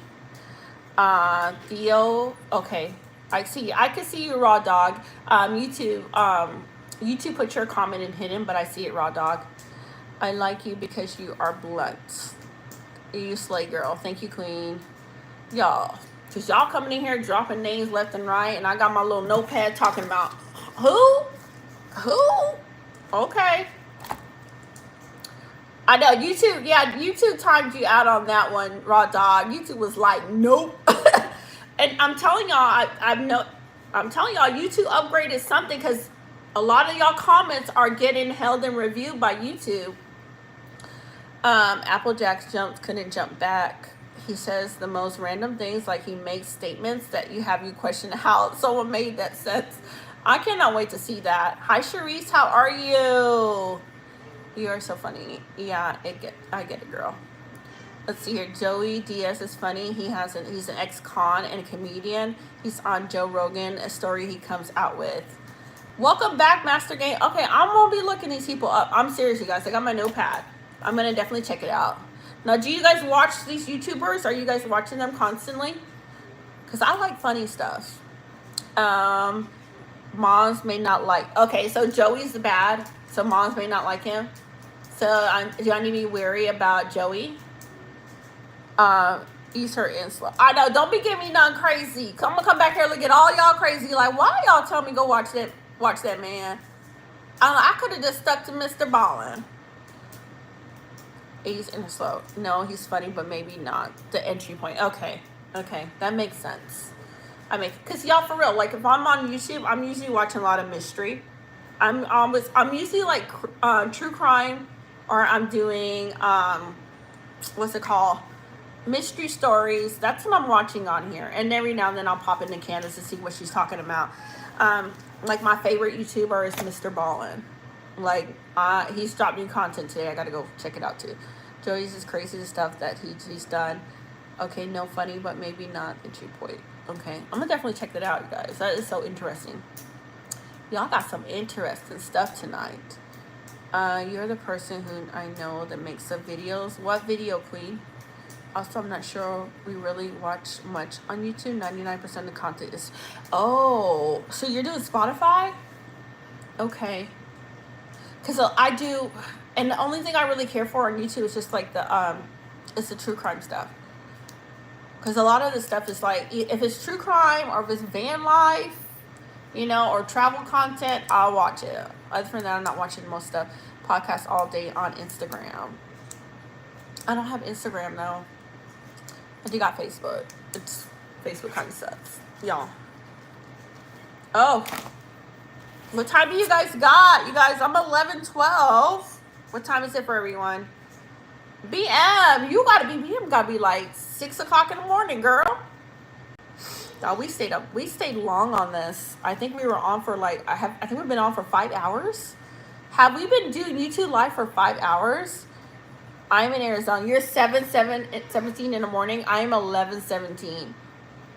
Theo, okay. I can see you, raw dog. YouTube put your comment in hidden, but I see it, raw dog. I like you because you are blunt. You slay, girl. Thank you, queen. Y'all, because y'all coming in here dropping names left and right, and I got my little notepad talking about who? Okay. I know YouTube. Yeah, YouTube timed you out on that one, raw dog. YouTube was like, nope. And I'm telling y'all, I'm telling y'all, YouTube upgraded something because a lot of y'all comments are getting held in review by YouTube. Applejack's jumps couldn't jump back. He says the most random things, like he makes statements that you have you question how someone made that sense. I cannot wait to see that. Hi, Charisse. How are you? You are so funny. Yeah, I get it, girl. Let's see here. Joey Diaz is funny. He's an ex-con and a comedian. He's on Joe Rogan, a story he comes out with. Welcome back, Master Game. Okay, I'm gonna be looking these people up. I'm serious, you guys. I got my notepad. I'm gonna definitely check it out. Now, do you guys watch these YouTubers? Are you guys watching them constantly? Because I like funny stuff. Moms may not like. Okay, so Joey's bad, so moms may not like him. So do I need to be wary about Joey? Ease her in slow. I know. Don't be getting me none crazy. I'm gonna come back here and look at all y'all crazy. Like, why y'all tell me go watch that man? I could have just stuck to Mr. Ballin. Ease in slow. No, he's funny, but maybe not. The entry point. Okay, that makes sense. Cause y'all, for real, like if I'm on YouTube, I'm usually watching a lot of mystery. I'm usually like true crime, or I'm doing what's it called? Mystery stories. That's what I'm watching on here. And every now and then I'll pop into Candace to see what she's talking about. Like my favorite YouTuber is Mr. Ballin. Like he's dropped new content today. I gotta go check it out too. Joey's is crazy stuff that he's done. Okay, no funny, but maybe not entry point. Okay, I'm gonna definitely check that out, you guys. That is so interesting. Y'all got some interesting stuff tonight. You're the person who I know that makes the videos. What video, queen? Also, I'm not sure we really watch much on YouTube. 99% of the content is... Oh, so you're doing Spotify? Okay. Because I do... And the only thing I really care for on YouTube is just like the It's the true crime stuff. Because a lot of the stuff is like, if it's true crime or if it's van life, you know, or travel content, I'll watch it. Other than that, I'm not watching most stuff. Podcasts all day on Instagram. I don't have Instagram though. I do got Facebook. It's Facebook kind of sucks, y'all. Oh, what time do you guys got? You guys, I'm 11:12. What time is it for everyone? BM, BM gotta be like 6 o'clock in the morning, girl. No, we stayed long on this. I think we were on for like, I think we've been on for 5 hours. Have we been doing YouTube live for 5 hours? I'm in Arizona. You're 17 in the morning. I'm 11:17.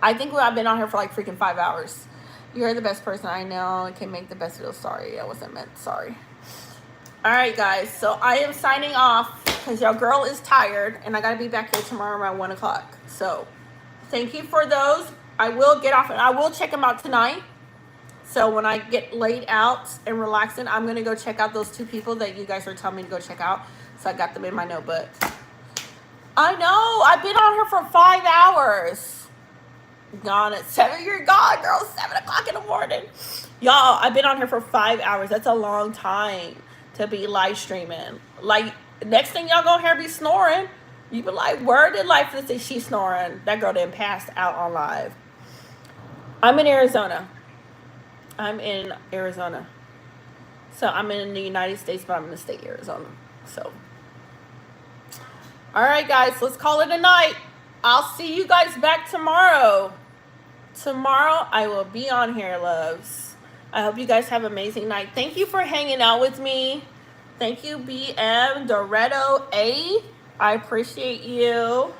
I think I've been on here for like freaking 5 hours. You're the best person I know. I can make the best video. Sorry, I wasn't meant. Sorry. All right, guys. So I am signing off because your girl is tired, and I gotta be back here tomorrow around 1 o'clock. So thank you for those. I will get off and I will check them out tonight. So when I get laid out and relaxing, I'm gonna go check out those 2 people that you guys are telling me to go check out. So I got them in my notebook. I know. I've been on here for 5 hours. Gone at 7. You're gone, girl. 7 o'clock in the morning. Y'all, I've been on here for 5 hours. That's a long time to be live streaming. Like, next thing y'all gonna hear me snoring. You be like, where did life say she's snoring? That girl didn't pass out on live. I'm in Arizona. So I'm in the United States, but I'm in the state of Arizona. So. All right, guys, let's call it a night. I'll see you guys back tomorrow. Tomorrow, I will be on here, loves. I hope you guys have an amazing night. Thank you for hanging out with me. Thank you, BM, Doretto A. I appreciate you.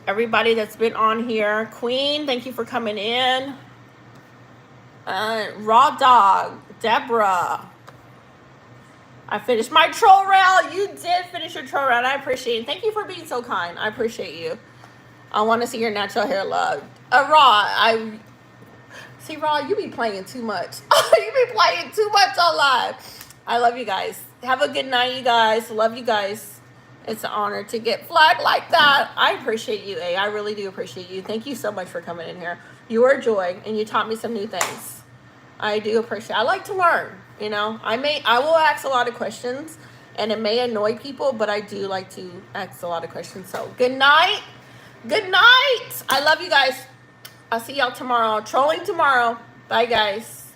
Everybody that's been on here. Queen, thank you for coming in. Raw Dog, Deborah. I finished my troll round. You did finish your troll round. I appreciate it. Thank you for being so kind. I appreciate you. I want to see your natural hair, love. Raw, Raw, you be playing too much. You be playing too much on live. I love you guys. Have a good night, you guys. Love you guys. It's an honor to get flagged like that. I appreciate you, A. I really do appreciate you. Thank you so much for coming in here. You are a joy, and you taught me some new things. I do appreciate it. I like to learn. You know, I will ask a lot of questions, and it may annoy people, but I do like to ask a lot of questions. So good night. Good night. I love you guys. I'll see y'all tomorrow. Trolling tomorrow. Bye, guys.